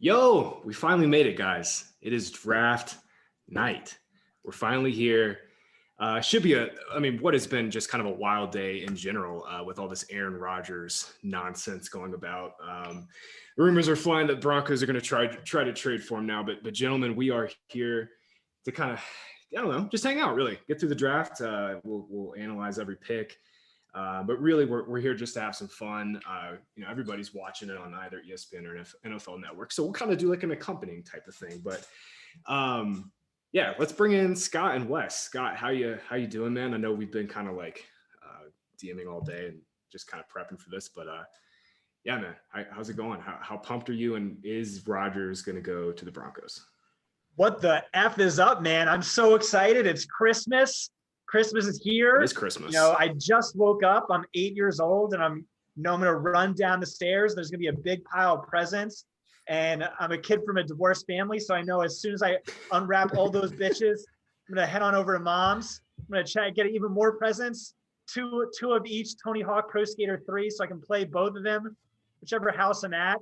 Yo, we finally made it, guys. It is draft night. We're finally here. Should be what has been just kind of a wild day in general with all this Aaron Rodgers nonsense going about. Rumors are flying that Broncos are going to try to trade for him now. But gentlemen, we are here to kind of, I don't know, just hang out, really. Get through the draft. We'll analyze every pick. But really, we're here just to have some fun. Everybody's watching it on either ESPN or NFL Network, so we'll kind of do like an accompanying type of thing. But yeah, let's bring in Scott and Wes. Scott, how you doing, man? I know we've been kind of like DMing all day and just kind of prepping for this, but yeah, man, how's it going? How pumped are you? And is Rodgers going to go to the Broncos? What the F is up, man? I'm so excited. It's Christmas. Christmas is here. It is Christmas. I just woke up. I'm 8 years old, and I'm going to run down the stairs. There's going to be a big pile of presents, and I'm a kid from a divorced family, so I know as soon as I unwrap all those bitches, I'm going to head on over to Mom's. I'm going to get even more presents, two of each Tony Hawk Pro Skater 3, so I can play both of them, whichever house I'm at.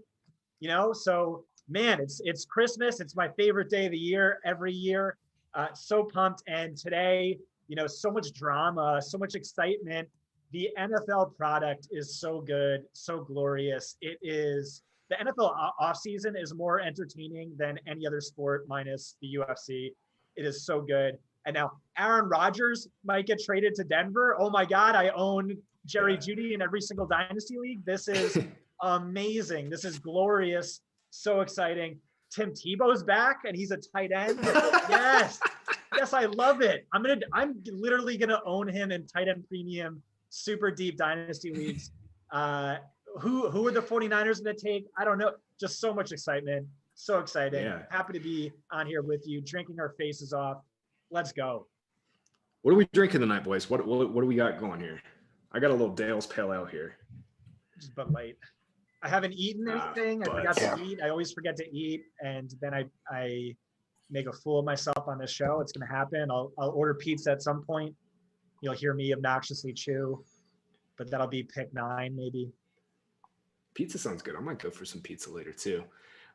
So man, it's Christmas. It's my favorite day of the year every year. So pumped, and today. So much drama, so much excitement. The NFL product is so good, so glorious. It is the NFL offseason is more entertaining than any other sport minus the UFC. It is so good. And now Aaron Rodgers might get traded to Denver. Oh my God, I own Jerry Jeudy in every single dynasty league. This is amazing. This is glorious. So exciting. Tim Tebow's back and he's a tight end. Yes. Yes, I love it. I'm literally gonna own him in tight end premium, super deep dynasty leagues. Who are the 49ers gonna take? I don't know. Just so much excitement. So exciting. Yeah. Happy to be on here with you, drinking our faces off. Let's go. What are we drinking tonight, boys? What do we got going here? I got a little Dale's Pale Ale here. Just Bud Light. I haven't eaten anything. I forgot to eat. I always forget to eat, and then I make a fool of myself on this show. It's going to happen. I'll order pizza at some point. You'll hear me obnoxiously chew, but that'll be pick 9 maybe. Pizza sounds good. I might go for some pizza later too.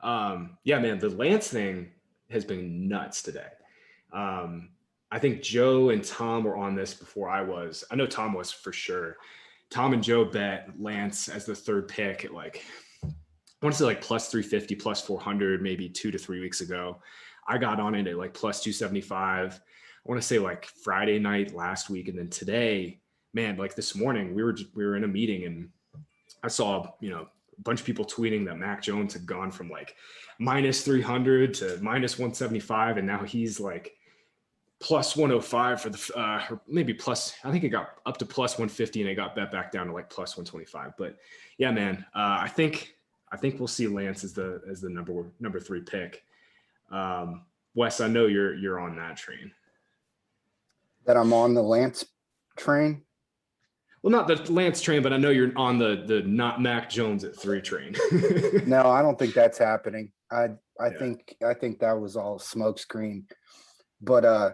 Yeah, man, the Lance thing has been nuts today. I think Joe and Tom were on this before I was. I know Tom was for sure. Tom and Joe bet Lance as the third pick at I want to say plus 350, plus 400, maybe 2 to 3 weeks ago. I got on it at plus 275. I want to say Friday night last week. And then today, man, this morning we were in a meeting and I saw, a bunch of people tweeting that Mac Jones had gone from minus 300 to minus 175. And now he's plus 105 for the, or maybe plus, I think it got up to plus 150 and it got bet back down to plus 125. But yeah, man, I think we'll see Lance as the number 3 pick. Wes, I know you're on that train. That I'm on the Lance train? Well, not the Lance train, but I know you're on the not Mac Jones at 3 train. No, I don't think that's happening. I think that was all smokescreen. But I'm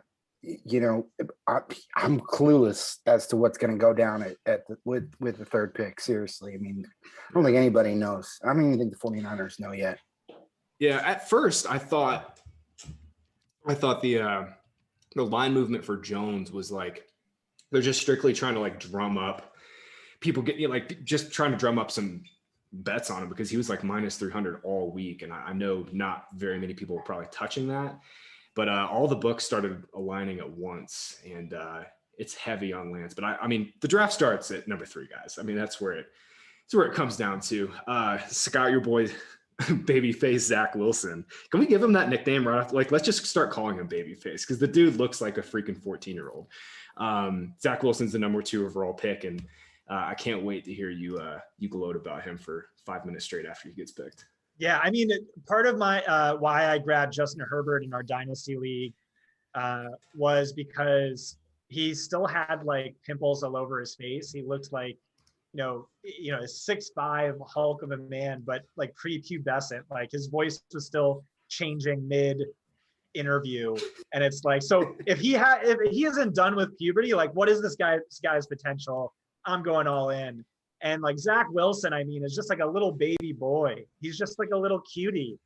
clueless as to what's going to go down with the third pick. Seriously, I mean, I don't think anybody knows. I don't even think the 49ers know yet. Yeah, at first I thought the line movement for Jones was they're just strictly trying to drum up people, just trying to drum up some bets on him because he was minus 300 all week, and I know not very many people were probably touching that, but all the books started aligning at once, and it's heavy on Lance. But I mean, the draft starts at number 3, guys. I mean, that's where it comes down to. Scott, your boy. Babyface Zach Wilson. Can we give him that nickname right off? Let's just start calling him Babyface because the dude looks like a freaking 14-year-old. Zach Wilson's the number 2 overall pick, and I can't wait to hear you gloat about him for 5 minutes straight after he gets picked. Yeah, I mean, part of my why I grabbed Justin Herbert in our dynasty league was because he still had pimples all over his face. He looked like a 6'5" Hulk of a man, but prepubescent. His voice was still changing mid interview, and it's so if he isn't done with puberty, what is this guy's potential? I'm going all in. And Zach Wilson, I mean, is just a little baby boy. He's just a little cutie.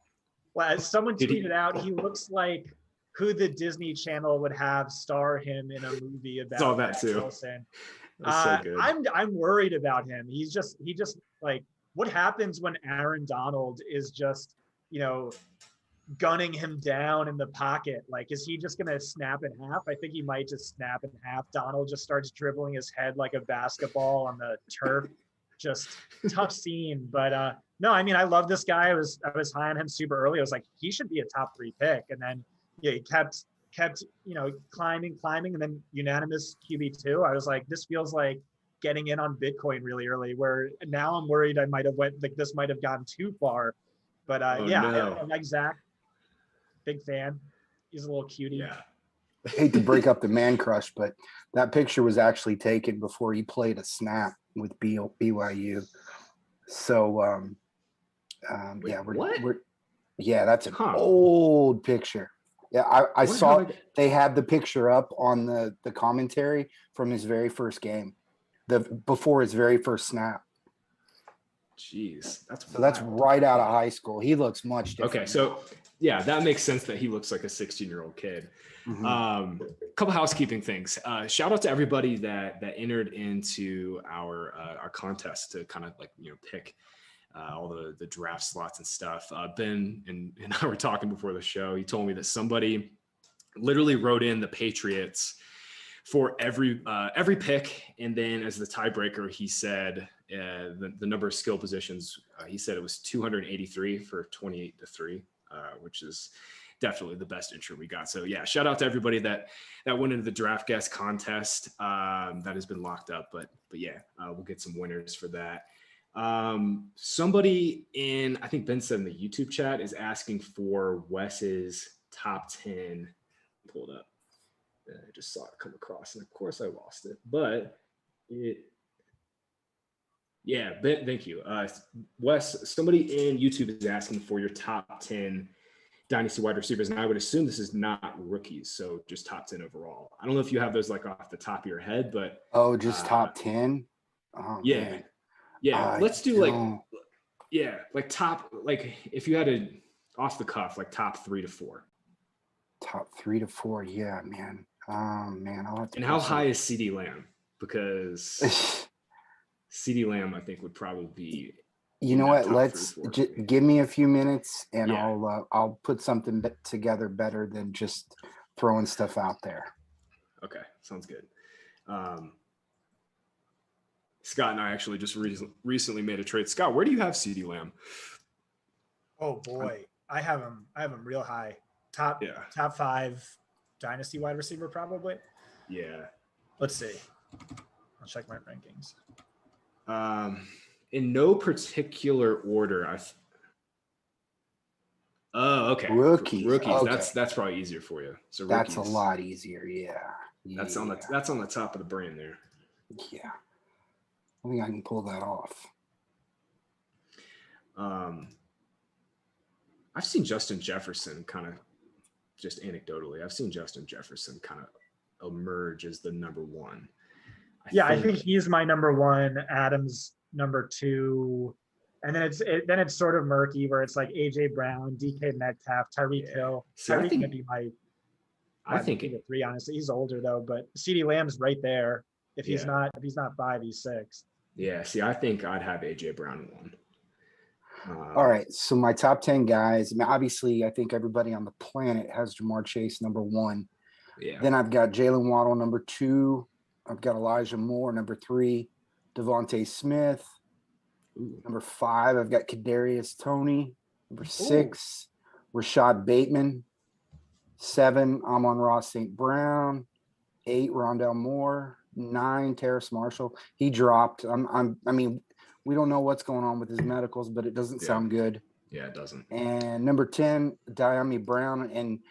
Well, as someone Did he- tweeted out, he looks like who the Disney Channel would have star him in a movie about Saw that Zach too. Wilson. That's so good. I'm worried about him. He just like, what happens when Aaron Donald is just, gunning him down in the pocket? Like, is he just gonna snap in half? I think he might just snap in half. Donald just starts dribbling his head like a basketball on the turf. Just tough scene. But no, I mean, I love this guy. I was high on him super early. I was like, he should be a top 3 pick. And then he kept climbing, and then unanimous QB2. I was like, this feels like getting in on Bitcoin really early, where now I'm worried I might have this might have gone too far. But I like Zach. Big fan. He's a little cutie. Yeah. I hate to break up the man crush, but that picture was actually taken before he played a snap with BYU. So, that's an old picture. Yeah, I saw they had the picture up on the commentary from his very first game, before his very first snap. Jeez, that's right out of high school. He looks much different. Okay, so yeah, that makes sense that he looks like a 16-year-old kid. Mm-hmm. Couple housekeeping things. Shout out to everybody that entered into our contest to kind of pick all the draft slots and stuff. Ben and I were talking before the show. He told me that somebody literally wrote in the Patriots for every pick, and then as the tiebreaker, he said the number of skill positions. He said it was 283 for 28-3, which is definitely the best entry we got. So yeah, shout out to everybody that went into the draft guest contest. That has been locked up, but yeah, we'll get some winners for that. Somebody in, I think Ben said in the YouTube chat, is asking for Wes's top 10. Pull it up. I just saw it come across, and of course I lost it, but Ben, thank you. Wes, somebody in YouTube is asking for your top 10 dynasty wide receivers, and I would assume this is not rookies, so just top 10 overall. I don't know if you have those like off the top of your head, but just top 10. Oh, yeah, man. Let's do like top, like if you had to off the cuff, like top 3 to 4. Top 3 to 4, yeah, man. I'll have to. And how high is CD Lamb? Because CD Lamb, I think, would probably be. You know what? Let's give me a few minutes, and I'll put something together better than just throwing stuff out there. Okay, sounds good. Scott and I actually just recently made a trade. Scott, where do you have CD Lamb? Oh boy, I have him real high. Top 5 dynasty wide receiver, probably. Yeah. Let's see. I'll check my rankings. In no particular order. Okay. Rookies. Okay. That's probably easier for you. So that's a lot easier. Yeah. That's on the top of the brain there. Yeah. I think I can pull that off. I've seen Justin Jefferson kind of, just anecdotally, I've seen Justin Jefferson kind of emerge as the number 1. I think he's my number 1. Adams number 2, and then it's sort of murky where it's like AJ Brown, DK Metcalf, Tyreek Hill. Tyreek might be my 3. Honestly, he's older though, but CeeDee Lamb's right there. If he's not 5, he's 6. Yeah. See, I think I'd have AJ Brown 1. All right, so my top 10 guys. I mean, obviously, I think everybody on the planet has Jamar Chase number 1. Yeah. Then I've got Jalen Waddle number 2. I've got Elijah Moore number 3. Devontae Smith number 5. I've got Kadarius Toney number 6. Rashad Bateman 7. Amon-Ra St. Brown 8. Rondell Moore 9. Terrace Marshall. He dropped. I mean. We don't know what's going on with his medicals, but it doesn't sound good. Yeah, it doesn't. And number 10, Diami Brown, and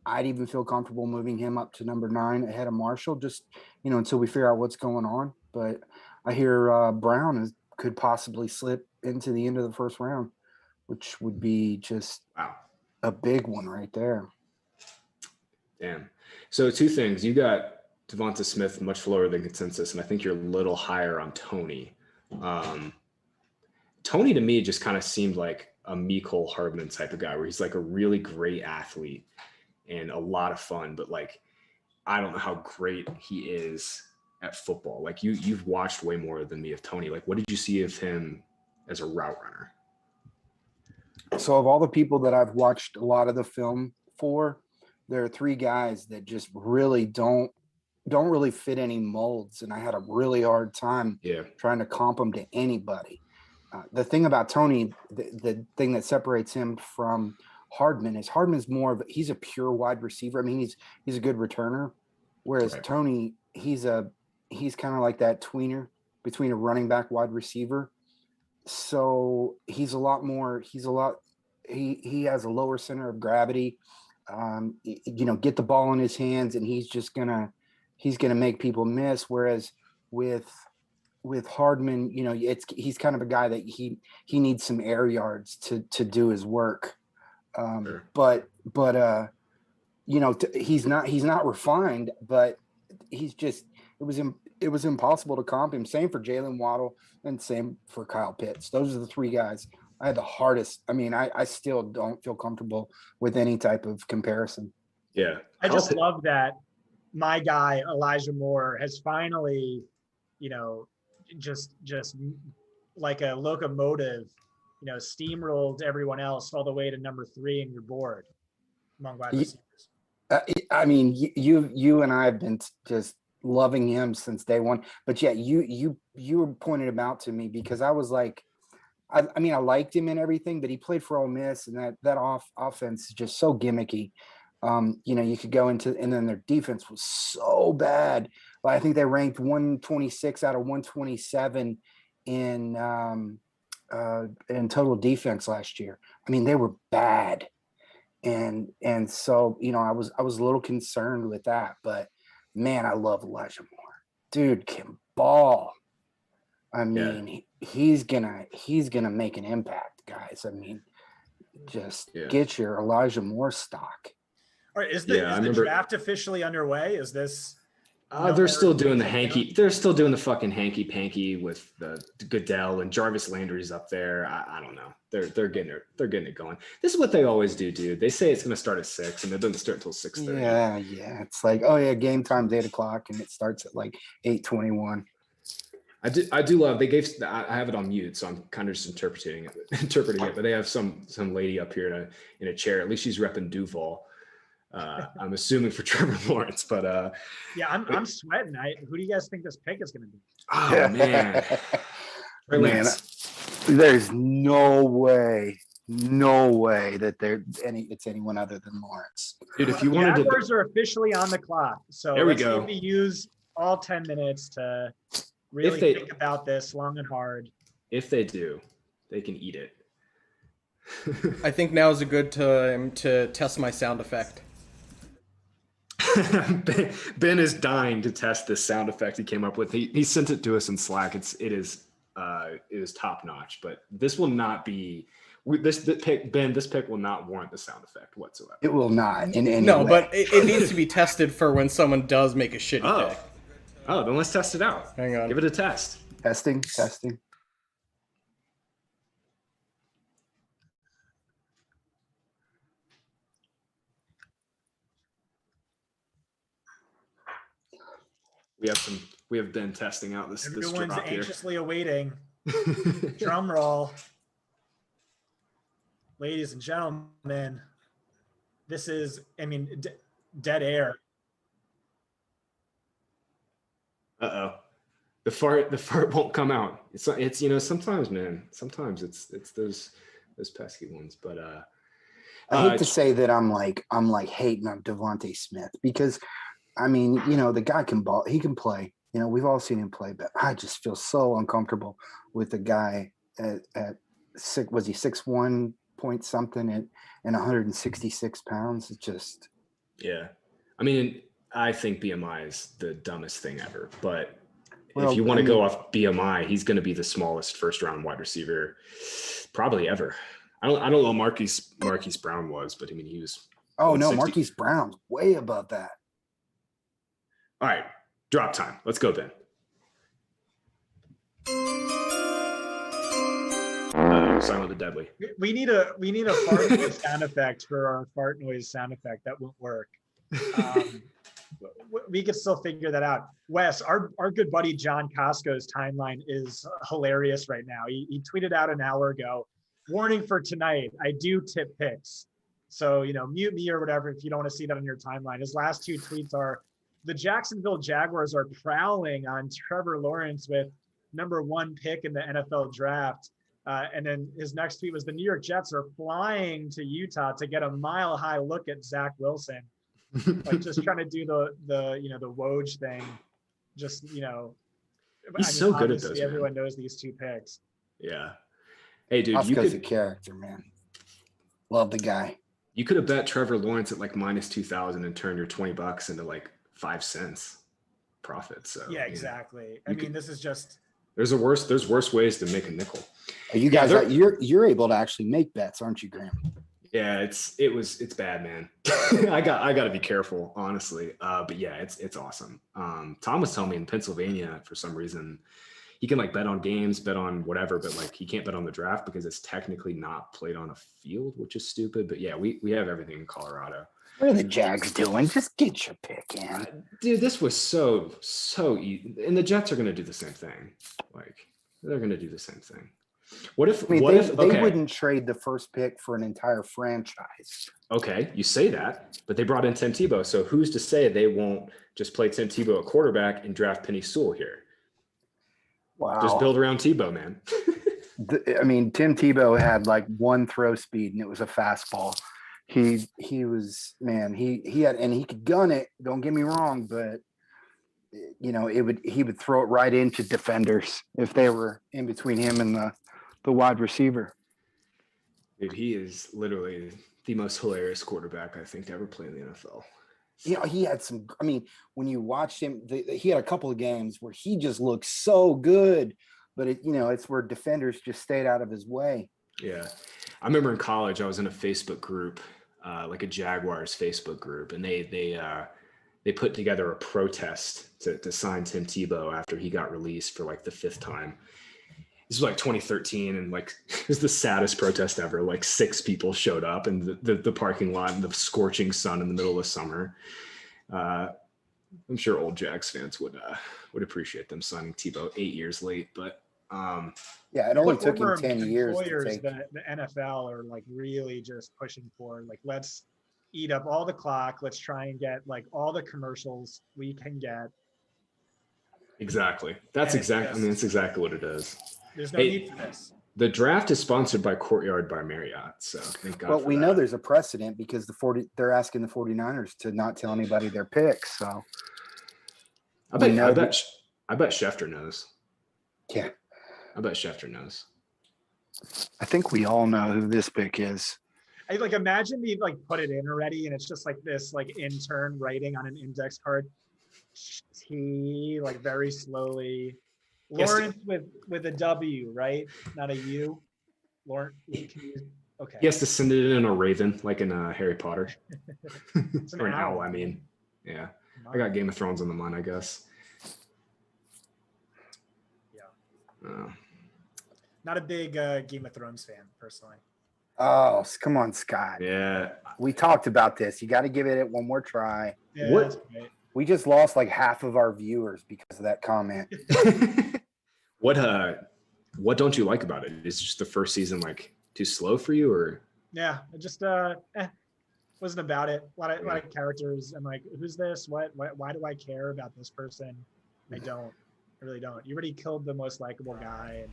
I'd even feel comfortable moving him up to number 9 ahead of Marshall, just until we figure out what's going on. But I hear Brown could possibly slip into the end of the first round, which would be just a big one right there. Damn. So 2 things. You got Devonta Smith much lower than consensus, and I think you're a little higher on Toney. Toney to me just kind of seemed like a Mecole Hardman type of guy where he's like a really great athlete and a lot of fun, but like I don't know how great he is at football. Like you've watched way more than me of Tony. Like what did you see of him as a route runner? So of all the people that I've watched a lot of the film for, there are 3 guys that just really don't really fit any molds, and I had a really hard time trying to comp him to anybody. The thing about Tony, the thing that separates him from Hardman is Hardman's he's a pure wide receiver. I mean, he's a good returner, whereas Tony, he's kind of like that tweener between a running back wide receiver. So he has a lower center of gravity. Get the ball in his hands and he's gonna make people miss. Whereas with Hardman, he's kind of a guy that he needs some air yards to do his work. But he's not refined, but it was impossible to comp him. Same for Jalen Waddle and same for Kyle Pitts. Those are the 3 guys I had the hardest. I mean, I still don't feel comfortable with any type of comparison. Yeah. I just love that my guy, Elijah Moore, has finally, just like a locomotive, steamrolled everyone else all the way to number 3 in your board among wide receivers. I mean, you and I have been just loving him since day one. But yeah, you pointed him out to me because I was like, I liked him and everything, but he played for Ole Miss, and that offense is just so gimmicky. You could go into, and then their defense was so bad. Like, I think they ranked 126 out of 127 in total defense last year. I mean, they were bad, and so I was a little concerned with that. But man, I love Elijah Moore. Dude can ball. I mean, he's gonna make an impact, guys. I mean, just get your Elijah Moore stock. All right, is the draft officially underway? Is this? They're still doing the hanky. They're still doing the fucking hanky panky with the Goodell and Jarvis Landry's up there. I don't know. They're getting it. They're getting it going. This is what they always do, dude. They say it's going to start at 6, and it doesn't start until 6:30. Yeah. It's like, oh yeah, game time's 8:00, and it starts at like 8:21. I do love. They gave. I have it on mute, so I'm kind of just interpreting it. But they have some lady up here in a chair. At least she's repping Duval. I'm assuming for Trevor Lawrence, but I'm sweating. Who do you guys think this pick is going to be? Oh man, man, there's no way that it's anyone other than Lawrence. Dude, if you wanted to, Jaguars are officially on the clock, so there we go. Let's use all 10 minutes to really think about this long and hard. If they do, they can eat it. I think now is a good time to test my sound effect. Ben is dying to test this sound effect he came up with. He sent it to us in Slack. It is top notch, but this will not be this pick. Ben, this pick will not warrant the sound effect whatsoever. It will not in any way. But it needs to be tested for when someone does make a shitty pick. Oh, then let's test it out. Hang on. Give it a test. Testing. We have been testing out this. Everyone's drop anxiously awaiting. Drum roll. Ladies and gentlemen, this is, dead air. Uh-oh. The fart won't come out. It's sometimes, man. Sometimes it's those pesky ones. But I hate to say that I'm like hating on Devontae Smith because the guy can ball, he can play. We've all seen him play, but I just feel so uncomfortable with the guy at 6. Was he 6'1" point something and 166 pounds? It's just I think BMI is the dumbest thing ever, but if you want to go off BMI, he's going to be the smallest first round wide receiver probably ever. I don't know what Marquise Brown was, but he was. Oh no, Marquise Brown's way above that. All right, drop time. Let's go, Ben. Silent but deadly. We need a fart noise sound effect for our fart noise sound effect. That won't work. We could still figure that out. Wes, our good buddy John Costco's timeline is hilarious right now. He tweeted out an hour ago, warning for tonight, I do tip picks. So, mute me or whatever if you don't want to see that on your timeline. His last two tweets are, the Jacksonville Jaguars are prowling on Trevor Lawrence with #1 pick in the NFL draft. And then his next tweet was, the New York Jets are flying to Utah to get a mile-high look at Zach Wilson. Like just trying to do the Woj thing. Just, he's so good at those. Everyone knows these two picks. Yeah. Hey, dude, you could a character, man. Love the guy. You could have bet Trevor Lawrence at like -2,000 and turn your $20 into like 5 cents profit. So yeah, exactly. I mean, this is just. There's worse ways to make a nickel. You guys, you're able to actually make bets, aren't you, Graham? Yeah, it's bad, man. I got to be careful, honestly. But yeah, it's awesome. Tom was telling me in Pennsylvania, for some reason, he can like bet on games, bet on whatever, but like he can't bet on the draft because it's technically not played on a field, which is stupid. But yeah, we have everything in Colorado. What are the Jags doing? Just get your pick in. Dude, this was so easy. And the Jets are going to do the same thing. Like, they're going to do the same thing. What if they wouldn't trade the first pick for an entire franchise? Okay, you say that, but they brought in Tim Tebow. So who's to say they won't just play Tim Tebow at quarterback and draft Penny Sewell here? Wow. Just build around Tebow, man. I mean, Tim Tebow had like one throw speed, and it was a fastball. He was, man, he had, and he could gun it. Don't get me wrong, but he would throw it right into defenders if they were in between him and the wide receiver. Dude, he is literally the most hilarious quarterback I think to ever play in the NFL. He had some. I mean, when you watched him, he had a couple of games where he just looked so good, but it's where defenders just stayed out of his way. Yeah, I remember in college I was in a Facebook group, like a Jaguars Facebook group, and they put together a protest to sign Tim Tebow after he got released for like the 5th time. This was like 2013, and like it was the saddest protest ever. Like 6 people showed up in the parking lot in the scorching sun in the middle of summer. I'm sure old Jags fans would appreciate them signing Tebow 8 years late, but yeah, it only took him 10 years. The NFL are like really just pushing for like, let's eat up all the clock. Let's try and get like all the commercials we can get. Exactly. That's exactly what it is. There's no need for this. The draft is sponsored by Courtyard by Marriott, so thank God. Well, we know there's a precedent because they're asking the 49ers to not tell anybody their picks. So I bet Schefter knows. Yeah. I bet Schefter knows. I think we all know who this pick is. I like imagine they've like put it in already, and it's just like this like intern writing on an index card. T like very slowly. Lawrence with a W, right? Not a U. Lawrence. Okay. He has to send it in a raven, like in Harry Potter. It's or an owl, I mean. Yeah. I got Game of Thrones on the mind, I guess. Yeah. Not a big Game of Thrones fan, personally. Oh, come on, Scott. Yeah. We talked about this. You got to give it one more try. Yeah, what? We just lost like half of our viewers because of that comment. What don't you like about it? Is just the first season like too slow for you, or? Yeah, it just wasn't about it. A lot of characters. I'm like, who's this? Why do I care about this person? I don't. I really don't. You already killed the most likable guy.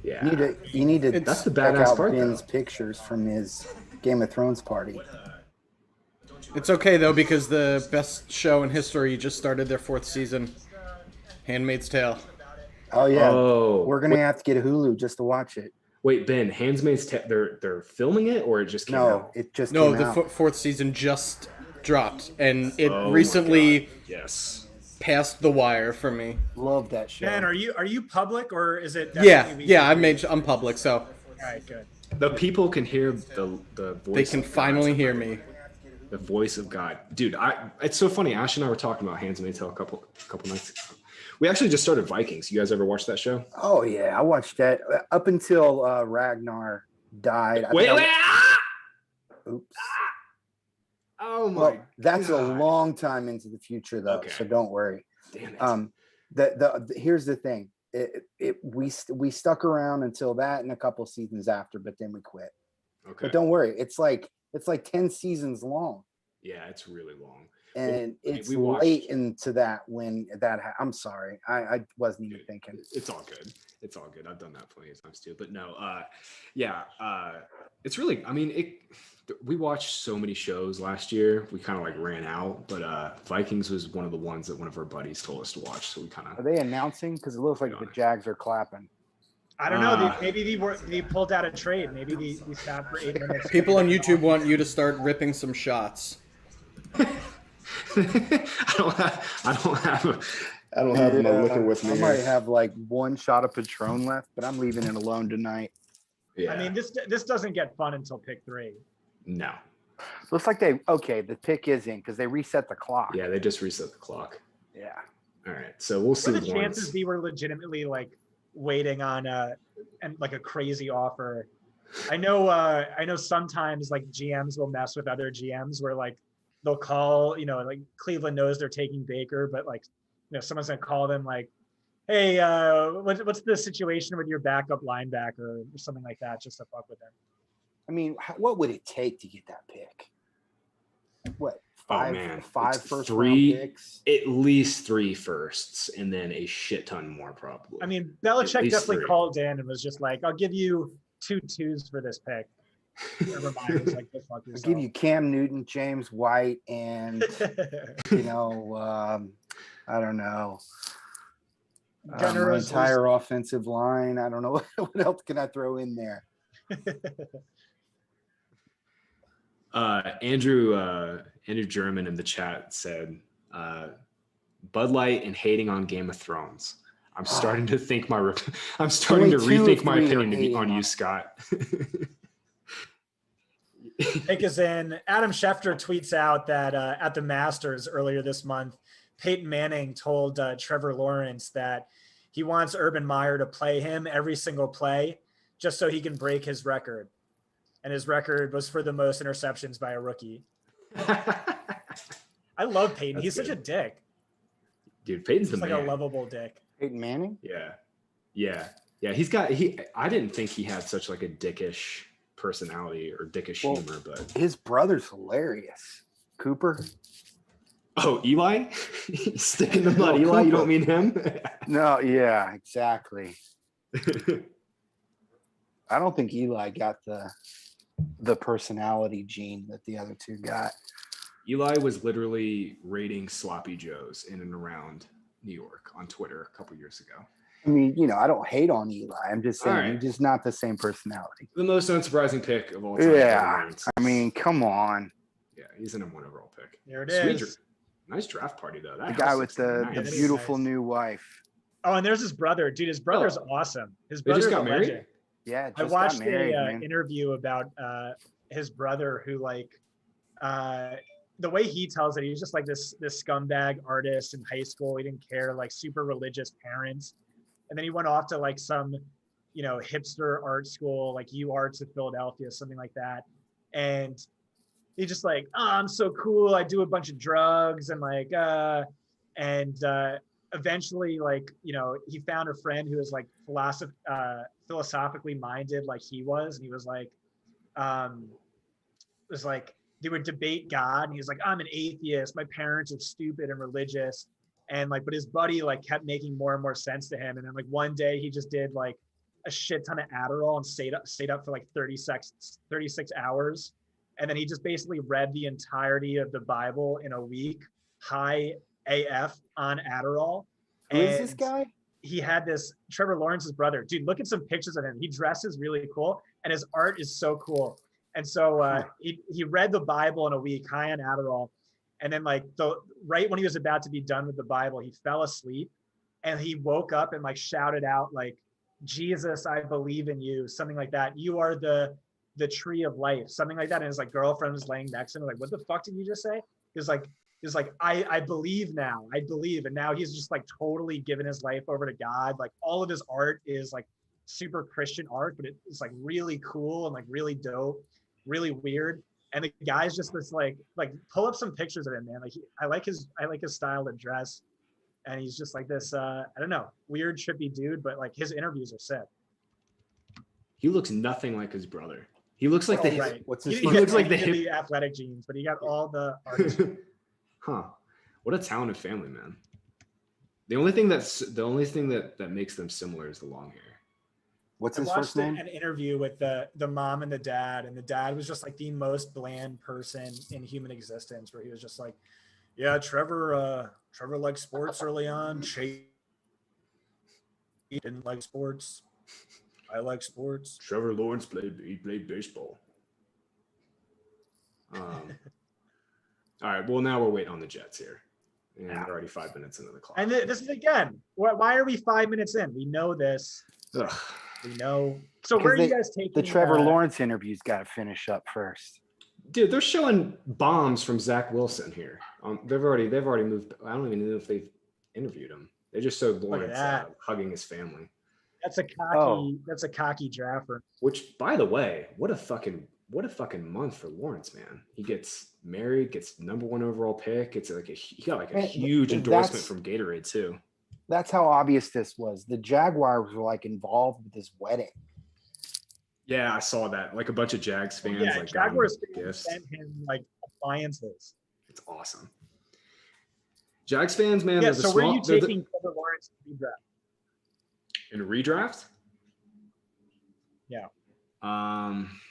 Yeah. You need to. That's the check badass out part. Ben's pictures from his Game of Thrones party. It's okay though, because the best show in history just started their 4th season, Handmaid's Tale. Oh yeah. Oh, we're gonna have to get a Hulu just to watch it. Wait, Ben, Handmaid's Tale, they're filming it, or it just came out? It just No, came the out. 4th season just dropped, and it recently passed the wire for me. Love that show. Man, are you public or is it? Yeah, I'm public, so. All right, good. The people can hear the voice. They can finally hear me. The voice of God, dude. It's so funny. Ash and I were talking about Handmaid's Tale a couple nights ago. We actually just started Vikings. You guys ever watch that show? Oh yeah, I watched that up until Ragnar died. Wait. Oops. Oh my! Well, that's a God. long time into the future, though, Okay. so don't worry. Damn it. Here's the thing. We stuck around until that and a couple seasons after, but then we quit. Okay. But don't worry, it's like 10 seasons long, Yeah, it's really long. and Well, it's we watched- late into that when that. I'm sorry, I wasn't even thinking. It's all good. It's all good. I've done that plenty of times too. But no, it's really. I mean, we watched so many shows last year. We kind of like ran out, but Vikings was one of the ones that one of our buddies told us to watch. So we kind of. Are they announcing? Because it looks like the Jags are clapping. I don't know. Maybe they pulled out a trade. Maybe they stopped for 8 minutes. People on YouTube want you to start ripping some shots. I don't have my liquor with me. I might have like one shot of Patron left, but I'm leaving it alone tonight. Yeah. I mean, this doesn't get fun until pick 3. No. Looks like the pick is in because they reset the clock. Yeah, they just reset the clock. Yeah. All right, so we'll see. What are the chances we were legitimately like waiting on a crazy offer? I know sometimes like GMs will mess with other GMs where like they'll call, like Cleveland knows they're taking Baker, but like, someone's gonna call them like, hey, what's the situation with your backup linebacker or something like that, just to fuck with them. I mean, what would it take to get that pick? What? Five first round picks? At least 3 firsts, and then a shit ton more probably. I mean, Belichick definitely 3. called in and was just like, I'll give you 2 twos for this pick. Never mind. It was like, go fuck yourself. I'll give you Cam Newton, James White, and I don't know. My entire offensive line. I don't know what else can I throw in there. Andrew German in the chat said Bud Light and hating on Game of Thrones. I'm starting to think I'm starting to rethink my opinion on you, Scott. Pick is in. Adam Schefter tweets out that at the Masters earlier this month, Peyton Manning told Trevor Lawrence that he wants Urban Meyer to play him every single play just so he can break his record. And his record was for the most interceptions by a rookie. I love Peyton. He's such a dick. Dude, Peyton's the man. Like a lovable dick. Peyton Manning? Yeah. I didn't think he had such like a dickish personality or dickish humor, but his brother's hilarious. Cooper? Oh, Eli? Sticking the mud. Eli, Cooper. You don't mean him? No, yeah, exactly. I don't think Eli got the personality gene that the other two got. Eli was literally rating sloppy joes in and around New York on Twitter a couple years ago. I mean, I don't hate on Eli. I'm just saying right. he's just not the same personality. The most unsurprising pick of all time. Yeah, I mean, come on. Yeah, he's a number 1 overall pick. There it is. Nice draft party, though. The guy with the beautiful new wife. Oh, and there's his brother. Dude, his brother's awesome. His brother just got married? Legend. Yeah, I watched an interview about his brother who the way he tells it, he was just like this scumbag artist in high school. He didn't care, like super religious parents. And then he went off to like some, hipster art school, like UArts of Philadelphia, something like that. And he just like, I'm so cool. I do a bunch of drugs and eventually he found a friend who was like philosophically minded like he was. And he was like, they would debate God. And he was like, I'm an atheist. My parents are stupid and religious. And but his buddy kept making more and more sense to him. And then one day he just did a shit ton of Adderall and stayed up for 36 hours. And then he just basically read the entirety of the Bible in a week, high AF on Adderall. Who is this guy? He had this, Trevor Lawrence's brother. Dude, look at some pictures of him. He dresses really cool and his art is so cool. And so he read the Bible in a week, high on Adderall. And then right when he was about to be done with the Bible, he fell asleep and he woke up and shouted out Jesus, I believe in you, something like that. You are the tree of life, something like that. And his girlfriend was laying next to him, what the fuck did you just say? He was He's like, I believe now. I believe. And now he's just like totally given his life over to God. Like all of his art is like super Christian art, but it's like really cool and like really dope, really weird. And the guy's just this like pull up some pictures of him, man. Like I like his style of dress. And he's just like this, I don't know, weird, trippy dude, but like his interviews are sick. He looks nothing like his brother. He looks like Right. What's his He first looks like the the athletic genes, but he got all the artist. Huh. What a talented family, man. The only thing that makes them similar is the long hair. What's I his watched first name? an interview with the mom and the dad was just like the most bland person in human existence, where he was just like, yeah, Trevor liked sports early on. Chase didn't like sports. I like sports. Trevor Lawrence played baseball. All right. Well, now we're waiting on the Jets here. And we're already 5 minutes into the clock. And this is again, why are we 5 minutes in? We know this. Ugh. We know. So Because where are you guys taking The Trevor Lawrence interview's got to finish up first. Dude, they're showing bombs from Zach Wilson here. They've already moved. I don't even know if they've interviewed him. They just showed Lawrence hugging his family. That's a cocky drafter. Which, by the way, what a fucking month for Lawrence, man. He gets married, gets number 1 overall pick. It's like he got like a huge endorsement from Gatorade too. That's how obvious this was. The Jaguars were like involved with this wedding. Yeah, I saw that. Like a bunch of Jags fans. Yeah, like Jaguars gifts. sent him like appliances. It's awesome. Jags fans, man. Yeah. So where are you taking Trevor Lawrence in the draft? In redraft? Yeah.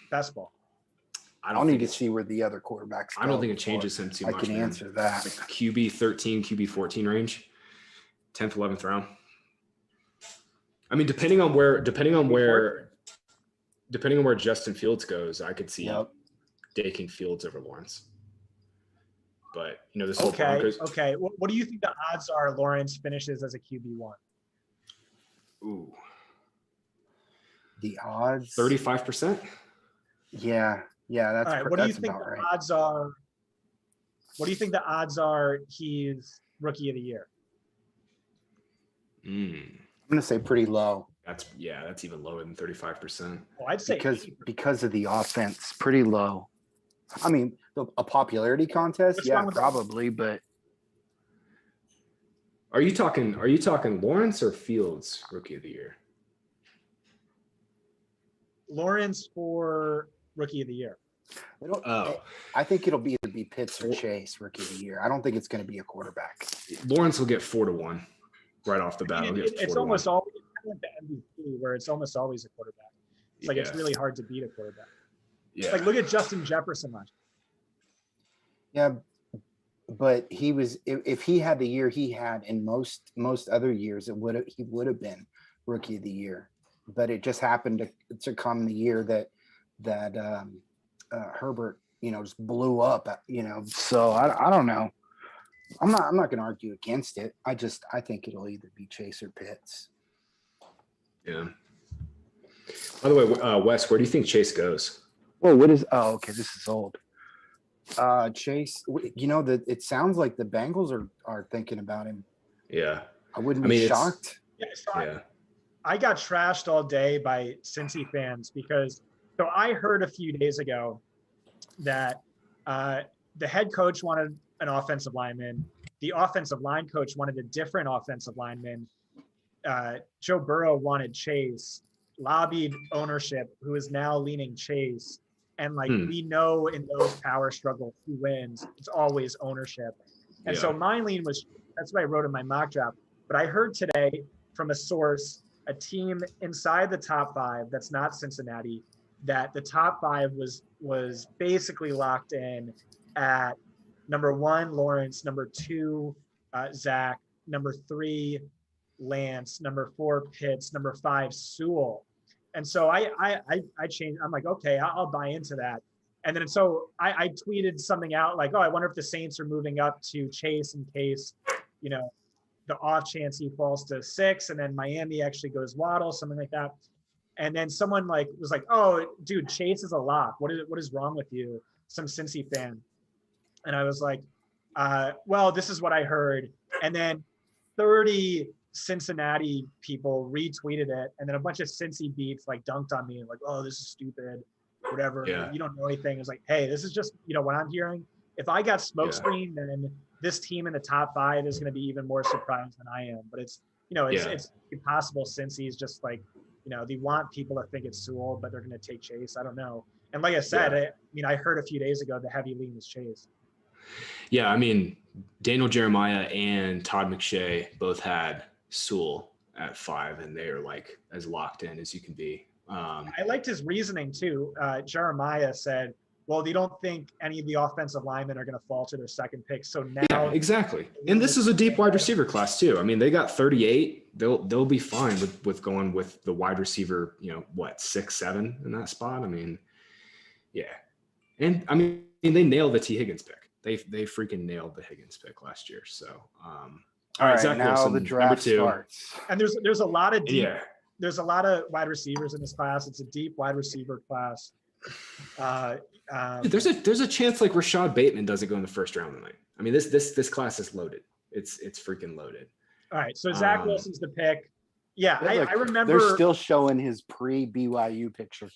Best ball. I'll need to see where the other quarterbacks go. I don't think it changes him too much. I can answer that. Like QB 13, QB 14 range, 10th, 11th round. I mean, depending on where Justin Fields goes, I could see taking Fields over Lawrence. But this whole Broncos. Okay. What do you think the odds are Lawrence finishes as a QB1? Ooh. The odds 35%. Yeah, that's all right. What do you think the odds are? What do you think the odds are he's rookie of the year? I'm gonna say pretty low. That's even lower than 35%. Well, I'd say because of the offense, pretty low. I mean, a popularity contest, probably, but are you talking Lawrence or Fields rookie of the year? Lawrence for rookie of the year. I think it'll be Pitts or Chase rookie of the year. I don't think it's going to be a quarterback. Lawrence will get 4 to 1 right off the bat. It's almost always like the MVP, where it's almost always a quarterback. It's like it's really hard to beat a quarterback. Yeah. Like look at Justin Jefferson last year. Yeah, but he was if he had the year he had in most other years, he would have been rookie of the year. But it just happened to come the year that Herbert, just blew up. So I don't know. I'm not going to argue against it. I think it'll either be Chase or Pitts. Yeah. By the way, Wes, where do you think Chase goes? Well, okay, this is old. Chase, it sounds like the Bengals are thinking about him. Yeah. I wouldn't be shocked. Yeah. I got trashed all day by Cincy fans because I heard a few days ago that the head coach wanted an offensive lineman. The offensive line coach wanted a different offensive lineman. Joe Burrow wanted Chase, lobbied ownership, who is now leaning Chase. And we know in those power struggles, who wins? It's always ownership. And so my lean was, that's what I wrote in my mock draft. But I heard today from a source, a team inside the top 5 that's not Cincinnati, that the top 5 was basically locked in at number 1, Lawrence, number 2, Zach, number 3, Lance, number 4, Pitts, number 5, Sewell. And so I changed. I'm like, okay, I'll buy into that. And then so I tweeted something out like, oh, I wonder if the Saints are moving up to Chase in case, the off chance he falls to 6, and then Miami actually goes Waddle, something like that. And then someone was like, oh, dude, Chase is a lock. What is wrong with you? Some Cincy fan. And I was like, Well, this is what I heard. And then 30 Cincinnati people retweeted it. And then a bunch of Cincy beats like dunked on me and like, oh, this is stupid, whatever. Yeah. You don't know anything. It's like, hey, this is just, what I'm hearing. If I got smokescreen, then this team in the top 5 is going to be even more surprised than I am. But it's impossible. Cincy's just like, they want people to think it's Sewell, but they're going to take Chase. I don't know. And like I said, I heard a few days ago the heavy lean is Chase. Yeah, I mean, Daniel Jeremiah and Todd McShay both had Sewell at 5, and they are like as locked in as you can be. I liked his reasoning too. Jeremiah said, well, they don't think any of the offensive linemen are going to fall to their second pick. So now, yeah, exactly. And this is a deep wide receiver class too. I mean, they got 38. They'll be fine with going with the wide receiver. 6, 7 in that spot. I mean, yeah. And I mean, they nailed the T. Higgins pick. They freaking nailed the Higgins pick last year. So, all right, Zach now Wilson, the draft starts. And there's a lot of there's a lot of wide receivers in this class. It's a deep wide receiver class. There's a chance like Rashad Bateman doesn't go in the first round tonight. I mean, this class is loaded. It's freaking loaded. All right, so Zach Wilson's the pick. Yeah, I remember. They're still showing his pre-BYU picture.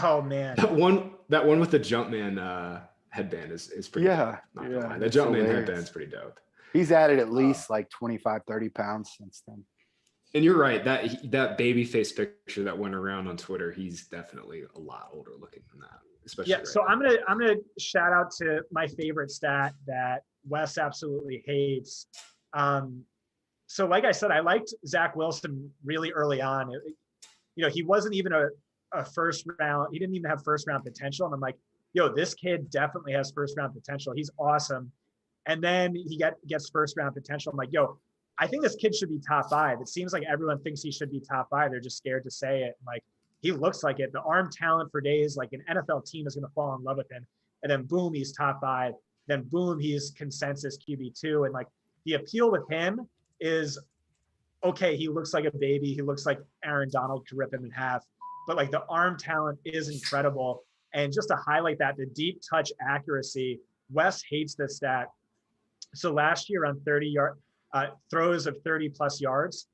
Oh man, that one with the Jumpman headband is pretty dope. The Jumpman headband's pretty dope. He's added at least like 25, 30 pounds since then. And you're right, that baby face picture that went around on Twitter, he's definitely a lot older looking than that. Especially so now. I'm gonna shout out to my favorite stat that Wes absolutely hates. So like I said, I liked Zach Wilson really early on. He wasn't even a first round. He didn't even have first round potential. And I'm like, this kid definitely has first round potential. He's awesome. And then he gets first round potential. I'm like, I think this kid should be top 5. It seems like everyone thinks he should be top 5. They're just scared to say it. Like, he looks like it. The arm talent for days, like an NFL team is going to fall in love with him. And then boom, he's top 5. Then boom, he's consensus QB2. And like the appeal with him is, okay, he looks like a baby. He looks like Aaron Donald could rip him in half. But like the arm talent is incredible. And just to highlight that, the deep touch accuracy, Wes hates this stat. So last year on 30-yard throws of 30 plus yards,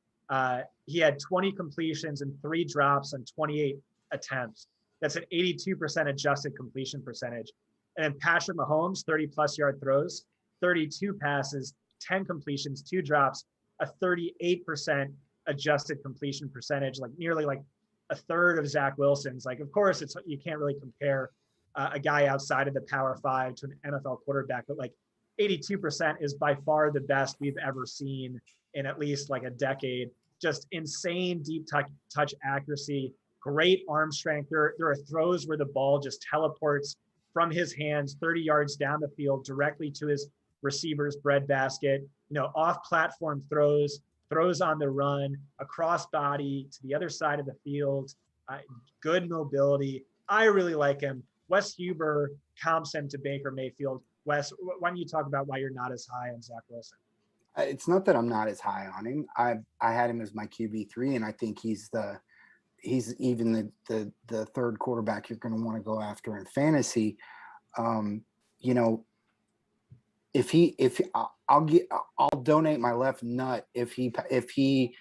he had 20 completions and 3 drops on 28 attempts. That's an 82% adjusted completion percentage. And then Patrick Mahomes, 30 plus yard throws, 32 passes, 10 completions, 2 drops, a 38% adjusted completion percentage, like nearly like a third of Zach Wilson's. Like, of course, you can't really compare a guy outside of the Power 5 to an NFL quarterback, but like 82% is by far the best we've ever seen in at least like a decade. Just insane deep touch accuracy, great arm strength. There are throws where the ball just teleports from his hands 30 yards down the field directly to his receiver's breadbasket. Off-platform throws on the run, across body to the other side of the field, good mobility. I really like him. Wes Huber comps him to Baker Mayfield. Wes, why don't you talk about why you're not as high on Zach Wilson? It's not that I'm not as high on him. I had him as my QB3, and I think he's even the third quarterback you're going to want to go after in fantasy. I'll donate my left nut if he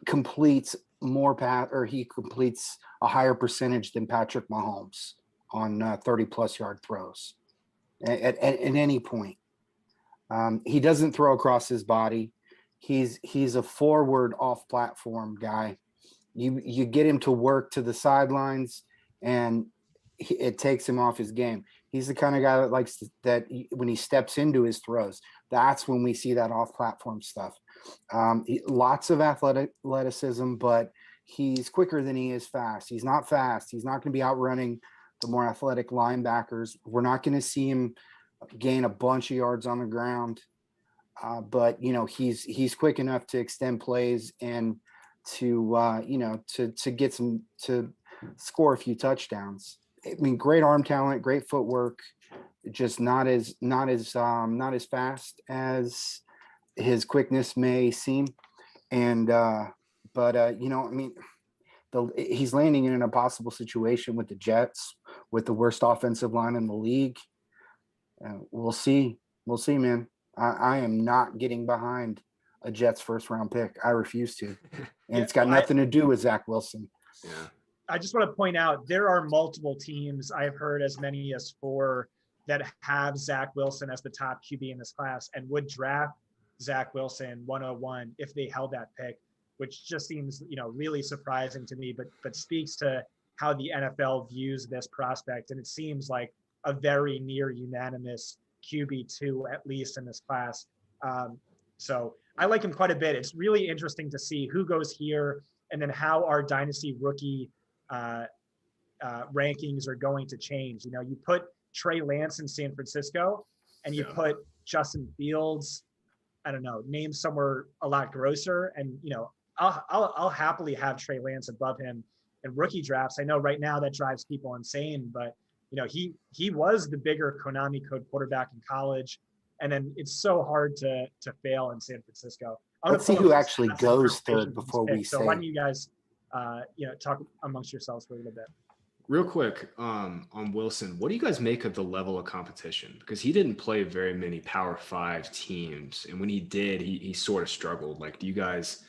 completes more pass, or he completes a higher percentage than Patrick Mahomes on 30 plus yard throws at any point. He doesn't throw across his body. He's a forward off platform guy. You get him to work to the sidelines, and it takes him off his game. He's the kind of guy that likes that when he steps into his throws, that's when we see that off platform stuff. Lots of athleticism, but he's quicker than he is fast. He's not fast. He's not going to be outrunning the more athletic linebackers. We're not going to see him gain a bunch of yards on the ground, but he's quick enough to extend plays and to get some, to score a few touchdowns. I mean, great arm talent, great footwork, just not as fast as his quickness may seem. And he's landing in an impossible situation with the Jets, with the worst offensive line in the league. We'll see. We'll see, man. I am not getting behind a Jets first round pick. I refuse to. And Yeah, it's got nothing to do with Zach Wilson. Yeah. I just want to point out there are multiple teams. I've heard as many as 4 that have Zach Wilson as the top QB in this class and would draft Zach Wilson 101 if they held that pick, which just seems, really surprising to me, but speaks to how the NFL views this prospect. And it seems like a very near unanimous QB2, at least in this class. So I like him quite a bit. It's really interesting to see who goes here and then how our dynasty rookie rankings are going to change. You put Trey Lance in San Francisco and you put Justin Fields, I don't know, name somewhere a lot grosser. And, I'll happily have Trey Lance above him in rookie drafts. I know right now that drives people insane, but he was the bigger Konami code quarterback in college. And then it's so hard to fail in San Francisco. Let's see who actually goes third before we say. So why don't you guys, talk amongst yourselves for a little bit. Real quick, on Wilson, what do you guys make of the level of competition? Because he didn't play very many Power 5 teams, and when he did, he sort of struggled. Like, do you guys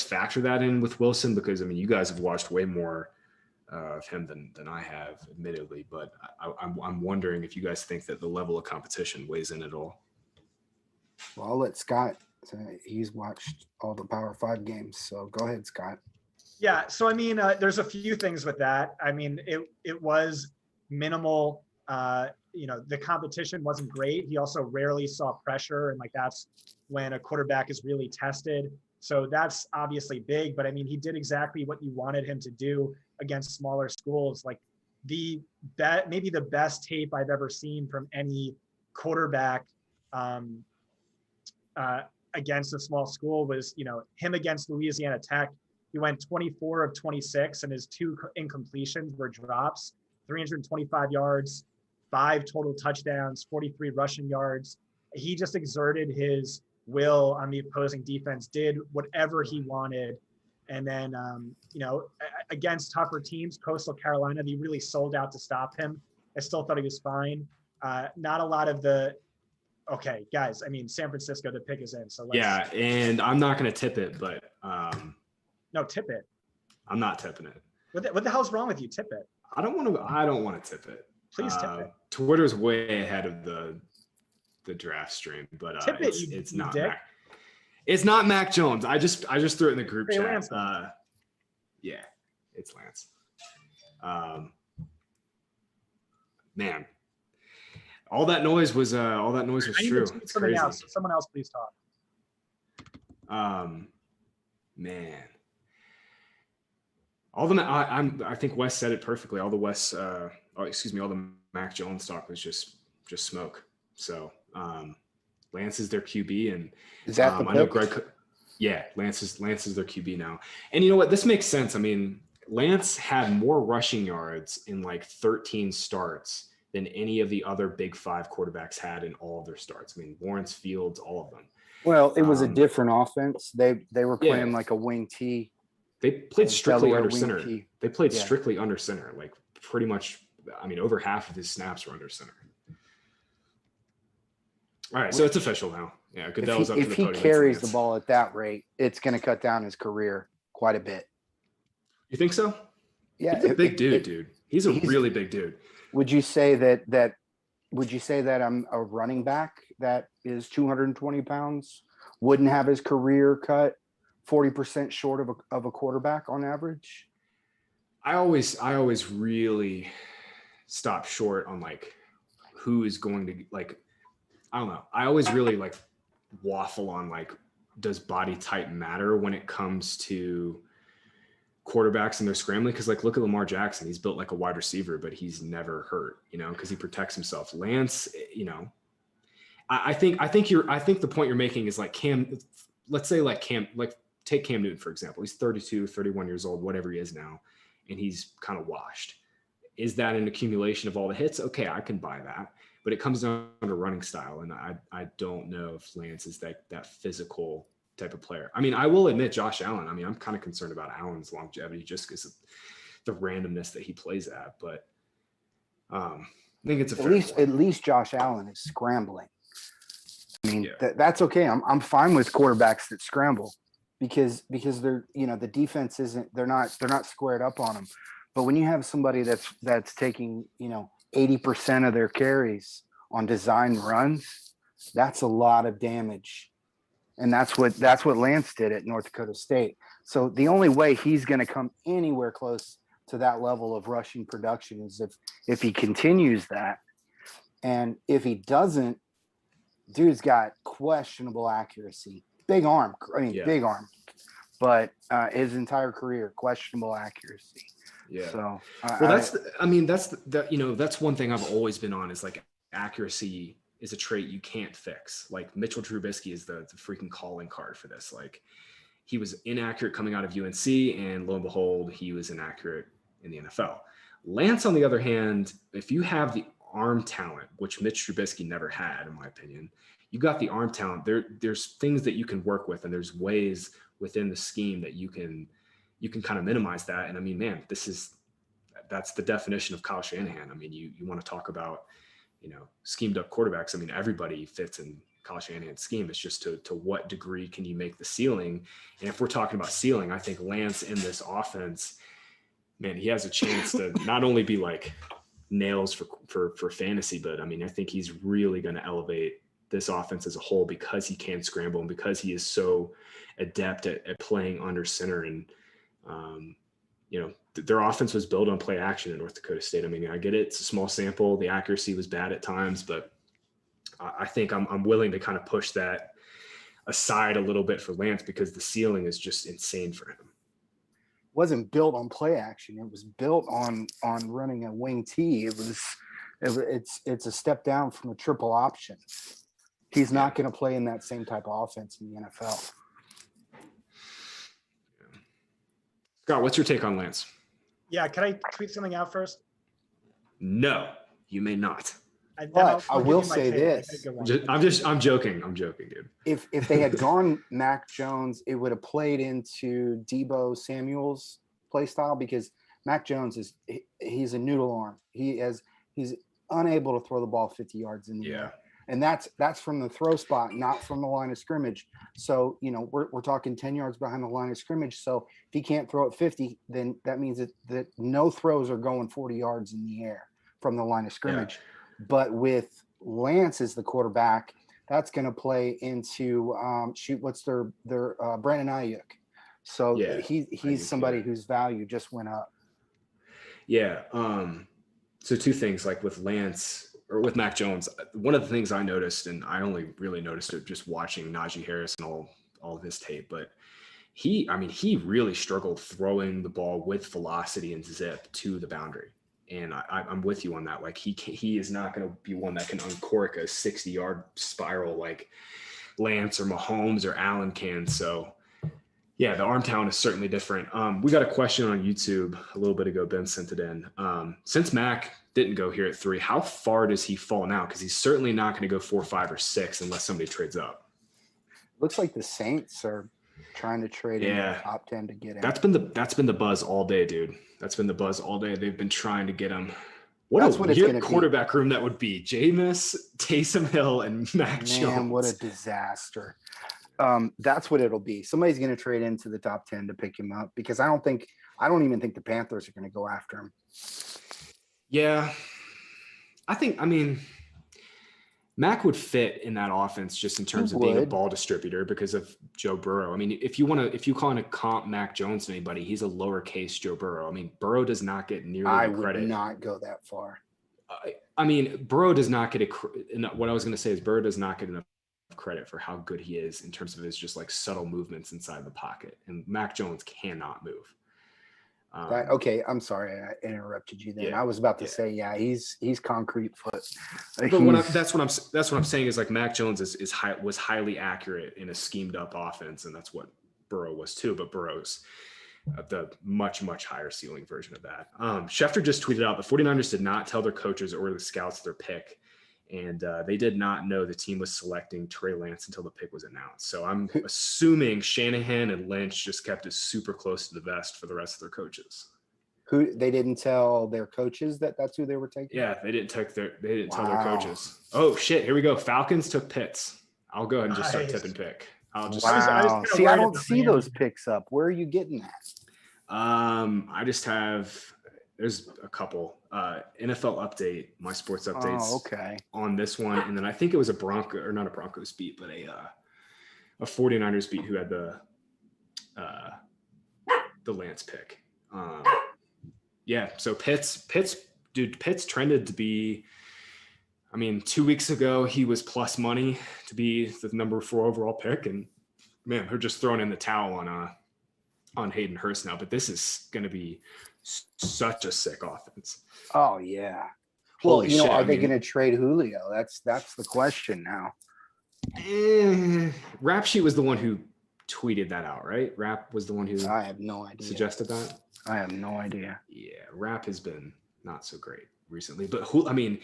factor that in with Wilson? Because you guys have watched way more of him than I have, admittedly, but I'm wondering if you guys think that the level of competition weighs in at all. Well, I'll let Scott say. He's watched all the Power 5 games, so go ahead, Scott. Yeah, so there's a few things with that. It was minimal. The competition wasn't great. He also rarely saw pressure, and that's when a quarterback is really tested. So that's obviously big, but he did exactly what you wanted him to do against smaller schools. Like maybe the best tape I've ever seen from any quarterback against a small school was, him against Louisiana Tech. He went 24 of 26, and his 2 incompletions were drops, 325 yards, 5 total touchdowns, 43 rushing yards. He just exerted his will on the opposing defense, did whatever he wanted. And then, against tougher teams, Coastal Carolina, they really sold out to stop him. I still thought he was fine. Not a lot of okay, guys, San Francisco, the pick is in. So yeah, and I'm not going to tip it, but no, tip it. I'm not tipping it. What the hell's wrong with you? Tip it. I don't want to tip it. Please tip it. Twitter's way ahead of the draft stream, but tip it, it's not dick. It's not Mac Jones. I just threw it in the group chat. Lance. Yeah, it's Lance. Man, all that noise was true. It's crazy. Someone else, please talk. Man, all the I think Wes said it perfectly. All the all the Mac Jones talk was just smoke. So Lance is their QB, and is that the I know Greg. Yeah, Lance is their QB now, and you know what? This makes sense. Lance had more rushing yards in 13 starts than any of the other Big 5 quarterbacks had in all of their starts. Lawrence, Fields, all of them. Well, it was a different offense. They were playing like a wing T. They played strictly under center. T. They played strictly under center. Pretty much, over half of his snaps were under center. All right, so it's official now. Yeah, Goodell's up to the podium. If he carries the ball at that rate, it's going to cut down his career quite a bit. You think so? Yeah, he's a big dude. He's a really big dude. Would you say that? Would you say that I'm a running back that is 220 pounds wouldn't have his career cut 40% short of a quarterback on average? I always really stop short on who is going to I don't know. I always really waffle on does body type matter when it comes to quarterbacks and their scrambling? Because look at Lamar Jackson. He's built like a wide receiver, but he's never hurt, because he protects himself. Lance, I think the point you're making is Cam. Let's say take Cam Newton, for example. He's 32, 31 years old, whatever he is now, and he's kind of washed. Is that an accumulation of all the hits? Okay, I can buy that. But it comes down to running style, and I don't know if Lance is that physical type of player. I will admit Josh Allen. I'm kind of concerned about Allen's longevity just because of the randomness that he plays at. But I think it's a At fair least point. at least Josh Allen is scrambling. I mean, Yeah. that's okay. I'm fine with quarterbacks that scramble because they're, the defense isn't, they're not squared up on them. But when you have somebody that's taking, 80% of their carries on design runs, that's a lot of damage. And that's what Lance did at North Dakota State. So the only way he's going to come anywhere close to that level of rushing production is if he continues that. And if he doesn't, dude's got questionable accuracy. Big arm. Big arm. But his entire career, questionable accuracy. Yeah. So that's one thing I've always been on is like accuracy is a trait you can't fix. Like Mitchell Trubisky is the freaking calling card for this. Like he was inaccurate coming out of UNC, and lo and behold, he was inaccurate in the NFL. Lance, on the other hand, if you have the arm talent, which Mitch Trubisky never had, in my opinion, you got the arm talent. There's things that you can work with, and there's ways within the scheme that you can kind of minimize that. And I mean, man, that's the definition of Kyle Shanahan. I mean, you want to talk about, schemed up quarterbacks. I mean, everybody fits in Kyle Shanahan's scheme. It's just to what degree can you make the ceiling? And if we're talking about ceiling, I think Lance in this offense, man, he has a chance to not only be like nails for fantasy, but I mean, I think he's really going to elevate this offense as a whole because he can scramble and because he is so adept at playing under center. And, their offense was built on play action in North Dakota State. I mean, I get it. It's a small sample. The accuracy was bad at times, but I think I'm willing to kind of push that aside a little bit for Lance because the ceiling is just insane for him. Wasn't built on play action. It was built on running a wing T. It's a step down from a triple option. He's not going to play in that same type of offense in the NFL. Scott, what's your take on Lance? Yeah, can I tweet something out first? No, you may not. But I will say this. I'm joking, dude. If they had gone Mac Jones, it would have played into Debo Samuel's play style because Mac Jones he's a noodle arm. He's unable to throw the ball 50 yards in the air. And that's from the throw spot, not from the line of scrimmage. So, we're talking 10 yards behind the line of scrimmage. So if he can't throw it 50, then that means that no throws are going 40 yards in the air from the line of scrimmage. Yeah. But with Lance as the quarterback, that's going to play into what's their Brandon Ayuk. So he's somebody whose value just went up. Yeah. So two things, like with Lance or with Mac Jones, one of the things I noticed, and I only really noticed it just watching Najee Harris and all of his tape, but he really struggled throwing the ball with velocity and zip to the boundary. And I'm with you on that. Like he is not going to be one that can uncork a 60-yard spiral like Lance or Mahomes or Allen can. So yeah, the arm talent is certainly different. We got a question on YouTube a little bit ago. Ben sent it in. Since Mac didn't go here at 3, how far does he fall now? Because he's certainly not going to go 4, 5, or 6 unless somebody trades up. Looks like the Saints are trying to trade in the top 10 to get him. That's been the buzz all day, dude. That's been the buzz all day. They've been trying to get him. What a weird quarterback room that would be. Jameis, Taysom Hill, and Mac Jones. Man, what a disaster. That's what it'll be. Somebody's going to trade into the top 10 to pick him up because I don't even think the Panthers are going to go after him. Yeah. Mac would fit in that offense just in terms of being a ball distributor because of Joe Burrow. I mean, if you call in a comp Mac Jones to anybody, he's a lowercase Joe Burrow. I mean, Burrow does not get nearly the credit. I would not go that far. Burrow does not get what I was going to say is Burrow does not get enough credit for how good he is in terms of his just like subtle movements inside the pocket. And Mac Jones cannot move. Okay, I'm sorry I interrupted you then. Yeah, I was about to say, he's concrete foot. That's what I'm saying is like Mac Jones was highly accurate in a schemed up offense, and that's what Burrow was too. But Burrow's the much, much higher ceiling version of that. Schefter just tweeted out the 49ers did not tell their coaches or the scouts their pick, and they did not know the team was selecting Trey Lance until the pick was announced. So I'm assuming Shanahan and Lynch just kept it super close to the vest for the rest of their coaches. Who they didn't tell their coaches that's who they were taking? Yeah, they didn't tell their Wow. coaches. Oh shit, here we go. Falcons took Pitts. I'll go ahead and just start Nice. tipping pick. I'll just I was Wow. kinda See, I worried don't about see Miami. those picks up. Where are you getting that? I just have there's a couple. NFL update, my sports updates Oh, okay. on this one. And then I think it was a not a Broncos beat, but a 49ers beat who had the Lance pick. Yeah, so Pitts trended to be, I mean, 2 weeks ago he was plus money to be the number 4 overall pick, and man, they're just throwing in the towel on Hayden Hurst now. But this is going to be such a sick offense. Oh yeah. Holy Well, shit, are I they mean, going to trade Julio? That's the question now. Rap Sheet was the one who tweeted that out, right? Rap was the one who I have no idea. suggested that. I have no idea. Yeah, Rap has been not so great recently, but who? I mean,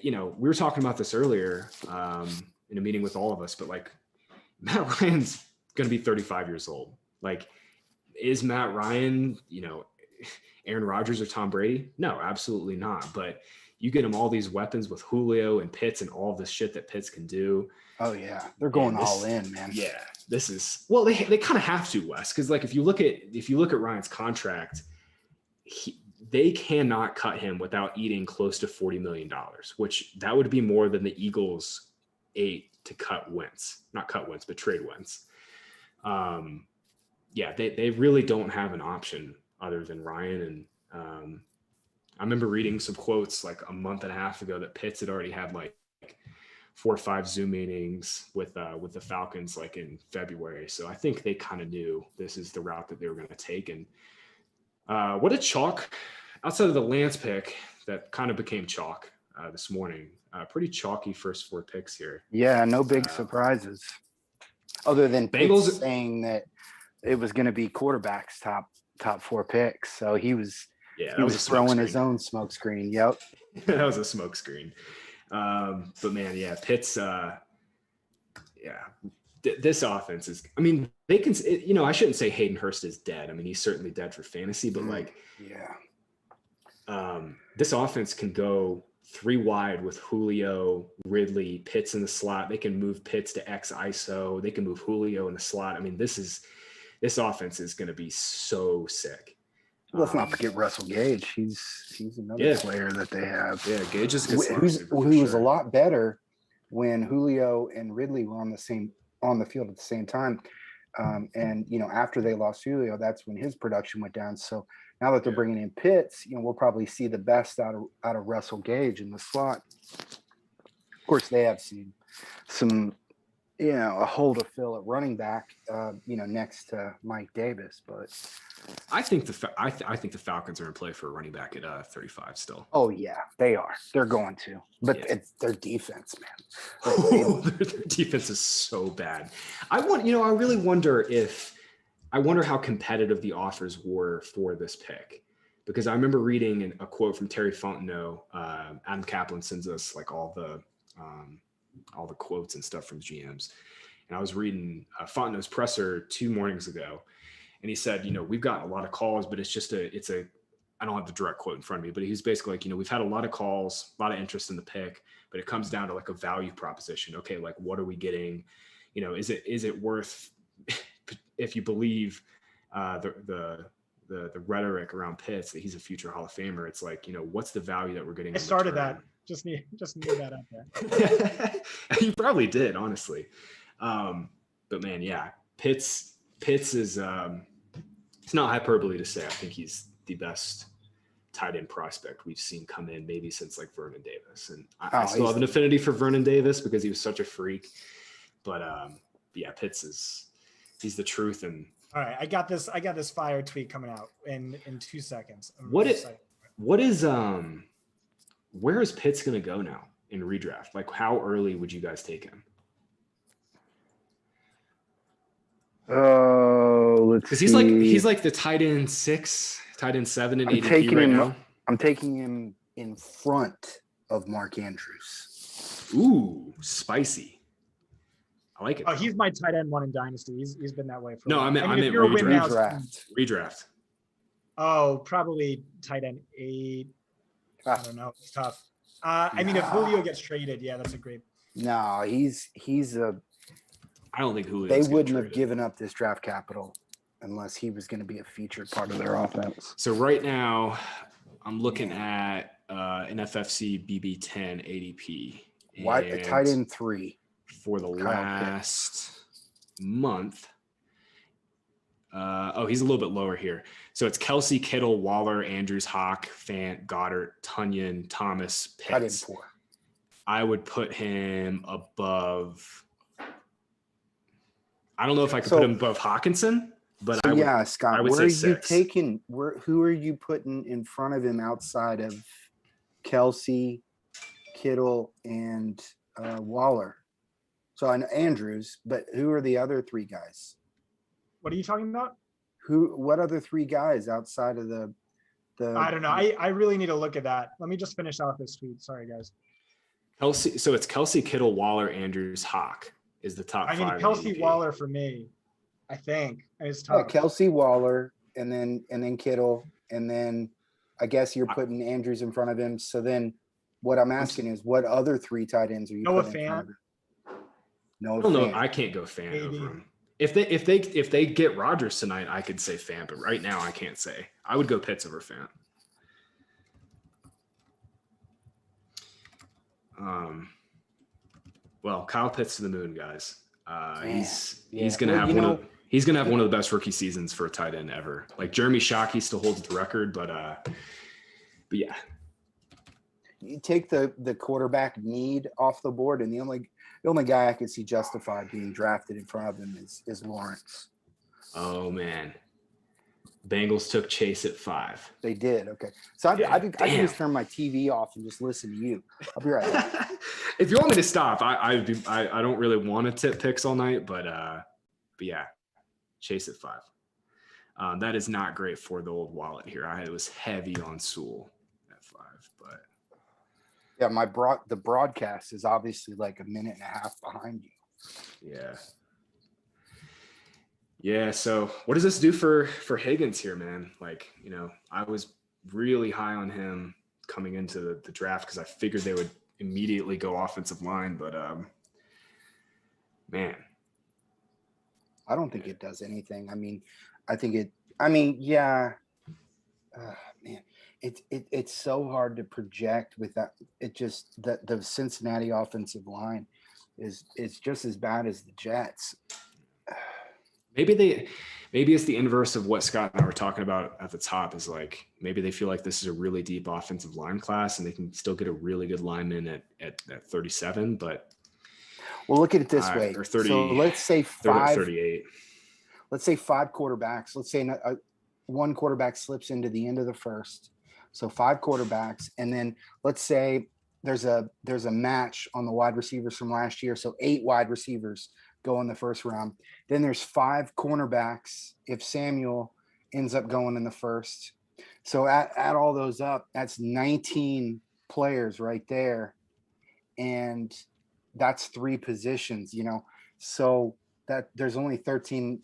we were talking about this earlier in a meeting with all of us, but like Matt Ryan's going to be 35 years old. Like, is Matt Ryan, Aaron Rodgers or Tom Brady? No, absolutely not. But you get him all these weapons with Julio and Pitts and all this shit that Pitts can do. Oh yeah, they're going all in, man. Yeah, this is they kind of have to, Wes, because like if you look at Ryan's contract, they cannot cut him without eating close to $40 million, which that would be more than the Eagles ate to cut Wentz, not cut Wentz, but trade Wentz. Yeah, they really don't have an option other than Ryan. And I remember reading some quotes like a month and a half ago that Pitts had already had like 4 or 5 Zoom meetings with the Falcons like in February. So I think they kind of knew this is the route that they were going to take. And what a chalk outside of the Lance pick that kind of became chalk this morning. Pretty chalky first 4 picks here. Yeah, no big surprises. Other than Bengals Pitts saying that it was going to be quarterbacks top 4 picks. So he was throwing his own smoke screen. Yep. That was a smoke screen. But man, yeah, Pitts, this offense is, I mean, they can, I shouldn't say Hayden Hurst is dead. I mean, he's certainly dead for fantasy, but this offense can go 3 wide with Julio, Ridley, Pitts in the slot. They can move Pitts to X ISO. They can move Julio in the slot. I mean, this offense is going to be so sick. Let's not forget Russell Gage. He's another player that they have. Yeah, Gage is a good slot receiver, who was a lot better when Julio and Ridley were on the field at the same time. And after they lost Julio, that's when his production went down. So now that they're bringing in Pitts, we'll probably see the best out of Russell Gage in the slot. Of course, they have some a hole to fill at running back, next to Mike Davis. But I think the Falcons are in play for a running back at 35 still. Oh yeah, they are. They're going to. But it's their defense, man. Their defense is so bad. I really wonder how competitive the offers were for this pick, because I remember reading a quote from Terry Fontenot. Adam Kaplan sends us like all the quotes and stuff from GMs. And I was reading Fontenot's presser 2 mornings ago, and he said, we've gotten a lot of calls, but I don't have the direct quote in front of me, but he's basically like, we've had a lot of calls, a lot of interest in the pick, but it comes down to like a value proposition. Okay, like what are we getting? Is it worth, if you believe the rhetoric around Pitts that he's a future Hall of Famer, it's like, what's the value that we're getting? I started that. Just need that out there. You probably did, honestly. But man, yeah, Pitts is it's not hyperbole to say I think he's the best tight end prospect we've seen come in maybe since like Vernon Davis. And I still have an affinity for Vernon Davis because he was such a freak. But yeah, he's the truth. And all right, I got this fire tweet coming out in 2 seconds. Where is Pitts going to go now in redraft? Like, how early would you guys take him? Oh, let's see. Because he's like the tight end 6, tight end 7 in ADP right now. I'm taking him in front of Mark Andrews. Ooh, spicy. I like it. Oh, he's my tight end 1 in Dynasty. He's been that way for. No, I meant redraft. redraft. Oh, probably tight end 8. I don't know. It's tough. I mean, if Julio gets traded, yeah, that's a great. No, he's a. I don't think Julio. They wouldn't have given up this draft capital unless he was going to be a featured part of their offense. So right now, I'm looking at an FFC BB10 ADP. Why tight end 3 for the last month? He's a little bit lower here. So it's Kelsey, Kittle, Waller, Andrews, Hawk, Fant, Goddard, Tunyon, Thomas, Pitts. Tight end 4. I would put him above. I don't know if I could put him above Hawkinson, but so Scott, where are you taking? Who are you putting in front of him outside of Kelsey, Kittle, and Waller? So I know Andrews, but who are the other 3 guys? What are you talking about? What other 3 guys outside of the? I don't know. I really need to look at that. Let me just finish off this tweet. Sorry, guys. Kelsey. So it's Kelsey, Kittle, Waller, Andrews, Hawk is the top 5. I mean, Kelsey, Waller for me. I think it's tough. Yeah, Kelsey, Waller, and then Kittle, and then I guess you're putting Andrews in front of him. So then, what I'm asking is, what other 3 tight ends are you putting in front of him? Noah Fant. No, I can't go Fant over him. If they get Rodgers tonight, I could say Fant, but right now I can't say. I would go Pitts over Fant. Well, Kyle Pitts to the moon, guys. He's gonna have one of the best rookie seasons for a tight end ever. Like Jeremy Shockey still holds the record, but yeah. You take the quarterback need off the board, and the only guy I could see justified being drafted in front of him is Lawrence. Oh man, Bengals took Chase at 5. They did. Okay, so I can just turn my TV off and just listen to you. I'll be right back. If you want me to stop, I don't really want to tip picks all night, but yeah, Chase at 5. That is not great for the old wallet here. I was heavy on Sewell at 5, but yeah, the broadcast is obviously like a minute and a half behind you. Yeah. So what does this do for Higgins here, man? Like, I was really high on him coming into the draft because I figured they would immediately go offensive line, but man, I don't think it does anything. Man, it's so hard to project with that. It just the Cincinnati offensive line is just as bad as the Jets. Maybe it's the inverse of what Scott and I were talking about at the top, is like, maybe they feel like this is a really deep offensive line class and they can still get a really good lineman at 37, but well, look at it this way. Or 30, so let's say 38. Let's say 5 quarterbacks. Let's say one quarterback slips into the end of the first. So 5 quarterbacks. And then let's say there's a match on the wide receivers from last year. So 8 wide receivers go in the first round. Then there's 5 cornerbacks if Samuel ends up going in the first. So add all those up, that's 19 players right there. And that's 3 positions, so that there's only 13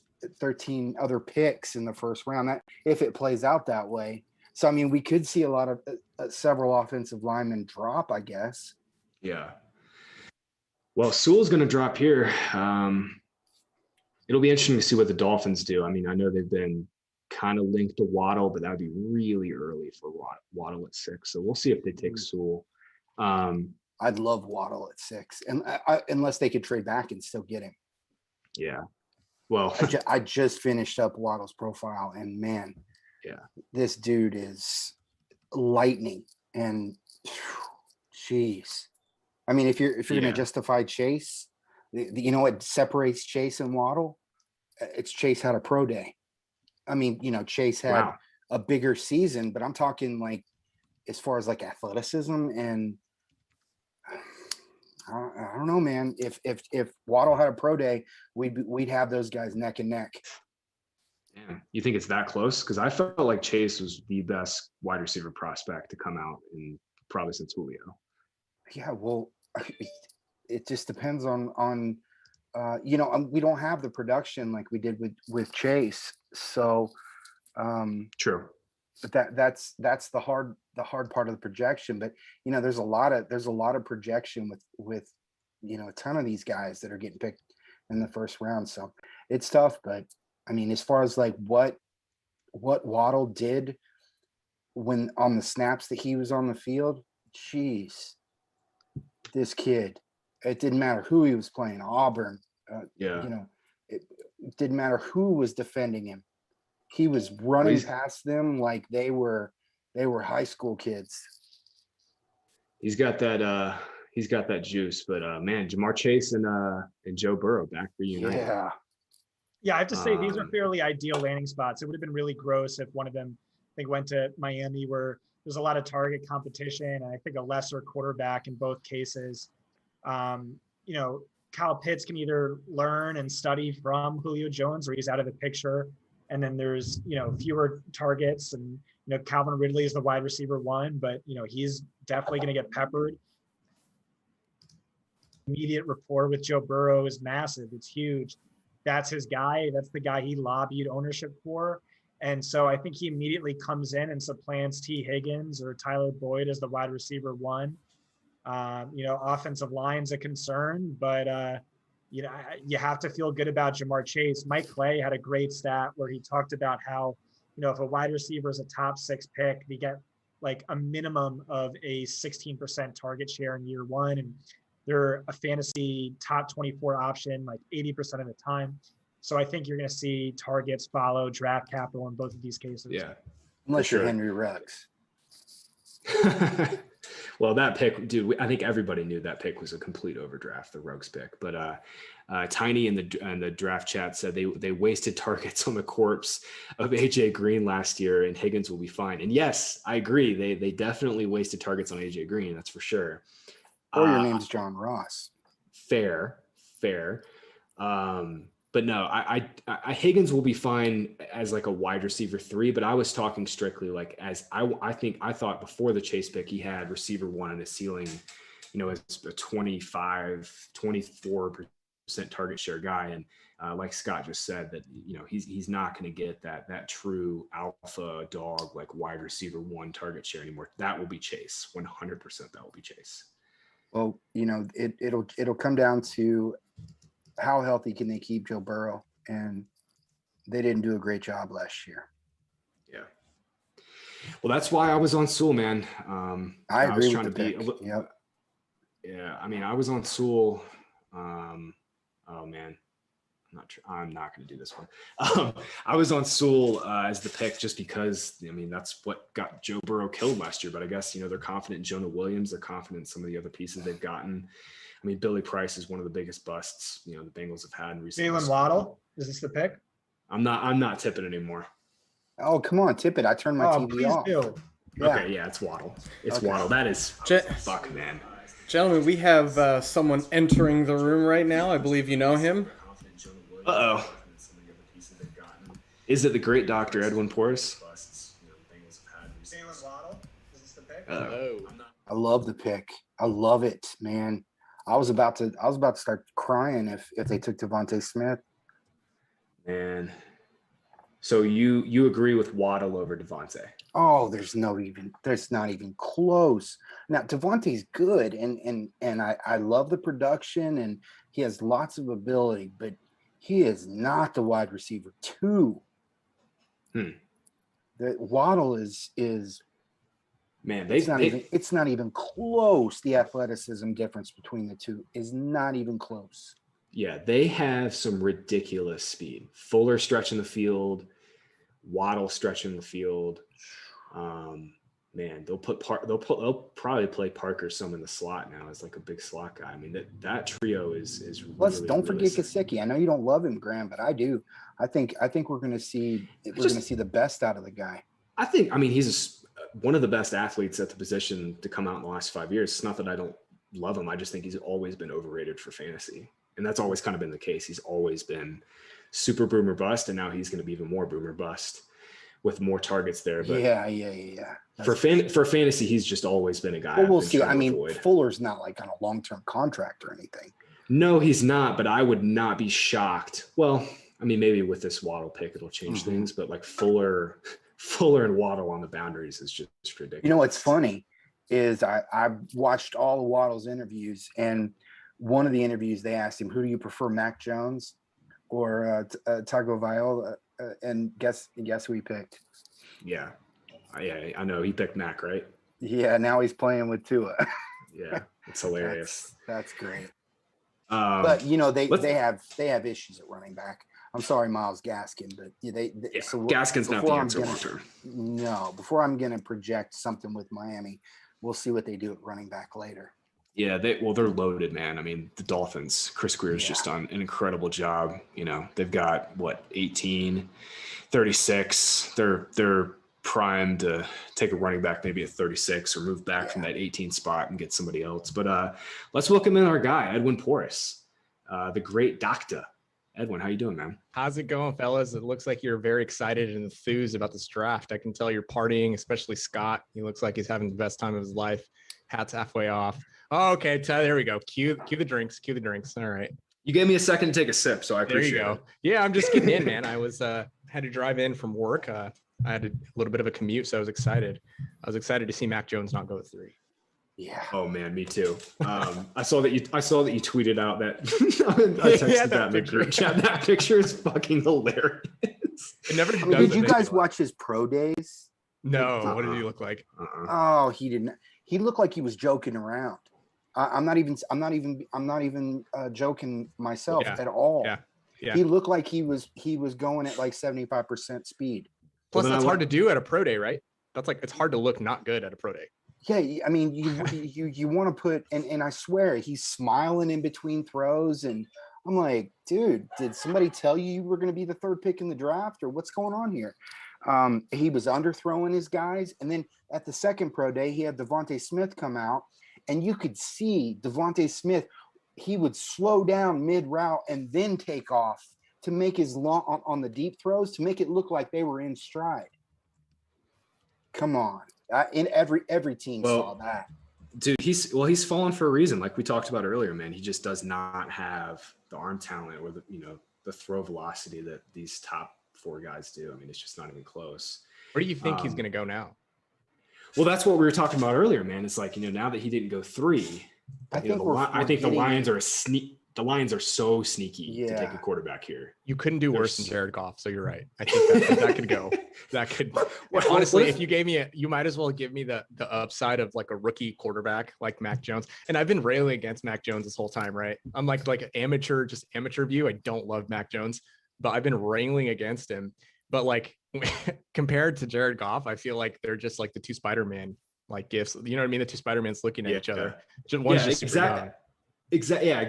other picks in the first round, that if it plays out that way. So, we could see a lot of several offensive linemen drop, I guess. Yeah. Well, Sewell's going to drop here. It'll be interesting to see what the Dolphins do. I know they've been kind of linked to Waddle, but that would be really early for Waddle at 6. So we'll see if they take Sewell. I'd love Waddle at 6, and unless they could trade back and still get him. Yeah. Well, I just finished up Waddle's profile, and man, yeah, this dude is lightning. And jeez, if you're going to justify Chase, what separates Chase and Waddle? It's Chase had a pro day. Chase had a bigger season, but I'm talking like as far as like athleticism, and I don't know, man. If Waddle had a pro day, we'd have those guys neck and neck. Damn. You think it's that close? Because I felt like Chase was the best wide receiver prospect to come out in probably since Julio. Yeah, well, it just depends on we don't have the production like we did with Chase. So true. but that's the hard part of the projection. But there's a lot of projection with a ton of these guys that are getting picked in the first round. So it's tough. But I mean, as far as like what Waddle did when on the snaps that he was on the field, geez, this kid, it didn't matter who he was playing, Auburn, it didn't matter who was defending him. He was running past them like they were high school kids. He's got that juice, but man, Jamar Chase and Joe Burrow back for United. Yeah, I have to say these are fairly ideal landing spots. It would have been really gross if one of them, I think, went to Miami, where there's a lot of target competition, and I think a lesser quarterback in both cases. Kyle Pitts can either learn and study from Julio Jones, or he's out of the picture. And then there's, fewer targets, and, Calvin Ridley is the wide receiver 1, but, he's definitely going to get peppered. Immediate rapport with Joe Burrow is massive. It's huge. That's his guy. That's the guy he lobbied ownership for. And so I think he immediately comes in and supplants T. Higgins or Tyler Boyd as the wide receiver 1. Offensive line's a concern, but, you have to feel good about Jamar Chase. Mike Clay had a great stat where he talked about how, if a wide receiver is a top 6 pick, they get like a minimum of a 16% target share in year 1. And they're a fantasy top 24 option, like 80% of the time. So I think you're going to see targets follow draft capital in both of these cases. Yeah. Unless you're Henry Ruggs. Well, that pick, dude, I think everybody knew that pick was a complete overdraft, the Ruggs pick. But Tiny in the draft chat said they wasted targets on the corpse of AJ Green last year, and Higgins will be fine. And yes, I agree. They definitely wasted targets on AJ Green. That's for sure. Or your name's John Ross. Fair. But no, I Higgins will be fine as like a wide receiver 3, but I was talking strictly like as I thought before the Chase pick, he had receiver 1 in his ceiling, as a 24% target share guy. And like Scott just said, that, he's not going to get that true alpha dog, like wide receiver 1 target share anymore. That will be Chase. 100% that will be Chase. Well, it'll come down to how healthy can they keep Joe Burrow, and they didn't do a great job last year. Yeah. Well, that's why I was on Sewell, man. I agree was with trying the to be. pick. Yep. Yeah, I mean, I was on Sewell. Oh man, I'm not going to do this one. I was on Sewell as the pick just because, that's what got Joe Burrow killed last year. But I guess, they're confident in Jonah Williams. They're confident in some of the other pieces they've gotten. Billy Price is one of the biggest busts, the Bengals have had in recent years. Jalen Waddle, is this the pick? I'm not tipping anymore. Oh, come on, tip it. I turned my TV off. Do. Yeah. Okay, yeah, it's Waddle. Waddle. That is fuck, man. Gentlemen, we have someone entering the room right now. I believe you know him. Uh-oh. Is it the great Dr. Edwin Porras? Jalen Waddle, is this the pick? I love the pick. I love it, man. I was about to start crying if they took Devontae Smith. Man. So you agree with Waddle over Devontae? Oh, there's not even close. Now Devontae's good and I love the production and he has lots of ability, but he is not the wide receiver 2. The Waddle is man, it's not even close. The athleticism difference between the two is not even close. Yeah, they have some ridiculous speed. Fuller stretching the field, Waddle stretching the field. Man, they'll probably play Parker some in the slot now as like a big slot guy. That trio is really, don't forget really Gesicki. I know you don't love him, Graham, but I do. I think we're going to see the best out of the guy. I think he's one of the best athletes at the position to come out in the last 5 years. It's not that I don't love him. I just think he's always been overrated for fantasy. And that's always kind of been the case. He's always been super boomer bust, and now he's going to be even more boomer bust with more targets there. But yeah. For fantasy, he's just always been a guy. Well, we'll see. Fuller's not like on a long-term contract or anything. No, he's not, but I would not be shocked. Well, maybe with this Waddle pick, it'll change things, but like Fuller Fuller and Waddle on the boundaries is just ridiculous. You know what's funny is I watched all of Waddle's interviews, and one of the interviews they asked him, who do you prefer, Mac Jones or Tagovailoa? And guess who he picked? Yeah, I know he picked Mac, right? Yeah, now he's playing with Tua. Yeah, it's hilarious. That's great. But they have issues at running back. I'm sorry, Myles Gaskin, but Gaskin's not the answer long term. No, before I'm going to project something with Miami, we'll see what they do at running back later. Yeah, they're loaded, man. I mean, the Dolphins, Chris Greer's just done an incredible job. They've got 18, 36. They're primed to take a running back maybe at 36 or move back from that 18 spot and get somebody else. But let's welcome in our guy, Edwin Porras, the great doctor. Edwin, how you doing, man? How's it going, fellas? It looks like you're very excited and enthused about this draft. I can tell you're partying, especially Scott. He looks like he's having the best time of his life. Hat's halfway off. Oh, okay, there we go. Cue the drinks. Cue the drinks. All right. You gave me a second to take a sip, so I appreciate it. There you go. Yeah, I'm just getting in, man. I was had to drive in from work. I had a little bit of a commute, so I was excited. I was excited to see Mac Jones not go at 3. Yeah. Oh man, me too. I saw that you tweeted out that I texted that in the group chat. That picture is fucking hilarious. It never does. Did you guys watch his pro days? No. What did he look like? Oh, he didn't. He looked like he was joking around. I'm not even joking myself at all. Yeah. He looked like he was going at like 75% speed. Plus, that's hard to do at a pro day, right? That's like, it's hard to look not good at a pro day. Yeah, I mean, you want to put, and I swear he's smiling in between throws, and I'm like, dude, did somebody tell you were going to be the 3rd pick in the draft, or what's going on here? He was underthrowing his guys, and then at the second pro day, he had Devontae Smith come out, and you could see Devontae Smith, he would slow down mid-route and then take off to make his long on the deep throws to make it look like they were in stride. Come on. In every team saw that. Dude, he's fallen for a reason. Like we talked about earlier, man. He just does not have the arm talent or the throw velocity that these top 4 guys do. I mean, it's just not even close. Where do you think he's going to go now? Well, that's what we were talking about earlier, man. It's like, now that he didn't go 3, I think the Lions are the Lions are so sneaky to take a quarterback here. You couldn't do worse than Jared Goff, so you're right. I think that could go. That could. Honestly, if you gave me you might as well give me the upside of like a rookie quarterback like Mac Jones. And I've been railing against Mac Jones this whole time, right? I'm like an amateur view. I don't love Mac Jones, but I've been railing against him. But like compared to Jared Goff, I feel like they're just like the 2 Spider-Man like gifts. You know what I mean? The 2 Spider-Mans looking at each other. One's just super young. Exactly.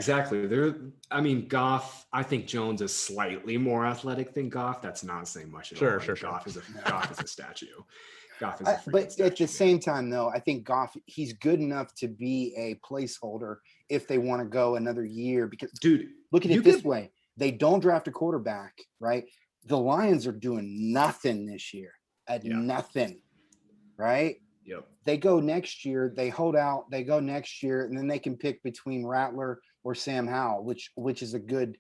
Goff. I think Jones is slightly more athletic than Goff. That's not saying much at all. Sure. Goff is a statue. Goff is a but statue, at the same time, though, I think Goff, he's good enough to be a placeholder if they want to go another year. Because, dude, look at it this way: they don't draft a quarterback, right? The Lions are doing nothing this year. Nothing, right? Yep. They go next year, they hold out, they go next year, and then they can pick between Rattler or Sam Howell, which is a good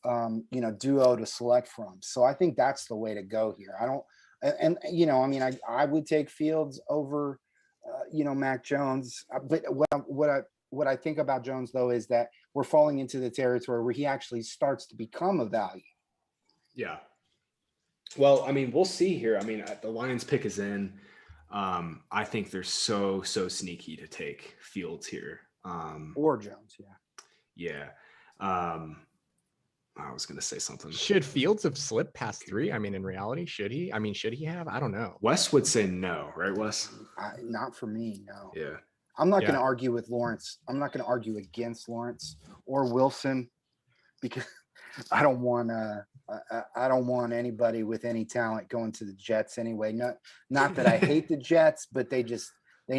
duo to select from. So I think that's the way to go here. I would take Fields over Mac Jones. But what I think about Jones though is that we're falling into the territory where he actually starts to become a value. Yeah. Well, we'll see here. The Lions pick is in. I think they're so sneaky to take Fields here. Or Jones, yeah. I was gonna say something. Should Fields have slipped past 3? In reality, should he? Should he have? I don't know. Wes would say no, right, Wes? Not for me, no. Yeah. I'm not gonna argue with Lawrence. I'm not gonna argue against Lawrence or Wilson because I don't want anybody with any talent going to the Jets anyway. Not that I hate the Jets, but they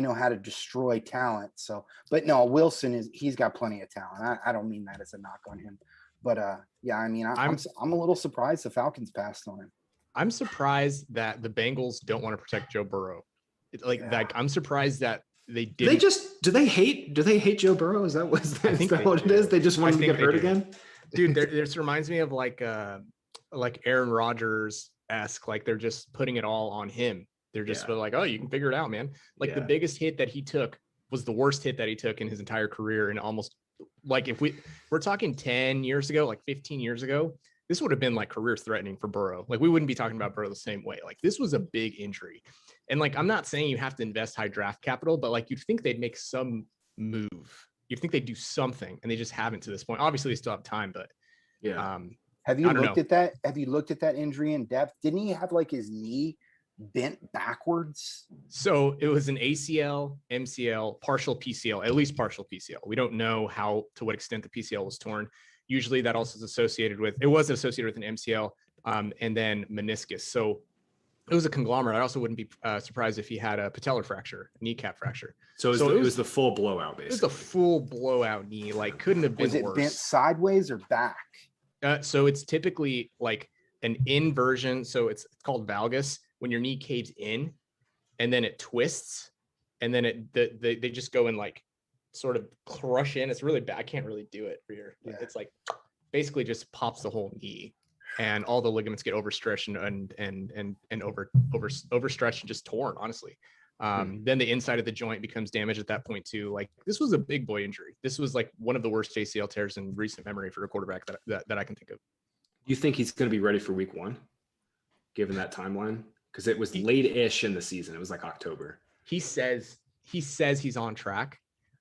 know how to destroy talent. So, but no, Wilson he's got plenty of talent. I don't mean that as a knock on him, but I'm a little surprised the Falcons passed on him. I'm surprised that the Bengals don't want to protect Joe Burrow. I'm surprised that they didn't. Do they hate Joe Burrow? Is that what it is? They just want him to get hurt again? Dude, this reminds me of like Aaron Rodgers esque. Like they're just putting it all on him. They're just like, oh, you can figure it out, man. Like the biggest hit that he took was the worst hit that he took in his entire career. And almost like if we're talking 10 years ago, like 15 years ago, this would have been like career threatening for Burrow. Like we wouldn't be talking about Burrow the same way. Like this was a big injury. And like, I'm not saying you have to invest high draft capital, but like you'd think they'd make some move. You'd think they'd do something, and they just haven't to this point. Obviously they still have time, but have you looked at that? Have you looked at that injury in depth? Didn't he have like his knee bent backwards? So it was an ACL, MCL, partial PCL, at least partial PCL. We don't know to what extent the PCL was torn. Usually that also is associated with an MCL and then meniscus. So it was a conglomerate. I also wouldn't be surprised if he had a patellar fracture, a kneecap fracture. So it was the full blowout, basically. It was the full blowout knee. Like couldn't have been worse. Was it bent sideways or back? So it's typically like an inversion. So it's called valgus, when your knee caves in and then it twists and then they just go and like sort of crush in. It's really bad. I can't really do it for here. Yeah. It's like basically just pops the whole knee and all the ligaments get overstretched and overstretched and just torn, honestly. Then the inside of the joint becomes damaged at that point too. Like this was a big boy injury. This was like one of the worst ACL tears in recent memory for a quarterback that I can think of. Do you think he's going to be ready for week 1, given that timeline? Because it was late-ish in the season. It was like October. He says he's on track.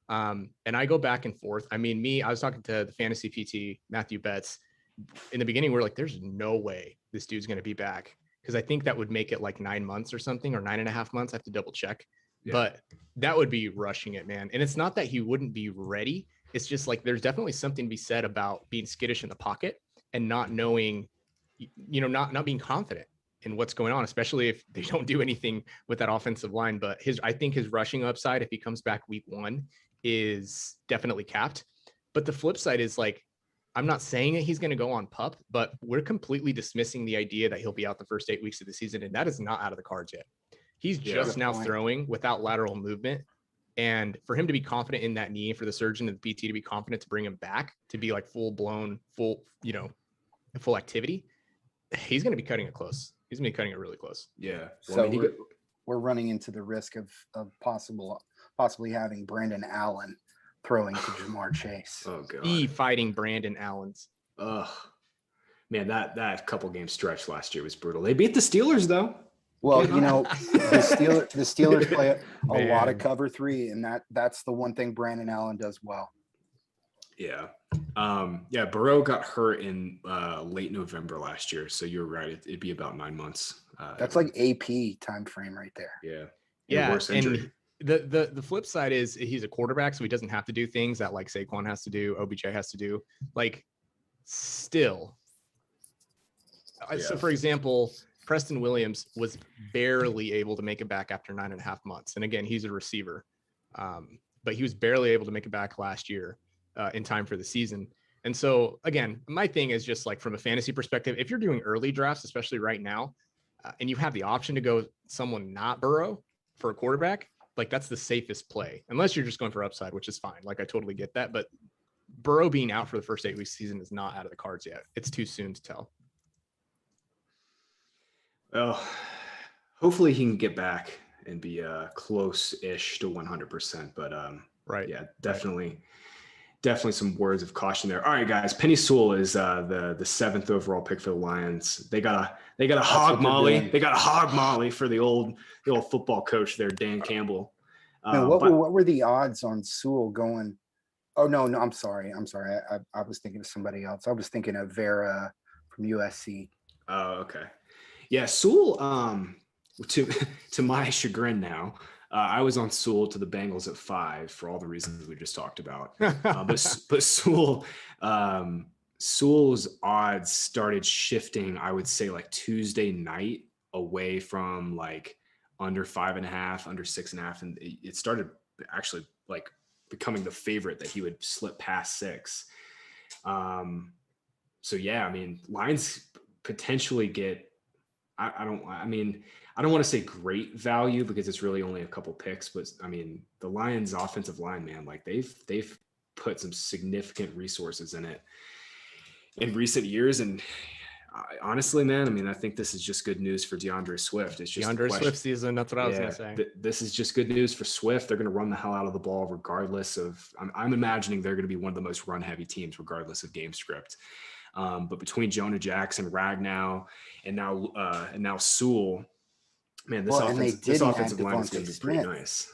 And I go back and forth. I mean, I was talking to the fantasy PT, Matthew Betts. In the beginning, we're like, there's no way this dude's going to be back. Because I think that would make it like 9 months or something, or 9.5 months. I have to double check. Yeah. But that would be rushing it, man. And it's not that he wouldn't be ready. It's just like there's definitely something to be said about being skittish in the pocket and not knowing, not being confident in what's going on, especially if they don't do anything with that offensive line. But I think his rushing upside, if he comes back week 1, is definitely capped. But the flip side is like, I'm not saying that he's going to go on PUP, but we're completely dismissing the idea that he'll be out the first 8 weeks of the season. And that is not out of the cards yet. He's just now throwing without lateral movement. And for him to be confident in that knee, for the surgeon and the PT to be confident to bring him back, to be like full activity, he's going to be cutting it close. He's going to be cutting it really close. Yeah. Well, so we're running into the risk of possibly having Brandon Allen throwing to Jamar Chase. Oh god. Fighting Brandon Allen's. Ugh. Man, that couple game stretch last year was brutal. They beat the Steelers though. Well, the Steelers play a lot of cover 3, and that's the one thing Brandon Allen does well. Yeah. Burrow got hurt in late November last year, so you're right. It'd be about 9 months. That's like AP time frame right there. Yeah. Yeah. Worse injury. And the flip side is he's a quarterback, so he doesn't have to do things that like Saquon has to do, OBJ has to do. Like, still. So, for example, Preston Williams was barely able to make it back after 9.5 months. And again, he's a receiver, but he was barely able to make it back last year in time for the season. And so, again, my thing is just like from a fantasy perspective, if you're doing early drafts, especially right now, and you have the option to go someone not Burrow for a quarterback, like that's the safest play, unless you're just going for upside, which is fine. Like I totally get that, but Burrow being out for the first 8 weeks of the season is not out of the cards yet. It's too soon to tell. Well, hopefully he can get back and be close-ish to 100%. But right, yeah, definitely some words of caution there. All right, guys, Penny Sewell is the 7th overall pick for the Lions. They got a hog molly. They got a hog molly for the old football coach there, Dan Campbell. What were the odds on Sewell going? Oh no, I'm sorry. I was thinking of somebody else. I was thinking of Vera from USC. Oh, okay. Yeah, Sewell. To my chagrin now, I was on Sewell to the Bengals at 5 for all the reasons we just talked about. But Sewell's odds started shifting, I would say, like Tuesday night away from like under 5.5, under 6.5, and it started actually like becoming the favorite that he would slip past 6. So yeah, I mean, Lions potentially get. I don't want to say great value because it's really only a couple picks, but I mean, the Lions offensive line, man, like they've put some significant resources in it in recent years. And Honestly, man, I mean, I think this is just good news for DeAndre Swift. It's just DeAndre Swift season. That's what I was going to say. This is just good news for Swift. They're going to run the hell out of the ball regardless of, I'm imagining they're going to be one of the most run heavy teams regardless of game script. But between Jonah Jackson, Ragnow, and now Sewell, man, this offensive line is going to be pretty nice.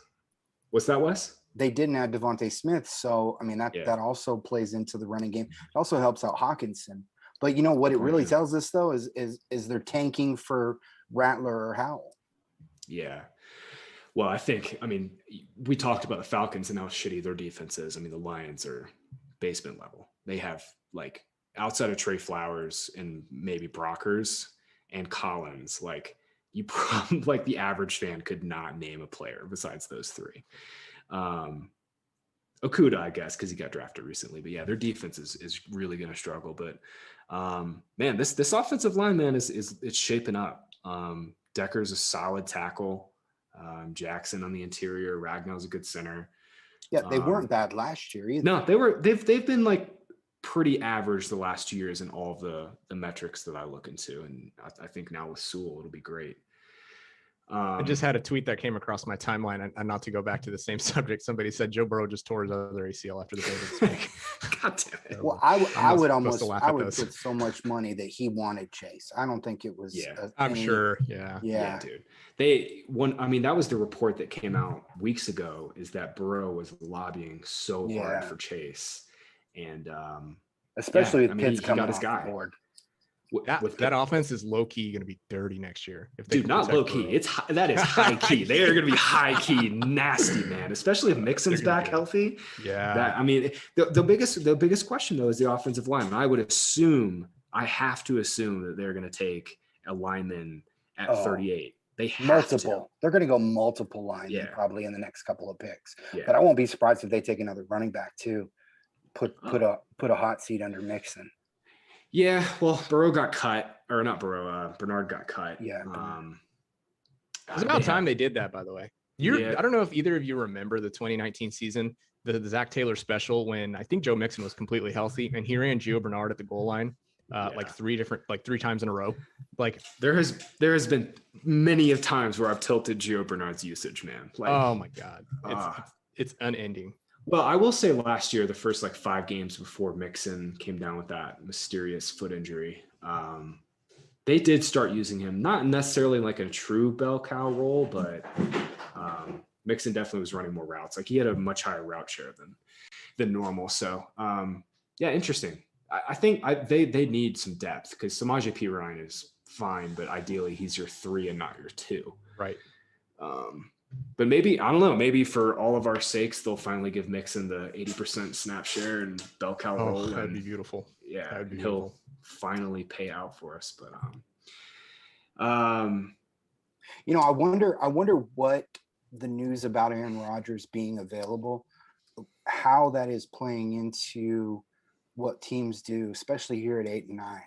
What's that, Wes? They didn't add Devontae Smith, so I mean that also plays into the running game. It also helps out Hawkinson. But you know what it really tells us though is they're tanking for Rattler or Howell. Yeah. Well, I mean, we talked about the Falcons and how shitty their defense is. I mean, the Lions are basement level. They have, like, outside of Trey Flowers and maybe Brockers and Collins, like, you probably, like, the average fan could not name a player besides those three. Okuda, I guess, because he got drafted recently. But yeah, their defense is really going to struggle. But man, this offensive line, man, it's shaping up. Decker's a solid tackle. Jackson on the interior. Ragnow's a good center. Yeah, they weren't bad last year either. No, they've been like pretty average the last 2 years in all of the metrics that I look into, and I think now with Sewell it'll be great. I just had a tweet that came across my timeline, and not to go back to the same subject. Somebody said Joe Burrow just tore his other ACL after the Bengals pick. God damn it! Well, I would put so much money that he wanted Chase. I don't think it was. Yeah, I'm sure. Yeah, dude. That was the report that came out weeks ago. Is that Burrow was lobbying so hard for Chase, and especially with Pitts coming got his off guy. the board. That offense is low key going to be dirty next year. Dude, not low key. That is high key. They are going to be high key nasty, man. Especially if Mixon's back healthy. Yeah. The biggest question though is the offensive line. I have to assume that they're going to take a lineman at 38. They have multiple. They're going to go multiple linemen probably in the next couple of picks. Yeah. But I won't be surprised if they take another running back too. Put a hot seat under Mixon. Yeah, well, Bernard got cut. Yeah. It's about time they did that, by the way. I don't know if either of you remember the 2019 season, the Zach Taylor special, when I think Joe Mixon was completely healthy and he ran Gio Bernard at the goal line like three times in a row. Like there has been many of times where I've tilted Gio Bernard's usage, man. Like, oh my God. It's unending. Well, I will say last year, the first 5 games before Mixon came down with that mysterious foot injury, they did start using him, not necessarily like a true bell cow role, but Mixon definitely was running more routes. Like he had a much higher route share than normal. So interesting. I think they need some depth because Samaje Perine is fine, but ideally he's your 3 and not your 2. Right. But maybe, I don't know, maybe for all of our sakes, they'll finally give Mixon the 80% snap share and bell cow role. That'd be beautiful. Yeah, that'd be he'll finally pay out for us. But I wonder what the news about Aaron Rodgers being available, how that is playing into what teams do, especially here at 8 and 9.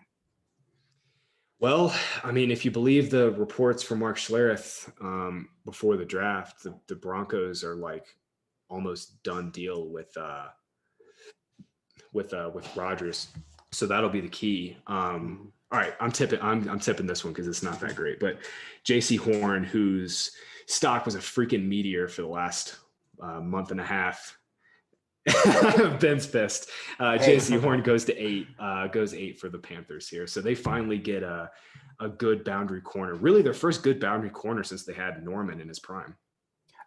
Well, I mean, if you believe the reports from Mark Schlereth before the draft, the Broncos are like almost done deal with Rodgers, so that'll be the key. All right, I'm tipping this one because it's not that great. But J.C. Horn, whose stock was a freaking meteor for the last month and a half. Ben's pissed. J.C. Horn goes 8 for the Panthers here. So they finally get a good boundary corner. Really their first good boundary corner since they had Norman in his prime.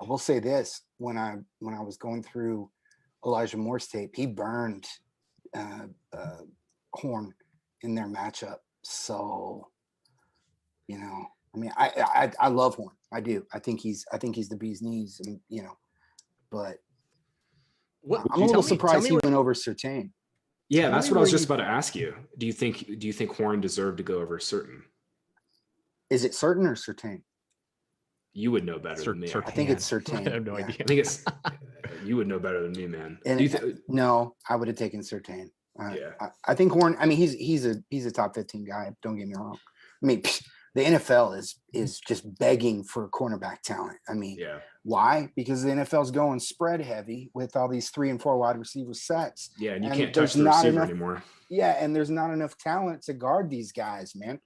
I will say this, when I was going through Elijah Moore's tape, he burned Horn in their matchup. So, I love Horn. I do. I think he's the bee's knees, and but I'm a little surprised he went over Surtain. Yeah, that's what I was just about to ask you. Do you think Horn deserved to go over Certain? Is it Certain or Surtain? You would know better than me. I think it's Surtain. I have no idea. I think it's you would know better than me, man. No, I would have taken Surtain. I think Horn. I mean, he's a top 15 guy. Don't get me wrong. I mean, the NFL is just begging for cornerback talent. I mean, Yeah. why? Because the NFL is going spread heavy with all these 3 and 4 wide receiver sets. Yeah, and you And can't there's touch the not receiver enough- anymore. Yeah, and there's not enough talent to guard these guys, man.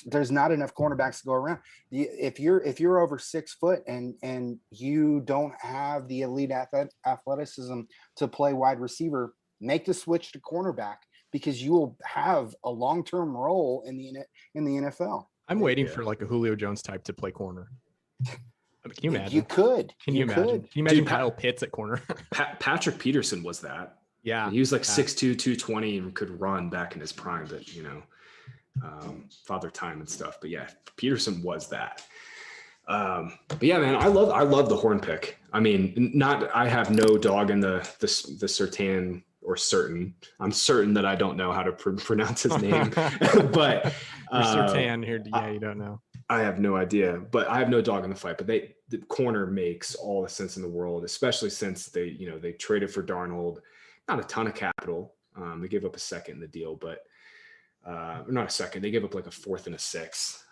There's not enough cornerbacks to go around. If you're over 6 foot and you don't have the elite athleticism to play wide receiver, make the switch to cornerback, because you will have a long-term role in the NFL. I'm waiting for like a Julio Jones type to play corner. Can you imagine? You could. Can you imagine? could. Can you imagine Dude, Kyle Pitts at corner? Patrick Peterson was that. Yeah. He was like 6'2", 220 and could run back in his prime, but father time and stuff. But yeah, Peterson was that. But yeah, man, I love the horn pick. I mean, I have no dog in the Sertan or certain. I'm certain that I don't know how to pronounce his name, but Sertan here. Yeah, you don't know. I have no idea, but I have no dog in the fight. But the corner makes all the sense in the world, especially since they traded for Darnold. Not a ton of capital. They gave up a second in the deal, but not a second. They gave up like a 4th and a 6th.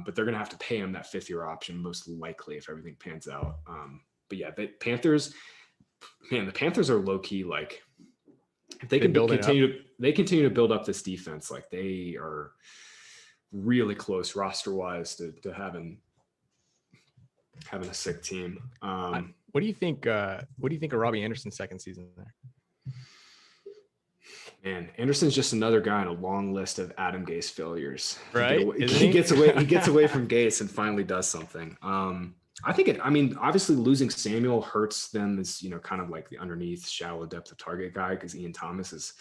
But they're going to have to pay him that 5th-year option, most likely, if everything pans out. But yeah, the Panthers are low key. Like, if they can continue to build up this defense, like they are really close roster wise to having a sick team. What do you think? What do you think of Robbie Anderson's second season there? Man, Anderson's just another guy on a long list of Adam Gase failures. Right? He gets away from Gase and finally does something. I think obviously losing Samuel hurts them as, kind of like the underneath shallow depth of target guy, because Ian Thomas is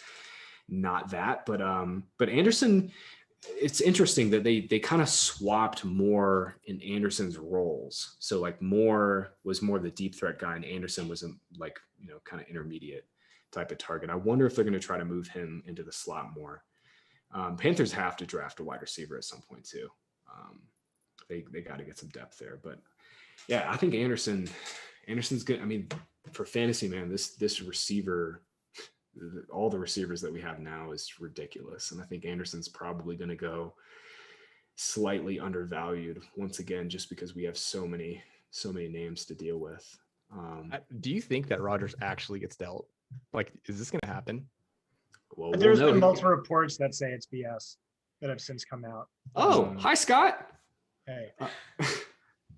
not that. But Anderson, it's interesting that they kind of swapped more in Anderson's roles. So like Moore was more the deep threat guy and Anderson was kind of intermediate type of target. I wonder if they're going to try to move him into the slot more. Panthers have to draft a wide receiver at some point too. They got to get some depth there, but yeah, I think Anderson's good. I mean, for fantasy, man, this receiver, all the receivers that we have now is ridiculous. And I think Anderson's probably going to go slightly undervalued once again, just because we have so many names to deal with. Do you think that Rodgers actually gets dealt? Like, is this going to happen? Well, there's been multiple reports that say it's BS that have since come out. Oh, hi, Scott. Hey.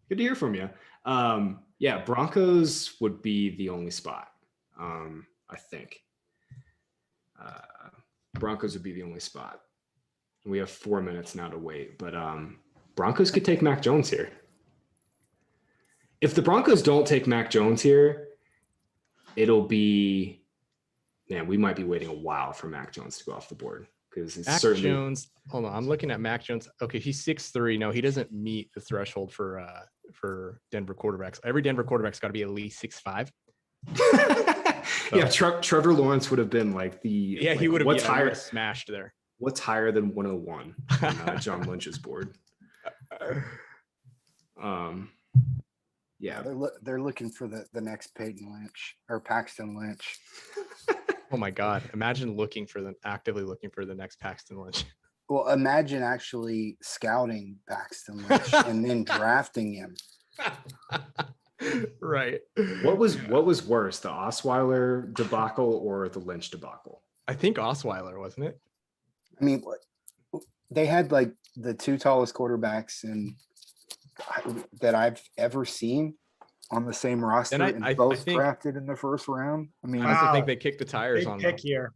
Good to hear from you. Yeah, Broncos would be the only spot. I think. Broncos would be the only spot. We have 4 minutes now to wait, but Broncos could take Mac Jones here. If the Broncos don't take Mac Jones here, it'll be, man, we might be waiting a while for Mac Jones to go off the board, because it's certainly Jones. Hold on, I'm looking at Mac Jones. Okay, he's 6'3". No, he doesn't meet the threshold for Denver quarterbacks. Every Denver quarterback's got to be at least 6'5". Yeah, Trevor Lawrence would have been like the he would have. What's higher? Smashed there. What's higher than 101 on John Lynch's board? Yeah, they're looking for the next Peyton Lynch or Paxton Lynch. Oh my God! Imagine actively looking for the next Paxton Lynch. Well, imagine actually scouting Paxton Lynch and then drafting him. Right. What was worse, the Osweiler debacle or the Lynch debacle? I think Osweiler, wasn't it? I mean, they had like the 2 tallest quarterbacks that I've ever seen on the same roster, and both drafted in the first round. I mean, I also think they kicked the tires on pick here.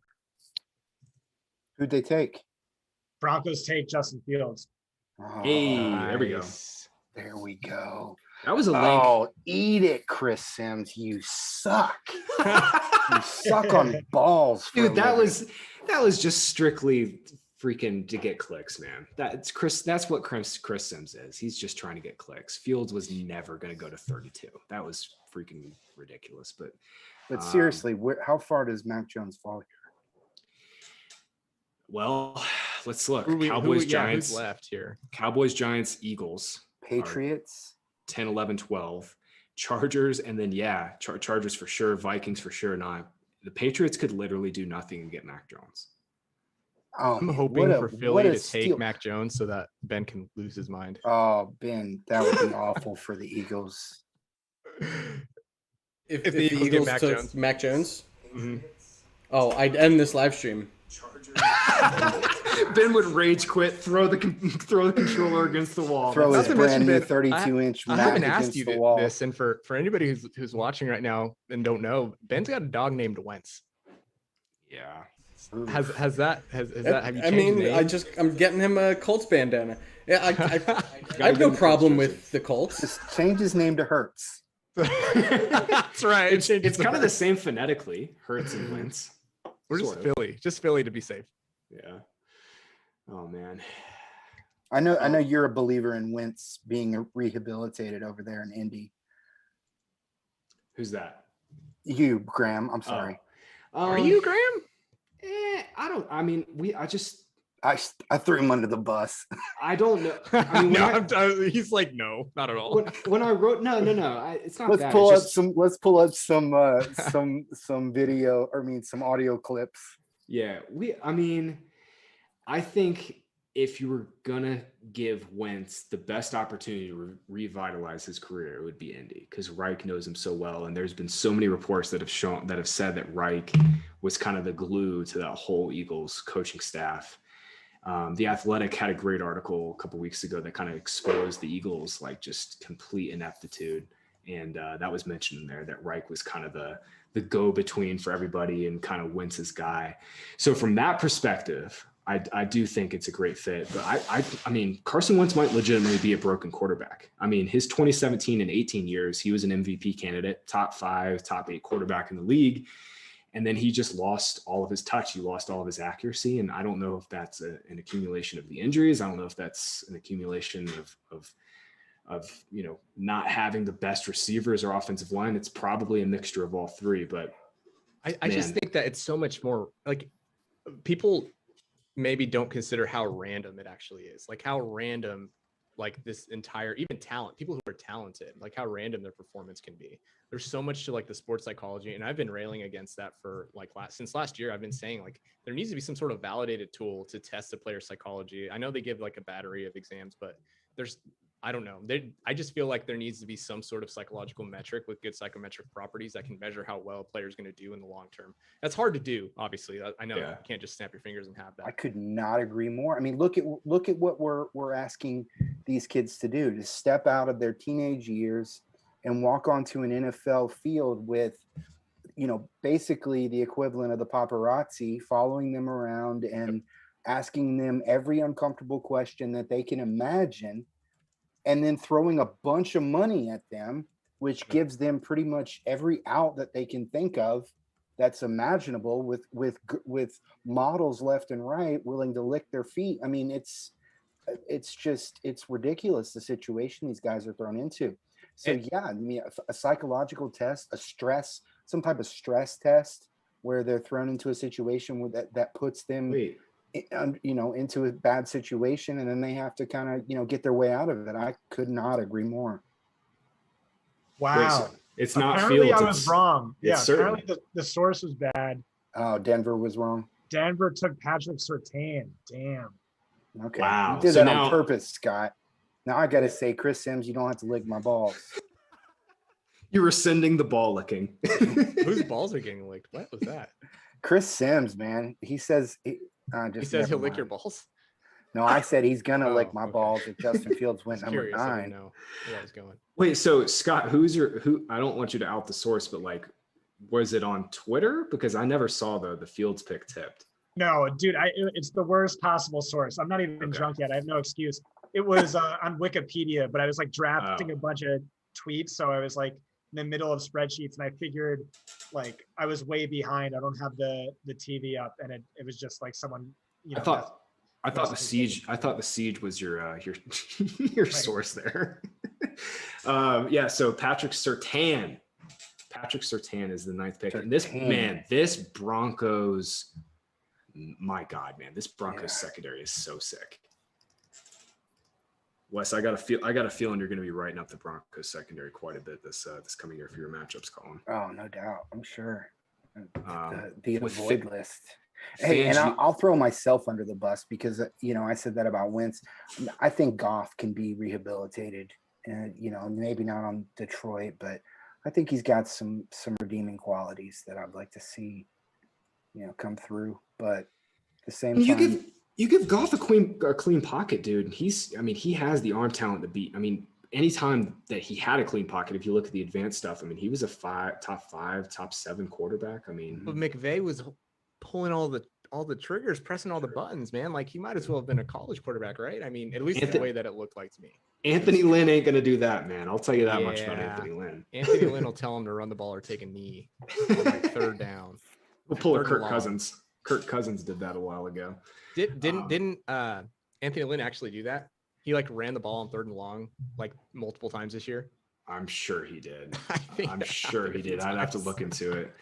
Who'd they take? Broncos take Justin Fields. Oh, hey, there we go. There we go. That was a link. Oh, eat it, Chris Sims. You suck. You suck on balls. Dude, that was just strictly freaking to get clicks, man. That's what Chris Sims is. He's just trying to get clicks. Fields was never going to go to 32. That was freaking ridiculous. But seriously, how far does Mac Jones fall here? Well, let's look. Giants. Who's left here? Cowboys, Giants, Eagles. Patriots. 10, 11, 12. Chargers, and then Chargers for sure. Vikings for sure not. The Patriots could literally do nothing and get Mac Jones. Oh, I'm man, hoping for what Philly a to steal. take Mac Jones so that Ben can lose his mind. Oh, Ben, that would be awful for the Eagles. If the the Eagles get Eagles Mac took Jones. Mac Jones, Mhm. oh, I'd end this live stream. Ben would rage quit, throw the controller against the wall. Throw That's his Not to mention, brand new Ben, 32-inch I Mac haven't asked against you the wall. this, and for anybody who's watching right now and don't know, Ben's got a dog named Wentz. Yeah. Have you I changed mean, names? I'm getting him a Colts bandana. Yeah, I Gotta have give no him problem Colts with the Colts. Just change his name to Hertz. That's right. It's kind of the same phonetically, Hertz and Wentz. We're just sort of. Philly, to be safe. Yeah. Oh man. I know you're a believer in Wentz being rehabilitated over there in Indy. Who's that? You, Graham. I'm sorry. Are you, Graham? I don't. I mean, I threw him under the bus. I don't know. I mean, He's like, no, not at all. when I wrote, no. It's not Let's that. pull It's up just- some video, or some audio clips. Yeah, I think if you were gonna give Wentz the best opportunity to revitalize his career, it would be Indy, because Reich knows him so well, and there's been so many reports that have said that Reich was kind of the glue to that whole Eagles coaching staff. The Athletic had a great article a couple weeks ago that kind of exposed the Eagles like just complete ineptitude, and that was mentioned in there that Reich was kind of the go-between for everybody and kind of Wentz's guy. So from that perspective, I do think it's a great fit, but I mean, Carson Wentz might legitimately be a broken quarterback. I mean, his 2017 and 18 years, he was an MVP candidate, top 5, top 8 quarterback in the league. And then he just lost all of his touch. He lost all of his accuracy. And I don't know if that's an accumulation of the injuries. I don't know if that's an accumulation of not having the best receivers or offensive line. It's probably a mixture of all three, but I just think that it's so much more like people maybe don't consider how random it actually is. Like how random, like this entire, even talent, people who are talented, like how random their performance can be. There's so much to like the sports psychology. And I've been railing against that for like since last year. I've been saying like there needs to be some sort of validated tool to test the player psychology. I know they give like a battery of exams, but I don't know. I just feel like there needs to be some sort of psychological metric with good psychometric properties that can measure how well a player is going to do in the long term. That's hard to do, obviously. I know you can't just snap your fingers and have that. I could not agree more. I mean, look at what we're asking these kids to do, to step out of their teenage years and walk onto an NFL field with, basically the equivalent of the paparazzi following them around and asking them every uncomfortable question that they can imagine, and then throwing a bunch of money at them, which gives them pretty much every out that they can think of that's imaginable, with models left and right willing to lick their feet. I mean, it's ridiculous, the situation these guys are thrown into. So I mean, a psychological test, some type of stress test where they're thrown into a situation that puts them into a bad situation, and then they have to kind of get their way out of it. I could not agree more. Wow. Wait, so it's not apparently Fields. I was wrong. Yeah, certain. apparently the source was bad. Oh, Denver was wrong. Denver took Patrick Surtain. Damn. Okay. Wow. You did So that now- on purpose, Scott. Now I got to say, Chris Sims, you don't have to lick my balls. You're rescinding the ball licking. Whose balls are getting licked? What was that? Chris Sims, man. He says He says he'll lick your balls. No, I said he's gonna lick my okay. balls if Justin Fields went Just number curious. I 9. didn't know where I was going. Wait, so Scott, who? I don't want you to out the source, but like, was it on Twitter? Because I never saw the Fields pick tipped. No, dude, it's the worst possible source. I'm not even drunk yet. I have no excuse. It was on Wikipedia, but I was like drafting a bunch of tweets. So I was like in the middle of spreadsheets, and I figured like I was way behind. I don't have the TV up, and it was just like someone, I thought the siege was your your source there. So Patrick Surtain is the 9th pick. And this Broncos, my God, man, this Broncos secondary is so sick. Wes, I got a feeling you're going to be writing up the Broncos secondary quite a bit this coming year for your matchups, Colin. Oh, no doubt. I'm sure. The with avoid list. Hey, and Fangio, I'll throw myself under the bus because, I said that about Wentz. I think Goff can be rehabilitated and, maybe not on Detroit, but I think he's got some redeeming qualities that I'd like to see, come through. But at the same time, you give Goff a clean pocket, dude. He has the arm talent to beat. Anytime that he had a clean pocket, if you look at the advanced stuff, he was a top 5, top 7 quarterback. But McVay was pulling all the triggers, pressing all the buttons, man. Like he might as well have been a college quarterback, right? At least the way that it looked like to me. Anthony Lynn ain't gonna do that, man. I'll tell you that much about Anthony Lynn. Anthony Lynn will tell him to run the ball or take a knee on like 3rd down. We'll pull a Kirk Cousins. Kirk Cousins did that a while ago. Didn't Anthony Lynn actually do that? He like ran the ball on 3rd and long like multiple times this year. I'm sure he did. I'm sure he did. I'd have to look into it.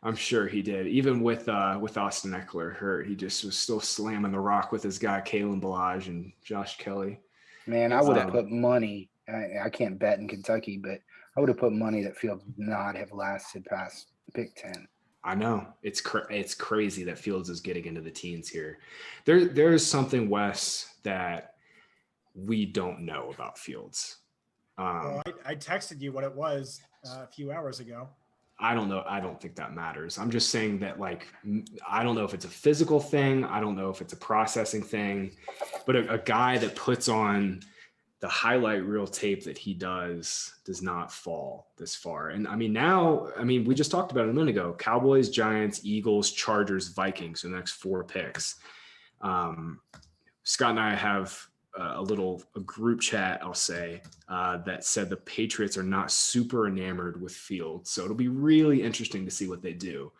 I'm sure he did. Even with Austin Eckler hurt, he just was still slamming the rock with his guy Kalen Ballage and Josh Kelly. Man, I would have put money. I can't bet in Kentucky, but I would have put money that Fields would not have lasted past Big Ten. I know it's crazy that Fields is getting into the teens here. There's something, Wes, that we don't know about Fields. I texted you what it was a few hours ago. I don't know. I don't think that matters. I'm just saying that, I don't know if it's a physical thing. I don't know if it's a processing thing, but a guy that puts on the highlight reel tape that he does not fall this far. And we just talked about it a minute ago, Cowboys, Giants, Eagles, Chargers, Vikings, the next 4 picks. Scott and I have a group chat, I'll say, that said the Patriots are not super enamored with Fields. So it'll be really interesting to see what they do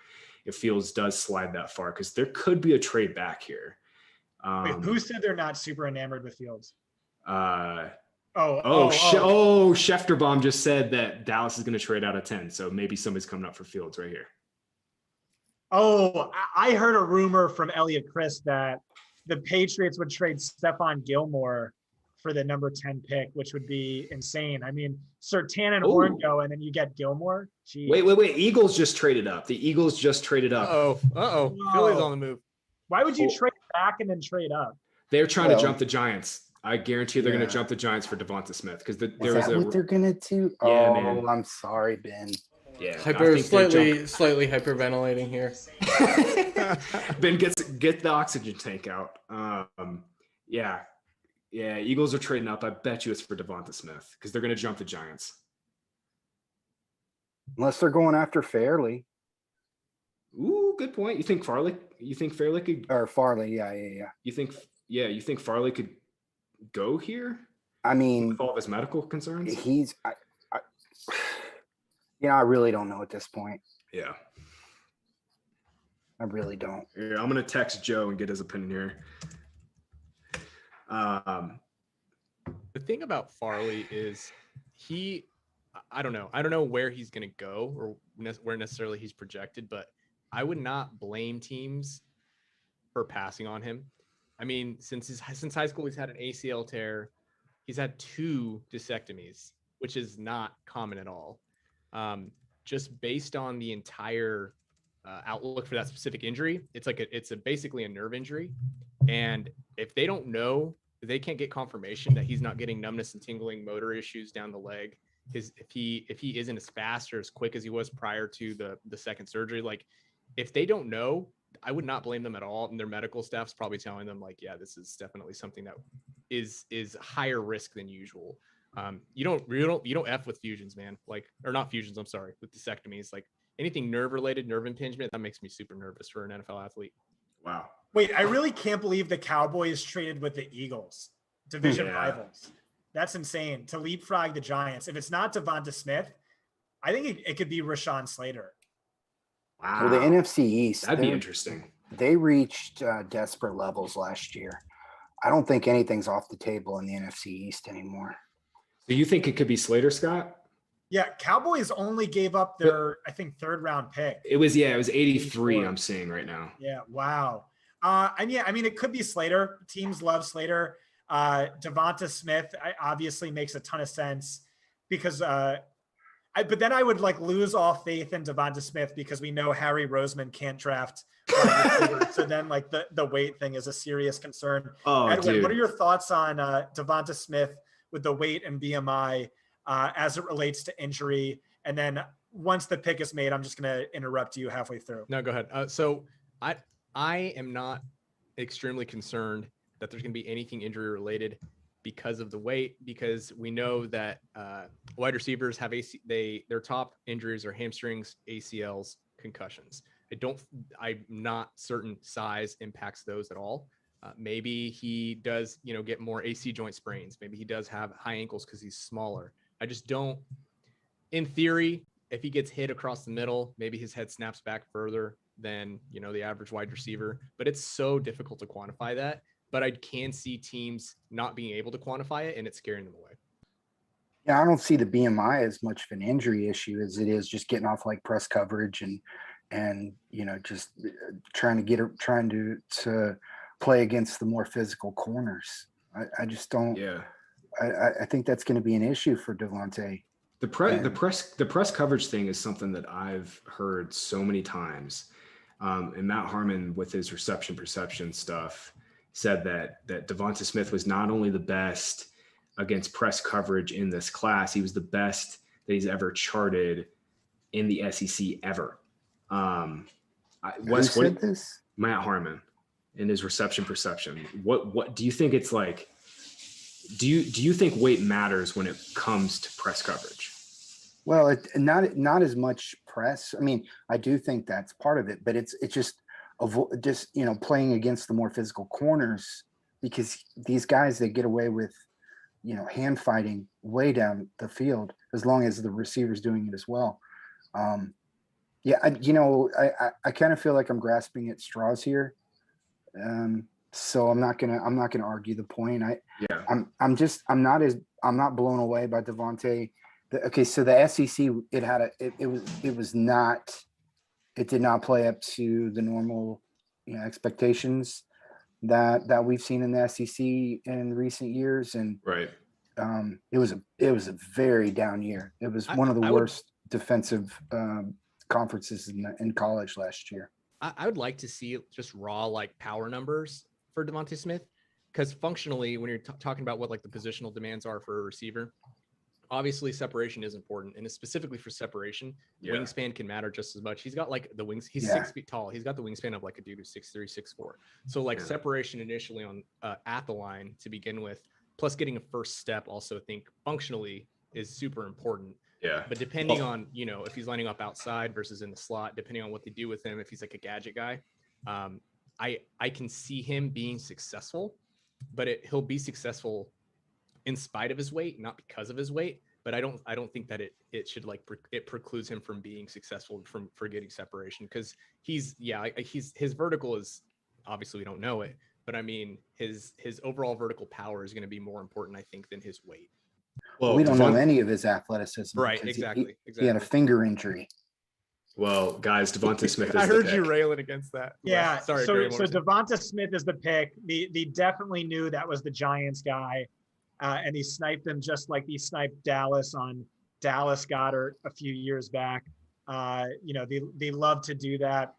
if Fields does slide that far, because there could be a trade back here. Wait, who said they're not super enamored with Fields? Schefterbaum just said that Dallas is going to trade out of 10. So maybe somebody's coming up for Fields right here. Oh, I heard a rumor from Elliot Chris that the Patriots would trade Stephon Gilmore for the number 10 pick, which would be insane. Surtain and Horn go, and then you get Gilmore. Jeez. Wait. Eagles just traded up. The Eagles just traded up. Uh-oh. Philly's on the move. Why would you trade back and then trade up? They're trying to jump the Giants. I guarantee they're going to jump the Giants for Devonta Smith, because there was what they're going to do? Yeah, man. I'm sorry, Ben. Yeah, slightly hyperventilating here. Ben get the oxygen tank out. Yeah. Eagles are trading up. I bet you it's for Devonta Smith, because they're going to jump the Giants. Unless they're going after Fairley. Ooh, good point. You think Farley could? Or Farley, yeah. You think Farley could go here? With all of his medical concerns, I really don't know at this point. Yeah, I really don't. Yeah, I'm gonna text Joe and get his opinion here. The thing about Farley is I don't know where he's gonna go or where necessarily he's projected, but I would not blame teams for passing on him. Since high school, he's had an ACL tear. He's had 2 discectomies, which is not common at all. Just based on the entire outlook for that specific injury, it's basically a nerve injury. And if they don't know, they can't get confirmation that he's not getting numbness and tingling motor issues down the leg. If he isn't as fast or as quick as he was prior to the second surgery, if they don't know, I would not blame them at all. And their medical staff's probably telling them this is definitely something that is higher risk than usual. You don't F with fusions, man. Or not fusions, I'm sorry, with disectomies. Anything nerve related, nerve impingement, that makes me super nervous for an NFL athlete. Wow. Wait, I really can't believe the Cowboys traded with the Eagles, division rivals. That's insane to leapfrog the Giants. If it's not Devonta Smith, I think it could be Rashawn Slater. Wow. Well, the NFC East, that'd be interesting. They reached desperate levels last year. I don't think anything's off the table in the NFC East anymore. Do you think it could be Slater, Scott? Yeah, Cowboys only gave up their, I think, 3rd round pick. It was 83. I'm seeing right now. Yeah, wow. It could be Slater. Teams love Slater. Devonta Smith obviously makes a ton of sense because But then I would like lose all faith in Devonta Smith because we know Harry Roseman can't draft wide receiver. So then like the weight thing is a serious concern. Oh, Edwin, dude. what are your thoughts on Devonta Smith with the weight and BMI as it relates to injury? And then once the pick is made, I'm just going to interrupt you halfway through. No, go ahead. So I am not extremely concerned that there's going to be anything injury related because of the weight, because we know that wide receivers have their top injuries are hamstrings, ACLs, concussions. I'm not certain size impacts those at all. Maybe he does, get more AC joint sprains. Maybe he does have high ankles because he's smaller. I just don't, in theory, if he gets hit across the middle, maybe his head snaps back further than, the average wide receiver, but it's so difficult to quantify that. But I can see teams not being able to quantify it, and it's scaring them away. Yeah, I don't see the BMI as much of an injury issue as it is just getting off like press coverage and just trying to play against the more physical corners. I just don't. Yeah, I think that's going to be an issue for Devontae. the press coverage thing is something that I've heard so many times, and Matt Harmon with his reception perception stuff said that Devonta Smith was not only the best against press coverage in this class, he was the best that he's ever charted in the SEC ever. Who said this? Matt Harmon in his reception perception. What do you think it's like? Do you think weight matters when it comes to press coverage? Well, not as much press. I mean, I do think that's part of it, but it's just playing against the more physical corners, because these guys, they get away with, hand fighting way down the field as long as the receiver's doing it as well. I kind of feel like I'm grasping at straws here. So I'm not gonna argue the point. I'm not blown away by Devontae. So the SEC, it did not play up to the normal, expectations that we've seen in the SEC in recent years, and Right. It was a very down year. It was one of the worst defensive conferences in college last year. I would like to see just raw like power numbers for Devonta Smith, because functionally, when you're talking about what like the positional demands are for a receiver, obviously separation is important, and specifically for separation, wingspan can matter just as much. He's got like the wings. He's 6 feet tall. He's got the wingspan of like a dude who's 6'3", 6'4". So like separation initially on at the line to begin with, plus getting a first step, also I think functionally is super important. Yeah. But depending on, if he's lining up outside versus in the slot, depending on what they do with him, if he's like a gadget guy, I can see him being successful, but he'll be successful in spite of his weight, not because of his weight. But I don't think that it should like it precludes him from being successful for getting separation, because his vertical is, obviously we don't know it, but I mean his overall vertical power is going to be more important, I think, than his weight. Well, we don't know any of his athleticism. Right, exactly. He had a finger injury. Well, guys, Devonta Smith is I heard the you pick. railing against that. Yeah. Sorry. So Devonta Smith is the pick. They definitely knew that was the Giants guy. And he sniped him just like he sniped Dallas on Dallas Goddard a few years back. They love to do that.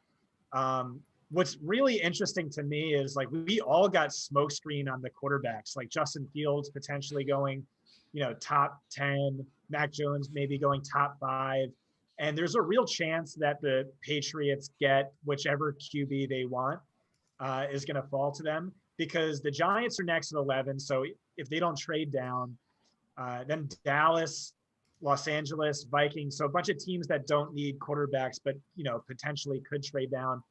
What's really interesting to me is like we all got smokescreen on the quarterbacks, like Justin Fields potentially going, top 10, Mac Jones maybe going top 5. And there's a real chance that the Patriots get whichever QB they want is going to fall to them, because the Giants are next at 11. So if they don't trade down, then Dallas, Los Angeles, Vikings, so a bunch of teams that don't need quarterbacks, but potentially could trade down.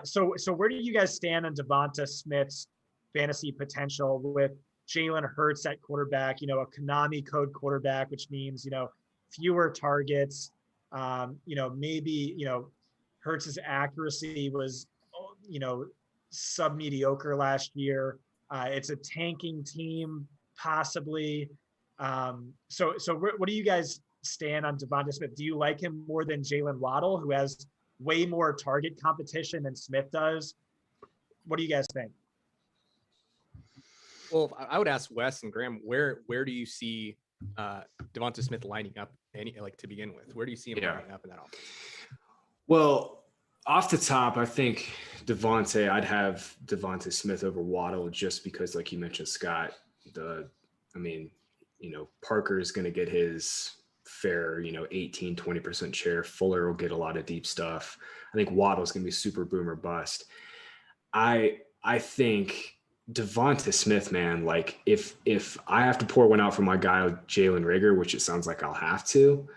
So where do you guys stand on Devonta Smith's fantasy potential with Jalen Hurts at quarterback? A Konami code quarterback, which means fewer targets. Maybe Hurts's accuracy was sub-mediocre last year. It's a tanking team, possibly. So what do you guys stand on Devonta Smith? Do you like him more than Jalen Waddle, who has way more target competition than Smith does? What do you guys think? Well, I would ask Wes and Graham, where do you see Devonta Smith lining up to begin with? Where do you see him lining up in that offense? Well, off the top, I think I'd have Devonta Smith over Waddle just because, like you mentioned, Scott, Parker is going to get his fair, 18, 20% share. Fuller will get a lot of deep stuff. I think Waddle's going to be super boomer bust. I think Devonta Smith, man, like if I have to pour one out for my guy Jalen Reagor, which it sounds like I'll have to,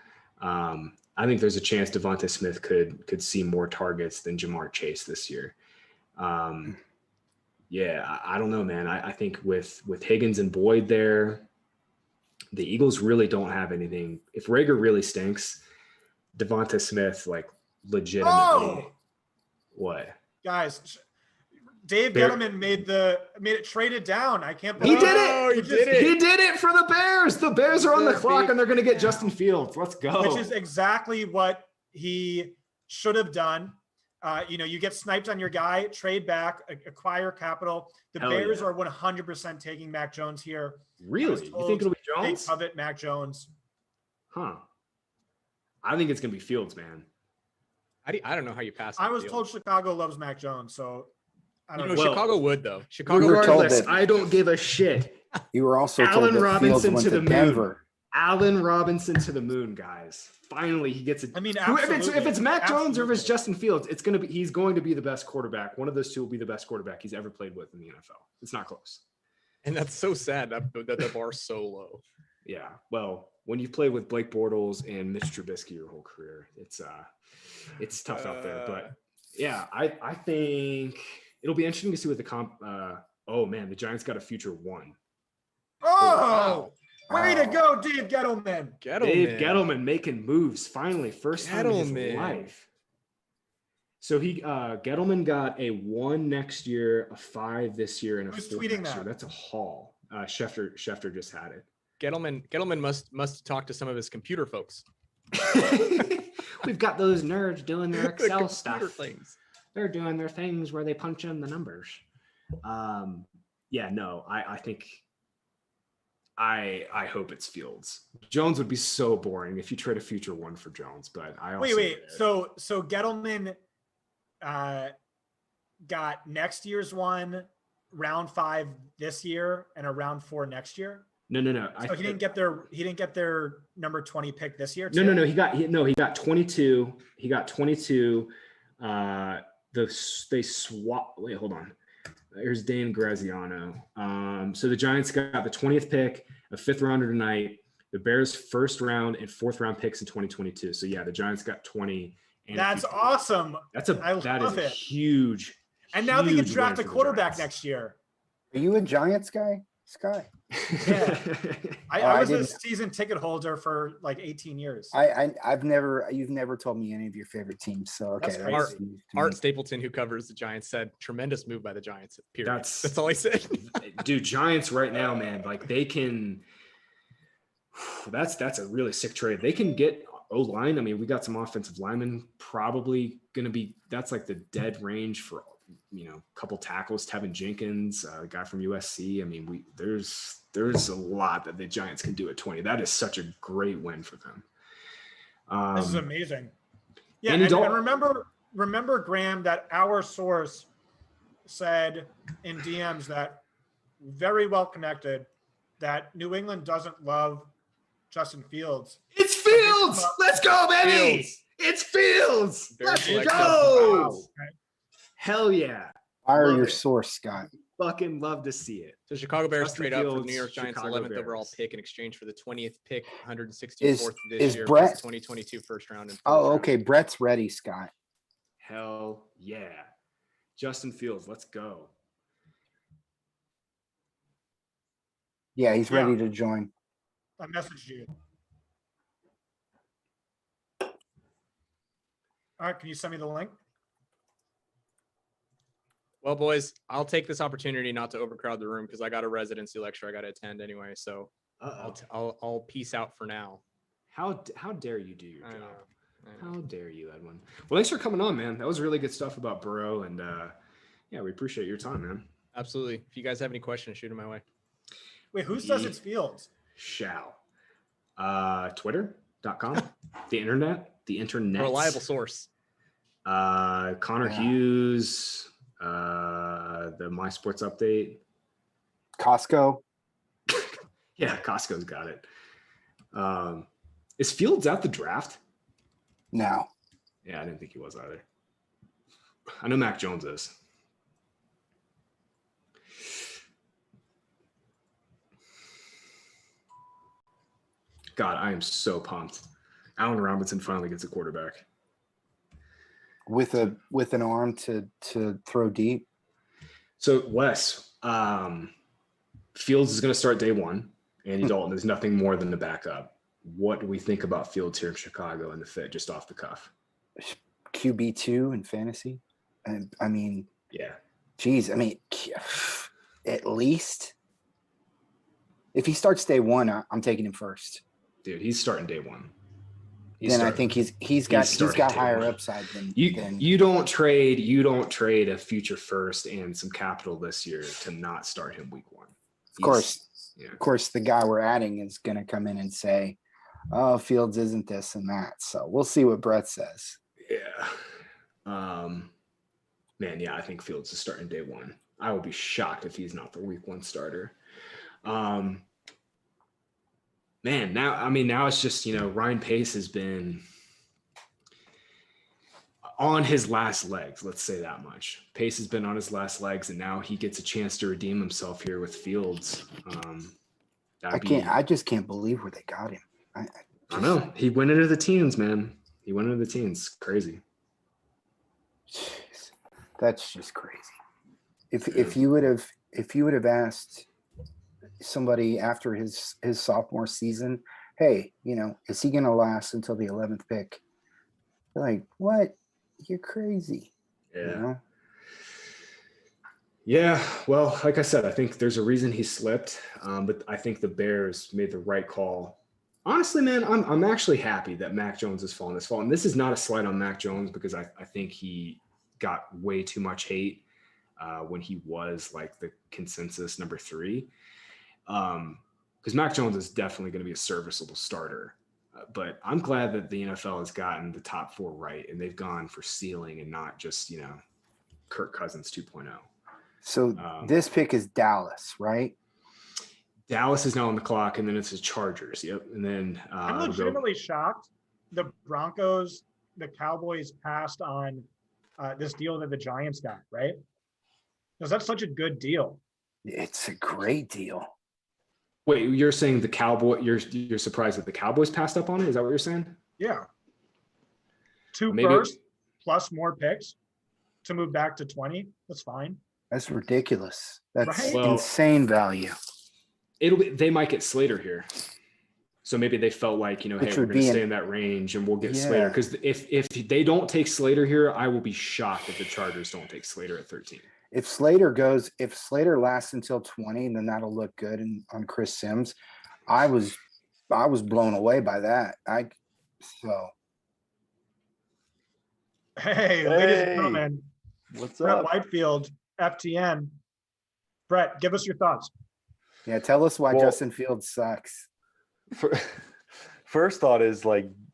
I think there's a chance Devonta Smith could see more targets than Jamar Chase this year. I don't know, man. I think with Higgins and Boyd there, the Eagles really don't have anything. If Reagor really stinks, Devonta Smith, like, legitimately, what? Guys, Dave Gettleman made it traded down. I can't believe he did it. He did it for the Bears. The Bears are on the clock and they're going to get Justin Fields. Let's go. Which is exactly what he should have done. You get sniped on your guy, trade back, acquire capital. The Bears are 100% taking Mac Jones here. Really? You think it'll be Jones? They covet Mac Jones. Huh. I think it's going to be Fields, man. I don't know how you pass. I was told Chicago loves Mac Jones, so I don't know. Chicago would, though. Chicago regardless, I don't give a shit. You were also told that Fields went to Denver. Allen Robinson to the moon, guys. Finally, he gets it. I mean, if it's Mac Jones or if it's Justin Fields, he's going to be the best quarterback. One of those two will be the best quarterback he's ever played with in the NFL. It's not close. And that's so sad that the bar's so low. Yeah. Well, when you've played with Blake Bortles and Mitch Trubisky your whole career, it's tough out there. But yeah, I think it'll be interesting to see what the comp. The Giants got a future one. Oh, wow. Way to go, Dave Gettleman. Dave Gettleman making moves finally, first time in his life. So Gettleman got a 1 next year, a 5 this year, and a 4 next year. That's a haul. Schefter just had it. Gettleman must talk to some of his computer folks. We've got those nerds doing their Excel stuff. Things. They're doing their things where they punch in the numbers. I think I hope it's Fields. Jones would be so boring if you trade a future one for Jones, but I also wait. So Gettleman got next year's one, round 5 this year, and a round 4 next year. No. So he didn't get their number 20 pick this year. Too? No. He got 22. He got 22. They swap. Wait, hold on. Here's Dan Graziano. So the Giants got the 20th pick, a 5th rounder tonight. The Bears 1st round and 4th round picks in 2022. So yeah, the Giants got 20. And that's awesome. That is a huge. And now they can draft a quarterback next year. Are you a Giants guy, Scott? Yeah. I was a season ticket holder for like 18 years. You've never told me any of your favorite teams. So okay. Art Stapleton, who covers the Giants, said tremendous move by the Giants. Period. That's all he said. Dude, Giants right now, man, like they can. That's a really sick trade. They can get O-line. I mean, we got some offensive linemen probably going to be. That's like the dead range for a couple tackles. Tevin Jenkins, a guy from USC. I mean, there's a lot that the Giants can do at 20. That is such a great win for them. This is amazing. Yeah, and remember, Graham, that our source said in DMs that very well connected that New England doesn't love Justin Fields. It's Fields! Let's go, baby! It's Fields! Let's go! Wow. Hell yeah. Fire your source, Scott. Fucking love to see it. So Chicago Bears trade up for the New York Giants' 11th overall pick in exchange for the 20th pick, 164th this year, Brett 2022 first round. Okay. Brett's ready, Scott. Hell yeah. Justin Fields, let's go. Yeah, he's ready to join. I messaged you. All right, can you send me the link? Well, boys, I'll take this opportunity not to overcrowd the room because I got a residency lecture I got to attend anyway. So I'll peace out for now. How dare you do your job? How dare you, Edwin? Well, thanks for coming on, man. That was really good stuff about Burrow, and we appreciate your time, man. Absolutely. If you guys have any questions, shoot them my way. Wait, who says it's Fields? Shall. Twitter.com, the internet. Reliable source. Connor Hughes, the My Sports Update. Costco. Yeah, Costco's got it. Is Fields at the draft? No. Yeah, I didn't think he was either. I know Mac Jones is. God, I am so pumped. Allen Robinson finally gets a quarterback. With an arm to throw deep. So Wes, Fields is going to start day one. Andy Dalton is nothing more than the backup. What do we think about Fields here in Chicago in the fit, just off the cuff? QB2 in fantasy. And I mean, yeah. Geez, I mean, at least if he starts day one, I'm taking him first. Dude, he's starting day one. I think he's got higher upside than you don't trade a future first and some capital this year to not start him week one. Of course, the guy we're adding is going to come in and say, "Oh, Fields isn't this and that." So we'll see what Brett says. Yeah. Man, yeah, I think Fields is starting day one. I will be shocked if he's not the week one starter. Man, now it's just, Ryan Pace has been on his last legs. Let's say that much. Pace has been on his last legs, and now he gets a chance to redeem himself here with Fields. I just can't believe where they got him. I know. He went into the teens, man. He went into the teens. Crazy. Jeez, that's just crazy. If you would have asked somebody after his sophomore season, hey, is he going to last until the 11th pick? They're like, what? You're crazy. Yeah. Yeah. Well, like I said, I think there's a reason he slipped. But I think the Bears made the right call. Honestly, man, I'm actually happy that Mac Jones has fallen this fall. And this is not a slight on Mac Jones, because I think he got way too much hate when he was like the consensus number 3. Because Mac Jones is definitely going to be a serviceable starter. But I'm glad that the NFL has gotten the top 4 right, and they've gone for ceiling and not just, Kirk Cousins 2.0. So this pick is Dallas, right? Dallas is now on the clock, and then it's the Chargers. Yep. And then I'm legitimately shocked the Broncos, the Cowboys passed on this deal that the Giants got, right? Because that's such a good deal. It's a great deal. Wait, you're saying the Cowboy? You're surprised that the Cowboys passed up on it? Is that what you're saying? Yeah. 2 first plus more picks to move back to 20. That's fine. That's ridiculous. That's right? insane value. They might get Slater here. So maybe they felt like, hey, we're going to stay in that range and we'll get Slater. Because if they don't take Slater here, I will be shocked if the Chargers don't take Slater at 13. If Slater lasts until 20, then that'll look good on Chris Sims. I was blown away by that. Hey, ladies and gentlemen. What's Brett up? Whitefield, FTN. Brett, give us your thoughts. Yeah, tell us why Justin Fields sucks. First thought is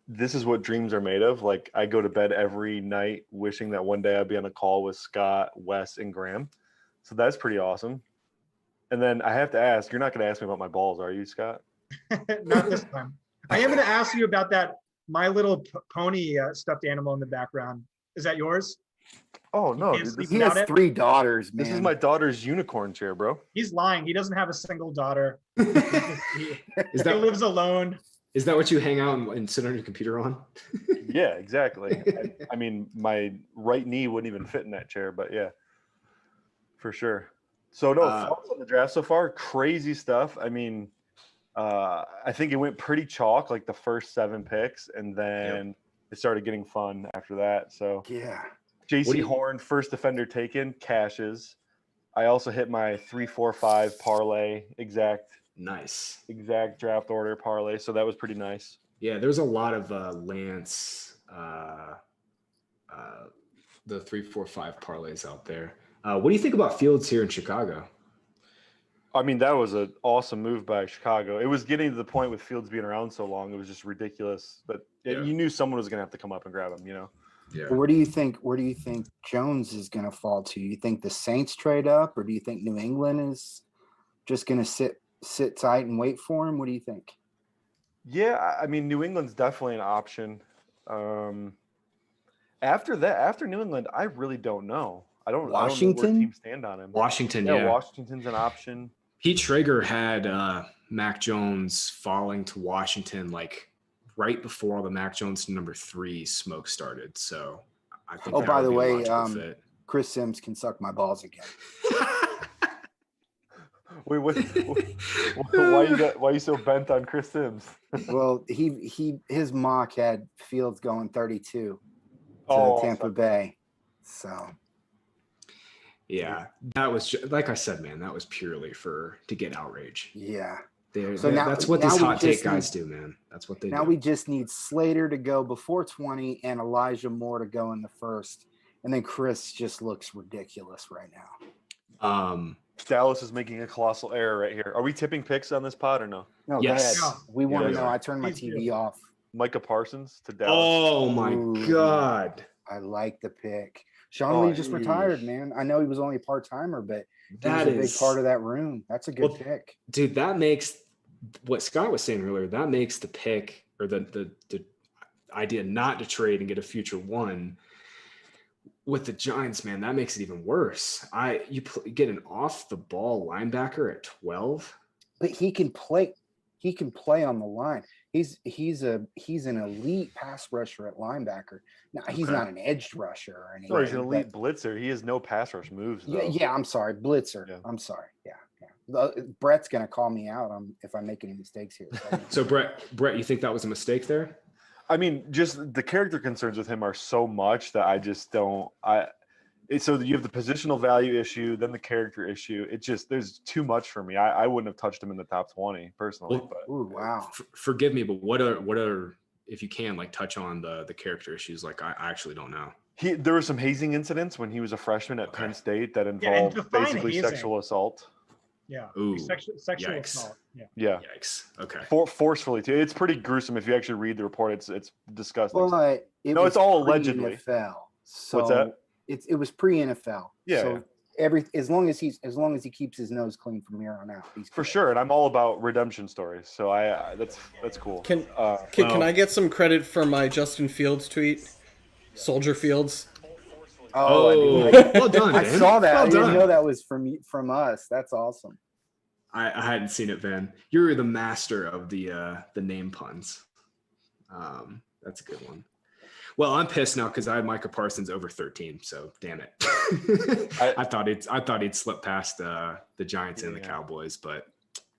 this is what dreams are made of. I go to bed every night wishing that one day I'd be on a call with Scott, Wes, and Graham. So that's pretty awesome. And then I have to ask, you're not going to ask me about my balls, are you, Scott? Not this time. I am going to ask you about that My Little Pony stuffed animal in the background. Is that yours? Oh, no. He has 3 daughters, man. This is my daughter's unicorn chair, bro. He's lying. He doesn't have a single daughter. He lives alone. Is that what you hang out and sit on your computer on? Yeah, exactly. I mean, my right knee wouldn't even fit in that chair, but yeah, for sure. So thoughts on the draft so far, crazy stuff. I mean, I think it went pretty chalk, the first 7 picks, and then it started getting fun after that. So yeah, JC Horn, first defender taken, cashes. I also hit my 3-4-5 parlay exact draft order parlay, so that was pretty nice. Yeah, there's a lot of Lance, the 3-4-5 parlays out there. What do you think about Fields here in Chicago? I mean, that was an awesome move by Chicago. It was getting to the point with Fields being around so long, it was just ridiculous. But you knew someone was going to have to come up and grab him, you know? Yeah. Where do you think Jones is going to fall to? You think the Saints trade up, or do you think New England is just going to sit tight and wait for him? What do you think? Yeah, I mean, New England's definitely an option. After New England, I really don't know. I don't know where teams stand on him. Washington, Washington's an option. Pete Traeger had Mac Jones falling to Washington like right before the Mac Jones number 3 smoke started. So I think. Oh, by the way, fit. Chris Sims can suck my balls again. Wait, why are you so bent on Chris Sims? Well, his mock had Fields going 32 to Tampa Bay. So yeah, that was like I said, man, that was purely to get outrage. Yeah. That's what these hot take guys do, man. That's what they do. Now we just need Slater to go before 20 and Elijah Moore to go in the first. And then Chris just looks ridiculous right now. Dallas is making a colossal error right here. Are we tipping picks on this pod or no? No, yes. Go ahead. We want to know. I turned my TV off. Micah Parsons to Dallas. Oh my God. I like the pick. Sean Lee just retired, man. I know he was only a part-timer, but that is a big part of that room. That's a good pick. Dude, that makes what Scott was saying earlier, that makes the pick or the idea not to trade and get a future one with the Giants, man, that makes it even worse. You get an off the ball linebacker at 12, but he can play on the line. He's an elite pass rusher at linebacker. Now he's not an edge rusher or anything. No, he's an elite blitzer. He has no pass rush moves. Though. Yeah. I'm sorry, blitzer. Yeah. I'm sorry. Yeah. Brett's gonna call me out if I make any mistakes here. So Brett, you think that was a mistake there? I mean, just the character concerns with him are so much that I just don't. So you have the positional value issue, then the character issue. There's too much for me. I wouldn't have touched him in the top 20 personally. Well, but ooh, wow. Forgive me, but what are if you can touch on the character issues? Like I actually don't know. There were some hazing incidents when he was a freshman at Penn State that involved basically sexual assault. Yeah. Ooh, sexual assault. Yeah. Yikes. Okay. Forcefully too. It's pretty gruesome if you actually read the report. It's disgusting. Well, it's all allegedly. NFL, so what's that? It was pre-NFL. Yeah. So as long as he keeps his nose clean from here on out, he's for sure. And I'm all about redemption stories. So that's cool. Can I get some credit for my Justin Fields tweet? Soldier Fields. Oh, well done. I man. saw that. Well I didn't done. know that was from us. That's awesome. I hadn't seen it, Van. You're the master of the name puns. That's a good one. Well, I'm pissed now because I had Micah Parsons over 13. So damn it. I thought he'd slip past the Giants and the Cowboys, but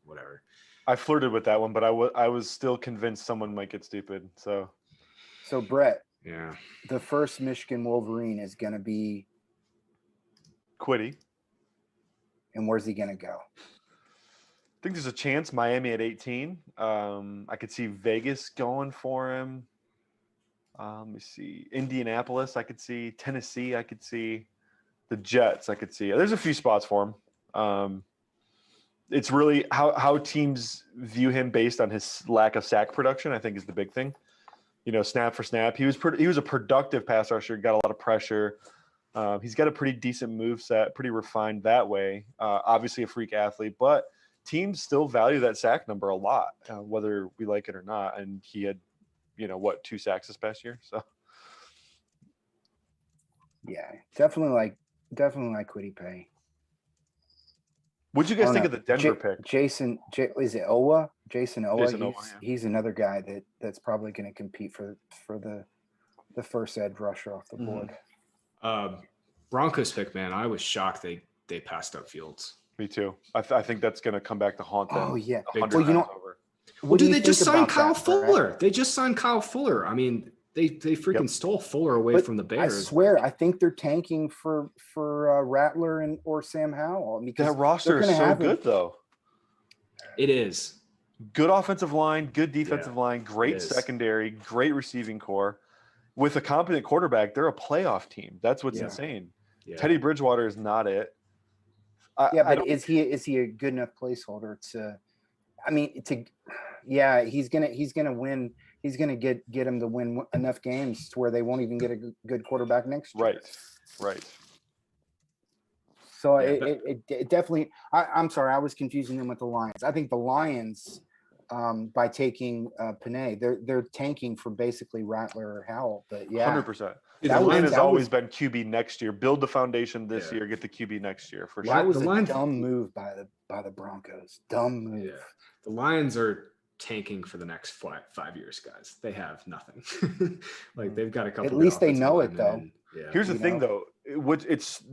whatever. I flirted with that one, but I was still convinced someone might get stupid. So Brett. Yeah. The first Michigan Wolverine is going to be Quiddy. And where's he going to go? I think there's a chance Miami at 18. I could see Vegas going for him. Let me see. Indianapolis, I could see. Tennessee, I could see. The Jets, I could see. There's a few spots for him. It's really how teams view him based on his lack of sack production, I think is the big thing. Snap for snap. He was a productive pass rusher, got a lot of pressure. He's got a pretty decent move set, pretty refined that way. Obviously a freak athlete, but teams still value that sack number a lot, whether we like it or not. And he had, 2 sacks this past year. So yeah, definitely like Quiddy Pay. What'd you guys think of the Denver pick? Is it Owa? Jason Owa. Jason Owa, he's another guy that's probably going to compete for the first edge rusher off the board. Broncos pick, man. I was shocked they passed up Fields. Me too. I think that's going to come back to haunt them. Oh yeah. Well, dude, they just signed Kyle Fuller. They just signed Kyle Fuller. I mean, they freaking stole Fuller away from the Bears. I swear, I think they're tanking for Rattler or Sam Howell. Because that roster is so good, though. It is. Good offensive line, good defensive line, great secondary, great receiving core. With a competent quarterback, they're a playoff team. That's what's insane. Yeah. Teddy Bridgewater is not it. Yeah, but is he a good enough placeholder to? I mean, yeah, he's gonna win. He's gonna get him to win enough games to where they won't even get a good quarterback next year. Right. So it definitely. I'm sorry, I was confusing them with the Lions. I think the Lions, by taking Panay, they're tanking for basically Rattler or Howell. But yeah, 100%. The plan has always been QB next year. Build the foundation this year. Get the QB next year for sure. That was a dumb move by the Broncos. Dumb move. Yeah. The Lions are tanking for the next 5 years, guys. They have nothing. Like they've got a couple. At least they know it though. Yeah. Here's the thing though,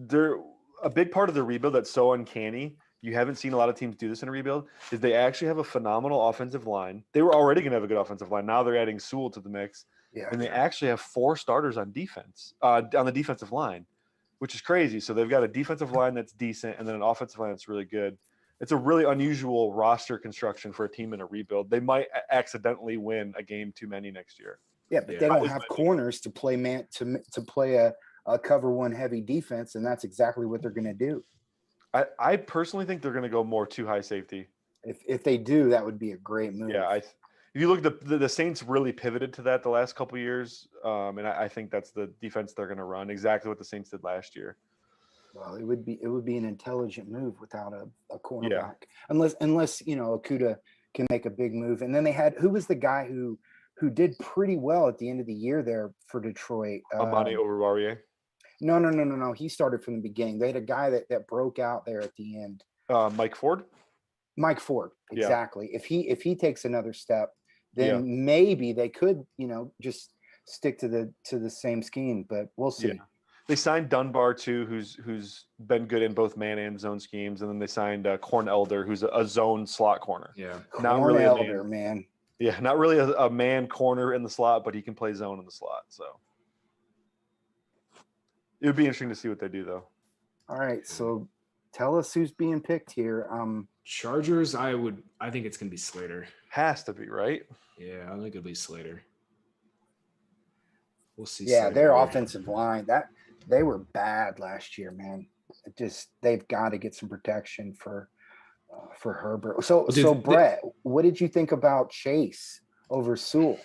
they're a big part of the rebuild that's so uncanny. You haven't seen a lot of teams do this in a rebuild. Is they actually have a phenomenal offensive line. They were already going to have a good offensive line. Now they're adding Sewell to the mix. Yeah, and they actually have 4 starters on defense, on the defensive line, which is crazy. So they've got a defensive line that's decent and then an offensive line that's really good. It's a really unusual roster construction for a team in a rebuild. They might accidentally win a game too many next year. Yeah, but they don't have corners to play to play a cover one heavy defense, and that's exactly what they're going to do. I personally think they're going to go more too high safety. If they do, that would be a great move. Yeah, if you look at the Saints really pivoted to that the last couple of years, and I think that's the defense they're going to run, exactly what the Saints did last year. Well, it would be an intelligent move without a cornerback, unless Okudah can make a big move. And then they had, who was the guy who did pretty well at the end of the year there for Detroit? Amani Oruwariye. No. He started from the beginning. They had a guy that broke out there at the end. Mike Ford. Mike Ford, exactly. Yeah. If he takes another step, then maybe they could, just stick to the same scheme. But we'll see. Yeah. They signed Dunbar too, who's been good in both man and zone schemes, and then they signed Corn Elder, who's a zone slot corner. Yeah, not really Elder, man. Yeah, not really a man corner in the slot, but he can play zone in the slot. So it would be interesting to see what they do, though. All right, so tell us who's being picked here. Chargers. I think it's gonna be Slater. Has to be, right? Yeah, I think it'll be Slater. We'll see. Yeah, their offensive line they were bad last year, man. They've got to get some protection for Herbert. So Brett, what did you think about Chase over Sewell?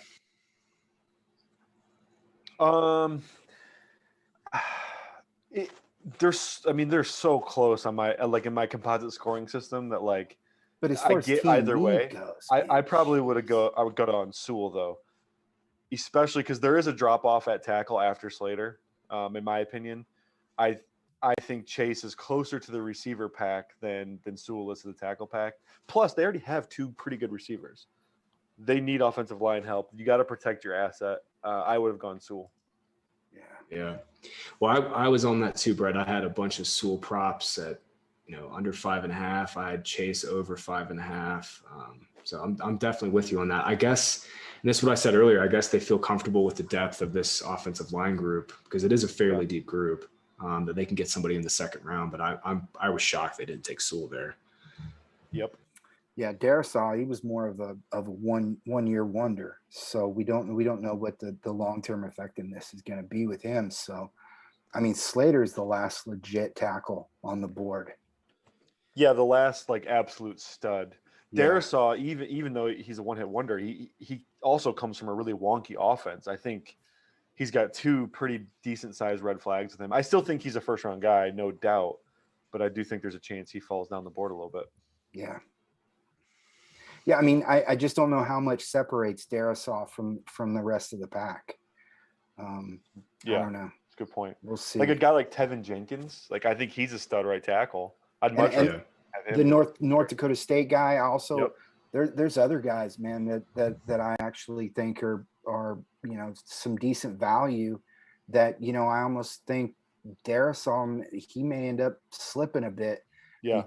They're so close on in my composite scoring system that But as far as get team either way. Goes, I probably I would go on Sewell though, especially because there is a drop off at tackle after Slater. In my opinion, I think Chase is closer to the receiver pack than Sewell is to the tackle pack. Plus, they already have 2 pretty good receivers. They need offensive line help. You got to protect your asset. I would have gone Sewell. Yeah. Well, I was on that too, Brett. I had a bunch of Sewell props at under 5.5. I had Chase over 5.5. So I'm definitely with you on that. I guess. And this is what I said earlier. I guess they feel comfortable with the depth of this offensive line group because it is a fairly deep group that they can get somebody in the second round. But I was shocked they didn't take Sewell there. Yep. Yeah, Darisaw, he was more of a 1 year wonder. So we don't know what the long-term effectiveness is going to be with him. So, I mean, Slater's the last legit tackle on the board. Yeah, the last absolute stud. Darisaw, even though he's a one-hit wonder, he also comes from a really wonky offense. I think he's got 2 pretty decent-sized red flags with him. I still think he's a first-round guy, no doubt, but I do think there's a chance he falls down the board a little bit. Yeah. Yeah, I mean, I just don't know how much separates Darisaw from the rest of the pack. I don't know. That's a good point. We'll see. Like a guy like Tevin Jenkins, I think he's a stud right tackle. I'd much rather have him. The North Dakota State guy also. Yep. There's other guys, man, that I actually think are some decent value. That I almost think Darisaw, he may end up slipping a bit. Yeah.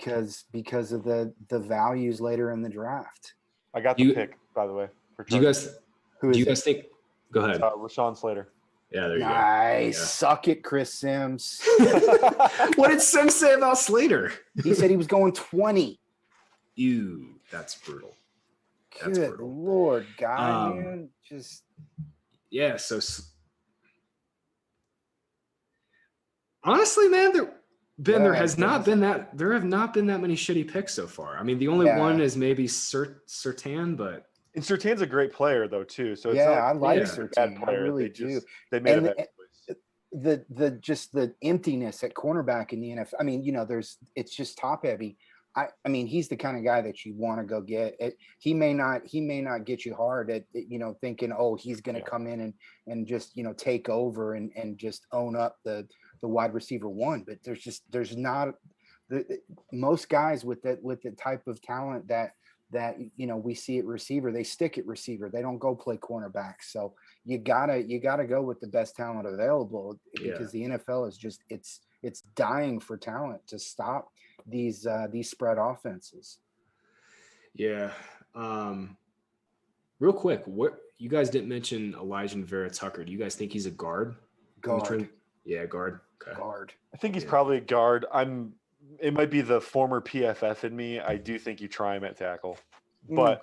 Because of the values later in the draft. I got the pick, by the way. Do you guys think? Go ahead. Rashawn Slater. Yeah, there you go. Nice. Yeah. Suck it, Chris Sims. What did Sims say about Slater? He said he was going 20. Ew, that's brutal. Good Lord, guy, man. Just so honestly, man, Ben, Yeah, there have not been that many shitty picks so far. I mean, the only one is maybe Sertan, but And Surtain's a great player though too. So it's yeah, not I like yeah, he's a bad Sertain. I player. really They do. they made And a bad choice. the emptiness at cornerback in the NFL. I mean, it's just top heavy. I mean, he's the kind of guy that you want to go get. He may not get you hard at thinking, oh, he's going to come in and just take over and just own up the wide receiver one. But there's not most guys with the type of talent that we see at receiver, they stick at receiver. They don't go play cornerback. So you gotta go with the best talent available because the NFL is just it's dying for talent to stop these spread offenses. Yeah. Real quick, what you guys didn't mention Elijah Vera Tucker. Do you guys think he's a guard? Guard. Yeah, guard. Okay. Guard. I think he's probably a guard. It might be the former PFF in me. I do think you try him at tackle, but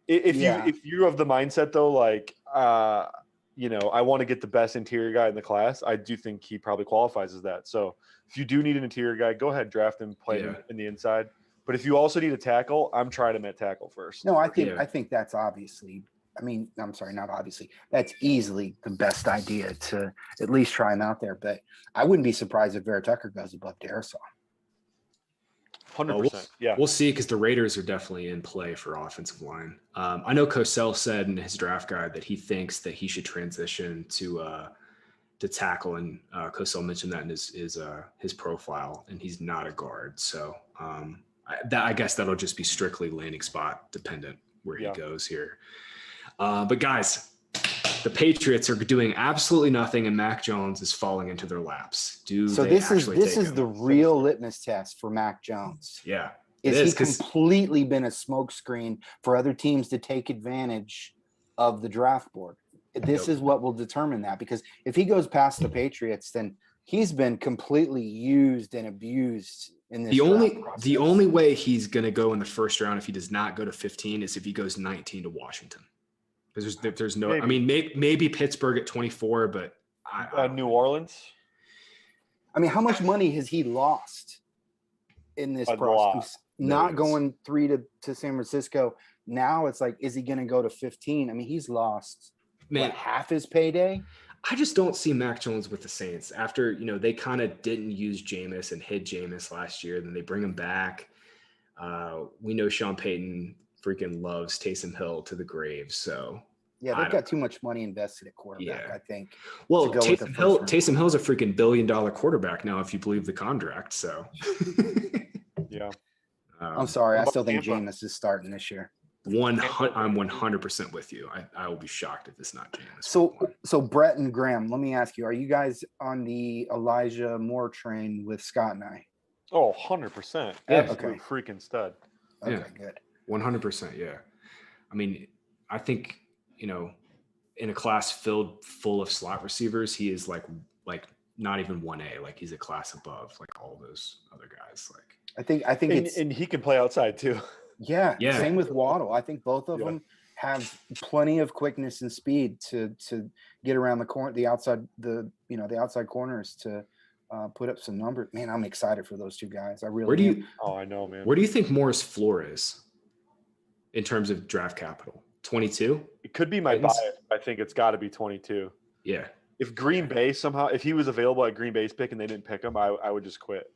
if you have the mindset though, like I want to get the best interior guy in the class, I do think he probably qualifies as that. So if you do need an interior guy, go ahead, draft him, play him in the inside. But if you also need a tackle, I'm trying him at tackle first. No, I think that's obviously. I mean, I'm sorry, not obviously. That's easily the best idea to at least try him out there. But I wouldn't be surprised if Vera Tucker goes above Darisaw. 100%. Yeah, we'll see because the Raiders are definitely in play for offensive line. I know Cosell said in his draft guide that he thinks that he should transition to tackle, and Cosell mentioned that in his profile, and he's not a guard. So I guess that'll just be strictly landing spot dependent where he goes here. But guys, the Patriots are doing absolutely nothing, and Mac Jones is falling into their laps. This is the real litmus test for Mac Jones. Yeah, he completely been a smokescreen for other teams to take advantage of the draft board? This is what will determine that, because if he goes past the Patriots, then he's been completely used and abused in this. The only way he's going to go in the first round if he does not go to 15 is if he goes 19 to Washington. Because there's no, maybe. I mean, maybe Pittsburgh at 24, but New Orleans. I mean, how much money has he lost in this process? Not going 3 to San Francisco. Now it's like, is he going to go to 15? I mean, he's lost half his payday. I just don't see Mac Jones with the Saints after, they kind of didn't use Jameis and hid Jameis last year. Then they bring him back. We know Sean Payton freaking loves Taysom Hill to the grave. So yeah, they've got too much money invested at quarterback, I think. Well, Taysom Hill's a freaking $1 billion quarterback now, if you believe the contract. So yeah. I'm sorry. I still think Jameis is starting this year. I'm 100% with you. I will be shocked if it's not Jameis. So Brett and Graham, let me ask you, are you guys on the Elijah Moore train with Scott and I? Oh, 100%. Absolute freaking stud. Okay, good. 100%. Yeah. I mean, I think, in a class filled full of slot receivers, he is like not even 1A, like he's a class above like all those other guys. Like I think and he can play outside too. Yeah. Same with Waddle. I think both of them have plenty of quickness and speed to get around the corner, the outside corners to put up some numbers. Man, I'm excited for those two guys. I really am. I know, man. Where do you think Moore's floor is in terms of draft capital? 22? It could be my bias. I think it's got to be 22. Yeah. If Green Bay if he was available at Green Bay's pick and they didn't pick him, I would just quit.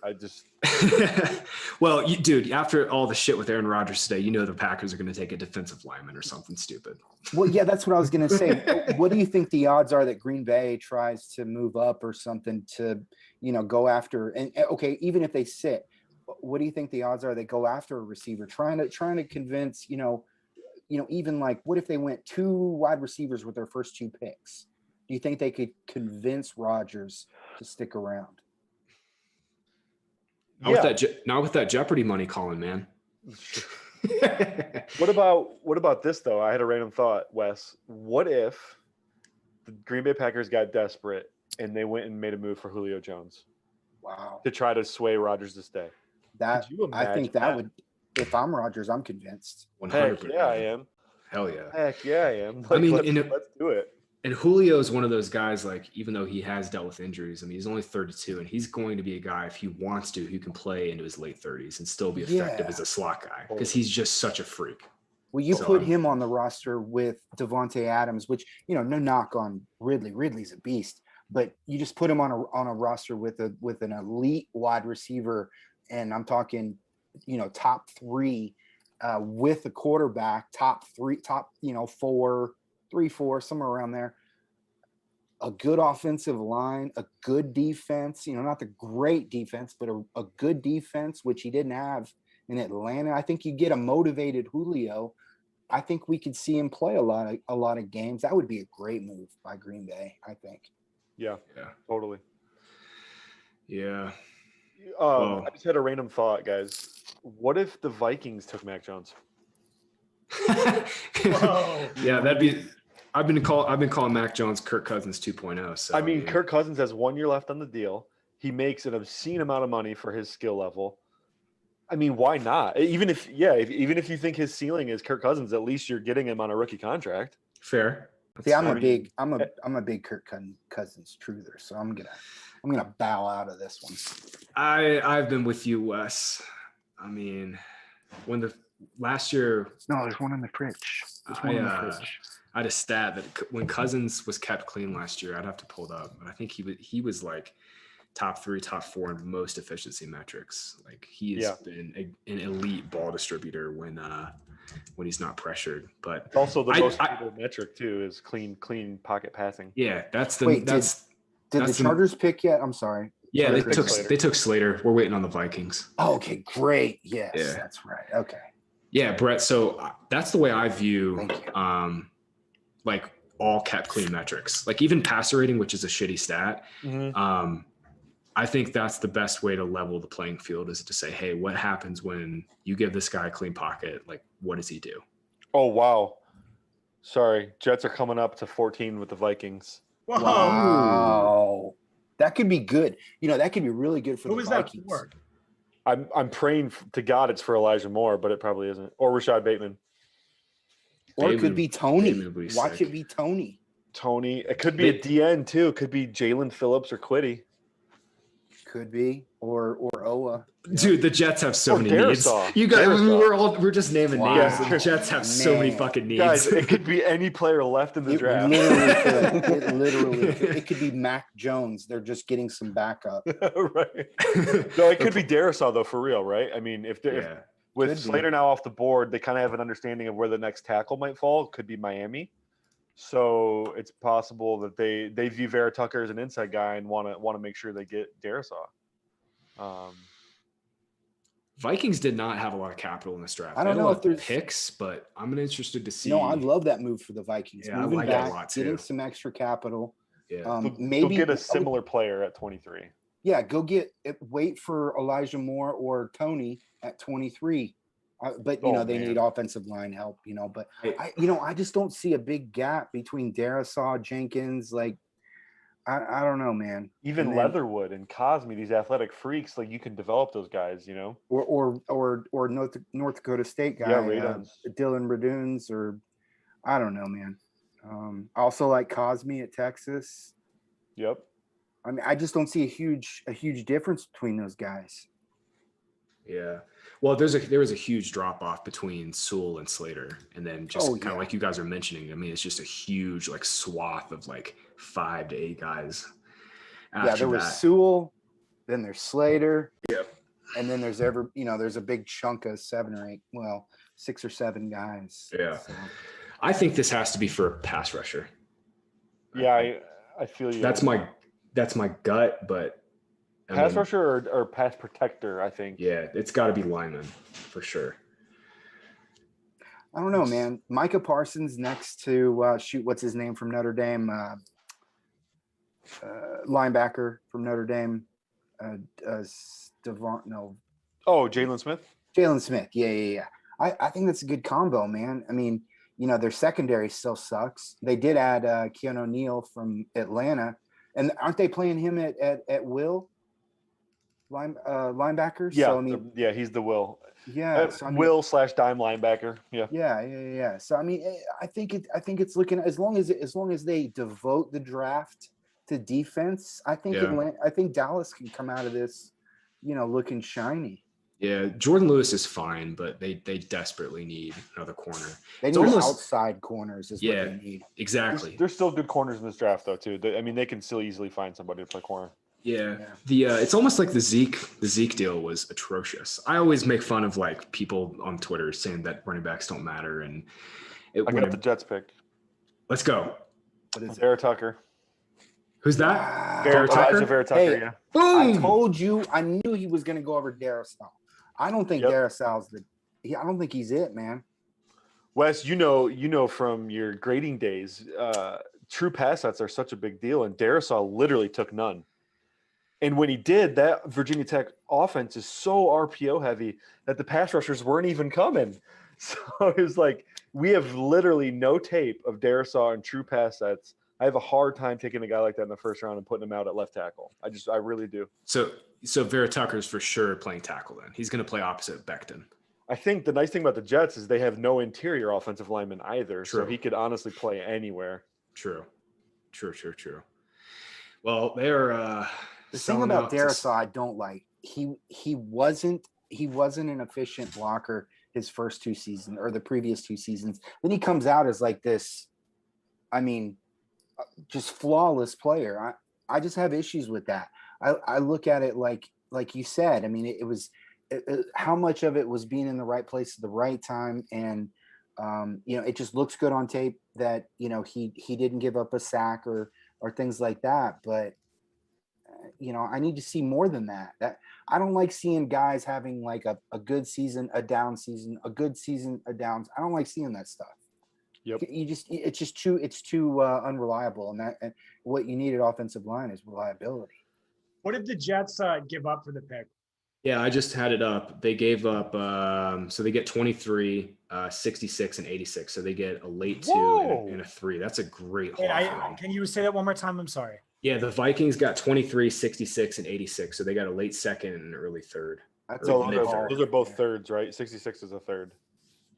Well, dude, after all the shit with Aaron Rodgers today, the Packers are going to take a defensive lineman or something stupid. Well, yeah, that's what I was going to say. What do you think the odds are that Green Bay tries to move up or something to, go after? And okay, even if they sit, what do you think the odds are they go after a receiver, trying to convince, even like, what if they went 2 wide receivers with their first 2 picks? Do you think they could convince Rodgers to stick around? Not with that Jeopardy money, Colin, man. What about this though? I had a random thought, Wes. What if the Green Bay Packers got desperate and they went and made a move for Julio Jones? Wow. To try to sway Rodgers to stay. I think that would. If I'm Rodgers, I'm convinced. 100%. Heck yeah, I am. Hell yeah. Heck yeah, I am. I mean, let's do it. And Julio is one of those guys, like, even though he has dealt with injuries, I mean, he's only 32, and he's going to be a guy, if he wants to, who can play into his late 30s and still be effective as a slot guy, because he's just such a freak. Well, you put him on the roster with Devontae Adams, which, no knock on Ridley. Ridley's a beast, but you just put him on a roster with an elite wide receiver, and I'm talking, top 3 with a quarterback, top 4, 3-4, somewhere around there. A good offensive line, a good defense, not the great defense, but a good defense, which he didn't have in Atlanta. I think you get a motivated Julio. I think we could see him play a lot of games. That would be a great move by Green Bay, I think. Yeah, totally. Yeah. I just had a random thought, guys. What if the Vikings took Mac Jones? Whoa. Yeah, that'd be. I've been calling Mac Jones Kirk Cousins 2.0. So I mean, Kirk Cousins has 1 year left on the deal. He makes an obscene amount of money for his skill level. I mean, why not? Even if you think his ceiling is Kirk Cousins, at least you're getting him on a rookie contract. Fair. See, I'm a big Kirk Cousins truther, so I'm gonna bow out of this one. I've been with you, Wes. I mean, when the last year. No, there's one in the fridge. I had a stat that when Cousins was kept clean last year, I'd have to pull it up, but I think he was like top 3, top 4 in most efficiency metrics. Like he has been an elite ball distributor when he's not pressured. But it's also the most valuable metric too is clean pocket passing. Yeah, that's the. Wait, did the Chargers pick yet? I'm sorry. Yeah, they took Slater. We're waiting on the Vikings. Oh, okay, great. Yes, that's right. Okay. Yeah, Brett. So that's the way I view. Like all kept clean metrics, like even passer rating, which is a shitty stat. Mm-hmm. I think that's the best way to level the playing field, is to say, hey, what happens when you give this guy a clean pocket? Like, what does he do? Oh, wow. Sorry. Jets are coming up to 14 with the Vikings. Whoa. Wow. That could be good. That could be really good for the Vikings. That for? I'm praying to God it's for Elijah Moore, but it probably isn't. Or Rashad Bateman. Or it could be Tony. Watch it be Tony. Tony. It could be a DN too. It could be Jalen Phillips or Quiddy. Could be. Or Owa. Dude, the Jets have so many needs. You guys, we're just naming names. The Jets have so many fucking needs. Guys, it could be any player left in the draft. It could be Mac Jones. They're just getting some backup. Right. No, it could be Darisaw though, for real, right? I mean, if with Slater now off the board, they kind of have an understanding of where the next tackle might fall. It could be Miami. So it's possible that they view Vera Tucker as an inside guy and want to make sure they get Darisaw. Vikings did not have a lot of capital in this draft. I don't know if there's picks, but I'm interested to see. No, I love that move for the Vikings. Yeah, moving back, a lot too. Getting some extra capital. Yeah, maybe get a similar player at 23. Yeah, wait for Elijah Moore or Tony at 23. But they need offensive line help. But I just don't see a big gap between Darisaw, Jenkins. Like, I don't know, man. Even Leatherwood and Cosme, these athletic freaks, like you can develop those guys. Or North Dakota State guy, Dylan Raduns, or I don't know, man. I also like Cosme at Texas. Yep. I mean, I just don't see a huge difference between those guys. Yeah. Well, there was a huge drop off between Sewell and Slater, and then just kind of like you guys are mentioning. I mean, it's just a huge like swath of like 5 to 8 guys. There was Sewell, then there's Slater. Yep. And then there's a big chunk of 7 or 8, 6 or 7 guys. Yeah. So. I think this has to be for a pass rusher. Yeah, I feel you. That's my gut, but pass rusher or pass protector, I think. Yeah, it's got to be lineman for sure. I don't know, man. Micah Parsons next to what's his name from Notre Dame? Linebacker from Notre Dame. Jalen Smith. Jalen Smith. Yeah. I think that's a good combo, man. I mean, their secondary still sucks. They did add Keanu Neal from Atlanta, and aren't they playing him at will? linebackers. Yeah, So, I mean, he's the Will. yeah. So, I mean, Will / dime linebacker. Yeah. Yeah. So, I mean, I think it's looking, as long as they devote the draft to defense, I think I think Dallas can come out of this, looking shiny. Yeah, Jordan Lewis is fine, but they desperately need another corner. They need outside corners is what they need. Exactly. There's still good corners in this draft though too. I mean, they can still easily find somebody to play corner. Yeah. It's almost like the Zeke deal was atrocious. I always make fun of like people on Twitter saying that running backs don't matter, and I got the Jets pick. Let's go. What is Barrett Tucker. Who's that? Barrett Tucker. Hey, yeah. Boom! I told you, I knew he was going to go over Darrisaw. I don't think Darrisaw's I don't think he's it, man. Wes, you know from your grading days, true pass sets are such a big deal, and Darrisaw literally took none. And when he did, that Virginia Tech offense is so RPO heavy that the pass rushers weren't even coming. So it was like, we have literally no tape of Darrisaw and true pass sets. I have a hard time taking a guy like that in the first round and putting him out at left tackle. I really do. So Vera Tucker's for sure playing tackle then. He's going to play opposite Becton. I think the nice thing about the Jets is they have no interior offensive lineman either. True. So he could honestly play anywhere. True. Well, they're the thing about Darrisaw I don't like. He wasn't an efficient blocker his first 2 seasons or the previous 2 seasons. Then he comes out as like this, I mean, just flawless player. I just have issues with that. I look at it like you said. I mean, it was how much of it was being in the right place at the right time, and it just looks good on tape that he didn't give up a sack or things like that. But I need to see more than that. That I don't like seeing guys having like a good season, a down season, a good season, a down. I don't like seeing that stuff. Yep. It's too unreliable, and what you need at offensive line is reliability. What did the Jets give up for the pick? Yeah, I just had it up. They gave up, so they get 23, 66, and 86. So they get a late 2 and a 3. That's a great haul. Can you say that one more time? I'm sorry. Yeah, the Vikings got 23, 66, and 86. So they got a late second and an early third. Those are both thirds, right? 66 is a third.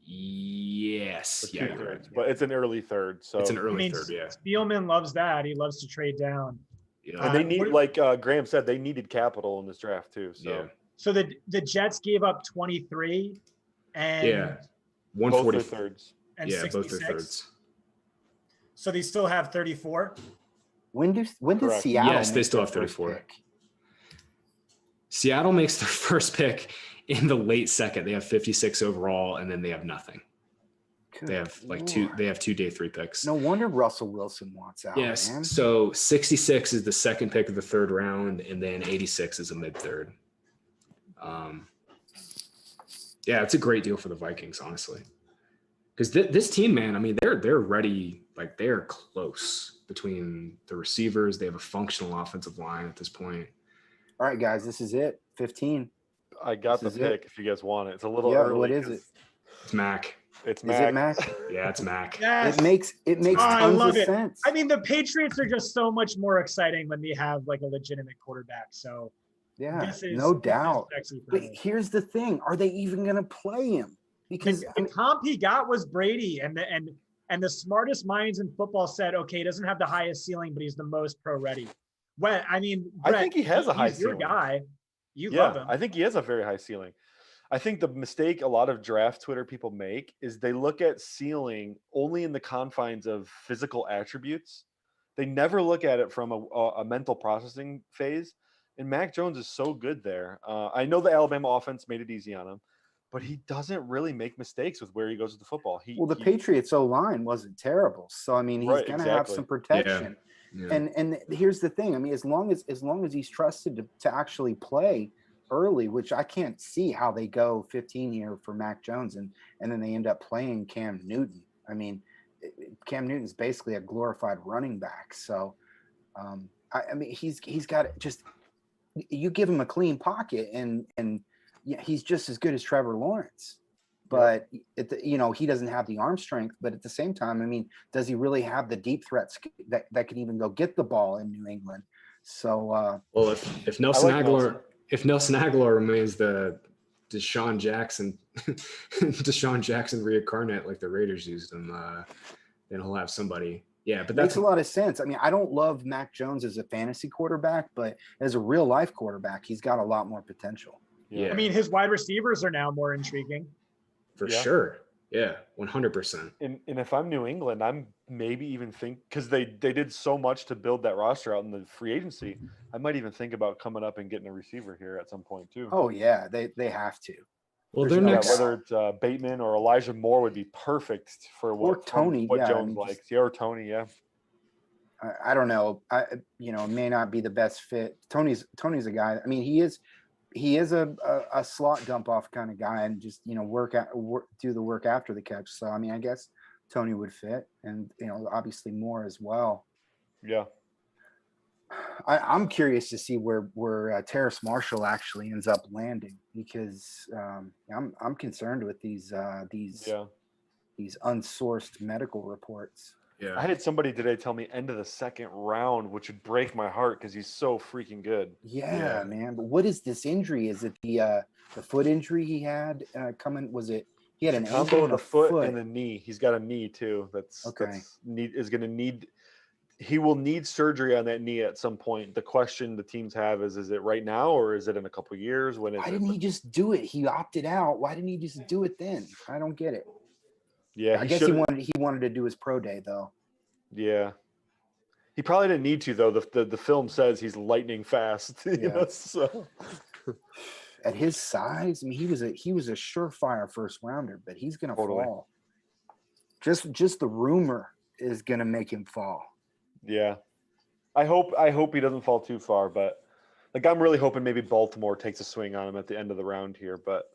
Yes. Yeah, thirds, right. But it's an early third. So it's an early third, yeah. Spielman loves that. He loves to trade down. Yeah. And they need, like Graham said, they needed capital in this draft too. So yeah. So the Jets gave up 23 and 140 thirds. And yeah, 66. both their thirds. So they still have 34. When does Seattle? Yes, they still have 34. Seattle makes their first pick in the late second. They have 56 overall, and then they have nothing. Good they have like Lord. They have 2 day 3 picks. No wonder Russell Wilson wants out. Yes. Man. So 66 is the second pick of the third round, and then 86 is a mid third. Yeah, it's a great deal for the Vikings, honestly. Because this team, man, I mean, they're ready. Like they're close between the receivers. They have a functional offensive line at this point. All right, guys, this is it. 15. I got the pick if you guys want it. It's a little early. What is it? It's Mac. It's Mac. Is it Mac? Yeah, it's Mac. Yes. It makes tons of sense. I mean, the Patriots are just so much more exciting when they have like a legitimate quarterback. So yeah, no doubt. But here's the thing: are they even going to play him? Because the comp he got was Brady, and the smartest minds in football said, okay, he doesn't have the highest ceiling, but he's the most pro ready. Well, I mean, Brett, I think he has a high ceiling. Your guy, you love him. I think he has a very high ceiling. I think the mistake a lot of draft Twitter people make is they look at ceiling only in the confines of physical attributes. They never look at it from a mental processing phase. And Mac Jones is so good there. I know the Alabama offense made it easy on him, but he doesn't really make mistakes with where he goes with the football. The Patriots O-line wasn't terrible. So, I mean, he's going to have some protection. Yeah. And here's the thing. I mean, as long as he's trusted to actually play early, which I can't see how they go 15 here for Mac Jones and then they end up playing Cam Newton. I mean, Cam Newton's basically a glorified running back. So, I mean, he's got just you give him a clean pocket and yeah, he's just as good as Trevor Lawrence. But he doesn't have the arm strength. But at the same time, I mean, does he really have the deep threats that can even go get the ball in New England? So, well, if Nelson Aguilar. if Nelson Aguilar remains the Deshaun Jackson reincarnate like the Raiders used him, then he'll have somebody. Yeah, but Makes a lot of sense. I mean, I don't love Mac Jones as a fantasy quarterback, but as a real life quarterback, he's got a lot more potential. Yeah. I mean, his wide receivers are now more intriguing. For sure. Yeah, 100%. And if I'm New England, I'm maybe even because they did so much to build that roster out in the free agency. I might even think about coming up and getting a receiver here at some point too. Oh yeah, they have to. Well, There's their no next, doubt. Whether it's Bateman or Elijah Moore would be perfect for what Tony, what yeah, Jones I mean, likes. Yeah, or Tony, yeah. I don't know. It may not be the best fit. Tony's a guy. I mean, he is a slot dump off kind of guy, and just do the work after the catch. So I mean, I guess Tony would fit, and obviously Moore as well. Yeah. I'm curious to see where Terrace Marshall actually ends up landing, because I'm concerned with these unsourced medical reports. yeah. I had somebody today tell me end of the second round, which would break my heart because he's so freaking good. Yeah, man. But what is this injury? Is it the foot injury he had coming? Was it he had an Combo ankle of and the a foot and the knee. He's got a knee too. Okay. He will need surgery on that knee at some point. The question the teams have is it right now or is it in a couple of years? When is Why it? didn't he just do it? He opted out. Why didn't he just do it then? I don't get it. Yeah, I guess he wanted to do his pro day though. Yeah, he probably didn't need to though. The film says he's lightning fast. So At his size, I mean, he was a surefire first rounder, but he's gonna fall. Just the rumor is gonna make him fall. Yeah, I hope he doesn't fall too far, but like I'm really hoping maybe Baltimore takes a swing on him at the end of the round here. But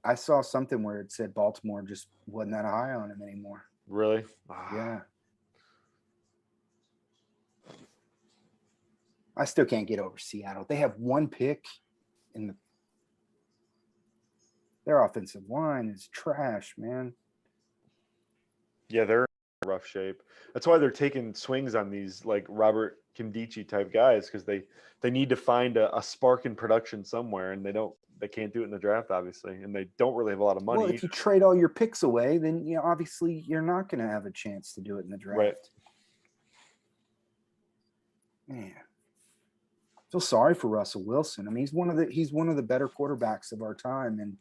I saw something where it said Baltimore just wasn't that high on him anymore. really, Yeah. I still can't get over Seattle. They have one pick in their offensive line is trash, man. yeah, they're in rough shape. That's why they're taking swings on these like Robert Kindici type guys because they need to find a spark in production somewhere, and they can't do it in the draft, obviously, and they don't really have a lot of money. Well, if you trade all your picks away, then obviously you're not going to have a chance to do it in the draft. Right. Man, I feel sorry for Russell Wilson. I mean, he's one of the better quarterbacks of our time, and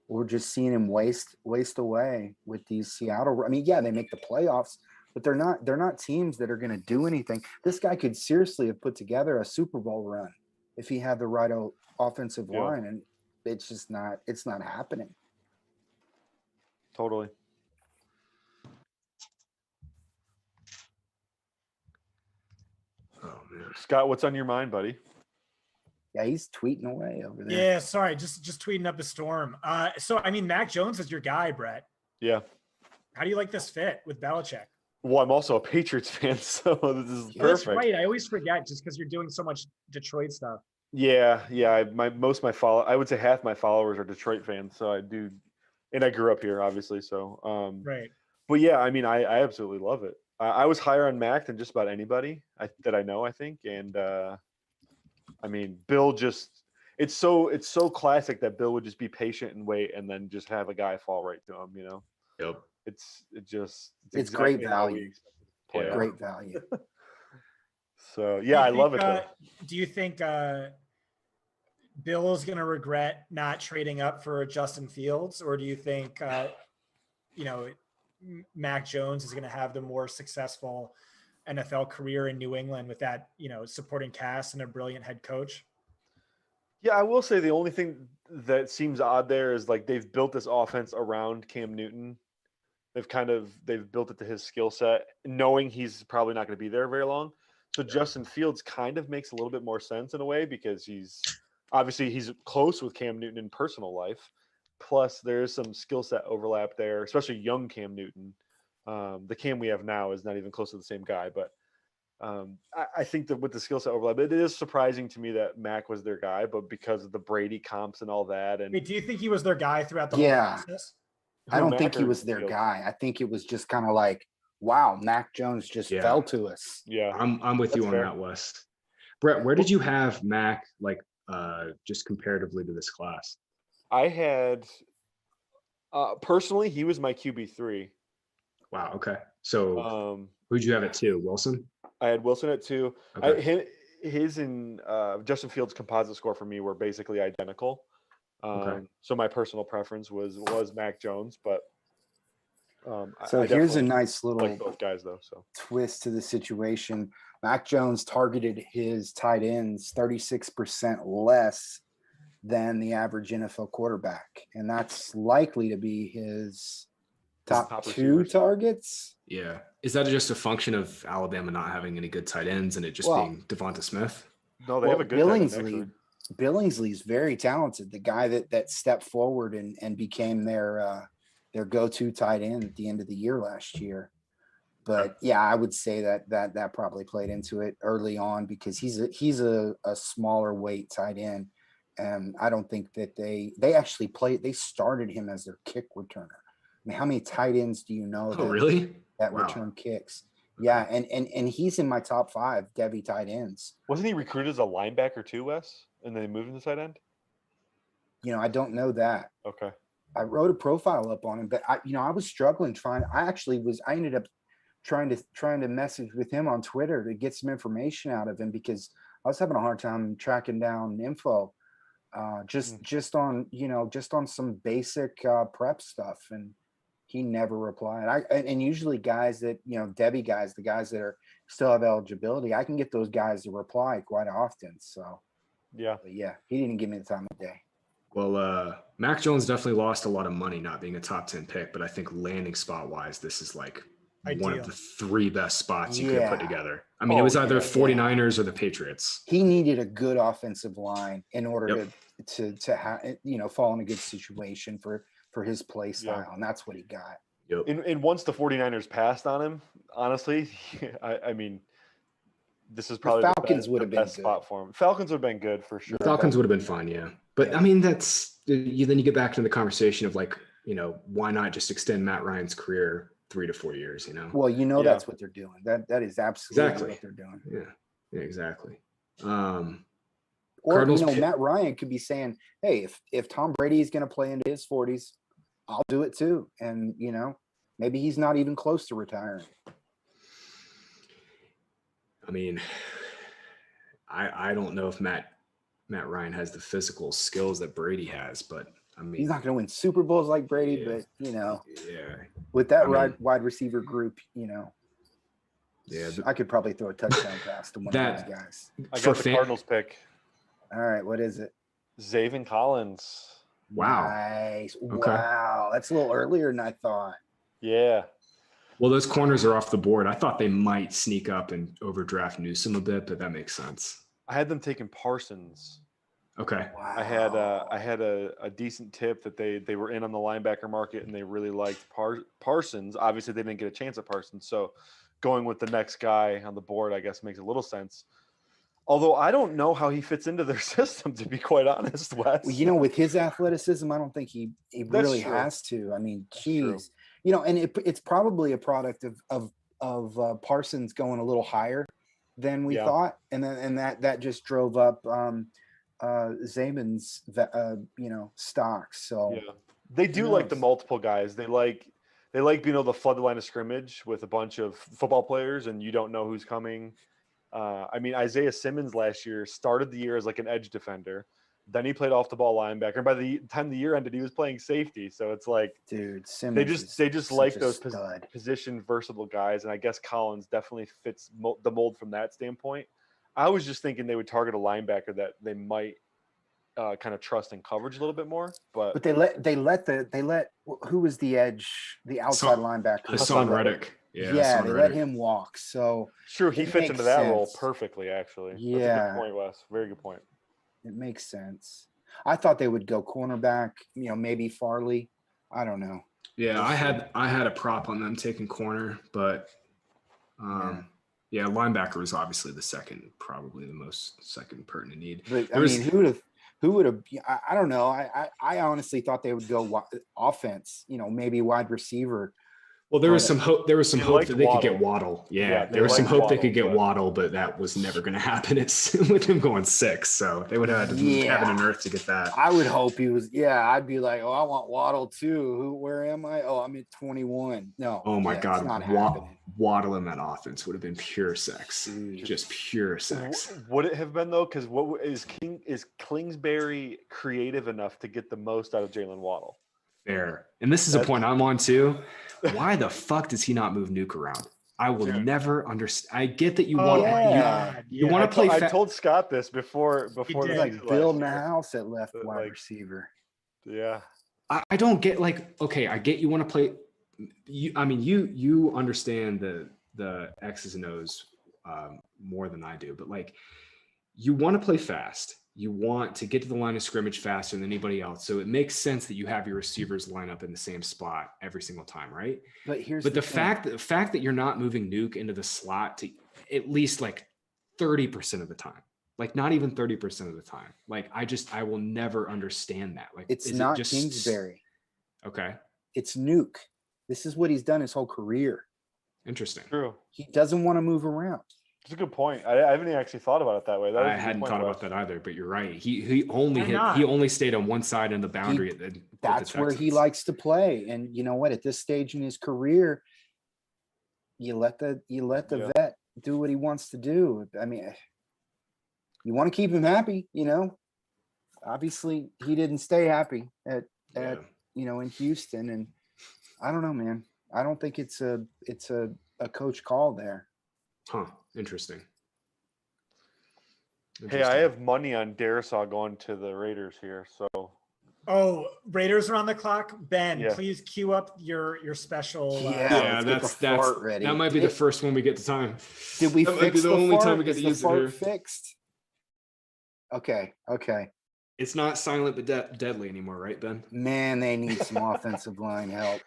we're just seeing him waste away with these Seattle. I mean, yeah, they make the playoffs, but they're not teams that are going to do anything. This guy could seriously have put together a Super Bowl run if he had the right offensive line, and it's not happening. Totally. Oh man. Scott, what's on your mind, buddy? Yeah, he's tweeting away over there. Yeah, sorry, just tweeting up a storm. So I mean, Mac Jones is your guy, Brett. Yeah. How do you like this fit with Belichick? Well, I'm also a Patriots fan, so this is Yeah, that's perfect. right. I always forget just because you're doing so much Detroit stuff. Yeah. I would say half my followers are Detroit fans, so I do, and I grew up here, obviously. So, Right. But yeah, I mean, I absolutely love it. I was higher on Mac than just about anybody that I know, I think, and I mean, Bill it's so classic that Bill would just be patient and wait, and then just have a guy fall right to him. Yep. It's It's great exactly how we value. expect it to play out. Great value. So yeah, I love it though. Do you think Bill's going to regret not trading up for Justin Fields, or do you think Mac Jones is going to have the more successful NFL career in New England with that supporting cast and a brilliant head coach? Yeah, I will say the only thing that seems odd there is like they've built this offense around Cam Newton. They've built it to his skill set, knowing he's probably not going to be there very long. So Justin Fields kind of makes a little bit more sense in a way because he's close with Cam Newton in personal life. Plus, there is some skill set overlap there, especially young Cam Newton. The Cam we have now is not even close to the same guy, but I think that with the skill set overlap, it is surprising to me that Mac was their guy, but because of the Brady comps and all that. And Wait, do you think he was their guy throughout the whole process? I don't think Mac he or was their Fields? guy. I think it was just kind of like, wow, Mac Jones just fell to us. Yeah, I'm with you That's on fair. that, Wes. Brett, where did you have Mac like just comparatively to this class? I had personally, he was my QB3. Wow. Okay. So who'd you have at 2? Wilson? I had Wilson at 2. Okay. His and Justin Fields' composite score for me were basically identical. Okay. So my personal preference was Mac Jones, but So I here's a definitely nice little like both guys though. So twist to the situation. Mac Jones targeted his tight ends 36% less than the average NFL quarterback, and that's likely to be his top 2 receivers. targets. Yeah. Is that just a function of Alabama not having any good tight ends and it just being Devonta Smith? No, they have a good tight end, actually. Billingsley's very talented. The guy that stepped forward and became their go-to tight end at the end of the year last year. But yeah, I would say that probably played into it early on because he's a smaller weight tight end. And I don't think that they actually they started him as their kick returner. I mean, how many tight ends do you know that return kicks? Yeah, and he's in my top 5 Devy tight ends. Wasn't he recruited as a linebacker too, Wes? And then they moved him to tight end? I don't know that. Okay. I wrote a profile up on him, but I was struggling I ended up trying to message with him on Twitter to get some information out of him because I was having a hard time tracking down info. Just on some basic prep stuff, and he never replied. And usually guys that Debbie guys, the guys that still have eligibility, I can get those guys to reply quite often. So yeah, but yeah, he didn't give me the time of day. Well, Mac Jones definitely lost a lot of money not being a top 10 pick, but I think landing spot wise, this is like one of the 3 best spots you could put together. I mean, it was either 49ers or the Patriots. He needed a good offensive line in order to fall in a good situation for his play style, and that's what he got. Yep. And once the 49ers passed on him, honestly, I mean, this is probably the Falcons would have been best spot for him. Falcons would have been good for sure. The Falcons would have been fine, yeah. But I mean, then you get back to the conversation of like, why not just extend Matt Ryan's career 3 to 4 years, Well, that's what they're doing. That is absolutely what they're doing. Yeah, exactly. Or Cardinals Matt Ryan could be saying, hey, if Tom Brady is going to play into his 40s, I'll do it too. And maybe he's not even close to retiring. I mean, I don't know if Matt Ryan has the physical skills that Brady has, but I mean, he's not going to win Super Bowls like Brady, but yeah, with that wide receiver group, yeah, I could probably throw a touchdown pass to one of those guys. I got the Cardinals pick. All right, what is it? Zaven Collins. Wow. Nice. Okay. Wow, that's a little earlier than I thought. Yeah. Well, those corners are off the board. I thought they might sneak up and overdraft Newsome a bit, but that makes sense. I had them taking Parsons. Okay. Wow. I had a decent tip that they were in on the linebacker market and they really liked Parsons. Obviously, they didn't get a chance at Parsons, so going with the next guy on the board, I guess, makes a little sense. Although I don't know how he fits into their system, to be quite honest, Wes. Well, with his athleticism, I don't think he really has to. I mean, geez, and it's probably a product of Parsons going a little higher than we thought, and that just drove up Zamen's stocks. So they do like the multiple guys. They like being able to flood the line of scrimmage with a bunch of football players, and you don't know who's coming. I mean, Isaiah Simmons last year started the year as like an edge defender. Then he played off the ball linebacker. And by the time the year ended, he was playing safety. So it's like, dude, Simmons they just like those position versatile guys. And I guess Collins definitely fits the mold from that standpoint. I was just thinking they would target a linebacker that they might kind of trust in coverage a little bit more. But they let who was the edge, the outside linebacker? Hassan Reddick. Yeah, they let him walk. So sure, he fits into that role perfectly, actually. Yeah. That's a good point, Wes. Very good point. It makes sense. I thought they would go cornerback, maybe Farley. I don't know. Yeah, I had a prop on them taking corner, but linebacker was obviously probably the most second pertinent need. But who would have? I don't know. I honestly thought they would go offense. Maybe wide receiver. Well, there was some hope. There was some They hope liked that they could get Waddle. Waddle. Yeah, Yeah, there was some liked hope they could get Waddle, but- Waddle, but that was never going to happen. It's with him going 6, so they would have had to Yeah. heaven and earth to get that. I would hope he was. Yeah, I'd be like, oh, I want Waddle too. Where am I? Oh, I'm at 21. No. Oh my yeah, God, it's not happening. Waddle in that offense would have been pure sex, Dude. just pure sex. Would it have been though? Because is Kingsbury creative enough to get the most out of Jalen Waddle? Fair. And this is a That's- point I'm on too. Why the fuck does he not move Nuke around? I will Dude. never understand. I get that you Oh want my yeah. God. you yeah. want to play. I told Scott this before did. the He's Yeah, like season building a last year. house at left But, wide like- receiver. Yeah. I don't get okay, I get you want to play. You understand the X's and O's more than I do, but you want to play fast. You want to get to the line of scrimmage faster than anybody else. So it makes sense that you have your receivers line up in the same spot every single time, right? But here's But the thing. fact that you're not moving Nuke into the slot to at least 30% of the time, not even 30% of the time. I will never understand that. It's is it not just Kingsbury. Okay, It's Nuke. This is what he's done his whole career. interesting. True. He doesn't want to move around. It's a good point. I haven't even actually thought about it that way. That is a I good hadn't point, thought Wes. about that either, but you're right. He only Why he not? only stayed on one side of the boundary. That's where he likes to play. And you know what? At this stage in his career, you let the Yeah. vet do what he wants to do. I mean, you want to keep him happy, Obviously, he didn't stay happy at in Houston, and I don't know, man. I don't think it's a coach call there. Huh? Interesting. Hey, I have money on Darisaw going to the Raiders here. So Oh, Raiders are on the clock. Ben, Yeah. please cue up your special. Yeah, let's get the fart ready. that might be the first one we get to time. Did we That might be fix the the only fart? time we get Is to the use it fart here. fixed? Okay. It's not silent but deadly anymore, right, Ben? Man, they need some offensive line help.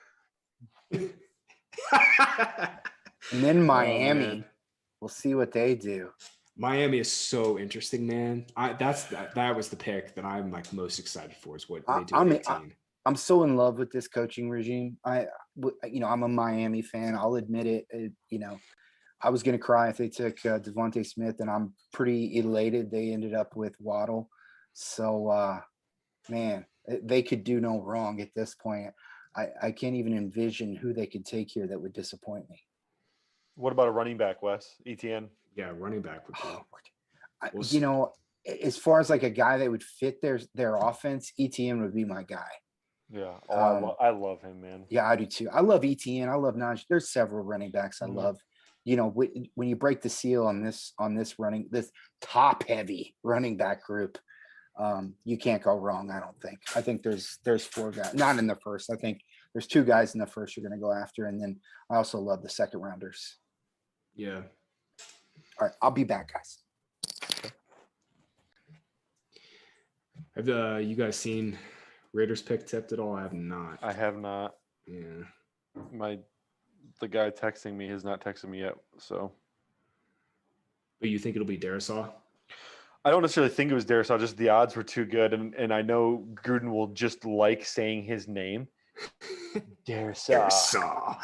And then Miami, man. we'll see what they do. Miami is so interesting, man. That was the pick that I'm most excited for is what they do. I'm- at 18. I'm so in love with this coaching regime. I'm a Miami fan. I'll admit it. I was going to cry if they took Devontae Smith, and I'm pretty elated they ended up with Waddle. So, man, they could do no wrong at this point. I can't even envision who they could take here that would disappoint me. what about a running back, Wes? ETN? Yeah, running back would be. As far as a guy that would fit their offense, ETN would be my guy. Yeah. Oh, I love him, man. Yeah, I do too. I love ETN. I love Najee. There's several running backs I Mhm. love. When you break the seal on this top heavy running back group, you can't go wrong. I don't think. I think there's 4 guys, not in the first. I think there's 2 guys in the first you're going to go after, and then I also love the second rounders. Yeah. All right, I'll be back, guys. Have you guys seen Raiders pick tipped at all? I have not. I have not. Yeah. The guy texting me has not texted me yet. So But you think it'll be Darisaw? I don't necessarily think it was Darisaw, just the odds were too good. And I know Gruden will just like saying his name. Darisaw. Darisaw.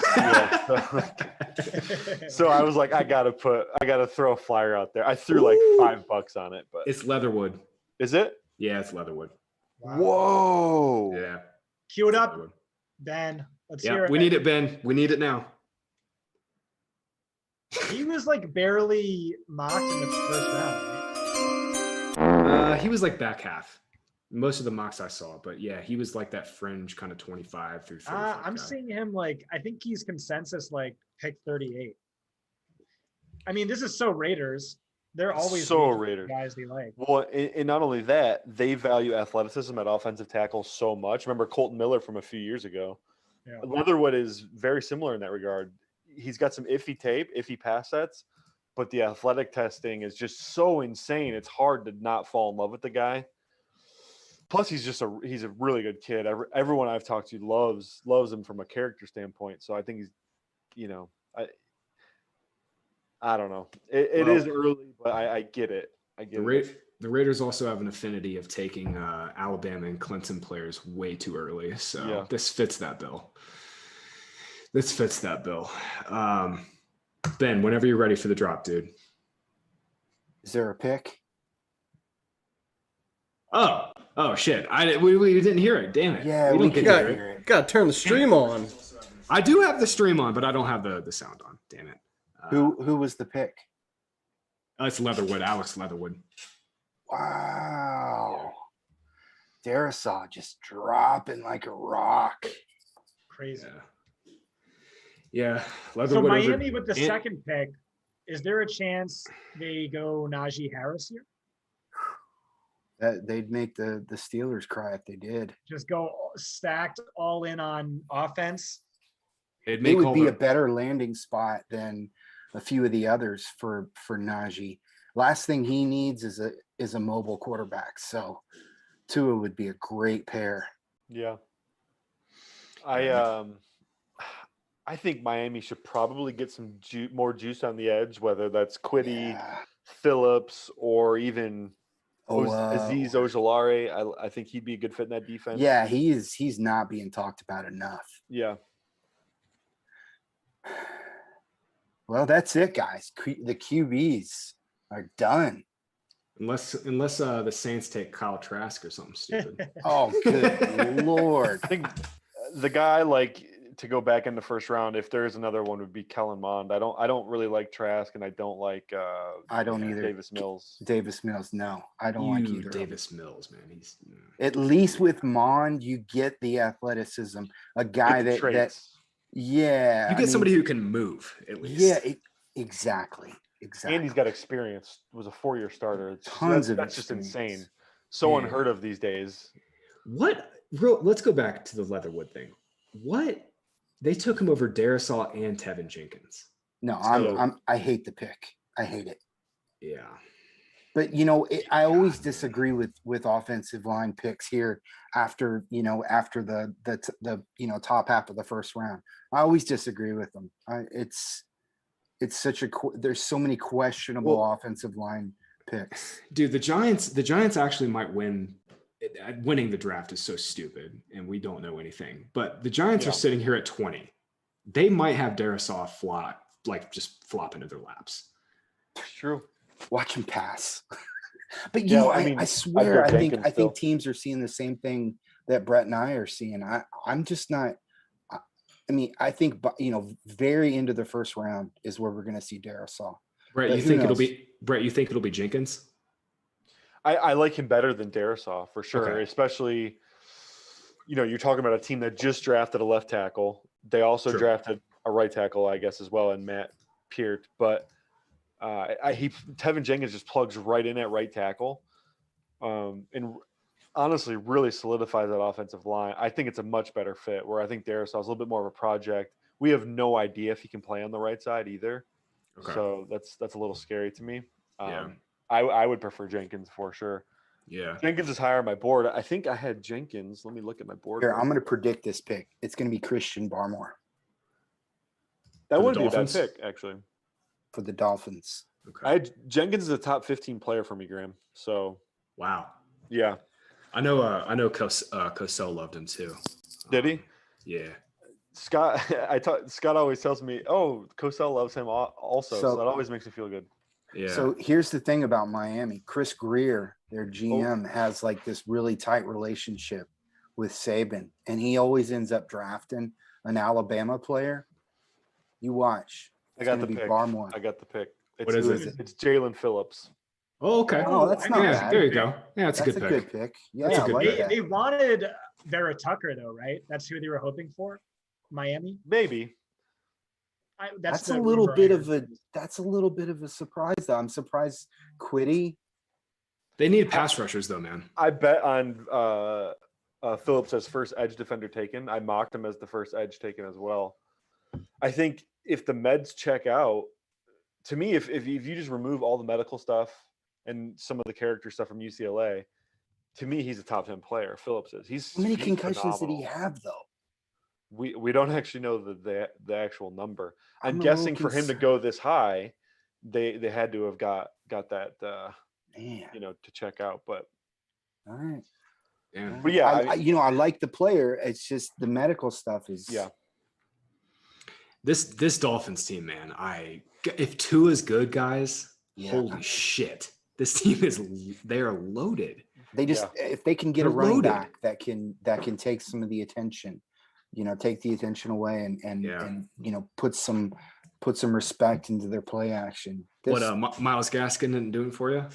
Yeah, so I was like, I gotta throw a flyer out there. I threw $5 on it, but It's Leatherwood. is it? Yeah, it's Leatherwood. Whoa. Yeah. Cue it up, Leatherwood. Ben. Let's Yeah, hear it. we need it, Ben. We need it now. He was barely mocked in the first round. He was back half. Most of the mocks I saw, but yeah, he was that fringe kind of 25 through 35. I'm guy. seeing him I think he's consensus pick 38. I mean, this is so Raiders. They're always So looking for Raiders. guys they like. Well, and not only that, they value athleticism at offensive tackle so much. Remember Colton Miller from a few years ago. Yeah. Leatherwood is very similar in that regard. He's got some iffy tape, iffy pass sets, but the athletic testing is just so insane. It's hard to not fall in love with the guy. Plus, he's a really good kid. Everyone I've talked to loves him from a character standpoint. So I think he's, I don't know. It is early, but I get it. I get it. The Raiders also have an affinity of taking Alabama and Clemson players way too early. So Yeah. this fits that bill. This fits that bill. Ben, whenever you're ready for the drop, dude. Is there a pick? Oh shit! We didn't hear it. Damn it! Yeah, we we don't get could to hear hear it. it. Gotta turn the stream on. I do have the stream on, but I don't have the sound on. Damn it! Who was the pick? It's Leatherwood, Alex Leatherwood. Wow. Darisaw just dropping like a rock. Crazy. Yeah. So Leatherwood over- Miami with the second pick, is there a chance they go Najee Harris here? That they'd make the Steelers cry if they did. Just go stacked all in on offense? It'd It make would all be the- a better landing spot than a few of the others for Najee. Last thing he needs is a mobile quarterback. So Tua would be a great pair. Yeah. I think Miami should probably get some more juice on the edge, whether that's Quiddy, Yeah. Phillips, or even Owa. Azeez Ojulari. I think he'd be a good fit in that defense. Yeah, he's not being talked about enough. Yeah. Well, that's it, guys. The QBs are done. Unless the Saints take Kyle Trask or something stupid. Oh, good Lord. I think the guy, like, to go back in the first round, if there is another one, would be Kellen Mond. I don't really like Trask, and I don't like I don't either. Davis Mills. Davis Mills, no. I don't like either. Davis Mills, man. He's At least with Mond, you get the athleticism. A guy that yeah. you get somebody who can move at least. Yeah, exactly. And he's got experience. Was a 4-year starter. That's just insane. So Man. unheard of these days. Let's go back to the Leatherwood thing. They took him over Darisaw and Tevin Jenkins. No, I hate the pick. I hate it. Yeah. But I always disagree with offensive line picks here after the top half of the first round. I always disagree with them. It's such there's so many questionable offensive line picks. Dude, the Giants actually might win. Winning the draft is so stupid, and we don't know anything. But the Giants are sitting here at 20. They might have Darisaw just flop into their laps. True. Watch him pass. But I swear, I think teams are seeing the same thing that Brett and I are seeing. I'm just not. I mean, I think very into the first round is where we're going to see Darisaw. Brett, you think it'll be Jenkins? I like him better than Darisaw for sure, especially, you're talking about a team that just drafted a left tackle. They also drafted a right tackle, I guess, as well, and Matt Peart. But Tevin Jenkins just plugs right in at right tackle, and honestly really solidifies that offensive line. I think it's a much better fit, where I think Darisaw is a little bit more of a project. We have no idea if he can play on the right side either. Okay. So that's a little scary to me. I would prefer Jenkins for sure. Yeah. Jenkins is higher on my board. I think I had Jenkins. Let me look at my board. Here, I'm going to predict this pick. It's going to be Christian Barmore. That wouldn't be a bad pick, actually. For the Dolphins. Okay. Jenkins is a top 15 player for me, Graham. So. Wow. Yeah. I know Cosell loved him too. Did he? Yeah. Scott always tells me, oh, Cosell loves him also. So that always makes me feel good. Yeah. So here's the thing about Miami. Chris Greer, their GM, has like this really tight relationship with Saban, and he always ends up drafting an Alabama player. You watch. I got the pick. Barmore. I got the pick. What is it? It's Jalen Phillips. Oh, okay. Oh, that's not bad. There you go. Yeah, that's a good pick. Yeah, that's a good pick. They wanted Barrett Tucker though, right? That's who they were hoping for. Miami. Maybe. That's a little bit of a surprise though. I'm surprised Quiddy. They need pass rushers though, man. I bet on Phillips as first edge defender taken. I mocked him as the first edge taken as well. I think if the meds check out, to me, if you just remove all the medical stuff and some of the character stuff from UCLA, to me, he's a top 10 player. Phillips is. How many concussions did he have though? We don't actually know the actual number. I'm guessing for him to go this high, they had to have got that to check out. But all right. Yeah. But yeah, I like the player. It's just the medical stuff is This Dolphins team, man. If Tua's good, guys, Yeah. holy shit. This team they are loaded. They just if they can get They're a running loaded. back that can take some of the attention, take the attention away and put some respect into their play action. Myles Gaskin didn't do it for you?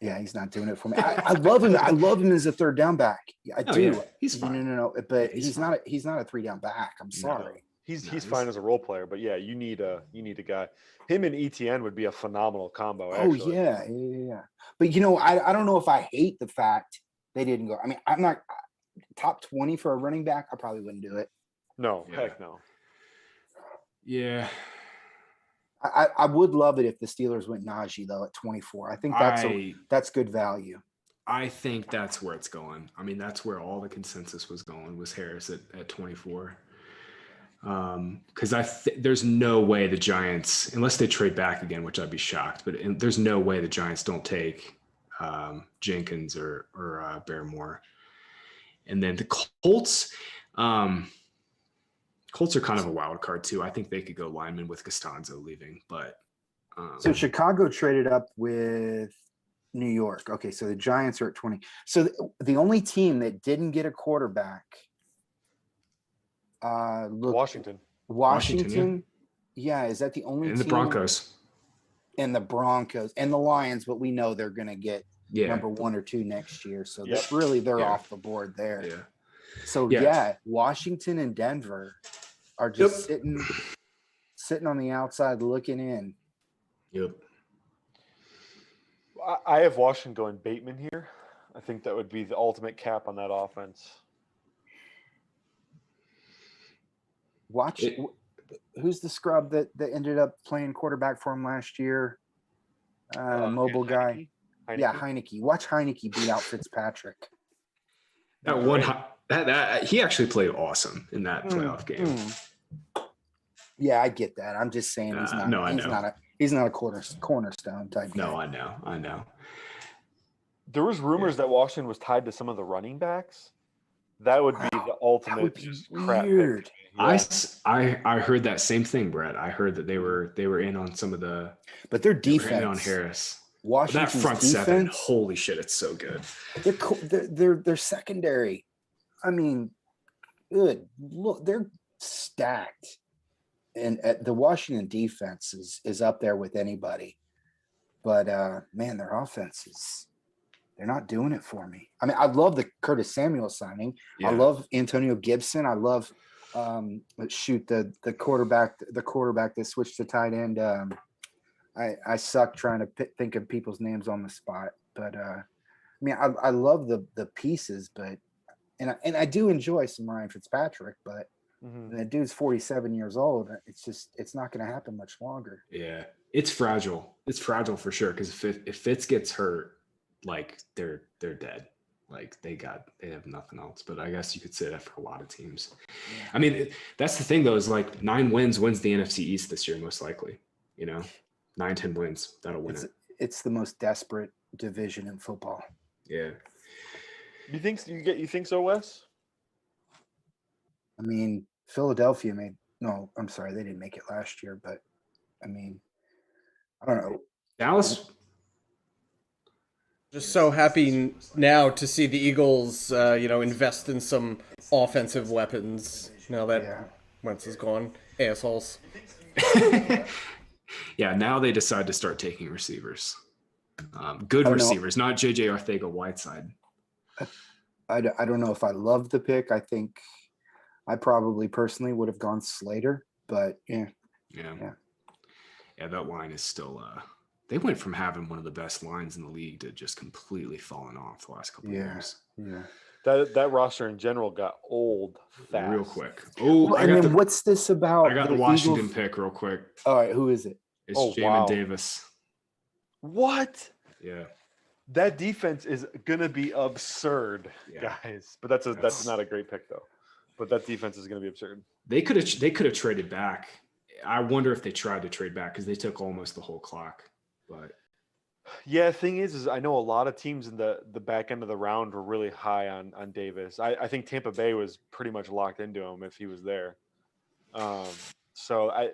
Yeah, he's not doing it for me. I love him. I love him as a third down back. I do. Yeah. He's fine. No. But Yeah, he's not a 3 down back. I'm sorry. He's fine as a role player, but yeah, you need a guy. Him and ETN would be a phenomenal combo. Actually. Oh yeah. But I don't know if I hate the fact they didn't go. I mean, I'm not top 20 for a running back. I probably wouldn't do it. No, heck no. Yeah. I would love it if the Steelers went Najee though at 24. I think that's good value. I think that's where it's going. I mean, that's where all the consensus was going, was Harris at 24. Because there's no way the Giants, unless they trade back again, which I'd be shocked, but there's no way the Giants don't take Jenkins or Barrymore. And then the Colts. Colts are kind of a wild card too. I think they could go lineman with Costanzo leaving, but so Chicago traded up with New York. Okay, so the Giants are at 20. So the only team that didn't get a quarterback, Washington. Yeah, is that the only and team? The Broncos. And the Broncos and the Lions, but we know they're going to get number 1 or 2 next year. So they're off the board there. Yeah. So Washington and Denver are just sitting on the outside looking in. Yep. I have Washington going Bateman here. I think that would be the ultimate cap on that offense. Who's the scrub that ended up playing quarterback for him last year? Mobile guy. Heineke. Yeah, Heineke. Watch Heineke beat out Fitzpatrick. That he actually played awesome in that playoff game. Yeah, I get that. I'm just saying he's not. He's not a cornerstone type guy. No, I know. There was rumors that Washington was tied to some of the running backs. That would be the ultimate crap. Weird. Yeah. I heard that same thing, Brett. I heard that they were in on some of the. But their defense on Harris. Washington's that front defense, seven, holy shit, it's so good. They're secondary. I mean, good. Look, they're stacked, and the Washington defense is up there with anybody. But man, their offense they're not doing it for me. I mean, I love the Curtis Samuel signing. Yeah. I love Antonio Gibson. I love the quarterback that switched to tight end. I suck trying to think of people's names on the spot, but I mean, I love the pieces, but and I do enjoy some Ryan Fitzpatrick, but the dude's 47 years old. It's not going to happen much longer. Yeah, it's fragile. It's fragile for sure, because if Fitz gets hurt, like they're dead. Like they have nothing else. But I guess you could say that for a lot of teams. Yeah. I mean, that's the thing though, is like 9 wins wins the NFC East this year, most likely. 9-10 wins, that'll win it. It's the most desperate division in football. Yeah. You think so, Wes? I mean, Philadelphia they didn't make it last year, but I mean, I don't know. Dallas. Just so happy now to see the Eagles, invest in some offensive weapons now that Wentz is gone. Assholes. Yeah, now they decide to start taking receivers. Good receivers, not JJ Arcega-Whiteside. I don't know if I love the pick. I think I probably personally would have gone Slater, but yeah. That line is still they went from having one of the best lines in the league to just completely falling off the last couple of years. Yeah. That roster in general got old fast. Real quick. Oh, what's this about? I got the Washington pick real quick. All right, who is it? It's Jamin Davis. What? Yeah. That defense is gonna be absurd, guys. But that's not a great pick though. But that defense is gonna be absurd. They could have traded back. I wonder if they tried to trade back because they took almost the whole clock. But yeah, the thing is I know a lot of teams in the back end of the round were really high on Davis. I think Tampa Bay was pretty much locked into him if he was there. So I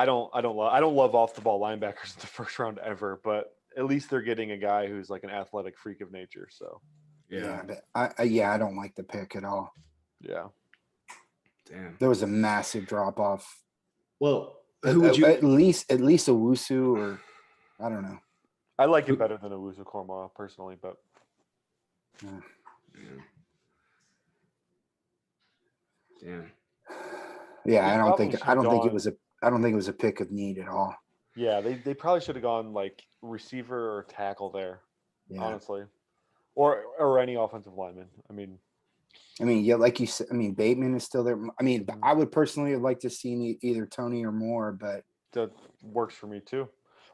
don't love off the ball linebackers in the first round ever, but at least they're getting a guy who's like an athletic freak of nature. So Yeah, but I don't like the pick at all. yeah. Damn. There was a massive drop off. Well, who would you at least a Wusu, or I don't know. I like it better than a Wusu Korma personally, but Damn. Yeah, They I don't probably think should've it was a pick of need at all. yeah, they probably should have gone like receiver or tackle there, Yeah. honestly, or any offensive lineman. I mean, yeah, like you said, Bateman is still there. I mean, I would personally have liked to see either Tony or Moore, but that works for me too.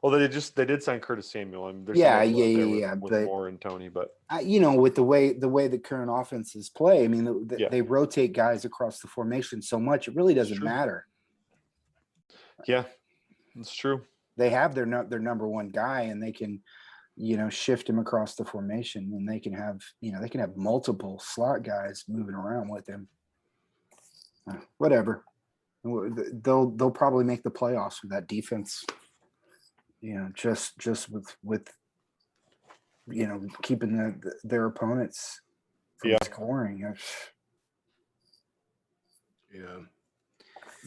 Well, they did sign Curtis Samuel, and there's Yeah, some overlap there with but Moore and Tony, but with the way the current offenses play, I mean, Yeah. they rotate guys across the formation so much, it really doesn't True. matter. yeah, it's true. They have their number one guy, and they can, shift him across the formation, and they can have multiple slot guys moving around with him. Whatever, they'll probably make the playoffs with that defense. Just with keeping their opponents from scoring. Yeah.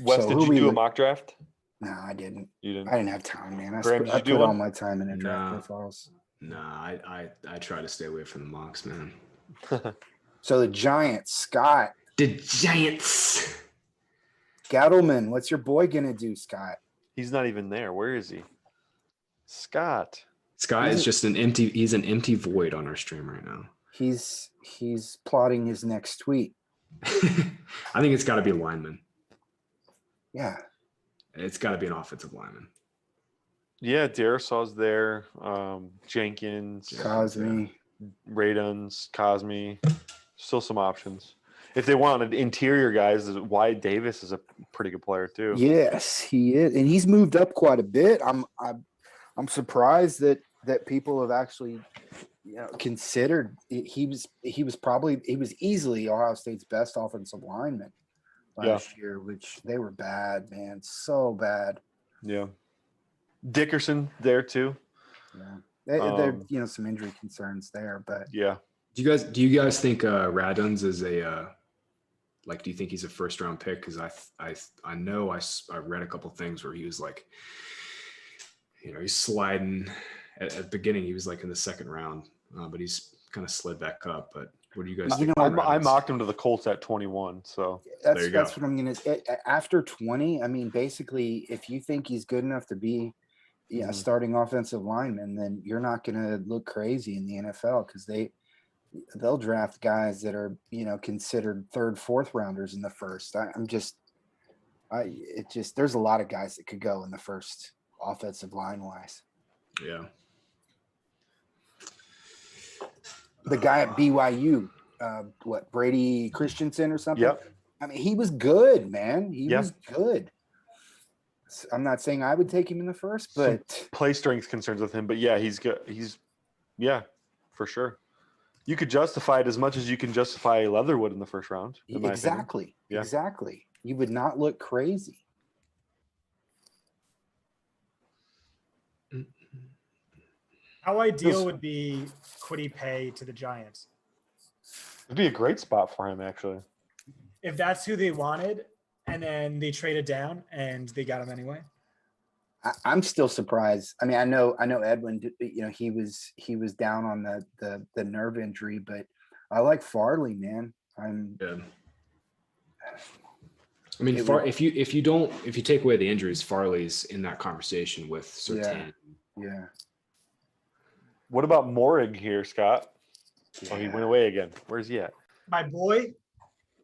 Wes, So did who you we do a look- mock draft? No, I didn't. You didn't. I didn't have time, man. Graham, did I you do put one? all my time into draft Nah. profiles. Nah, I try to stay away from the mocks, man. So the Giants, Scott The Giants. Gettleman, what's your boy gonna do, Scott? He's not even there. Where is he? Scott. Scott is just he's an empty void on our stream right now. He's plotting his next tweet. I think it's got to be lineman. Yeah, It's got to be an offensive lineman. Yeah, Darisaw's there. Jenkins, Cosme. Raduns, Cosme. Still some options. If they wanted interior guys, Wyatt Davis is a pretty good player too. Yes, he is, and he's moved up quite a bit. I'm surprised that people have actually considered he was easily Ohio State's best offensive lineman last year, which they were bad, man, so bad. Yeah, Dickerson there too. Yeah, there some injury concerns there, but Yeah, Do you guys think Raduns is do you think he's a first round pick? Because I know I read a couple things where he was like, he's sliding at the beginning. He was like in the second round, but he's kind of slid back up. But what do you guys think? I mocked him to the Colts at 21. So that's what I'm gonna. After 20, I mean, basically, if you think he's good enough to be starting offensive lineman, then you're not gonna look crazy in the NFL because they'll draft guys that are considered third, fourth rounders in the first. There's a lot of guys that could go in the first offensive line wise. Yeah. The guy at BYU, Brady Christensen or something? Yep. I mean, he was good, man. He was good. I'm not saying I would take him in the first, but some play strength concerns with him. But yeah, he's good. For sure. You could justify it as much as you can justify Leatherwood in the first round. Exactly. Yeah. Exactly. You would not look crazy. How ideal would be Kwity Paye to the Giants? It'd be a great spot for him, actually. If that's who they wanted, and then they traded down and they got him anyway. I'm still surprised. I mean, I know Edwin, he was down on the nerve injury, but I like Farley, man. I mean, if you take away the injuries, Farley's in that conversation with Surtain. Yeah. What about Morig here, Scott? Oh, he went away again. Where's he at? My boy,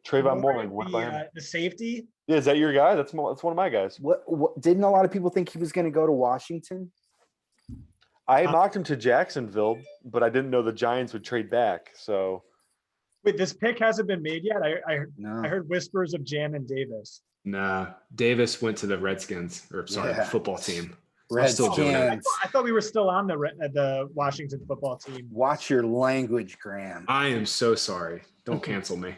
Trayvon Morig. What about him? The safety. Yeah, is that your guy? That's one of my guys. What didn't a lot of people think he was going to go to Washington? I mocked him to Jacksonville, but I didn't know the Giants would trade back. So Wait, this pick hasn't been made yet. I No. heard whispers of Jamin Davis. Nah, Davis went to the Redskins, football team. Redskins. Still doing it. I thought we were still on the Washington football team. Watch your language, Graham. I am so sorry. Don't cancel me.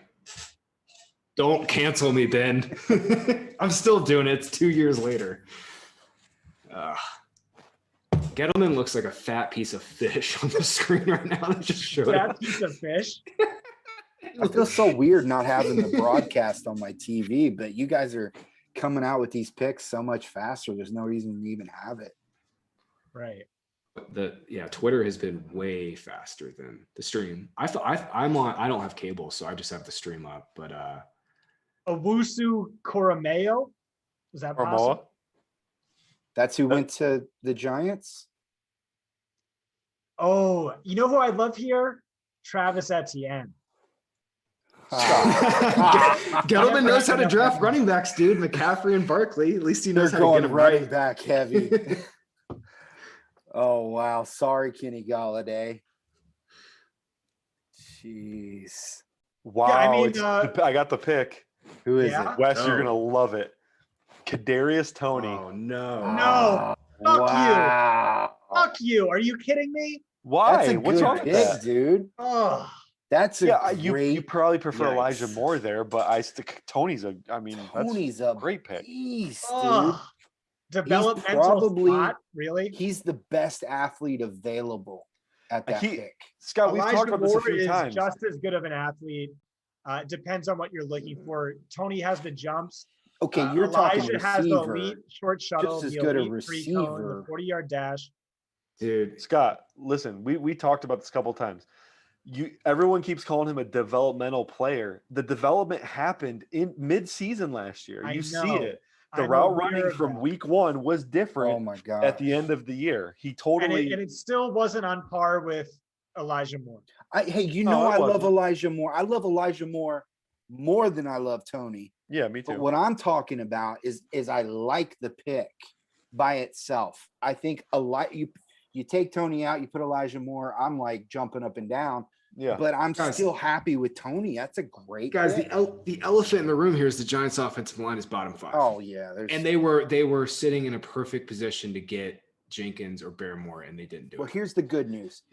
Don't cancel me, Ben. I'm still doing it. It's 2 years later. Gettleman looks like a fat piece of fish on the screen right now. That just showed Fat up. piece of fish. I feel so weird not having the broadcast on my TV, but you guys are coming out with these picks so much faster. There's no reason to even have it. Right. Twitter has been way faster than the stream. I'm on. I don't have cable, so I just have the stream up. But Owusu Coromeo. Is that possible? That's who went to the Giants. Oh, you know who I love here? Travis Etienne. Gettleman knows how to draft running backs, dude. McCaffrey and Barkley. At least he knows how to get them running right. back heavy. Oh wow! Sorry, Kenny Galladay. Jeez. Wow. Yeah, I mean, I got the pick. Who is Yeah? it? Wes, Oh. you're gonna love it. Kadarius Toney. Oh no! No. Fuck Wow. Fuck you. Are you kidding me? Why? That's a What's good wrong with pick, that? dude. Oh, That's a Yeah, you great. probably prefer Yikes. Elijah Moore there, but that's Tony's a a great pick. beast, dude. oh. Developmental probably- spot, really? He's the best athlete available at that pick. Scott, we've Elijah talked about this a Moore few is times. just as good of an athlete. Depends on what you're looking for. Tony has the jumps. Okay, you're talking Elijah has the receiver. elite short shuttle, Just as the good a elite free cone, the receiver. 40-yard dash. Dude, Scott, listen, we talked about this a couple times. Everyone keeps calling him a developmental player. The development happened in mid-season last year. I You see know. it. The I'm route aware running of from that. week 1 was different Oh my god! at the end of the year. He And totally it still wasn't on par with Elijah Moore. Hey, you No, know it I love wasn't. Elijah Moore. I love Elijah Moore more than I love Tony. Yeah, me But too. what I'm talking about is I like the pick by itself. I think you take Tony out, you put Elijah Moore. I'm like jumping up and down. Yeah. But I'm Guys. still happy with Tony. That's a great guys, pick. the elephant in the room here is the Giants' offensive line is bottom 5. Oh yeah, there's And they were sitting in a perfect position to get Jenkins or Barrymore, and they didn't do well. it. Here's the good news.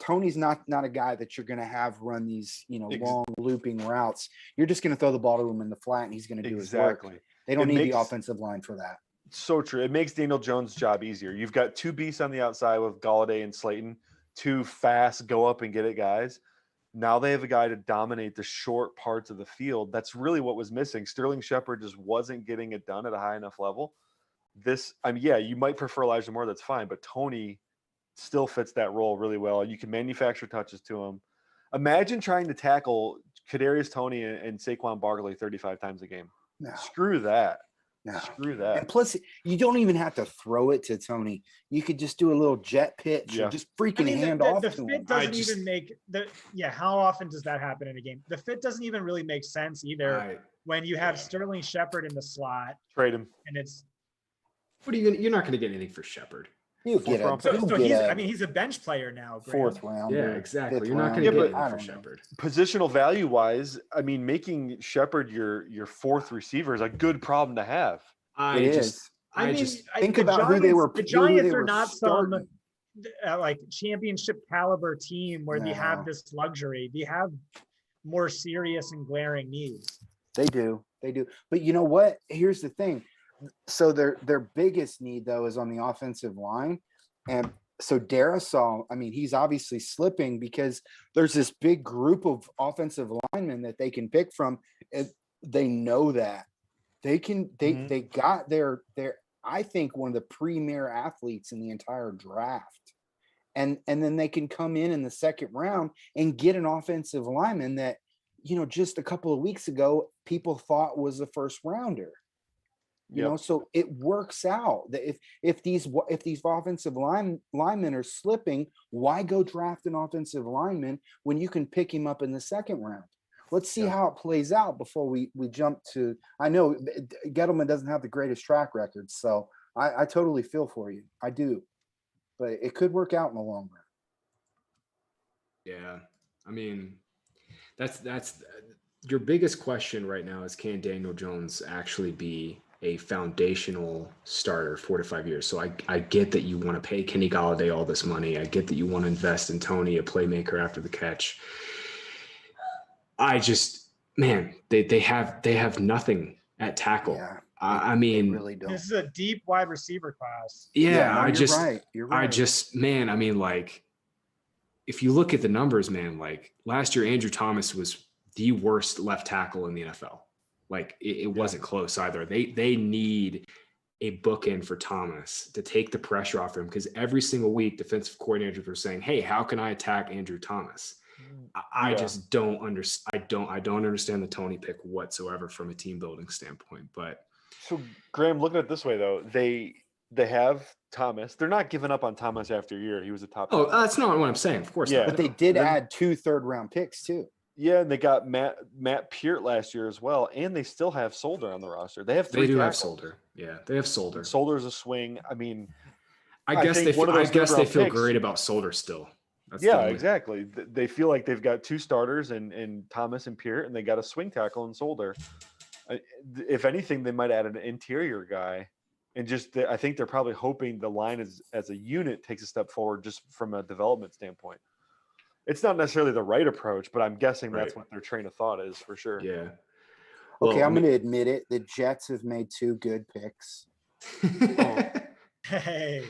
Tony's not a guy that you're going to have run these long looping routes. You're just going to throw the ball to him in the flat, and he's going to do his work. Exactly. They don't It need makes- the offensive line for that. So true. It makes Daniel Jones' job easier. You've got 2 beasts on the outside with Galladay and Slayton, 2 fast go up and get it guys. Now they have a guy to dominate the short parts of the field. That's really what was missing. Sterling Shepard just wasn't getting it done at a high enough level. You might prefer Elijah Moore. That's fine, but Tony still fits that role really well. You can manufacture touches to him. Imagine trying to tackle Kadarius Toney and Saquon Barkley 35 times a game. No, Screw that. no. Screw And that. plus, you don't even have to throw it to Tony. You could just do a little jet pitch Yeah. or just freaking hand the off the to fit him. doesn't just- even make the how often does that happen in a game? The fit doesn't even really make sense either when you have Sterling Shepard in the slot Trade him. and it's What are you gonna? You're not going to get anything for Shepard. He'll get round a, pick. he'll so get he's a bench player now. Graham. 4th round. Yeah, exactly. 5th You're not round. going to Yeah, get but- I anything for don't know. Shepard. Positional value wise, I mean, making Shepard your 4th receiver is a good problem to have. It is. Think the about who they were- The who they Giants were are not starting. some like championship caliber team where they have No. this luxury. They have more serious and glaring needs. They do. But you know what? Here's the thing. So their biggest need though is on the offensive line. And so Darrisaw, I mean, he's obviously slipping because there's this big group of offensive linemen that they can pick from. They know that. They got their I think one of the premier athletes in the entire draft. And then they can come in the 2nd round and get an offensive lineman that, just a couple of weeks ago, people thought was a 1st rounder. So it works out that if these offensive linemen are slipping, why go draft an offensive lineman when you can pick him up in the 2nd round? Let's see how it plays out before we jump to. I know Gettleman doesn't have the greatest track record, so I totally feel for you. I do, but it could work out in the long run. Yeah, I mean, that's your biggest question right now is, can Daniel Jones actually be a foundational starter 4 to 5 years? So I get that you want to pay Kenny Galladay all this money. I get that you want to invest in Tony, a playmaker after the catch. man, they have nothing at tackle. Yeah, I they mean, really don't. This is a deep wide receiver class. yeah, no, I you're just, right. You're right. man, I mean, like, if you look at the numbers, man, like last year, Andrew Thomas was the worst left tackle in the NFL. Like it wasn't close either. They need a bookend for Thomas to take the pressure off him, because every single week defensive coordinators were saying, "Hey, how can I attack Andrew Thomas?" I just don't understand. I don't understand the Tony pick whatsoever from a team building standpoint. But So Graham, look at it this way though, they have Thomas. They're not giving up on Thomas after a year. He was a top. That's not what I'm saying. Of course, Yeah. not. But they did add 2 third-round picks too. Yeah, and they got Matt Peart last year as well, and they still have Solder on the roster. They have 3 They do have tackles. Solder. Yeah, they have Solder. Solder's a swing. I mean, I guess think they feel picks- great about Solder still. That's the only- exactly. They feel like they've got 2 starters in Thomas and Peart, and they got a swing tackle in Solder. If anything, they might add an interior guy, and I think they're probably hoping the line as a unit takes a step forward just from a development standpoint. It's not necessarily the right approach, but I'm guessing that's what their train of thought is for sure. Yeah. Okay, I'm going to admit it. The Jets have made 2 good picks. Hey,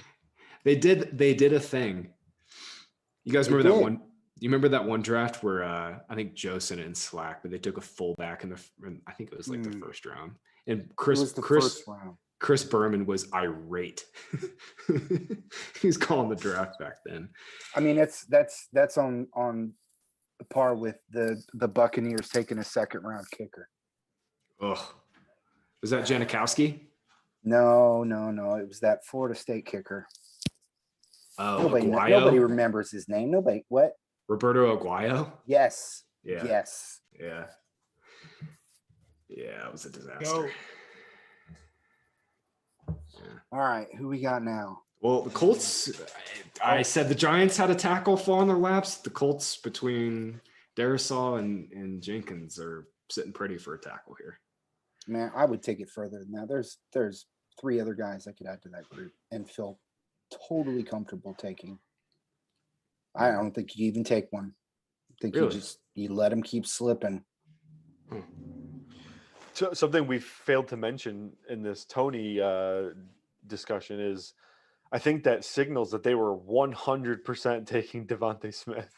They did a thing. You guys remember that did. one? You remember that one draft where I think Joe sent it in Slack, but they took a fullback I think it was like the first round, and It was the first round. Chris Berman was irate. He was calling the draft back then. I mean, that's on par with the Buccaneers taking a second-round kicker. Ugh. Was that Janikowski? No. It was that Florida State kicker. Oh, Nobody remembers his name. Nobody. What? Roberto Aguayo? Yes. Yeah. Yes. Yeah. Yeah, it was a disaster. go. All right. Who we got now? Well, the Colts, I said the Giants had a tackle fall in their laps. The Colts between Darisaw and Jenkins are sitting pretty for a tackle here. Man, I would take it further than that. There's 3 other guys I could add to that group and feel totally comfortable taking. I don't think you even take one. I think Really? you let him keep slipping. So something we failed to mention in this Tony discussion is, I think that signals that they were 100% taking Devontae Smith.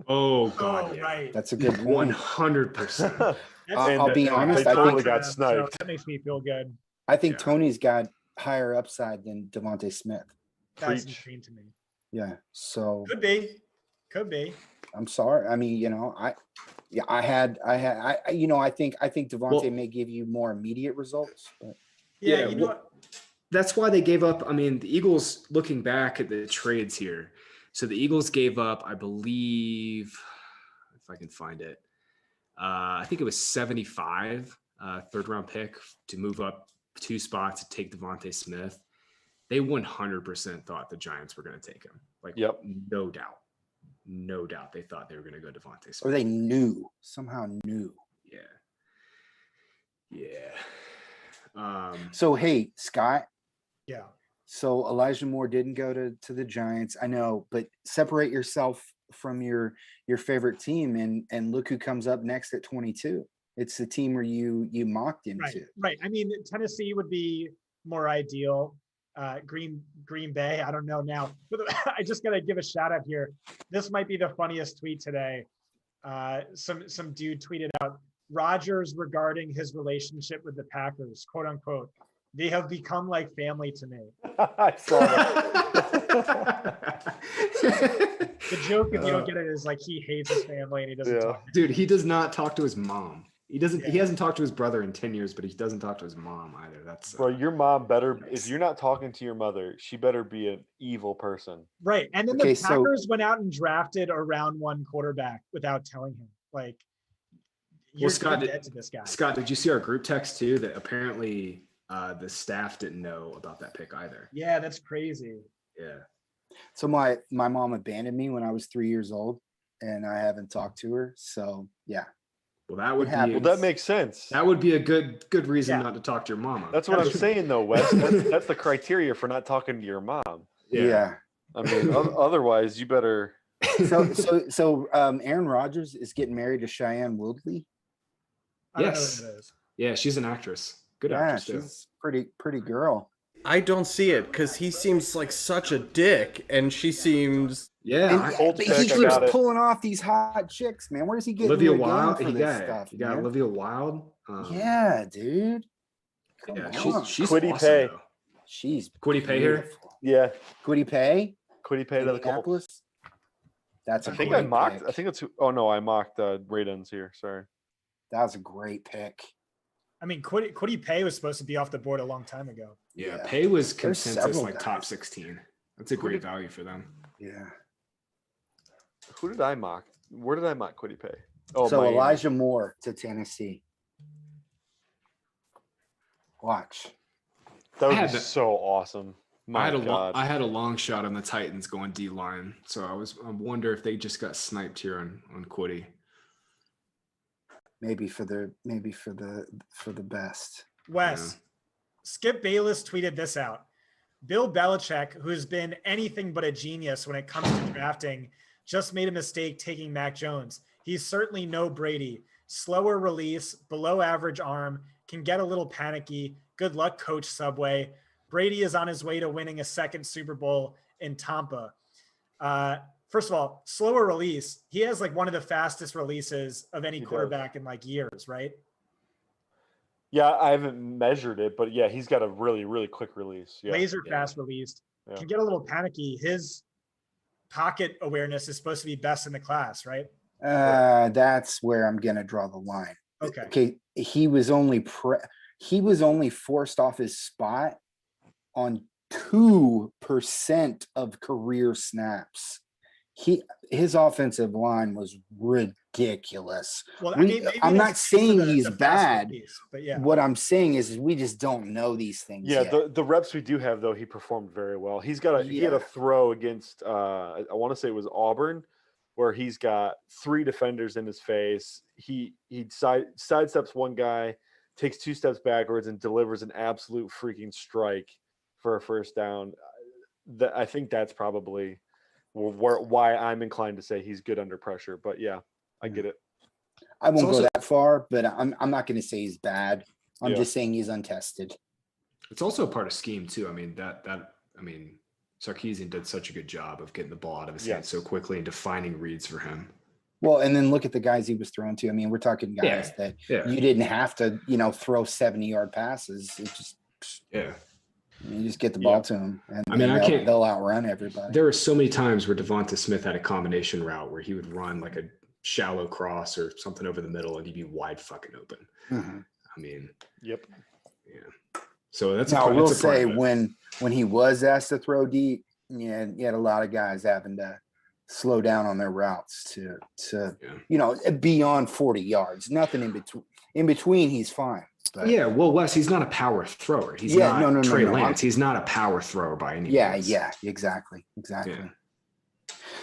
Oh God, yeah. Right. That's a good one. 100%. I'll be honest. They I totally think got sniped. So that makes me feel good. I think Yeah. Tony's got higher upside than Devontae Smith. That's Preach. insane to me. Yeah. So Could be. I'm sorry. I mean, I think Devontae Well- may give you more immediate results, but Yeah, Yeah, you know well- what? That's why they gave up. I mean, the Eagles, looking back at the trades here, so the Eagles gave up, I believe, if I can find it, I think it was 75 third round pick to move up 2 spots to take Devontae Smith. They 100% thought the Giants were going to take him. Like, Yep. no doubt they thought they were going to go Devontae Smith. or they somehow knew. Yeah. So hey, Scott. Yeah. So Elijah Moore didn't go to the Giants. I know, but separate yourself from your favorite team and look who comes up next at 22. It's the team where you mocked him to. Right. I mean, Tennessee would be more ideal. Green Bay, I don't know now. But I just gotta give a shout out here. This might be the funniest tweet today. Some dude tweeted out Rodgers regarding his relationship with the Packers, quote unquote. They have become like family to me. I saw that. The joke, if you don't get it, is like he hates his family and he doesn't talk. To Dude, he does not talk to his mom. He doesn't. Yeah. He hasn't talked to his brother in 10 years, but he doesn't talk to his mom either. That's Bro, your mom better, if you're not talking to your mother, she better be an evil person. Right. And then Okay, the so- Packers went out and drafted a round 1 quarterback without telling him. Like, you're Scott, dead to this guy. Scott, did you see our group text too? That apparently the staff didn't know about that pick either. Yeah, that's crazy. Yeah. So my mom abandoned me when I was 3 years old, and I haven't talked to her. So yeah. Well, that would happens. be. Well, that makes sense. That would be a good reason Yeah. not to talk to your mama. That's what I'm saying, though, Wes. That's the criteria for not talking to your mom. Yeah. I mean, otherwise, you better. So Aaron Rodgers is getting married to Cheyenne Woodley. I don't know Yes. who that is. Yeah, she's an actress. Good Yeah, actress too. she's pretty girl. I don't see it because he seems like such a dick, and she seems. Yeah, Old But pick, he I keeps got it. pulling off these hot chicks, man. Where's he getting Olivia the game Wilde. for He this got stuff, he got man? Olivia Wilde. Yeah, dude. Come Yeah, on. she's Quiddy awesome Pay. though. She's Quiddy Pay here? beautiful. Yeah, Quiddy Pay, Quiddy Pay to the Colts. Indianapolis. That's a I think great I mocked. pick. I think that's. Oh no, I mocked Radens here. Sorry. That was a great pick. I mean, Quiddy Pay was supposed to be off the board a long time ago. Yeah, Yeah. Pay was There's consensus several like top guys. 16. That's a great value for them. Yeah. Who did I mock? Where did I mock Quiddy Pay? Oh, So Miami. Elijah Moore to Tennessee. Watch. That I would had be the- so awesome. My God. I had a long shot on the Titans going D line, so I wonder if they just got sniped here on Quiddy. Maybe for the best. Wes, Skip Bayless tweeted this out. Bill Belichick, who's been anything but a genius when it comes to drafting, just made a mistake taking Mac Jones. He's certainly no Brady. Slower release, below average arm, can get a little panicky. Good luck, Coach Subway. Brady is on his way to winning a second Super Bowl in Tampa. First of all, slower release. He has like one of the fastest releases of any He does. quarterback in like years, right? Yeah, I haven't measured it, but yeah, he's got a really, really quick release. Yeah. Laser fast released. Yeah. Can get a little panicky. His pocket awareness is supposed to be best in the class, right? That's where I'm gonna draw the line. Okay. Okay, he was only forced off his spot on 2% of career snaps. His offensive line was ridiculous. Well, We- maybe I'm that not speaks to saying the he's fast bad. release, but yeah. What I'm saying is we just don't know these things Yeah, yet. the reps we do have though, he performed very well. He had a throw against I want to say it was Auburn, where he's got 3 defenders in his face. He sidesteps one guy, takes 2 steps backwards, and delivers an absolute freaking strike for a first down. I think that's probably why I'm inclined to say he's good under pressure. But yeah, I get it. I won't also- go that far, but I'm not going to say he's bad. I'm Yeah. just saying he's untested. It's also a part of scheme too. I mean Sarkisian did such a good job of getting the ball out of his hands so quickly and defining reads for him. Well, and then look at the guys he was throwing to. I mean, we're talking guys that you didn't have to, throw 70-yard passes. It just you just get the ball to them, and they'll outrun everybody. There are so many times where Devonta Smith had a combination route where he would run like a shallow cross or something over the middle and he'd be wide fucking open. Mhm. I mean, Yep. yeah. So that's Now, I will that's a part say of it. when he was asked to throw deep, you had a lot of guys having to slow down on their routes to beyond 40 yards. Nothing in between. In between, he's fine. But Yeah, well, Wes, he's not a power thrower. He's not Trey Lance. He's not a power thrower by any means. Yeah, exactly. Yeah.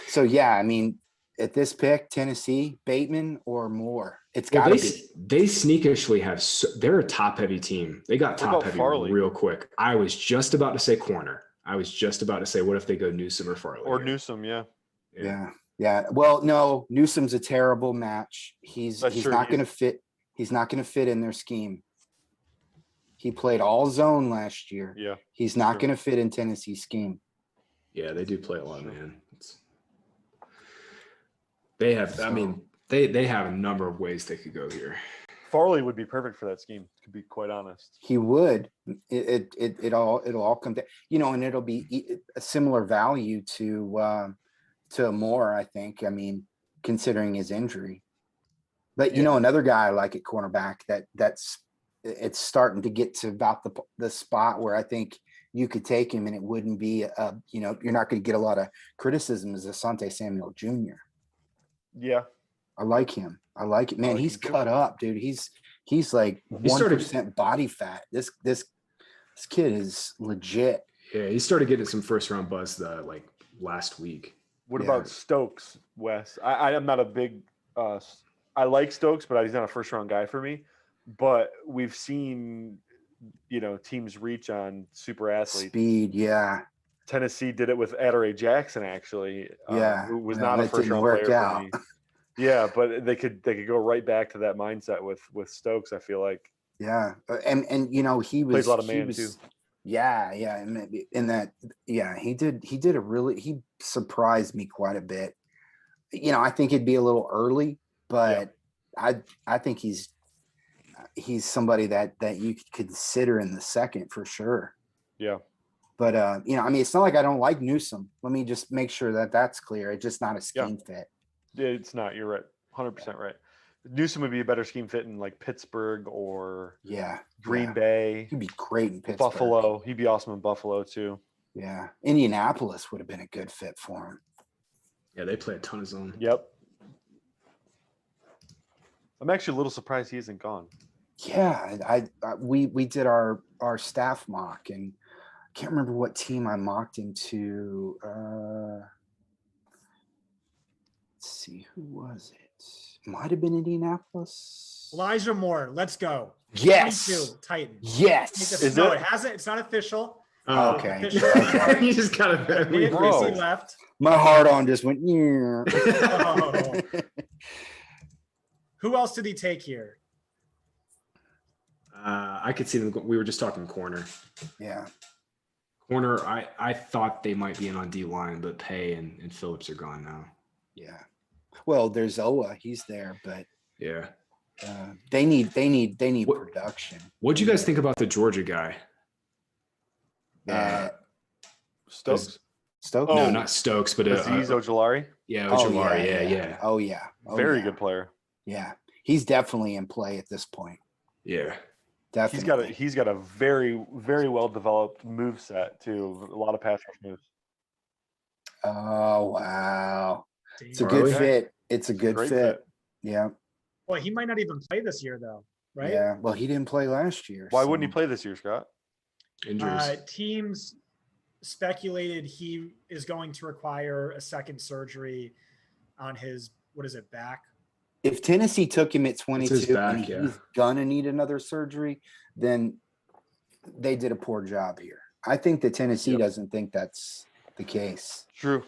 So I mean, at this pick, Tennessee, Bateman or Moore, it's got to be. They sneakishly have. They're a top-heavy team. They got What about top-heavy Farley? real quick. I was just about to say corner. I was just about to say, what if they go Newsome or Farley? Or here? Newsome, yeah. Yeah. Well, no, Newsome's a terrible match. He's not going to fit. He's not going to fit in their scheme. He played all zone last year. Yeah. He's not going to fit in Tennessee's scheme. Yeah, they do play a lot, man. They have. I mean, they have a number of ways they could go here. Farley would be perfect for that scheme, to be quite honest. He would. It'll all come down, and it'll be a similar value to Moore, I think. I mean, considering his injury. But another guy I like at cornerback it's starting to get to about the spot where I think you could take him and it wouldn't be you're not going to get a lot of criticism as Asante Samuel Jr. Yeah. I like him. I like it. Man, he's cut up, dude. He's like 1% body fat. This kid is legit. Yeah, he started getting some first-round buzz last week. What about Stokes, Wes? I'm not a big I like Stokes, but he's not a first-round guy for me. But we've seen, teams reach on super athletes. Speed, yeah. Tennessee did it with Adoree Jackson, actually. Who was not a that didn't first-round work player out. for me. Yeah, but they could go right back to that mindset with Stokes. I feel like Yeah, and he was plays a lot of he man was, too. Yeah, and in that, yeah, he did he surprised me quite a bit. I think it'd be a little early, but I think he's somebody that you could consider in the second for sure. Yeah. But it's not like I don't like Newsom. Let me just make sure that that's clear. It's just not a scheme fit. Yeah, it's not. You're right. 100% right. Newsom would be a better scheme fit in like Pittsburgh or Green Bay. He'd be great in Pittsburgh. Buffalo. He'd be awesome in Buffalo too. Yeah. Indianapolis would have been a good fit for him. Yeah, they play a ton of zone. Yep. I'm actually a little surprised he isn't gone. Yeah, we did our staff mock, and I can't remember what team I mocked into. Let's see, who was it? Might have been Indianapolis. Elijah Moore, let's go. Yes. 22, Titans. Yes. Is No, it? it hasn't. It's not official. Oh, okay. Official. You just got to. We had Bro. Chrissy left. My heart on just went. Yeah. Oh. Who else did he take here? I could see them. We were just talking corner. Yeah. Corner. I thought they might be in on D line, but Pay and Phillips are gone now. Yeah. Well, there's Owa. He's there, but Yeah. they need production. What'd you guys think about the Georgia guy? Stokes. Stokes? No, not Stokes, but Aziz Ojolari. yeah, Oh, Ojolari. Yeah. Oh yeah. Oh, Very yeah. good player. Yeah. He's definitely in play at this point. Yeah. Definitely. He's got a very, very well developed move set too. A lot of pass rush moves. Oh wow. It's a Damn. good Really? fit. It's a good Great fit. Yeah. Well, he might not even play this year, though, right? Yeah. Well, he didn't play last year. Why so- wouldn't he play this year, Scott? Injuries. Teams speculated he is going to require a second surgery on his, back? If Tennessee took him at 22 back, and yeah. he's gonna need another surgery, then they did a poor job here. I think that Tennessee doesn't think that's the case. True.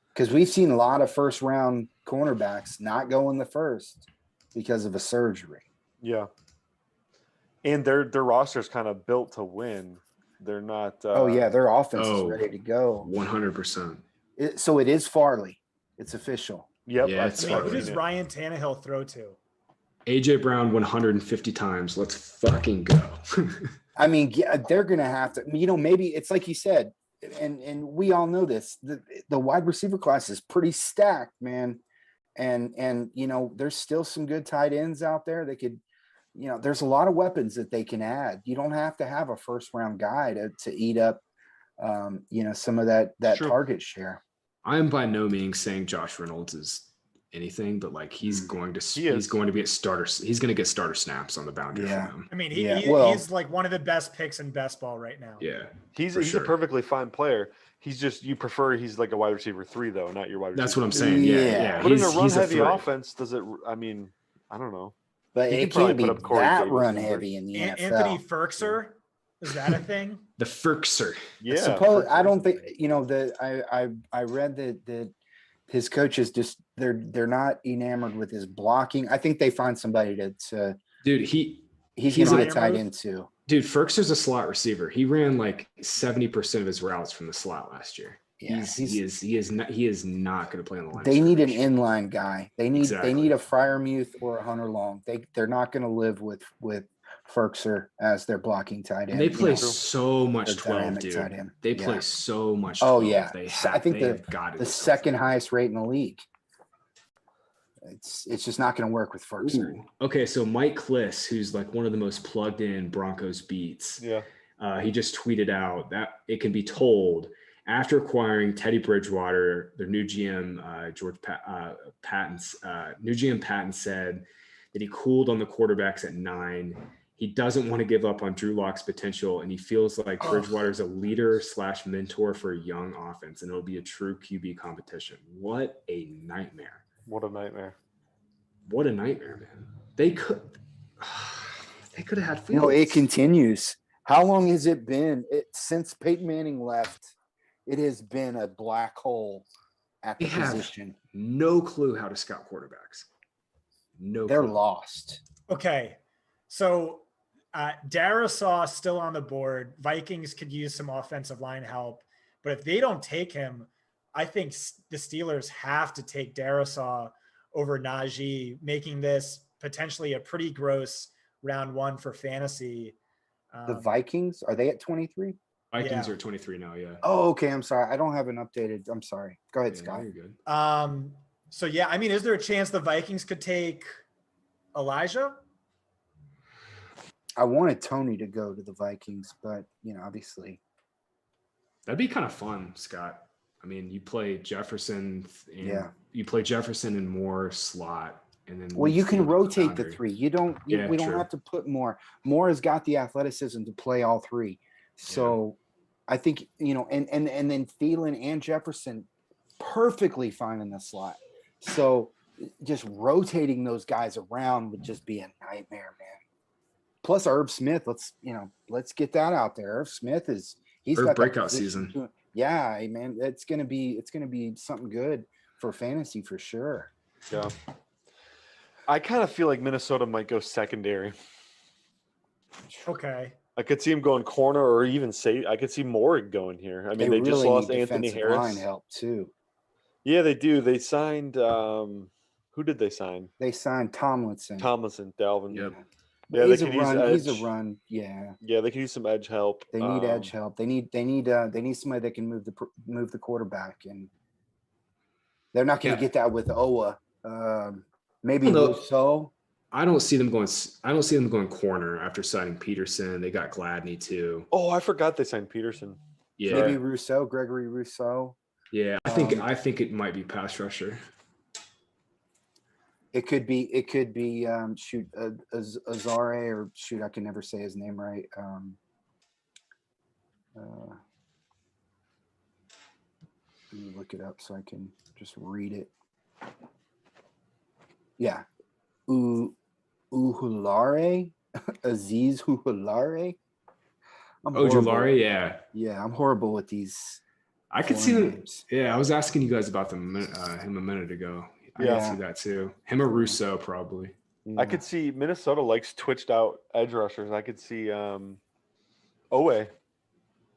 Because we've seen a lot of first round cornerbacks not go in the first because of a surgery. Yeah. And their roster is kind of built to win. They're not. Their offense is Oh. ready to go. 100%. So it is Farley. It's official. Yep. Yeah, I've it's I seen mean, it. who does Ryan Tannehill throw to? AJ Brown 150 times. Let's fucking go. I mean, yeah, they're gonna have to. Maybe it's like you said, and we all know this. The wide receiver class is pretty stacked, man. And there's still some good tight ends out there. They could, there's a lot of weapons that they can add. You don't have to have a first round guy to eat up, some of that True. target share. I am by no means saying Josh Reynolds is anything, but like he's going to get starter. He's going to get starter snaps on the boundary Yeah. from him. I mean, Yeah, he's like one of the best picks in best ball right now. Yeah. He's for sure. a perfectly fine player. He's just he's like a wide receiver 3 though, not your wide receiver. That's what I'm saying. Yeah. Yeah. Yeah. But in a run he's heavy threat. offense, does it? I mean, I don't know. But He it could probably can't be put up Corey that Davis run numbers. heavy in the NFL. Anthony Ferkser, is that a thing? The Ferkser. Yeah. Suppose I don't think I read that his coaches just they're not enamored with his blocking. I think they find somebody to Dude, he's He's gonna a- get tied into. dude, Ferkser's a slot receiver. He ran like 70% of his routes from the slot last year. Yeah, He is not going to play on the line. of they need an scrimmage. inline guy. They need Exactly. a Fryermuth or a Hunter Long. They're not going to live with Ferkser as their blocking tight end. And they play you know, so much their 12, dynamic dude. tight end. They Yeah. play so much Oh 12. yeah, They I think have got the second highest rate in the league. It's just not going to work with Ferkser. Ooh. Okay, so Mike Kliss, who's like one of the most plugged in Broncos beats, Yeah. he just tweeted out that it can be told after acquiring Teddy Bridgewater, their new GM, new GM Patton said that he cooled on the quarterbacks at 9. He doesn't want to give up on Drew Lock's potential, and he feels like Bridgewater is a leader / mentor for a young offense, and it'll be a true QB competition. What a nightmare. What a nightmare. What a nightmare, man. They could have had Fields. No, it continues. How long has it been? Since Peyton Manning left, it has been a black hole at the position. no clue how to scout quarterbacks. No, They're clue. lost. Okay. So Darisaw still on the board. Vikings could use some offensive line help, but if they don't take him, I think the Steelers have to take Darisaw over Najee, making this potentially a pretty gross round one for fantasy. The Vikings, are they at 23? Vikings are 23 now, yeah. Oh, okay. I'm sorry. I don't have an updated. I'm sorry. Go ahead, Scott. You're good. So yeah, I mean, is there a chance the Vikings could take Elijah? I wanted Tony to go to the Vikings, but obviously. That'd be kind of fun, Scott. I mean, you play Jefferson and Moore slot, and then you can rotate the three. We don't true. have to put Moore. Moore has got the athleticism to play all three. So I think, and then Thielen and Jefferson perfectly fine in the slot. So just rotating those guys around would just be a nightmare, man. Plus Herb Smith, let's get that out there. Herb Smith he's got breakout season. Yeah, man, it's gonna be something good for fantasy for sure. Yeah. I kind of feel like Minnesota might go secondary. Okay. I could see him going corner, or even I could see Morrig going here. I mean, they just lost Anthony Harris. Line help too. Yeah, they do. They signed. Who did they sign? They signed Tomlinson. Dalvin. Yep. Yeah, he's a run. Yeah. Yeah, they could use some edge help. They need edge help. They need somebody that can move the quarterback, and they're not going to get that with Owa. Maybe Rousseau. I don't see them going corner after signing Peterson. They got Gladney too. Oh, I forgot they signed Peterson. Yeah. Maybe Gregory Rousseau. Yeah, I think it might be pass rusher. It could be Azare, or I can never say his name right. Let me look it up so I can just read it. Yeah. Uhulare, Aziz Uhulare. Ojulari, yeah. Yeah, I'm horrible with these. I could see them. Yeah, I was asking you guys about him a minute ago. I can see that too. Him or Russo, probably. I could see Minnesota likes twitched out edge rushers. I could see Owe.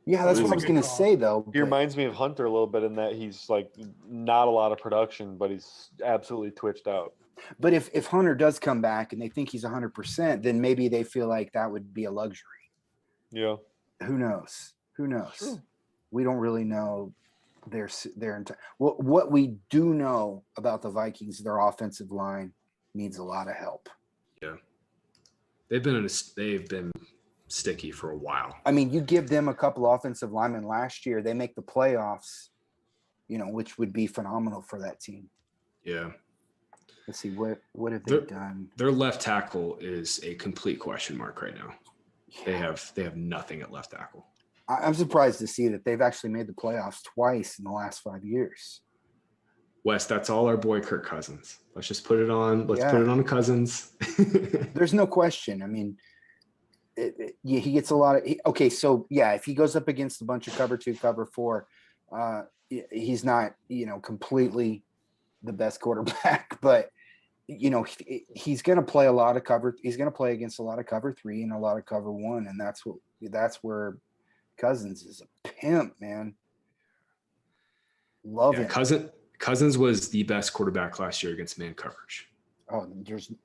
Yeah, that's what I was going to say, though. He reminds me of Hunter a little bit in that he's like not a lot of production, but he's absolutely twitched out. But if Hunter does come back and they think he's 100%, then maybe they feel like that would be a luxury. Yeah. Who knows? True. We don't really know their entire. What we do know about the Vikings, their offensive line needs a lot of help. Yeah, they've been sticky for a while. I mean, you give them a couple offensive linemen last year, they make the playoffs, which would be phenomenal for that team. Yeah. Let's see, what have they done? Their left tackle is a complete question mark right now. Yeah. They have nothing at left tackle. I'm surprised to see that they've actually made the playoffs twice in the last 5 years. Wes, that's all our boy Kirk Cousins. Let's just put it on. Let's put it on Cousins. There's no question. I mean, he gets a lot of. If he goes up against a bunch of cover 2, cover 4, he's not completely the best quarterback, but he's going to play a lot of cover. He's going to play against a lot of cover 3 and a lot of cover 1, and that's where Cousins is a pimp, man. Love it. Cousins was the best quarterback last year against man coverage. Oh,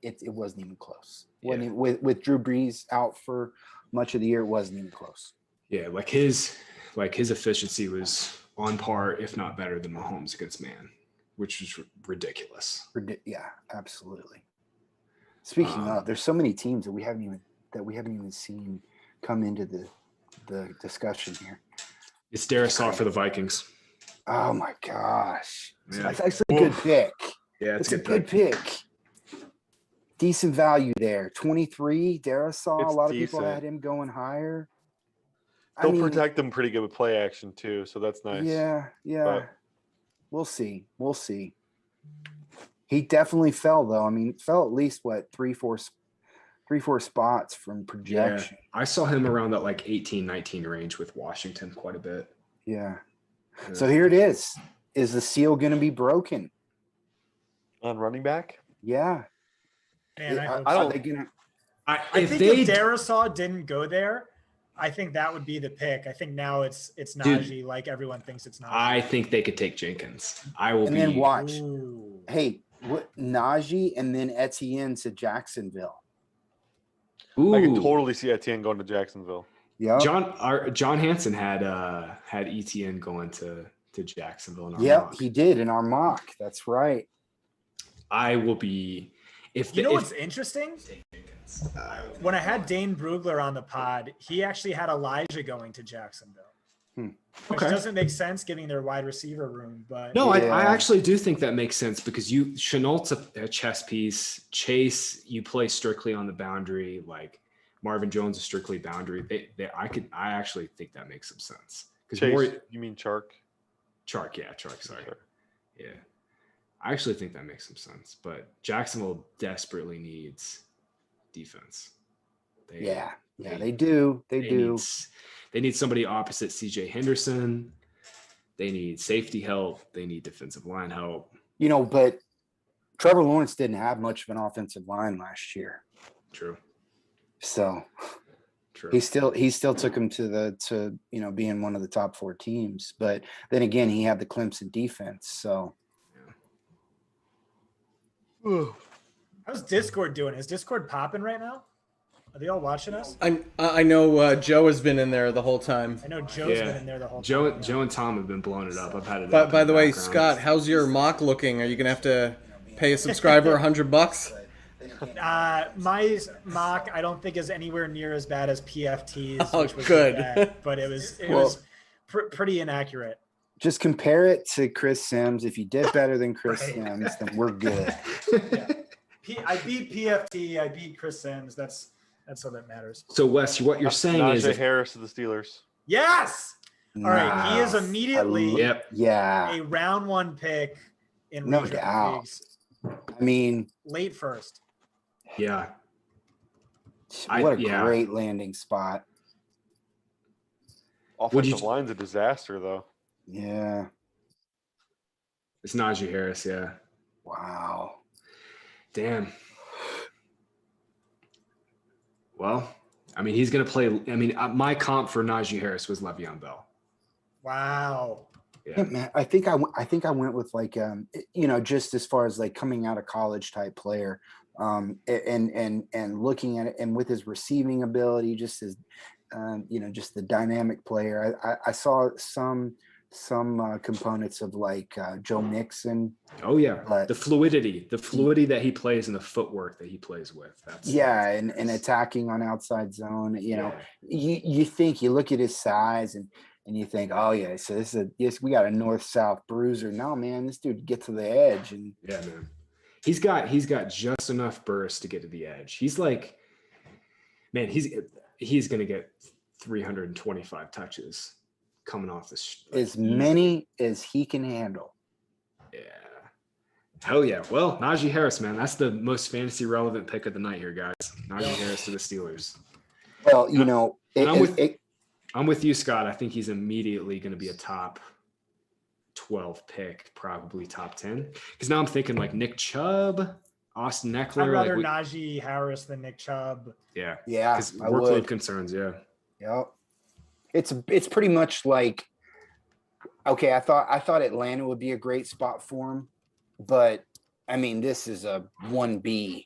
it wasn't even close. Yeah. With Drew Brees out for much of the year, it wasn't even close. Yeah, his efficiency was on par, if not better, than Mahomes against man, which was ridiculous. Yeah, absolutely. Speaking of, there's so many teams that we haven't even seen come into the discussion here. It's Darisaw for the Vikings. Oh my gosh. Yeah. That's actually a good pick. Yeah, it's a good pick. Decent value there. 23, Darisaw. A lot of people had him going higher. They'll protect them pretty good with play action too, so that's nice. Yeah. But we'll see. He definitely fell though. I mean, fell at least 3-4 spots from projection. Yeah, I saw him around that 18-19 range with Washington quite a bit. Yeah. So here it is. Is the seal going to be broken? On running back? Yeah. Man, I hope I so. don't- Are they gonna? I If think they if Darisaw didn't go there, I think that would be the pick. I think now it's Najee, like everyone thinks it's Najee. I think they could take Jenkins. I will And be. then watch. Ooh. Hey, what Najee and then Etienne to Jacksonville. Ooh, I could totally see Etienne going to Jacksonville. Yeah. John Hansen had ETN going to Jacksonville in our Yep, mock. he did in our mock. That's right. I will be if You know if, what's interesting? When I had Dane Brugler on the pod, he actually had Elijah going to Jacksonville. Which Okay. doesn't make sense given their wide receiver room, but No, Yeah. I actually do think that makes sense because Chenault's a chess piece. Chase, you play strictly on the boundary. Like Marvin Jones is strictly boundary. I actually think that makes some sense because Chase, you mean Chark? Chark, sorry, Sure. yeah. I actually think that makes some sense, but Jacksonville desperately needs defense. They do. They do. They need somebody opposite CJ Henderson. They need safety help. They need defensive line help. But Trevor Lawrence didn't have much of an offensive line last year. True. So True. he still took him to being one of the top 4 teams. But then again, he had the Clemson defense. So how's Discord doing? Is Discord popping right now? Are they all watching us? I know Joe has been in there the whole time. I know Joe's been in there the whole Joe time. and Tom have been blowing it up. I've had it. But up by in the way, background. Scott, how's your mock looking? Are you gonna have to pay a subscriber $100? My mock, I don't think is anywhere near as bad as PFT's. Oh, which was good. bad, but it was pretty inaccurate. just compare it to Chris Sims. If you did better than Chris Right. Sims, then we're good. I beat PFT. I beat Chris Sims. That's all that matters. So Wes, what you're saying Najee is if- Harris to the Steelers. Yes. All right. He is Nice. immediately Yep. Yeah, a round 1 pick in No redraft doubt. leagues. I mean, Late first. Yeah. what a yeah. great landing spot. Offensive line's a disaster, though. Yeah. It's Najee Harris. Yeah. Wow. Damn. Well, I mean, he's going to play. I mean, my comp for Najee Harris was Le'Veon Bell. Wow. Yeah, man. I think I went with like just as far as like coming out of college type player, and looking at it, and with his receiving ability, just as just the dynamic player. I saw some components of like Joe Mixon. Oh yeah, But- the fluidity that he plays and the footwork that he plays with. And attacking on outside zone. You look at his size and you think, oh yeah, so we got a north-south bruiser. No, man, this dude gets to the edge and Yeah, man. He's got just enough burst to get to the edge. He's like, man, he's gonna get 325 touches coming off this. as many as he can handle. Yeah. Hell yeah. Well, Najee Harris, man, that's the most fantasy relevant pick of the night here, guys. Najee Harris to the Steelers. Well, I'm with you, Scott. I think he's immediately going to be a top 12 pick, probably top 10. Because now I'm thinking like Nick Chubb, Austin Eckler. I'd rather like Najee Harris than Nick Chubb. yeah. Yeah, Because I workload would. concerns, yeah. Yep. It's pretty much like, okay, I thought Atlanta would be a great spot for him, but I mean, this is a 1B.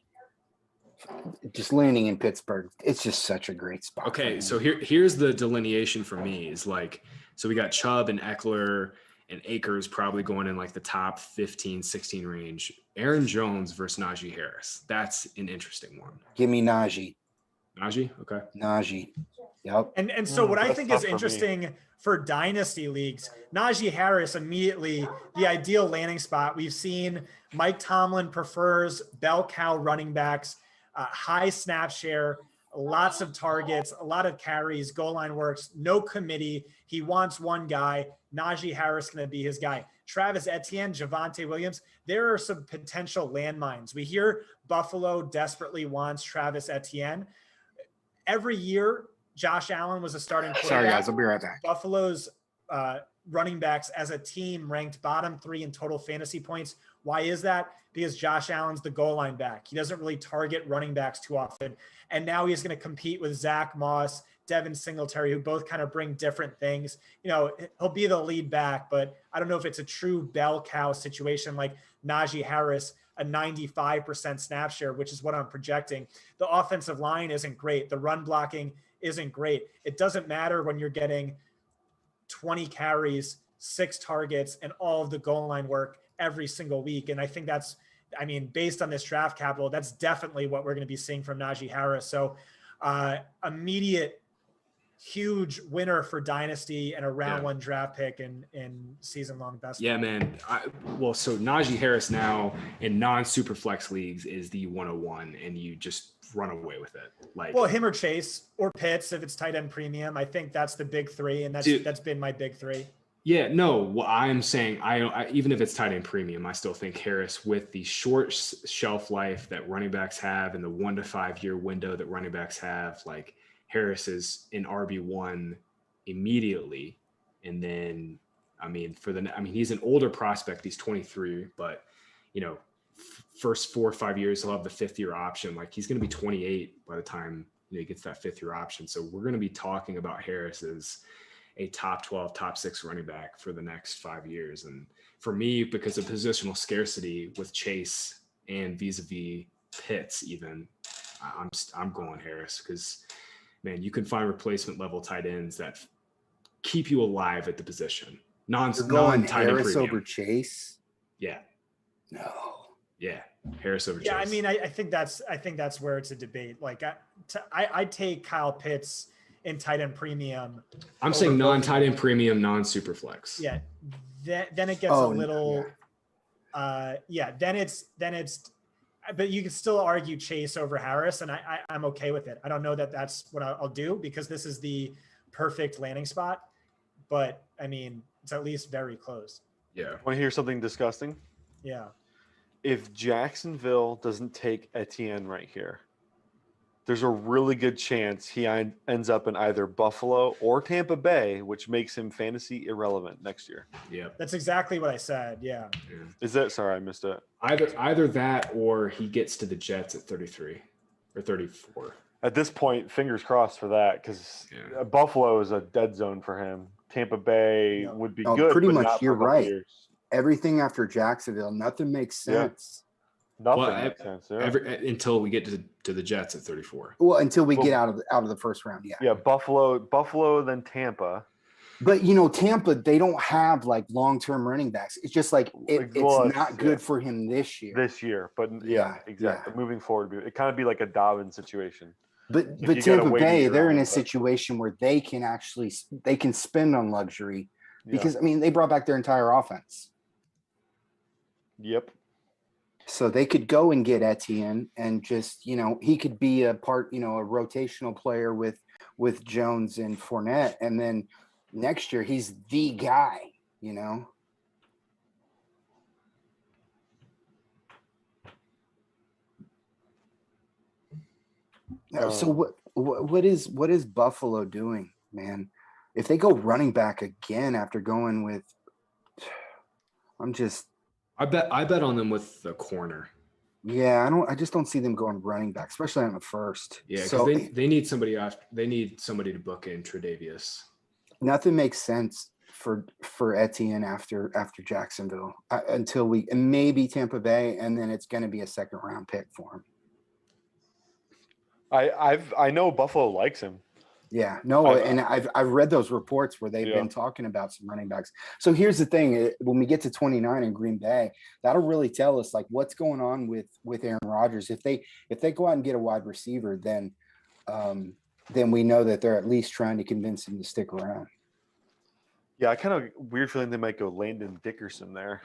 Just landing in Pittsburgh, it's just such a great spot. Okay, so here's the delineation for me is like, so we got Chubb and Eckler and Akers probably going in like the top 15, 16 range. Aaron Jones versus Najee Harris. That's an interesting one. Give me Najee. Najee? Okay. Najee. Yep. And so what I That's think tough is for me. interesting for dynasty leagues, Najee Harris immediately the ideal landing spot. We've seen Mike Tomlin prefers bell cow running backs, high snap share, lots of targets, a lot of carries, goal line works, no committee. He wants one guy. Najee Harris going to be his guy. Travis Etienne, Javonte Williams, there are some potential landmines. We hear Buffalo desperately wants Travis Etienne. Every year, Josh Allen was a starting quarterback. Sorry, guys. I'll be right back. Buffalo's running backs as a team ranked bottom 3 in total fantasy points. Why is that? Because Josh Allen's the goal line back. He doesn't really target running backs too often. And now he's going to compete with Zach Moss, Devin Singletary, who both kind of bring different things. You know, he'll be the lead back, but I don't know if it's a true bell cow situation like Najee Harris, a 95% snap share, which is what I'm projecting. The offensive line isn't great. The run blocking isn't great. It doesn't matter when you're getting 20 carries, 6 targets, and all of the goal line work every single week. And I think that's, I mean, based on this draft capital, that's definitely what we're going to be seeing from Najee Harris. So immediate, huge winner for Dynasty and a round 1 draft pick in season-long best. Yeah, man. So Najee Harris now in non-super flex leagues is the 101, and you just run away with it. Like, well, him or Chase or Pitts if it's tight end premium. I think that's the big 3, and that's been my big 3. Yeah, no. Well, I'm saying I even if it's tight end premium, I still think Harris, with the short shelf life that running backs have and the 1 to 5 year window that running backs have, like Harris is in RB1 immediately, and then he's an older prospect. He's 23, but you know, first 4 or 5 years he'll have the 5th year option. Like he's going to be 28 by the time he gets that 5th year option. So we're going to be talking about Harris as a top 12, top 6 running back for the next 5 years. And for me, because of positional scarcity with Chase and vis-a-vis Pitts, even I'm going Harris because, man, you can find replacement level tight ends that keep you alive at the position. You're going Harris premium over Chase? Yeah. No. Yeah. Harris over Chase. Yeah, I mean, I think that's where it's a debate. Like I take Kyle Pitts in tight end premium. I'm saying non-tight end premium, non-super flex. Yeah. Then it gets a little then it's but you can still argue Chase over Harris, and I'm okay with it. I don't know that that's what I'll do because this is the perfect landing spot, but I mean, it's at least very close. Yeah. Want to hear something disgusting? Yeah. If Jacksonville doesn't take Etienne right here, there's a really good chance he ends up in either Buffalo or Tampa Bay, which makes him fantasy irrelevant next year. Yeah. That's exactly what I said. Yeah. Is that, sorry, I missed it. Either that or he gets to the Jets at 33 or 34. At this point, fingers crossed for that because Buffalo is a dead zone for him. Tampa Bay would be good. Pretty but much, not for you're a couple right. years. Everything after Jacksonville, nothing makes sense. Nothing makes sense. Yeah. Until we get to the Jets at 34. Well, until we get out of the first round, Yeah, Buffalo, then Tampa. But Tampa, they don't have like long-term running backs. It's just like it's not good for him this year. But exactly. Yeah. Moving forward, it kind of be like a Dobbins situation. But Tampa Bay, they're in a situation where they can spend on luxury because they brought back their entire offense. Yep. So they could go and get Etienne and just, he could be a part, a rotational player with Jones and Fournette. And then next year he's the guy, So what is Buffalo doing, man? If they go running back again after going with, I bet on them with the corner. Yeah, I just don't see them going running back, especially on the first. Yeah, because they need somebody they need somebody to book in Tre'Davious. Nothing makes sense for Etienne after Jacksonville until maybe Tampa Bay, and then it's going to be a 2nd round pick for him. I know Buffalo likes him. Yeah, and I've read those reports where they've been talking about some running backs. So here's the thing: when we get to 29 in Green Bay, that'll really tell us like what's going on with Aaron Rodgers. If they go out and get a wide receiver, then we know that they're at least trying to convince him to stick around. Yeah, I kind of weird feeling they might go Landon Dickerson there.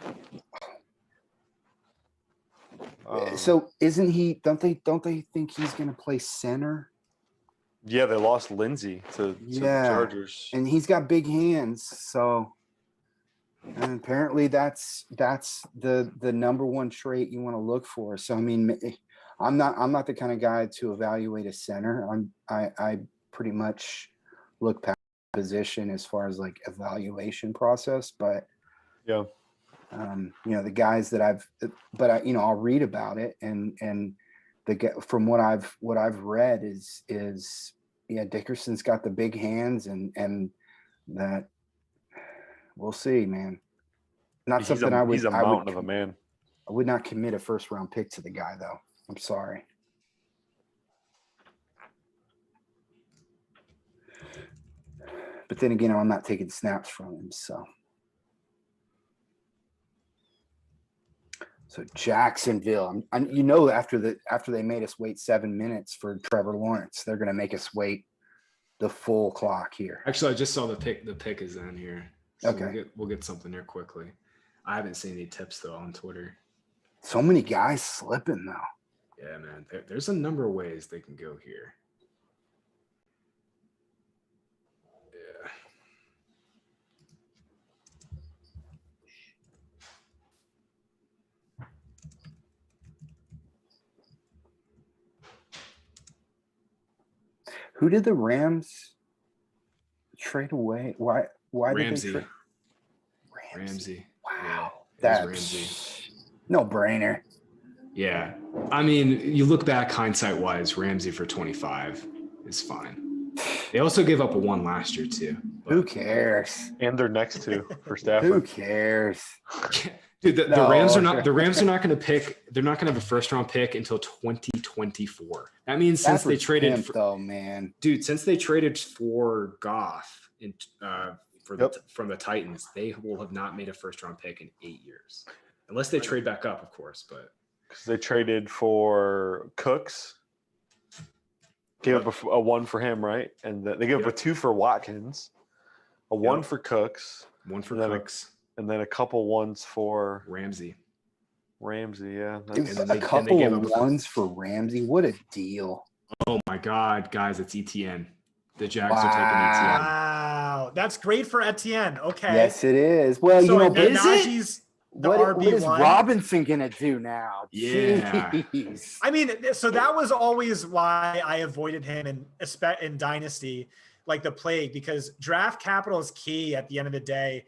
So isn't he? Don't they think he's going to play center? Yeah, they lost Lindsey to the Chargers, and he's got big hands. So, and apparently that's the number one trait you want to look for. So I mean, I'm not the kind of guy to evaluate a center. I pretty much look past position as far as like evaluation process, but Yeah. the guys that I'll read about it and from what I've read is Dickerson's got the big hands and that we'll see, man. Not something I would. He's a mountain of a man. I would not commit a first round pick to the guy though. I'm sorry. But then again, I'm not taking snaps from him, so. So Jacksonville, after they made us wait 7 minutes for Trevor Lawrence, they're going to make us wait the full clock here. Actually, I just saw the pick. The pick is in here. So Okay. We'll get something there quickly. I haven't seen any tips though on Twitter. So many guys slipping though. Yeah, man. There's a number of ways they can go here. Yeah. Who did the Rams trade away? Why Ramsey. did they Ramsey. Wow. Yeah, That's no brainer. Yeah. I mean, you look back hindsight wise, Ramsey for 25 is fine. They also gave up a 1 last year too. Who cares? And they're next to for Who Stafford. cares? Dude, the Rams are not going to pick. They're not going to have a first round pick until 2024. That means since they traded since they traded for Goff from the Titans, they will have not made a first round pick in 8 years. Unless they trade back up, of course, but Because they traded for Cooks. Gave up a 1 for him, right? And they gave up a 2 for Watkins, a 1 for Cooks, 1 for and then Cooks, and then a couple ones for Ramsey. Yeah. A couple of ones for Ramsey. What a deal. Oh my God, guys, it's ETN. The Jags are taking ETN. Wow, that's great for Etienne. Okay. Yes, it is. Well, So Najee's what is RB1. Robinson gonna do now? Yeah. Jeez. I mean, so that was always why I avoided him in Dynasty, like the plague, because draft capital is key at the end of the day.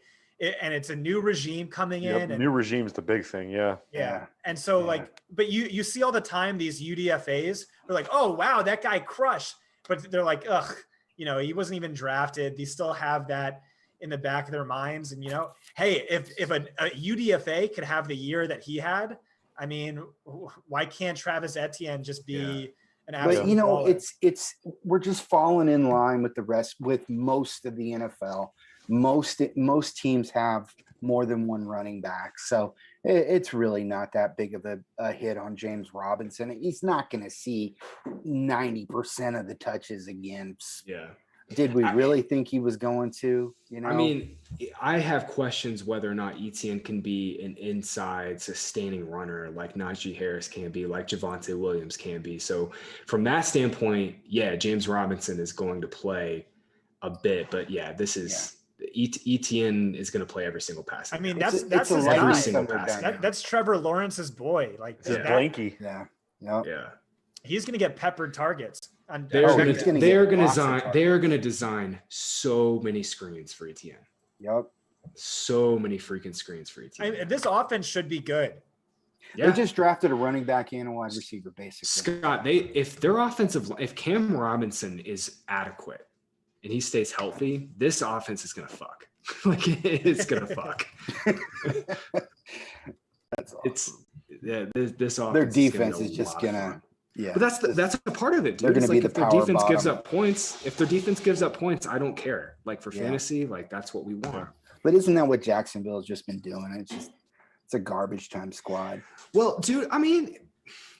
And it's a new regime coming in. And, new regime's the big thing, yeah. Yeah. And so but you see all the time these UDFAs are like, oh wow, that guy crushed. But they're like, ugh, he wasn't even drafted. They still have that in the back of their minds. And hey, if a UDFA could have the year that he had, I mean, why can't Travis Etienne just be an absolute baller? It's we're just falling in line with the rest, with most of the NFL. Most teams have more than one running back, so it's really not that big of a hit on James Robinson. He's not going to see 90% of the touches again. Yeah. Did we really think he was going to? I mean, I have questions whether or not Etienne can be an inside sustaining runner like Najee Harris can be, like Javonte Williams can be. So from that standpoint, James Robinson is going to play a bit, but this is Etienne is going to play every single pass. I mean, that's his every guy. single pass. That's Trevor Lawrence's boy. Like Blanky. Yeah. He's going to get peppered targets. They are going to design so many screens for Etienne. Yep. So many freaking screens for Etienne. This offense should be good. Yeah. They just drafted a running back and a wide receiver, basically. Scott, if Cam Robinson is adequate and he stays healthy, this offense is going to fuck. It's going to fuck. That's awesome. This offense. Their defense is just going to. Yeah, but that's a part of it, dude. They're going to be the power defense bottom. gives up points. If their defense gives up points, I don't care. Like for fantasy, that's what we want. But isn't that what Jacksonville has just been doing? It's a garbage time squad. Well, dude, I mean,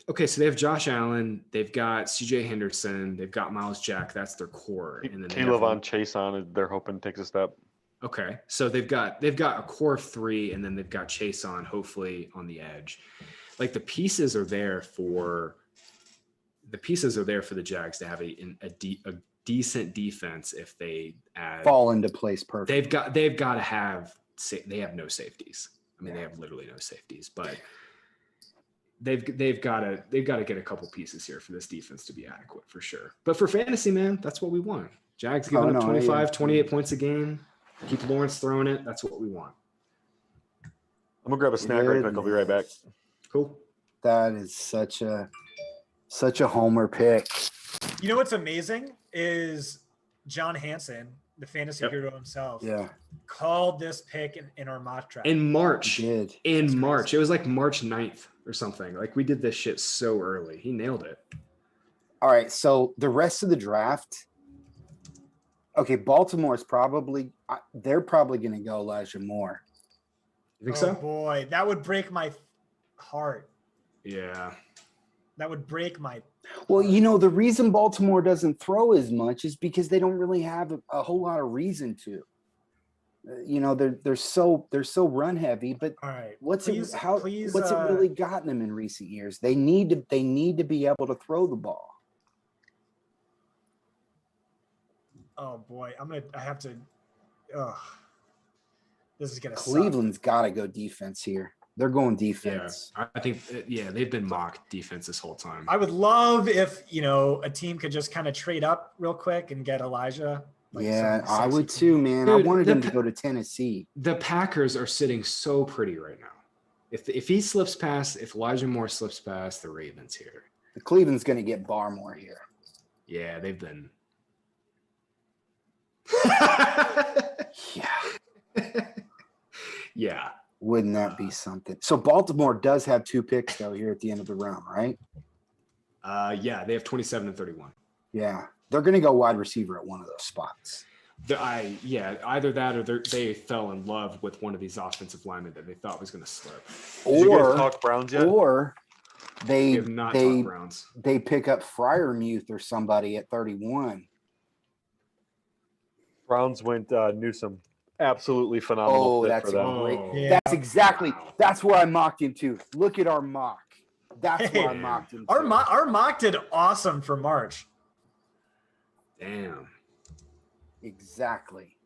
okay, so they have Josh Allen, they've got CJ Henderson, they've got Miles Jack. That's their core, and then Caleb on Chase on. They're hoping takes a step. Okay, so they've got a core of 3, and then they've got Chase on, hopefully on the edge. Like the pieces are there for the Jags to have a decent defense if they fall into place perfect. They've got to have they have no safeties. I mean, they have literally no safeties, but they've got to get a couple pieces here for this defense to be adequate for sure. But for fantasy, man, that's what we want. Jags giving up 25, yeah. 28 points a game. Keep Lawrence throwing it. That's what we want. I'm gonna grab a snack right quick. I'll be right back. Cool. That is such a homer pick. You know what's amazing is John Hansen, the fantasy hero himself, called this pick in our mock draft. In March. He did. In March. It was like March 9th or something. Like we did this shit so early. He nailed it. All right. So the rest of the draft. Okay, Baltimore's they're probably going to go Elijah Moore. You think so? Oh boy, that would break my heart. Yeah. That would break my. Well, the reason Baltimore doesn't throw as much is because they don't really have a whole lot of reason to. They're so run heavy. But all right, what's it really gotten them in recent years? They need to be able to throw the ball. Oh boy, I have to. This is gonna. Cleveland's got to go defense here. They're going defense. Yeah, I think. They've been mock defense this whole time. I would love if a team could just kind of trade up real quick and get Elijah. I would too, man. Dude, I wanted him to go to Tennessee. The Packers are sitting so pretty right now. If he slips past, if Elijah Moore slips past the Ravens here, the Cleveland's going to get Barmore here. Yeah, they've been. Yeah. Wouldn't that be something? So Baltimore does have 2 picks though here at the end of the round, right? Yeah, they have 27 and 31. Yeah, they're going to go wide receiver at one of those spots. Either that or they fell in love with one of these offensive linemen that they thought was going to slip. Did you guys talk Browns yet? Or we have not talked Browns. They pick up Freiermuth or somebody at 31. Browns went Newsome. Absolutely phenomenal. Oh, that's great. Yeah. That's where I mocked him too. Look at our mock. That's where I mocked him. Our mock did awesome for March. Damn. Exactly.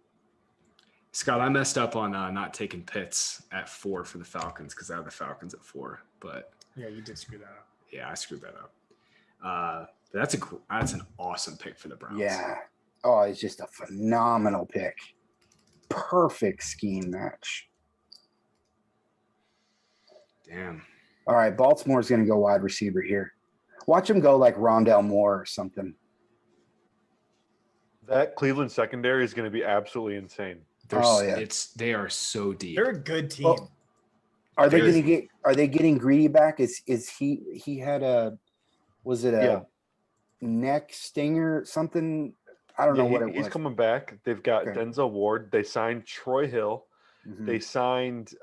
Scott, I messed up on not taking Pitts at 4 for the Falcons because I have the Falcons at 4. But yeah, you did screw that up. Yeah, I screwed that up. That's an awesome pick for the Browns. Yeah. Oh, it's just a phenomenal pick. Perfect scheme match. Damn. All right, Baltimore's going to go wide receiver here. Watch him go like Rondell Moore or something. That Cleveland secondary is going to be absolutely insane. They are so deep. They're a good team. Well, are they getting Greedy back? Is he had a neck stinger something? I don't know what it was. He's coming back. They've got Denzel Ward. They signed Troy Hill. Mm-hmm. They signed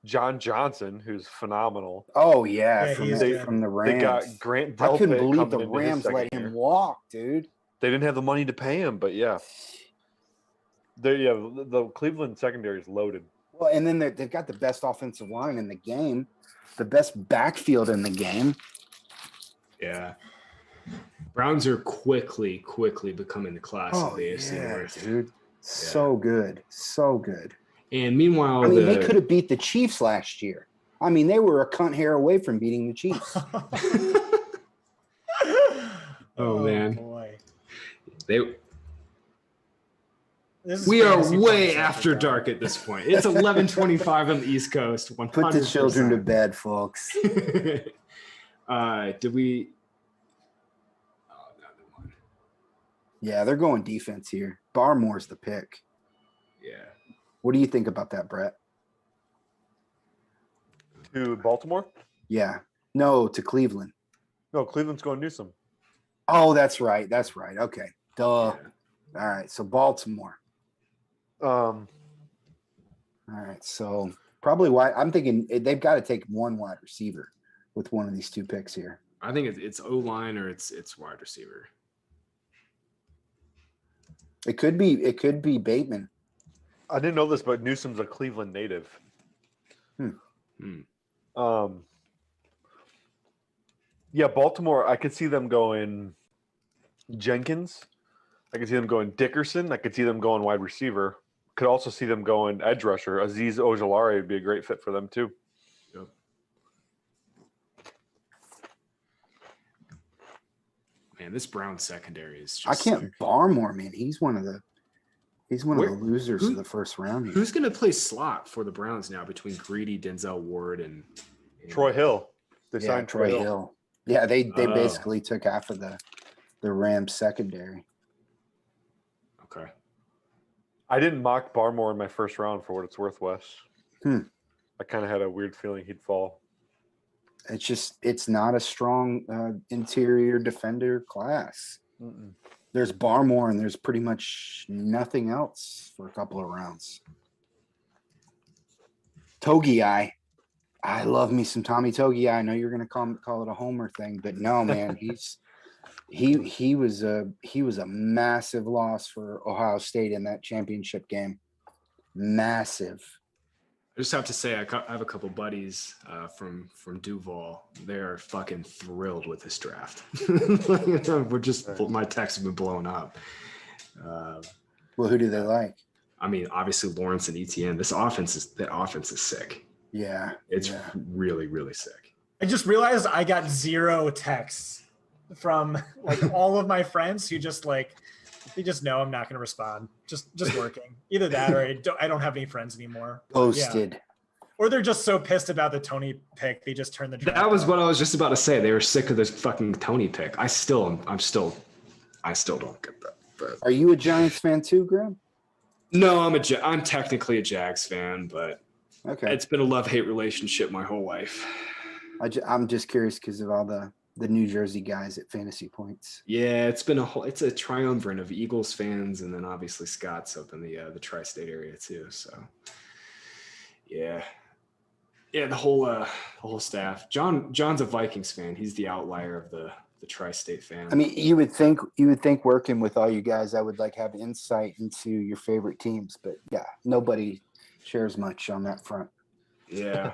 John Johnson, who's phenomenal. Oh yeah, from the Rams. They got Grant Delpit. I couldn't believe the Rams let him walk, dude. They didn't have the money to pay him, but yeah. The Cleveland secondary is loaded. Well, and then they've got the best offensive line in the game, the best backfield in the game. Yeah. Browns are quickly becoming the class of the AFC North. Dude. So good. So good. And meanwhile, they could have beat the Chiefs last year. I mean, they were a cunt hair away from beating the Chiefs. Oh man. Boy. We are way after dark at this point. It's 11:25 on the East Coast. 100%. Put the children to bed, folks. Did we? Oh, no, one. Yeah, they're going defense here. Barmore's the pick. Yeah. What do you think about that, Brett? To Baltimore? Yeah. No, to Cleveland. No, Cleveland's going Newsome. Oh, that's right. That's right. Okay. Duh. Yeah. All right. So Baltimore. All right. So probably I'm thinking they've got to take one wide receiver with one of these 2 picks here. I think it's O-line or it's wide receiver. It could be Bateman. I didn't know this, but Newsome's a Cleveland native. Yeah, Baltimore, I could see them going Jenkins. I could see them going Dickerson. I could see them going wide receiver. Could also see them going edge rusher. Azeez Ojulari would be a great fit for them too. Yep. Man, this Brown secondary is I just. can't Barmore, man. He's one of the losers of the first round. Here. Who's going to play slot for the Browns now between Greedy, Denzel Ward, and Troy Hill. They Yeah, signed Troy Hill. Hill. Yeah, they Oh. basically took half of the Rams secondary. Okay. I didn't mock Barmore in my first round for what it's worth, Wes. I kind of had a weird feeling he'd fall. It's not a strong interior defender class. Mm-mm. There's Barmore and there's pretty much nothing else for a couple of rounds. Togiai. I love me some Tommy Togiai. I know you're going to call it a homer thing, but no, man, he was a massive loss for Ohio State in that championship game. Massive. I just have to say, I have a couple buddies from Duval. They're fucking thrilled with this draft. My texts have been blowing up. Well, who do they like? I mean, obviously Lawrence and ETN. That offense is sick. Yeah, It's really, really sick. I just realized I got 0 texts from like all of my friends who just like they just know I'm not going to respond. Just working. Either that or I don't have any friends anymore. Posted. Yeah. Or they're just so pissed about the Tony pick they just turned the draft. That was what I was just about to say. They were sick of this fucking Tony pick. I still don't get that. But Are you a Giants fan too, Graham? no, I'm technically a Jags fan, but Okay. it's been a love-hate relationship my whole life. I'm just curious because of all the New Jersey guys at Fantasy Points. Yeah, it's a triumvirate of Eagles fans, and then obviously Scott's up in the tri-state area too. So yeah, the whole staff. John's a Vikings fan. He's the outlier of the tri-state fan. I mean, you would think working with all you guys, I would like have insight into your favorite teams, but yeah, nobody shares much on that front. Yeah.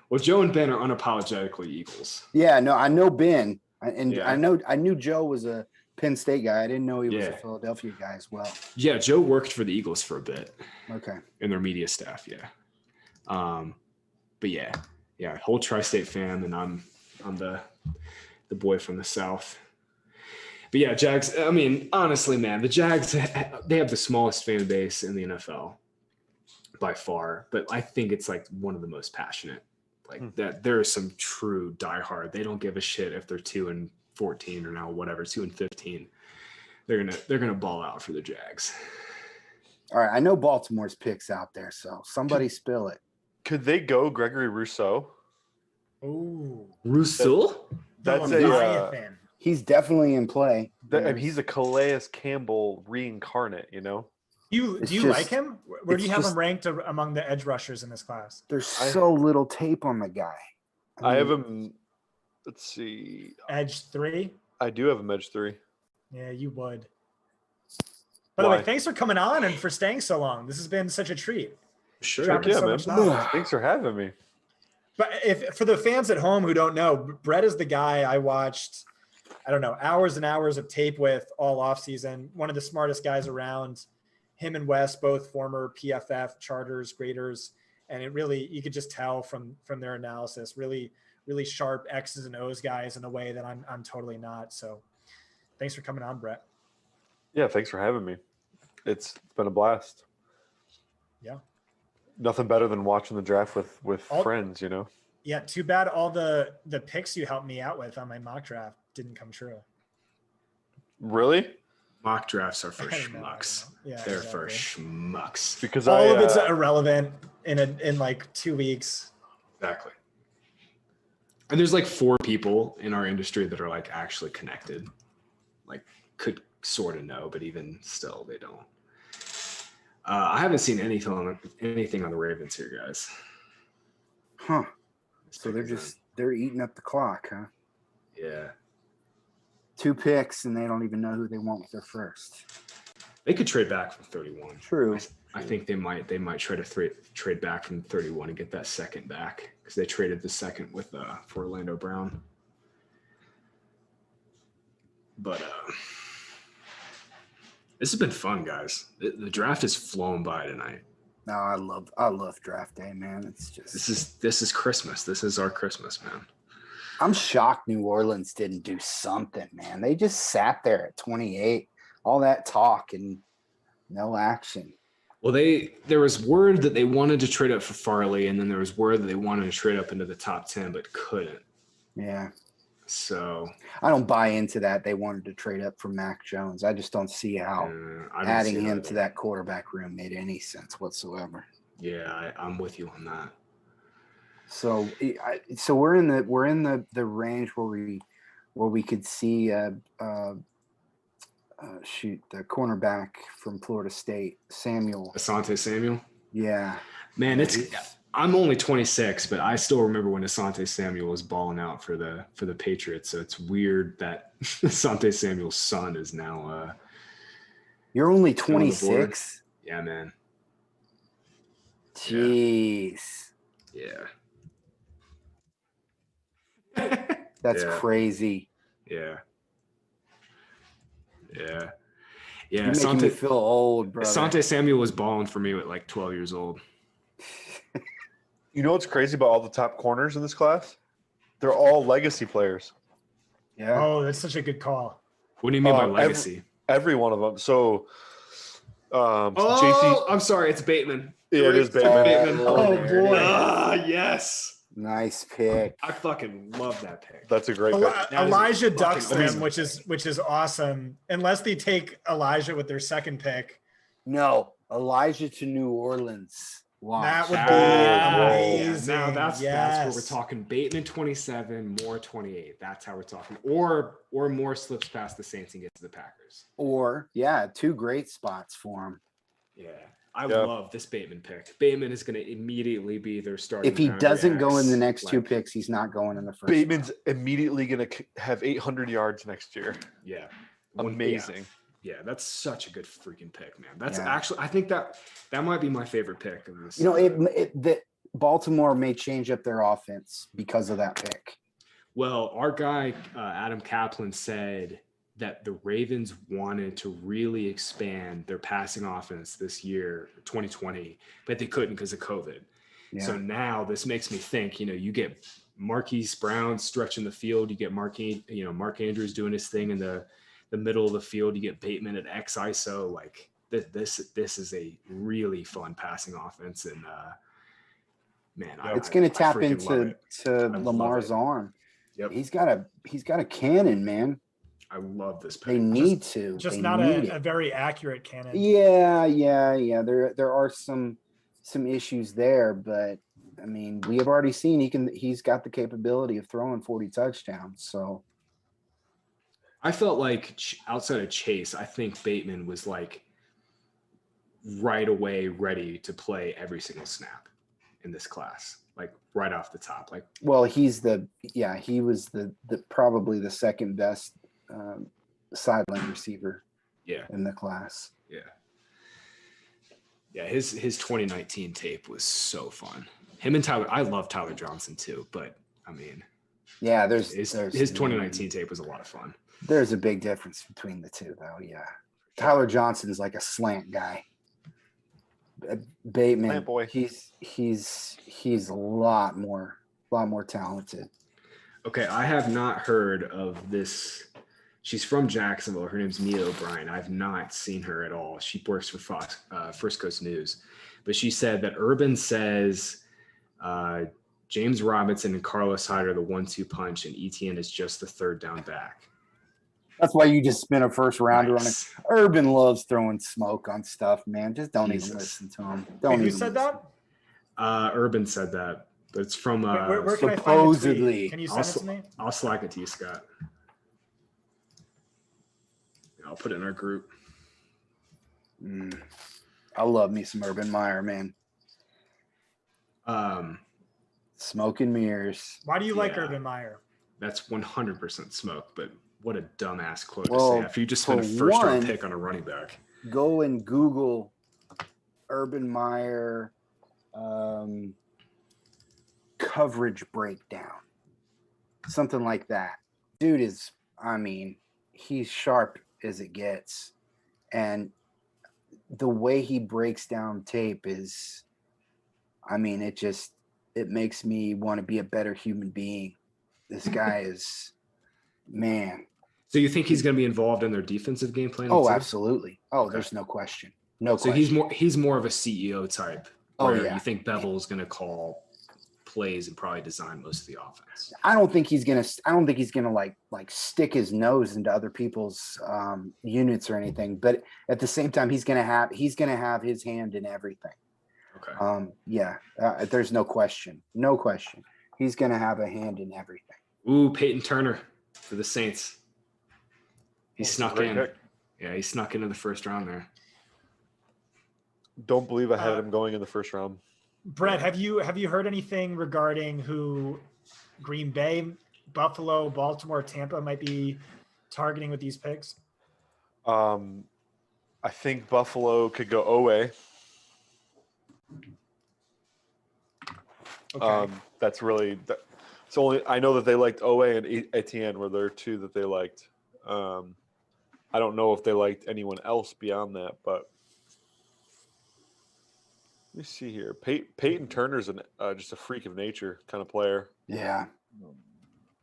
Well, Joe and Ben are unapologetically Eagles. Yeah, no, I know Ben, and Yeah. I knew Joe was a Penn State guy. I didn't know he was a Yeah. Philadelphia guy as well. Yeah, Joe worked for the Eagles for a bit Okay. in their media staff. Yeah. But yeah, whole tri-state fan, and I'm the boy from the South. But yeah, Jags. I mean, honestly, man, the Jags, they have the smallest fan base in the NFL by far, but I think it's like one of the most passionate. Like that, there are some true diehard. They don't give a shit if they're 2-14 or now whatever 2-15. They're gonna ball out for the Jags. All right, I know Baltimore's picks out there, so somebody spill it. Could they go Gregory Rousseau? Ooh. Rousseau? That's Leviathan. He's definitely in play. I mean, he's a Calais Campbell reincarnate, you know? Do It's you just- like him? Where do you it's have just- him ranked among the edge rushers in this class? There's so little tape on the guy. I have mean, him. Let's see. Edge 3? I do have him edge 3. Yeah, you would. By the way, Why? thanks for coming on and for staying so long. This has been such a treat. Sure. Dropping Yeah, so man. much knowledge. Thanks for having me. But if for the fans at home who don't know, Brett is the guy I watched, I don't know, hours and hours of tape with all offseason. One of the smartest guys around. Him and Wes, both former PFF charters, graders, and it really, you could just tell from their analysis, really, really sharp X's and O's guys in a way that I'm totally not. So thanks for coming on, Brett. Yeah, thanks for having me. It's been a blast. Yeah. Nothing better than watching the draft with All- friends, you know? Yeah, too bad all the picks you helped me out with on my mock draft didn't come true. Really? Mock drafts are for I know, schmucks. Yeah, They're for exactly. schmucks. Because All of it's irrelevant in like 2 weeks. Exactly. And there's like 4 people in our industry that are like actually connected, like could sort of know, but even still they don't. I haven't seen anything on the Ravens here, guys. Huh. So they're eating up the clock, huh? Yeah. 2 picks and they don't even know who they want with their first. They could trade back from 31. True. I think they might try to trade back from 31 and get that second back because they traded the second with for Orlando Brown. But this has been fun, guys. The draft has flown by tonight. No, I love draft day, man. It's just This is Christmas. This is our Christmas, man. I'm shocked New Orleans didn't do something, man. They just sat there at 28, all that talk and no action. Well, there was word that they wanted to trade up for Farley, and then there was word that they wanted to trade up into the top 10, but couldn't. Yeah. So I don't buy into that. They wanted to trade up for Mac Jones. I just don't see how adding him to that quarterback room made any sense whatsoever. Yeah, I'm with you on that. So we're in the range where we could see the cornerback from Florida State, Asante Samuel. Yeah, man, I'm only 26, but I still remember when Asante Samuel was balling out for the Patriots. So it's weird that Asante Samuel's son is now. You're only 26. Yeah, man. Jeez. Yeah. That's crazy. Yeah. You're making me feel old, bro. Asante Samuel was balling for me at like 12 years old. You know what's crazy about all the top corners in this class? They're all legacy players. Yeah. Oh, that's such a good call. What do you mean by legacy? Every one of them. So, JC. I'm sorry, it's Bateman. Yeah, it is Bateman. Oh boy. Yes. Nice pick. I fucking love that pick. That's a great pick. Elijah ducks them, which is awesome. Unless they take Elijah with their second pick. No, Elijah to New Orleans. Wow. That would be amazing. Now that's where we're talking. Bateman 27, Moore 28. That's how we're talking. Or Moore slips past the Saints and gets to the Packers. Or two great spots for him. Yeah. I love this Bateman pick. Bateman is going to immediately be their starting. If he doesn't go in the next two picks, he's not going in the first. Bateman's immediately going to have 800 yards next year. Yeah. Amazing. Yeah, that's such a good freaking pick, man. That's actually, I think that might be my favorite pick of this. That Baltimore may change up their offense because of that pick. Well, our guy, Adam Kaplan, said that the Ravens wanted to really expand their passing offense this year, 2020, but they couldn't because of COVID. Yeah. So now this makes me think, you get Marquise Brown stretching the field, you get Mark Andrews doing his thing in the middle of the field, you get Bateman at X ISO. Like this is a really fun passing offense, and man, it's going to tap into Lamar's arm. Yep. He's got a cannon, man. I love this pick. They need to. Just not a very accurate cannon. Yeah. There are some issues there, but I mean, we have already seen he's got the capability of throwing 40 touchdowns. So I felt like outside of Chase, I think Bateman was like right away ready to play every single snap in this class, like right off the top. Like, well, he was the probably the second best sideline receiver. In the class. Yeah. His 2019 tape was so fun. Him and Tyler, I love Tyler Johnson too, but I mean, his 2019 tape was a lot of fun. There's a big difference between the two, though. Yeah, Tyler Johnson is like a slant guy. Bateman, boy. He's a lot more talented. Okay, I have not heard of this. She's from Jacksonville. Her name's Mia O'Brien. I've not seen her at all. She works for Fox, First Coast News, but she said that Urban says James Robinson and Carlos Hyde are the 1-2 punch, and ETN is just the third down back. That's why you just spent a first rounder on it. Urban loves throwing smoke on stuff, man. Just don't even listen to him. Who said that? Urban said that, but it's from where can supposedly. I find it? Can you send it to me? I'll slack it to you, Scott. I'll put it in our group. I love me some Urban Meyer, man. Smoke and mirrors. Why do you like Urban Meyer? That's 100% smoke, but what a dumbass quote to say after you just spent a first-round pick on a running back. Go and Google Urban Meyer coverage breakdown. Something like that. Dude is, he's sharp as it gets. And the way he breaks down tape is, it makes me want to be a better human being This guy is, man. So you think he's going to be involved in their defensive game plan? Oh, too? absolutely. Oh, Okay. there's no question. No So question. he's more of a CEO type. Oh, where yeah. You think Bevel is going to call plays and probably design most of the offense? I don't think he's gonna like stick his nose into other people's units or anything. But at the same time, he's gonna have his hand in everything. Okay. There's no question. No question. He's gonna have a hand in everything. Ooh, Peyton Turner for the Saints. He snuck Great in. pick. Yeah, he snuck into the first round there. Don't believe I had him going in the first round. Brett, have you heard anything regarding who Green Bay, Buffalo, Baltimore, Tampa might be targeting with these picks? I think Buffalo could go Owe. Okay. That's really it's only I know that they liked Owe and Etienne were there two that they liked. I don't know if they liked anyone else beyond that, but let me see here. Peyton Turner's just a freak of nature kind of player. Yeah.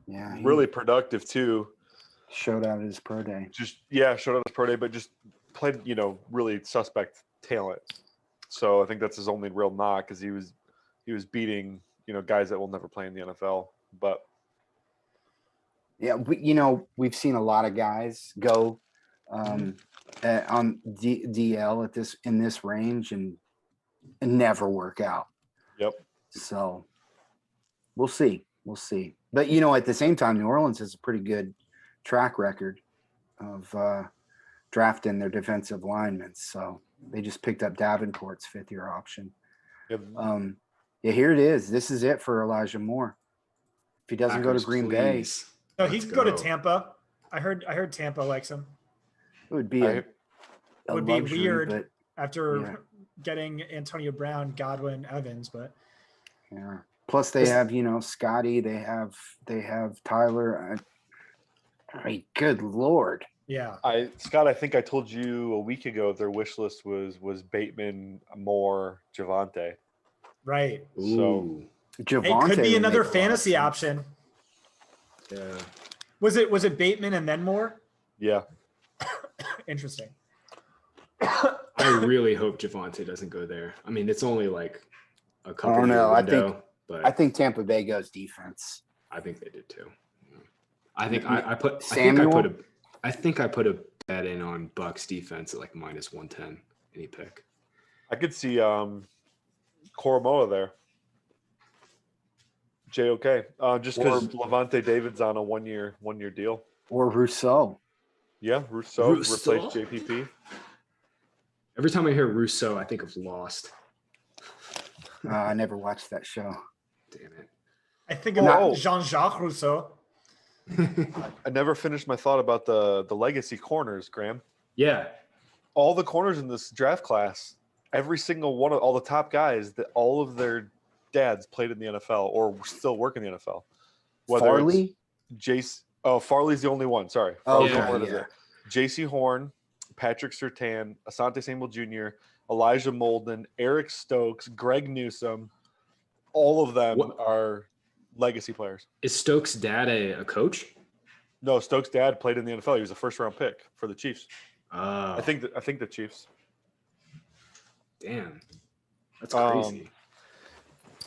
Yeah. He Really productive too. showed out at his pro day. Showed up his pro day, but just played, really suspect talent. So I think that's his only real knock, because he was beating, guys that will never play in the NFL. But Yeah, we've seen a lot of guys go on DL in this range and never work out. yep. So we'll see. We'll see. But at the same time, New Orleans has a pretty good track record of drafting their defensive linemen. So they just picked up Davenport's 5th-year option. Yep. Here it is. This is it for Elijah Moore. If he doesn't go to Packers, Green please. No, he Let's could go to go. Tampa. I heard Tampa likes him Bay, it would be a Would be luxury, weird. but after Yeah. getting Antonio Brown, Godwin, Evans, but yeah. Plus they have, Scotty, they have Tyler. I mean, good Lord. yeah. Scott, I think I told you a week ago their wish list was Bateman, Moore, Javante. Right. So Ooh. Javante It could be would another make a lot of fantasy sense. option. Yeah. Was it Bateman and then Moore? yeah, Interesting. I really hope Javante doesn't go there. I mean, it's only like a couple don't year know. window, but I think Tampa Bay goes defense. I think they did too. I think I put Samuel? I think I put a bet in on Bucks defense at like -110 any pick. I could see Koromoa there. JOK. Just because Levante David's on a one year deal. Or Rousseau. Yeah, Rousseau Rousseau? replaced JPP. Every time I hear Rousseau, I think of Lost. I never watched that show. Damn it. I think Oh. about Jean-Jacques Rousseau. I never finished my thought about the legacy corners, Graham. Yeah. All the corners in this draft class, every single one of all the top guys, that all of their dads played in the NFL or still work in the NFL. Farley? Farley's the only one. Sorry. Oh, Farley's the yeah, only one that's yeah. there. J.C. Horn, Patrick Surtain, Asante Samuel Jr., Elijah Molden, Eric Stokes, Greg Newsome. All of them What? are legacy players. Is Stokes' dad a coach? No, Stokes' dad played in the NFL. He was a first-round pick for the Chiefs. Oh, I think the Chiefs. damn. That's Um, crazy.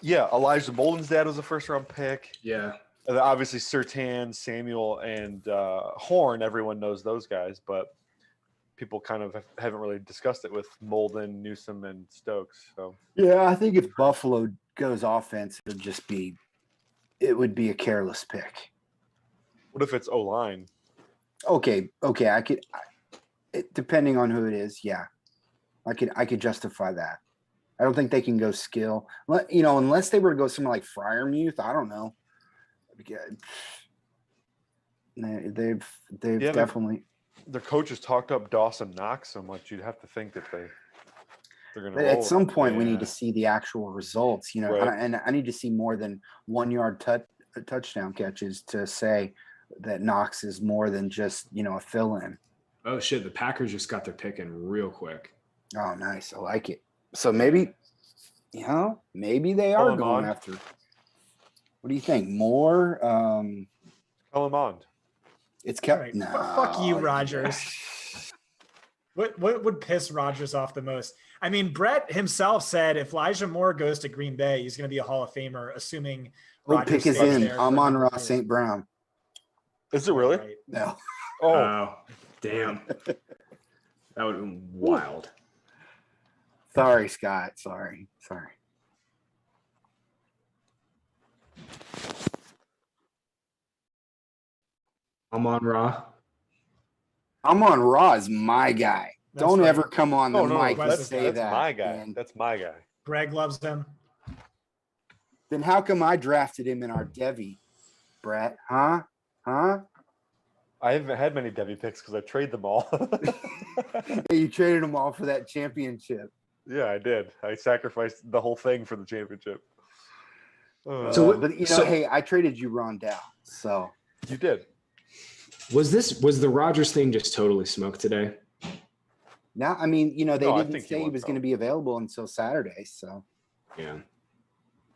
Yeah, Elijah Molden's dad was a first-round pick. Yeah. And then obviously, Surtain, Samuel, and Horn. Everyone knows those guys, but people kind of haven't really discussed it with Molden, Newsome, and Stokes. So Yeah, I think if Buffalo goes offense, it would be a careless pick. what if it's O-line? Okay, depending on who it is, yeah. I could justify that. I don't think they can go skill. Unless they were to go somewhere like Freiermuth, I don't know. They've Yeah, definitely. Their coaches talked up Dawson Knox so much, you'd have to think that they're going to. But at some point, we need Yeah. to see the actual results, Right. and I need to see more than 1 yard touchdown catches to say that Knox is more than just a fill-in. Oh shit, the Packers just got their pick in real quick. Oh, nice. I like it. So maybe they are Hold going on. after. What do you think? More? Kellermond. It's All kept. right. No, Fuck you, Rogers. yeah. What would piss Rogers off the most? I mean, Brett himself said if Elijah Moore goes to Green Bay, he's going to be a Hall of Famer, assuming Oh, Rogers pick is stays in. there. I'm for on another Ross year. St. Brown. Is it really? Right. No. Oh, Damn. That would have been wild. Sorry, Scott. Sorry. Amon-Ra. I'm on Raw is my guy. That's Don't right. ever come on the no, mic and Wes is say that's that. my guy. man. That's my guy. Greg loves him. Then how come I drafted him in our Devy, Brett? Huh? I haven't had many Debbie picks because I trade them all. Hey, you traded him all for that championship. Yeah, I did. I sacrificed the whole thing for the championship. But hey, I traded you Rondell. So You did. Was the Rogers thing just totally smoked today? now, I mean, they No, I didn't think he say he went was going to out. be available until Saturday. So Yeah.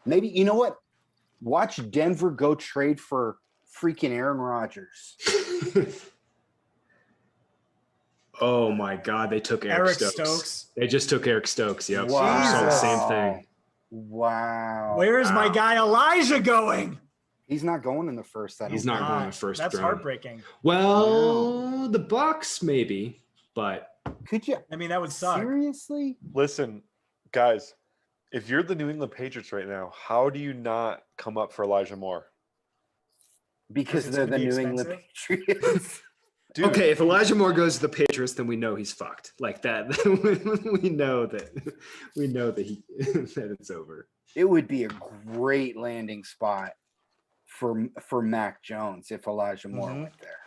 maybe, you know what? Watch Denver go trade for freaking Aaron Rodgers. Oh my God, they took Eric Stokes. They just took Eric Stokes. Yep. Wow. I saw the same thing. Wow. Where's my Wow. guy Elijah going? He's not going in the first. He's not going in the first That's round. heartbreaking. Well, the Bucks maybe, but Could you I mean, that would suck. seriously? Listen, guys, if you're the New England Patriots right now, how do you not come up for Elijah Moore? Because it's they're gonna the be New England expensive? Patriots. Dude, okay, if Elijah Moore goes to the Patriots, then we know he's fucked. Like that, we know that that it's over. It would be a great landing spot for Mac Jones if Elijah Moore Mhm. went there.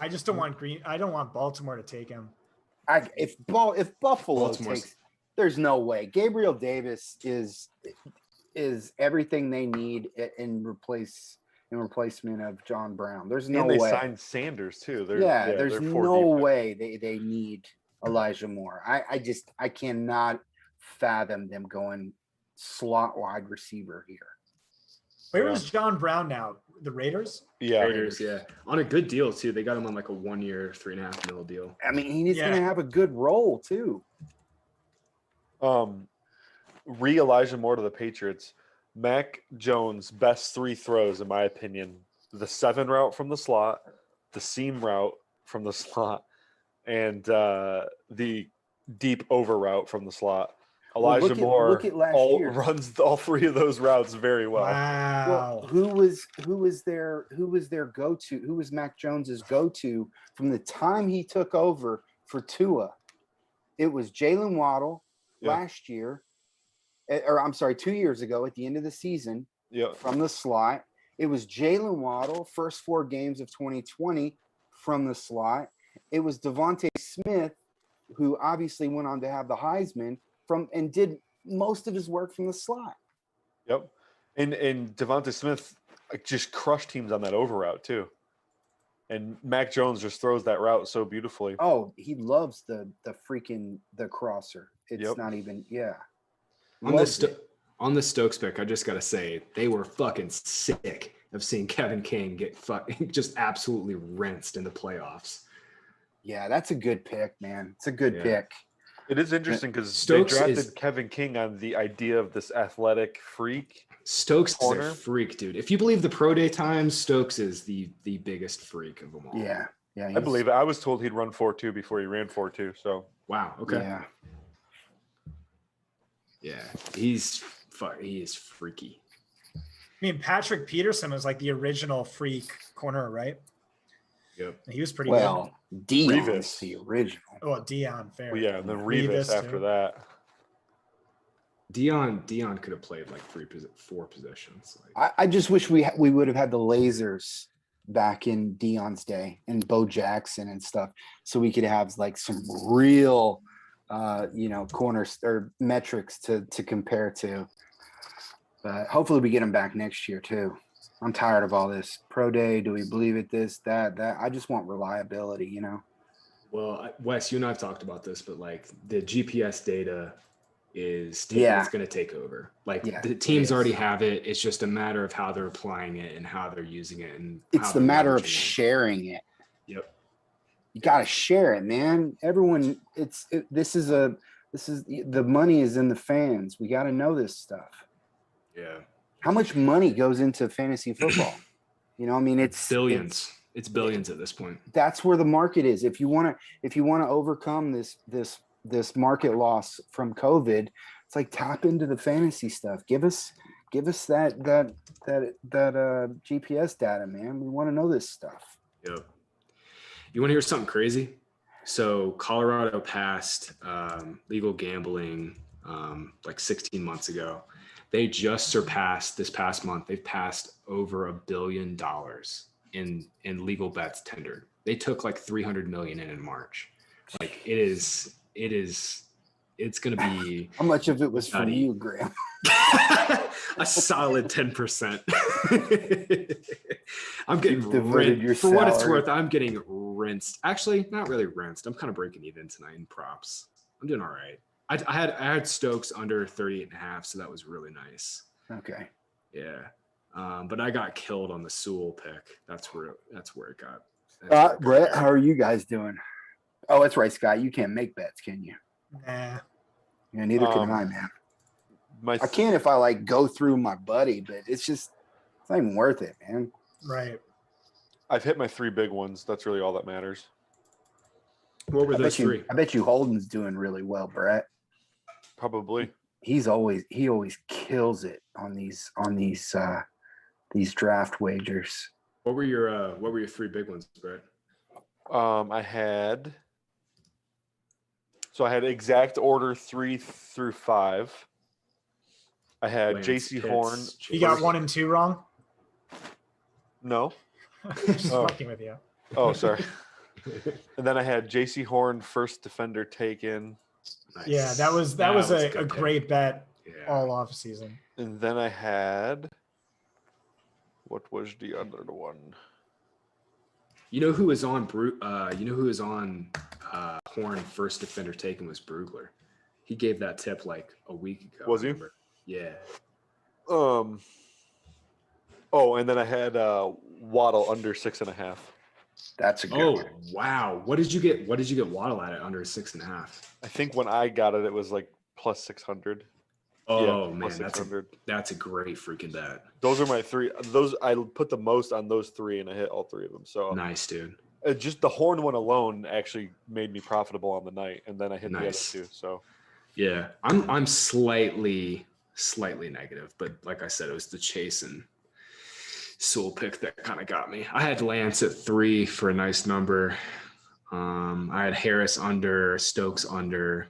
I just don't want I don't want Baltimore to take him. If Buffalo Baltimore's- takes, there's no way. Gabriel Davis is everything they need in replacement of John Brown. There's no and they way. signed Sanders too. There's they're four no deep. way they need Elijah Moore. I cannot fathom them going slot wide receiver here. Where Yeah. is John Brown now? The Raiders? Yeah, Raiders, yeah, on a good deal too. They got him on like a 1 year, $3.5 million deal. I mean, he's Yeah. going to have a good role too. Elijah Moore to the Patriots. Mac Jones' best three throws, in my opinion: the 7 route from the slot, the seam route from the slot, and the deep over route from the slot. Elijah Moore look at last year. runs all 3 of those routes very well. Wow. Well, who was their go-to? Who was Mac Jones's go-to from the time he took over for Tua? It was Jalen Waddle Yeah. last year, or I'm sorry, 2 years ago at the end of the season Yeah, from the slot. It was Jalen Waddle first 4 games of 2020 from the slot. It was Devontae Smith, who obviously went on to have the Heisman and did most of his work from the slot. yep. And Devonta Smith just crushed teams on that over route too. And Mac Jones just throws that route so beautifully. Oh, he loves the crosser. It's Yep. not even On the Stokes pick, I just gotta say they were fucking sick of seeing Kevin King get just absolutely rinsed in the playoffs. Yeah, that's a good pick, man. It's a good Yeah. pick. It is interesting because they Stokes drafted is- Kevin King on the idea of this athletic freak. Stokes is Corner. a freak, dude. If you believe the pro day times, Stokes is the biggest freak of them all. Yeah. Yeah. I believe it. I was told he'd run 4.2 before he ran 4.2. So Wow. Okay. Yeah. Yeah. He is freaky. I mean, Patrick Peterson was like the original freak corner, right? Yep. He was pretty Well, Dion's Revis. the original. good. Oh, Dion, fair. well, yeah, and then Revis, Revis after too. that. Dion could have played like 4 positions. Like, I just wish we would have had the lasers back in Dion's day and Bo Jackson and stuff, so we could have like some real, corners or metrics to compare to. But hopefully we get them back next year too. I'm tired of all this pro day. Do we believe it? This, that. I just want reliability. well, Wes, you and I've talked about this, but like the GPS data is Yeah. it's going to take over. Like Yeah, the it teams is. already have it. It's just a matter of how they're applying it and how they're using it, and It's how the they're matter of leveraging it. sharing it. Yep. You got to share it, man. Everyone, this is the money is in the fans. We got to know this stuff. Yeah. How much money goes into fantasy football? You know, I mean, it's Billions. It's billions at this point. That's where the market is. If you want to overcome this market loss from COVID, it's like tap into the fantasy stuff. Give us that GPS data, man. We want to know this stuff. Yep. You want to hear something crazy? So Colorado passed legal gambling like 16 months ago. They just surpassed this past month. They've passed over $1 billion in legal bets tendered. They took like 300 million in March. Like it's going to be. How much of it was from nutty. you, Graham? A solid 10%. I'm getting You've devoted your rinsed. For what it's salary. worth, I'm getting rinsed. Actually, not really rinsed. I'm kind of breaking even tonight in props. I'm doing all right. I had Stokes under 38.5, so that was really nice. Okay. Yeah. But I got killed on the Sewell pick. That's where it got. Brett, how are you guys doing? Oh, that's right, Scott. You can't make bets, can you? Nah. Yeah, neither can I, man. My I can if I like go through my buddy, but it's not even worth it, man. Right. I've hit my 3 big ones. That's really all that matters. What were those three? I bet you Holden's doing really well, Brett. Probably. He always kills it on these draft wagers. What were your 3 big ones, Brett? I had exact order 3 through 5. I had Lance JC Pitts, Horn. You got 1 and 2 wrong? No. Just Oh. fucking with you. Oh, sorry. And then I had JC Horn first defender taken. Nice. Yeah, that was That was a good great bet Yeah. all off season. And then I had what was the other one? You know who was on Horn first defender taken was Brugler. He gave that tip like a week ago. Was I he? remember. Yeah. Oh, and then I had Waddle under 6.5. That's a good Oh one. wow. What did you get Waddle at under 6.5? I think when I got it, it was like plus 600. Oh Yeah, man, plus that's 600. a great freaking bet. Those are my 3. Those I put the most on those 3, and I hit all 3 of them. So Nice, dude. just the Horn one alone actually made me profitable on the night, and then I hit Nice. the other 2. So Yeah. I'm slightly negative, but like I said, it was the Chase and Sewell pick that kind of got me. I had Lance at 3 for a nice number. I had Harris under, Stokes under.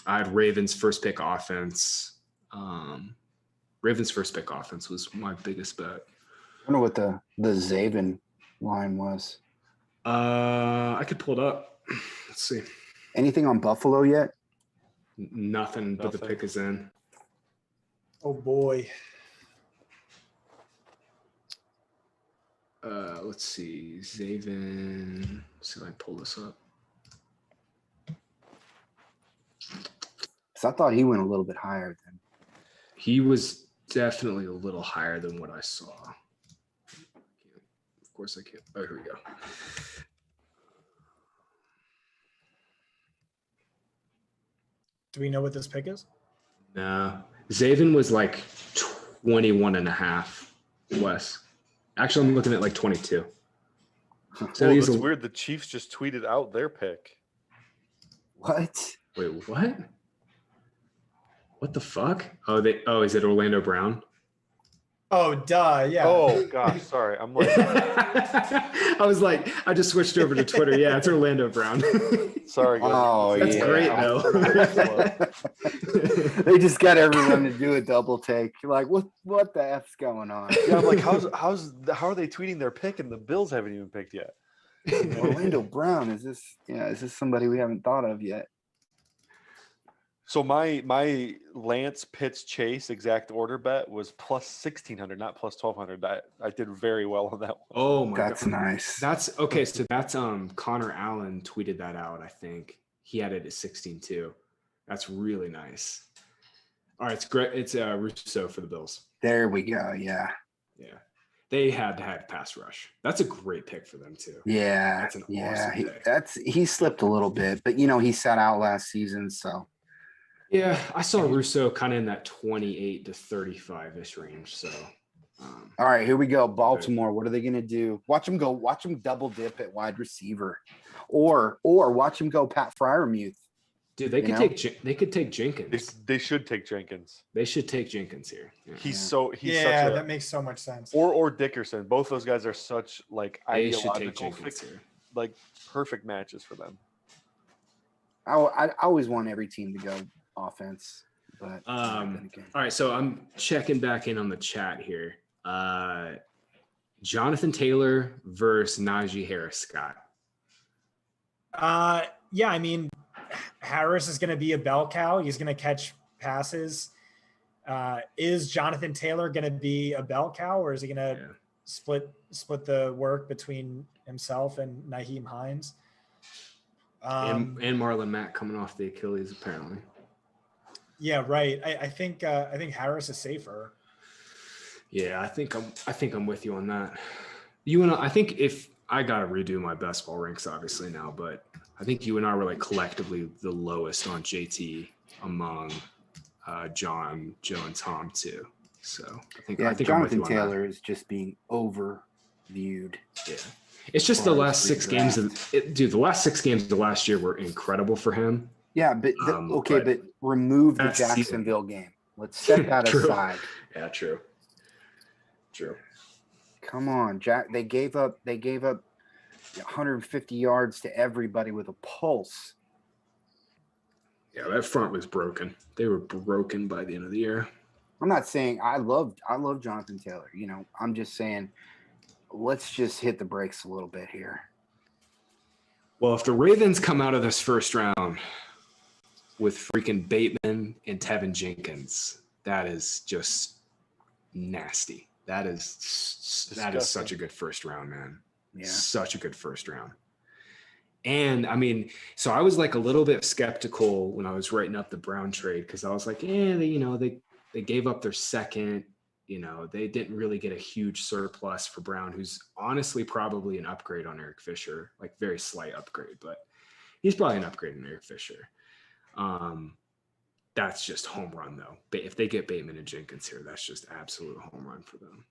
I had Ravens first pick offense. Ravens first pick offense was my biggest bet. I wonder what the Zaven line was. I could pull it up. Let's see. Anything on Buffalo yet? Nothing, but the Nothing. pick is in. Oh boy. Let's see. Zaven. Let's see if I can pull this up. Because I thought he went a little bit higher than. He was definitely a little higher than what I saw. Of course I can't. Oh, here we go. Do we know what this pick is? No. Zaven was like 21.5. Wes. Actually, I'm looking at like 22. So oh, he's that's a, weird. The Chiefs just tweeted out their pick. What? wait, what? What the fuck? Is it Orlando Brown? Oh, duh. Yeah. Oh gosh, sorry. I'm like, I was like, I just switched over to Twitter. Yeah, it's Orlando Brown. sorry. Guys. Oh, That's yeah. great, though. They just got everyone to do a double take. You're like, what the F's going on? Yeah, I'm like, how are they tweeting their pick and the Bills haven't even picked yet? Orlando Brown, is this somebody we haven't thought of yet? So my Lance Pitts Chase exact order bet was plus 1,600, not plus 1,200. I did very well on that one. Oh my That's god. nice. That's okay. So that's Connor Allen tweeted that out. I think he had it at 16 too. That's really nice. All right, it's great. It's Russo for the Bills. There we go. Yeah. Yeah. They had to have pass rush. That's a great pick for them too. Yeah. That's an Yeah. awesome pick. He slipped a little bit, but he sat out last season. So Yeah, I saw Russo kind of in that 28 to 35-ish range. So all right, here we go. Baltimore. What are they gonna do? Watch them go, watch them double dip at wide receiver. Or watch them go Pat Fryermuth. dude, they could take Jenkins. They should take Jenkins. They should take Jenkins here. Yeah. He's such that makes so much sense. or Dickerson. Both those guys are such like They should take ideological Jenkins here. like perfect matches for them. I always want every team to go offense, but All right, so I'm checking back in on the chat here. Jonathan Taylor versus Najee Harris, Scott. Yeah, I mean, Harris is going to be a bell cow. He's going to catch passes. Is Jonathan Taylor going to be a bell cow, or is he going to split the work between himself and Nyheim Hines? And Marlon Mack coming off the Achilles, apparently. Yeah, right. I think Harris is safer. Yeah, I think I'm with you on that. I think if I gotta redo my best ball ranks obviously now, but I think you and I were like collectively the lowest on JT among John, Joe, and Tom too. So I think Jonathan I'm with you Taylor is just being overviewed. Yeah, it's just the last 6 games the last 6 games of the last year were incredible for him. Yeah, but but remove the Jacksonville game. Let's set that aside. Yeah, true. Come on, Jack. They gave up 150 yards to everybody with a pulse. Yeah, that front was broken. They were broken by the end of the year. I'm not saying I love Jonathan Taylor. I'm just saying let's just hit the brakes a little bit here. Well, if the Ravens come out of this first round with freaking Bateman and Tevin Jenkins, that is just nasty. That is such a good first round, man. Yeah. Such a good first round. And I mean, so I was like a little bit skeptical when I was writing up the Brown trade because I was like, they gave up their second. They didn't really get a huge surplus for Brown, who's honestly probably an upgrade on Eric Fisher, like very slight upgrade, but he's probably an upgrade on Eric Fisher. That's just home run though. But if they get Bateman and Jenkins here, that's just absolute home run for them.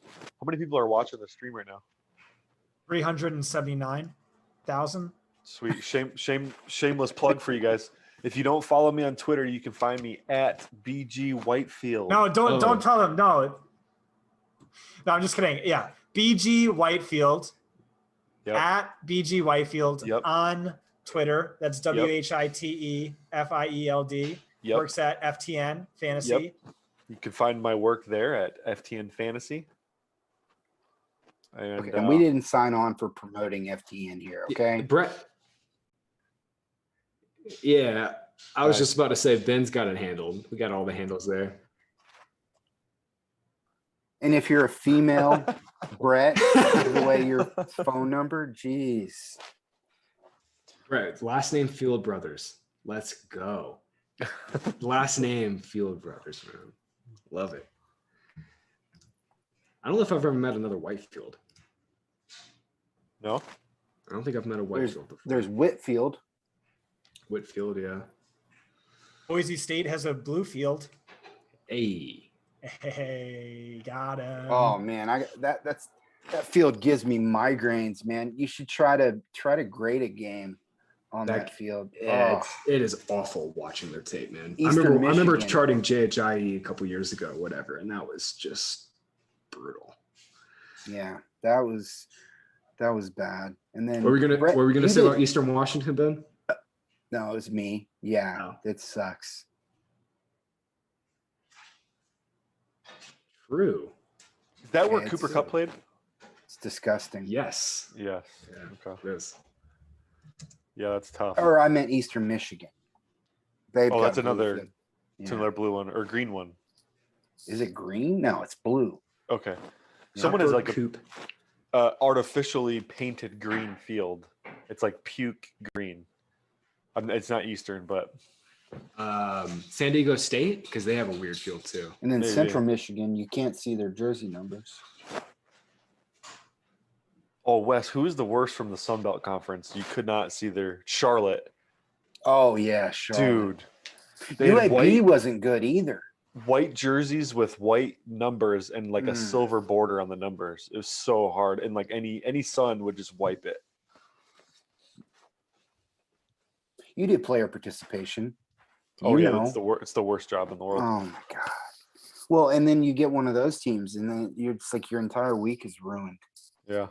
How many people are watching the stream right now? 379,000. Sweet. Shameless plug for you guys. If you don't follow me on Twitter, you can find me at BG Whitefield. No, don't tell them. No, I'm just kidding. Yeah, BG Whitefield. Yep. At BG Whitefield on Twitter. That's WHITEFIELD. Yep. Works at FTN Fantasy. Yep. You can find my work there at FTN Fantasy. And we didn't sign on for promoting FTN here, okay? Brett. Yeah, I was just about to say Ben's got it handled. We got all the handles there. And if you're a female, Brett, give away your phone number. Jeez. Brett, last name Field Brothers. Let's go. Last name Field Brothers, man. Love it. I don't know if I've ever met another Whitefield. No? I don't think I've met a Whitefield before. There's Whitfield. Whitfield, yeah. Boise State has a blue field. Hey, got him. Oh man, that field gives me migraines, man. You should try to grade a game on that field. Yeah, it is awful watching their tape, man. I Eastern remember Michigan. charting JHIE a couple years ago, whatever, and that was just brutal. Yeah, that was bad. And then What were we gonna say about Eastern Washington, Ben? No, it was me. Yeah, Oh. it sucks. True. Is that where Yeah, Cooper Cup played? It's disgusting. Yes. Yes. Yeah, Okay. it is. Yeah, that's tough. Or I meant Eastern Michigan. They've got that's blue another field. It's Yeah. another blue one or green one. Is it green? No, it's blue. Okay. Someone has like a Coop. artificially painted green field. It's like puke green. It's not Eastern, but San Diego State, because they have a weird field too. And then Maybe. Central Michigan, you can't see their jersey numbers. Oh, Wes, who is the worst from the Sun Belt Conference? You could not see their Charlotte. Oh yeah, sure. Dude. They had UAB wasn't good either. white jerseys with white numbers and like a silver border on the numbers. It was so hard. And like any Sun would just wipe it. You did player participation. Oh You yeah, know. it's the worst job in the world. Oh my god. Well, and then you get one of those teams, and then it's like your entire week is ruined. Yeah.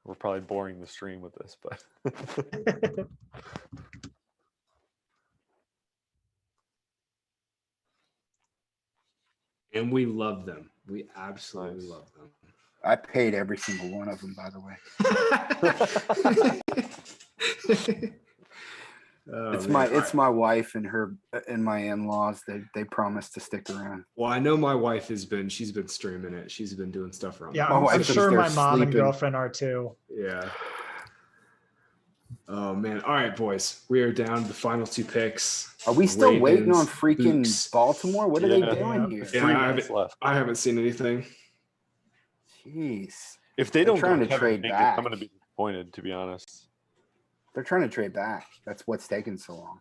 We're probably boring the stream with this, but And we love them. We absolutely Nice. love them. I paid every single one of them, by the way. Oh, It's man. my wife and her and my in-laws. They promised to stick around. Well, I know my wife she's been streaming it. She's been doing stuff around. Yeah, the My I'm house. wife's sure my upstairs mom and sleeping. girlfriend are too. Yeah. Oh man. All right, boys. We are down to the final two picks. Are we still waiting on Ravens, freaking Books. Baltimore? What are they Yeah. doing here? Yeah, 3 I minutes left. I haven't seen anything. Jeez. If they They're don't trying go to Kevin trade Jenkins, back. I'm gonna be disappointed, to be honest. They're trying to trade back. That's what's taking so long.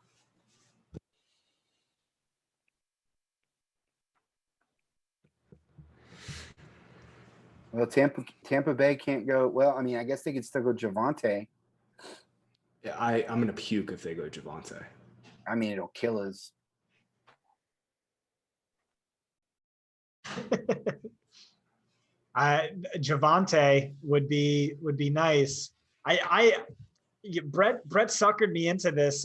Well, Tampa Bay can't go. Well, I mean, I guess they could still go Javante. Yeah, I'm gonna puke if they go Javante. I mean, it'll kill us. Javante would be nice. Brett suckered me into this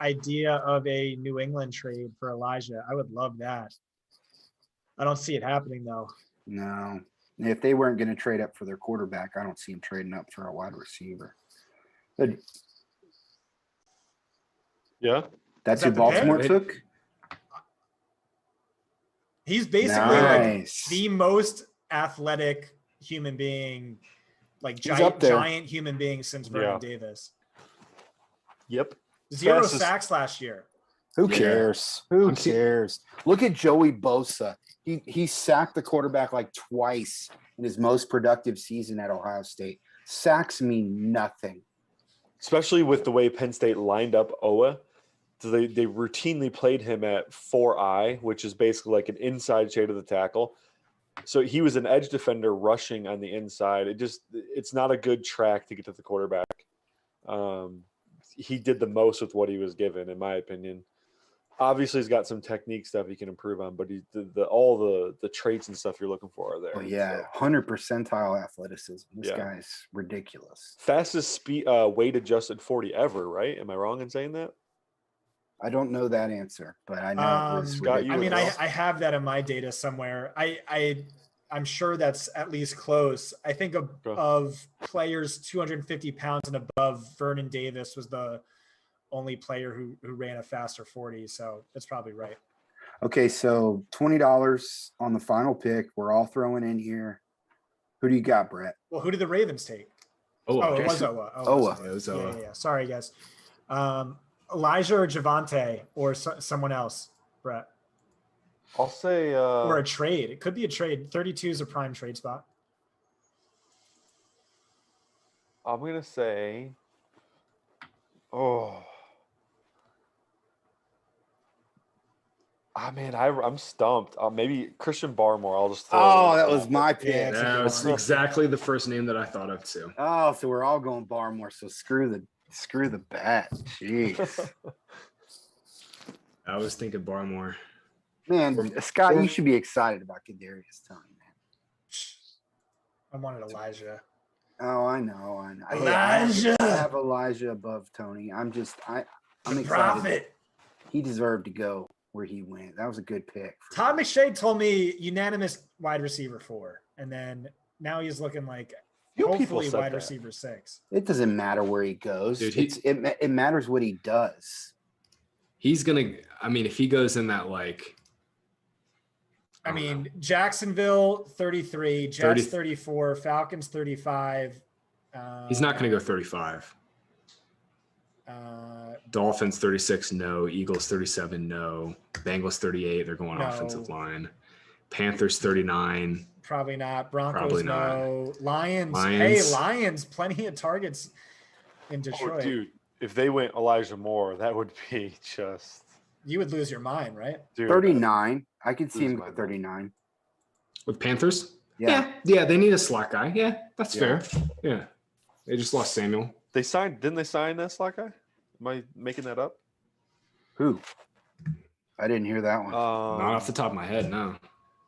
idea of a New England trade for Elijah. I would love that. I don't see it happening though. No. If they weren't going to trade up for their quarterback, I don't see them trading up for a wide receiver. But Yeah. that's Is who that the pick? Baltimore took? He's basically like Nice. the most athletic human being, like He's up there. giant human being since Vernon Yeah. Davis. Yep. 0 Fastest- sacks last year. Who Yeah. cares? Who I'm see- cares? Look at Joey Bosa. He sacked the quarterback like twice in his most productive season at Ohio State. Sacks mean nothing. Especially with the way Penn State lined up Owa. So they routinely played him at 4I, which is basically like an inside shade of the tackle. So he was an edge defender rushing on the inside. It's not a good track to get to the quarterback. He did the most with what he was given, in my opinion. Obviously, he's got some technique stuff he can improve on, but all the traits and stuff you're looking for are there. Oh yeah, So, 100 percentile athleticism. This Yeah. guy's ridiculous. fastest speed weight adjusted 40 ever, right? Am I wrong in saying that? I don't know that answer, but I know it was Scott, you I mean, ridiculous. I have that in my data somewhere. I'm sure that's at least close. I think of players 250 pounds and above, Vernon Davis was the only player who ran a faster 40. So that's probably right. Okay, so $20 on the final pick. We're all throwing in here. Who do you got, Brett? Well, who did the Ravens take? Oh, Oh, it was Owa. Owa. Yeah, it was Yeah, Owa. yeah, yeah. Sorry, guys. Elijah or Javante or someone else, Brett, I'll say or a trade. It could be a trade. 32 is a prime trade spot. I'm gonna say man, I'm stumped. Maybe Christian Barmore. I'll just throw Oh, it that in. was my pick. Yeah, That was exactly the first name that I thought of too. Oh, so we're all going Barmore. So screw the bet. Jeez. I was thinking Barmore. Man, Scott, you should be excited about Kadarius Toney, man. I wanted Elijah. Oh, I know. Hey, Elijah! I have Elijah above Tony. I'm excited. Profit. He deserved to go where he went. That was a good pick. for Todd him. McShay told me unanimous wide receiver 4, and then now he's looking like Few people hopefully said wide that. receiver 6. It doesn't matter where he goes. Dude, it matters what he does. He's gonna. I mean, if he goes in that like, I mean, Jacksonville 33, Jets 30 34, Falcons 35. he's not gonna go 35. Dolphins 36, no. Eagles 37, no. Bengals 38, they're going No. offensive line. Panthers 39. Probably not. Broncos, Probably not. no. Lions. Lions. Hey, Lions, plenty of targets in Detroit. Oh, dude, if they went Elijah Moore, that would be just. You would lose your mind, right? Dude, 39. I could see Lose him my go mind. 39. With Panthers? Yeah. Yeah, they need a slot guy. Yeah, that's Yeah. fair. Yeah. They just lost Samuel. Didn't they sign that slot guy? Am I making that up? Who? I didn't hear that one. Not off the top of my head, no.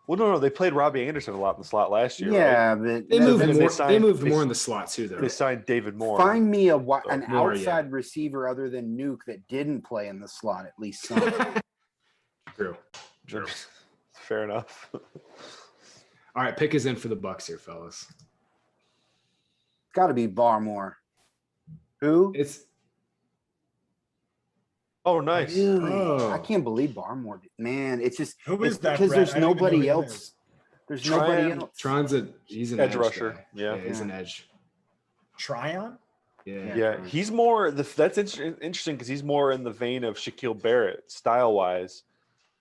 Well, no. They played Robbie Anderson a lot in the slot last year. Right? Yeah, but They moved then more. they They moved signed- more in the slot too, though. They signed David Moore. find me an Moore, outside receiver other than Nuke that didn't play in the slot at least some. True. True. Fair enough. All right, pick is in for the Bucks here, fellas. Got to be Barmore. Who? It's Oh, nice. Really? Oh. I can't believe Barmore. Man, it's just Who is it's that, because Brett? there's I don't even know who nobody he else. is. There's nobody Tryon- else. he's an Edge edge rusher, guy. yeah. He's Yeah. an edge. Tryon? Yeah. Yeah, he's more. That's interesting because he's more in the vein of Shaquille Barrett, style-wise,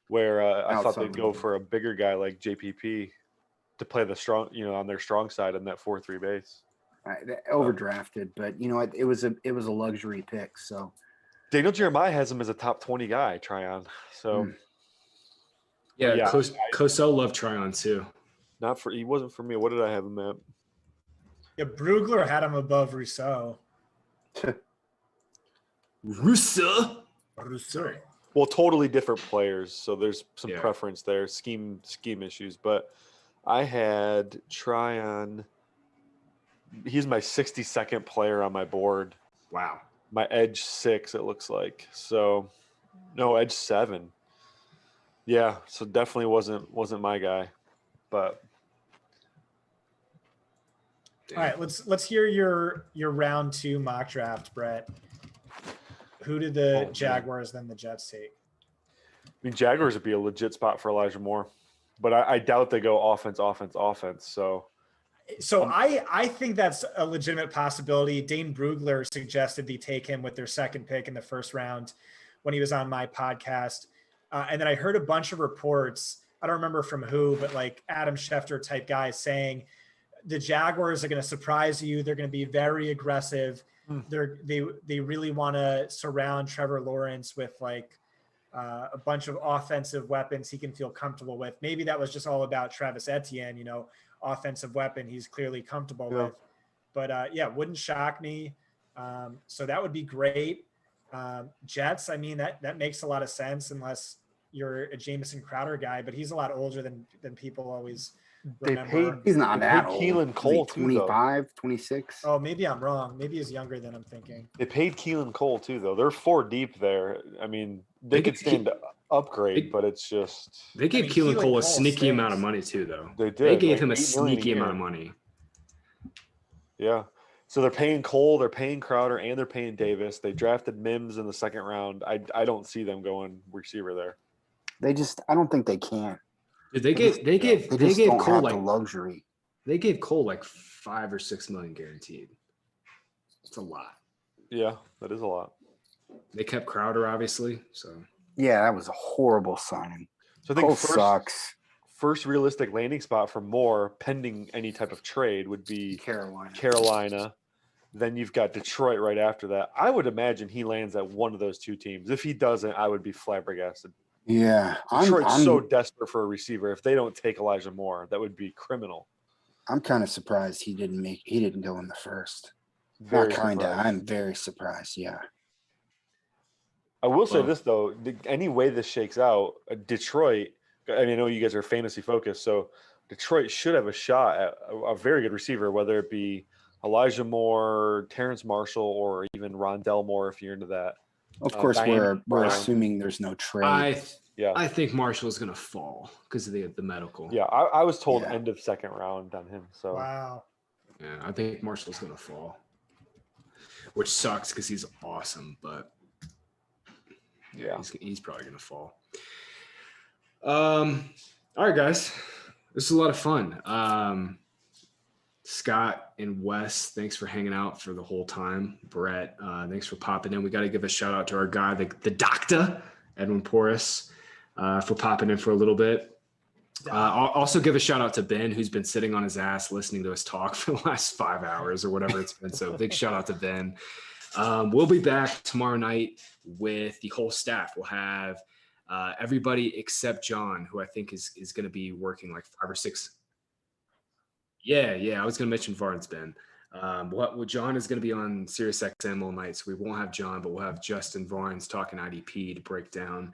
where I thought Outside they'd go for a bigger guy like JPP to play the strong, on their strong side in that 4-3 base. Overdrafted, but you know what? It was a luxury pick. So Daniel Jeremiah has him as a top 20 guy, Tryon. So Yeah, Yeah. Cosell loved Tryon too. he wasn't for me. What did I have him at? Yeah, Brugler had him above Rousseau. Russa. Rousseau. Well, totally different players, so there's some Yeah. preference there, scheme issues. But I had Tryon. He's my 62nd player on my board. Wow. My edge 6, it looks like. So, no, edge 7. Yeah, so definitely wasn't my guy, but Damn. All right, let's hear your round 2 mock draft, Brett. Who did the man. Jaguars then the Jets take? I mean, Jaguars would be a legit spot for Elijah Moore, but I doubt they go offense. So I think that's a legitimate possibility. Dane Brugler suggested they take him with their second pick in the first round when he was on my podcast. And then I heard a bunch of reports, I don't remember from who, but like Adam Schefter type guys saying the Jaguars are going to surprise you. They're going to be very aggressive. They really want to surround Trevor Lawrence with like a bunch of offensive weapons he can feel comfortable with. Maybe that was just all about Travis Etienne, offensive weapon he's clearly comfortable with. But wouldn't shock me. So that would be great. Jets, I mean, that makes a lot of sense unless you're a Jamison Crowder guy, but he's a lot older than people always remember. he's not They that paid old. Keelan Is he Cole, too, though. 25, 26. Oh, maybe I'm wrong. Maybe he's younger than I'm thinking. They paid Keelan Cole too, though. They're 4 deep there. I mean, they could stand to upgrade, but it's just They gave Keelan Keelan Cole Cole a sneaky stinks. amount of money too, though. they did. They gave like him a $8 million sneaky year. amount of money. Yeah. So they're paying Cole, they're paying Crowder, and they're paying Davis. They drafted Mims in the second round. I don't see them going receiver there. I don't think they can. Dude, they just gave don't Cole have like the luxury. they gave Cole like 5 or 6 million guaranteed. It's a lot. Yeah, that is a lot. They kept Crowder, obviously. So Yeah, that was a horrible signing. So I think Cole sucks. first realistic landing spot for Moore, pending any type of trade, would be Carolina. Then you've got Detroit right after that. I would imagine he lands at one of those 2 teams. If he doesn't, I would be flabbergasted. Yeah, Detroit's so desperate for a receiver. If they don't take Elijah Moore, that would be criminal. I'm kind of surprised he didn't go in the first. Very Not kind of. surprised. I'm very surprised. Yeah. I will say Well- this though: any way this shakes out, Detroit. I mean, I know you guys are fantasy focused, so Detroit should have a shot at a very good receiver, whether it be Elijah Moore, Terrence Marshall, or even Rondell Moore, if you're into that. Of course, Diane we're Brown. assuming there's no trade. Yeah, I think Marshall's gonna fall because of the medical. yeah. I was told Yeah. end of second round on him. So Wow. Yeah, I think Marshall's gonna fall, which sucks because he's awesome, but yeah, he's probably gonna fall. All right, guys, this is a lot of fun. Scott and Wes, thanks for hanging out for the whole time. Barrett, thanks for popping in. We got to give a shout out to our guy, the doctor, Edwin Porras, for popping in for a little bit. I'll also give a shout out to Ben, who's been sitting on his ass listening to us talk for the last 5 hours or whatever it's been. So big shout out to Ben. We'll be back tomorrow night with the whole staff. We'll have everybody except John, who I think is going to be working like 5 or 6. Yeah. I was going to mention Varn's Ben. John is going to be on Sirius XM all night, so we won't have John, but we'll have Justin Varnes talking IDP to break down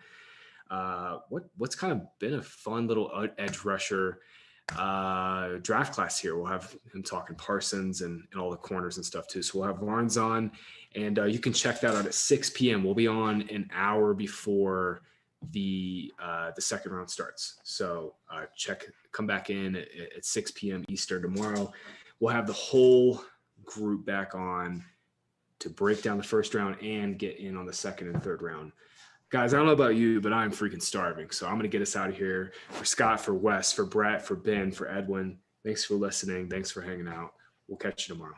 what's kind of been a fun little edge rusher draft class here. We'll have him talking Parsons and all the corners and stuff too. So we'll have Varnes on, and you can check that out at 6 p.m. We'll be on an hour before the second round starts. So come back in at 6 p.m. Eastern tomorrow. We'll have the whole group back on to break down the first round and get in on the second and third round. Guys, I don't know about you, but I'm freaking starving. So I'm going to get us out of here. For Scott, for Wes, for Brett, for Ben, for Edwin, thanks for listening. Thanks for hanging out. We'll catch you tomorrow.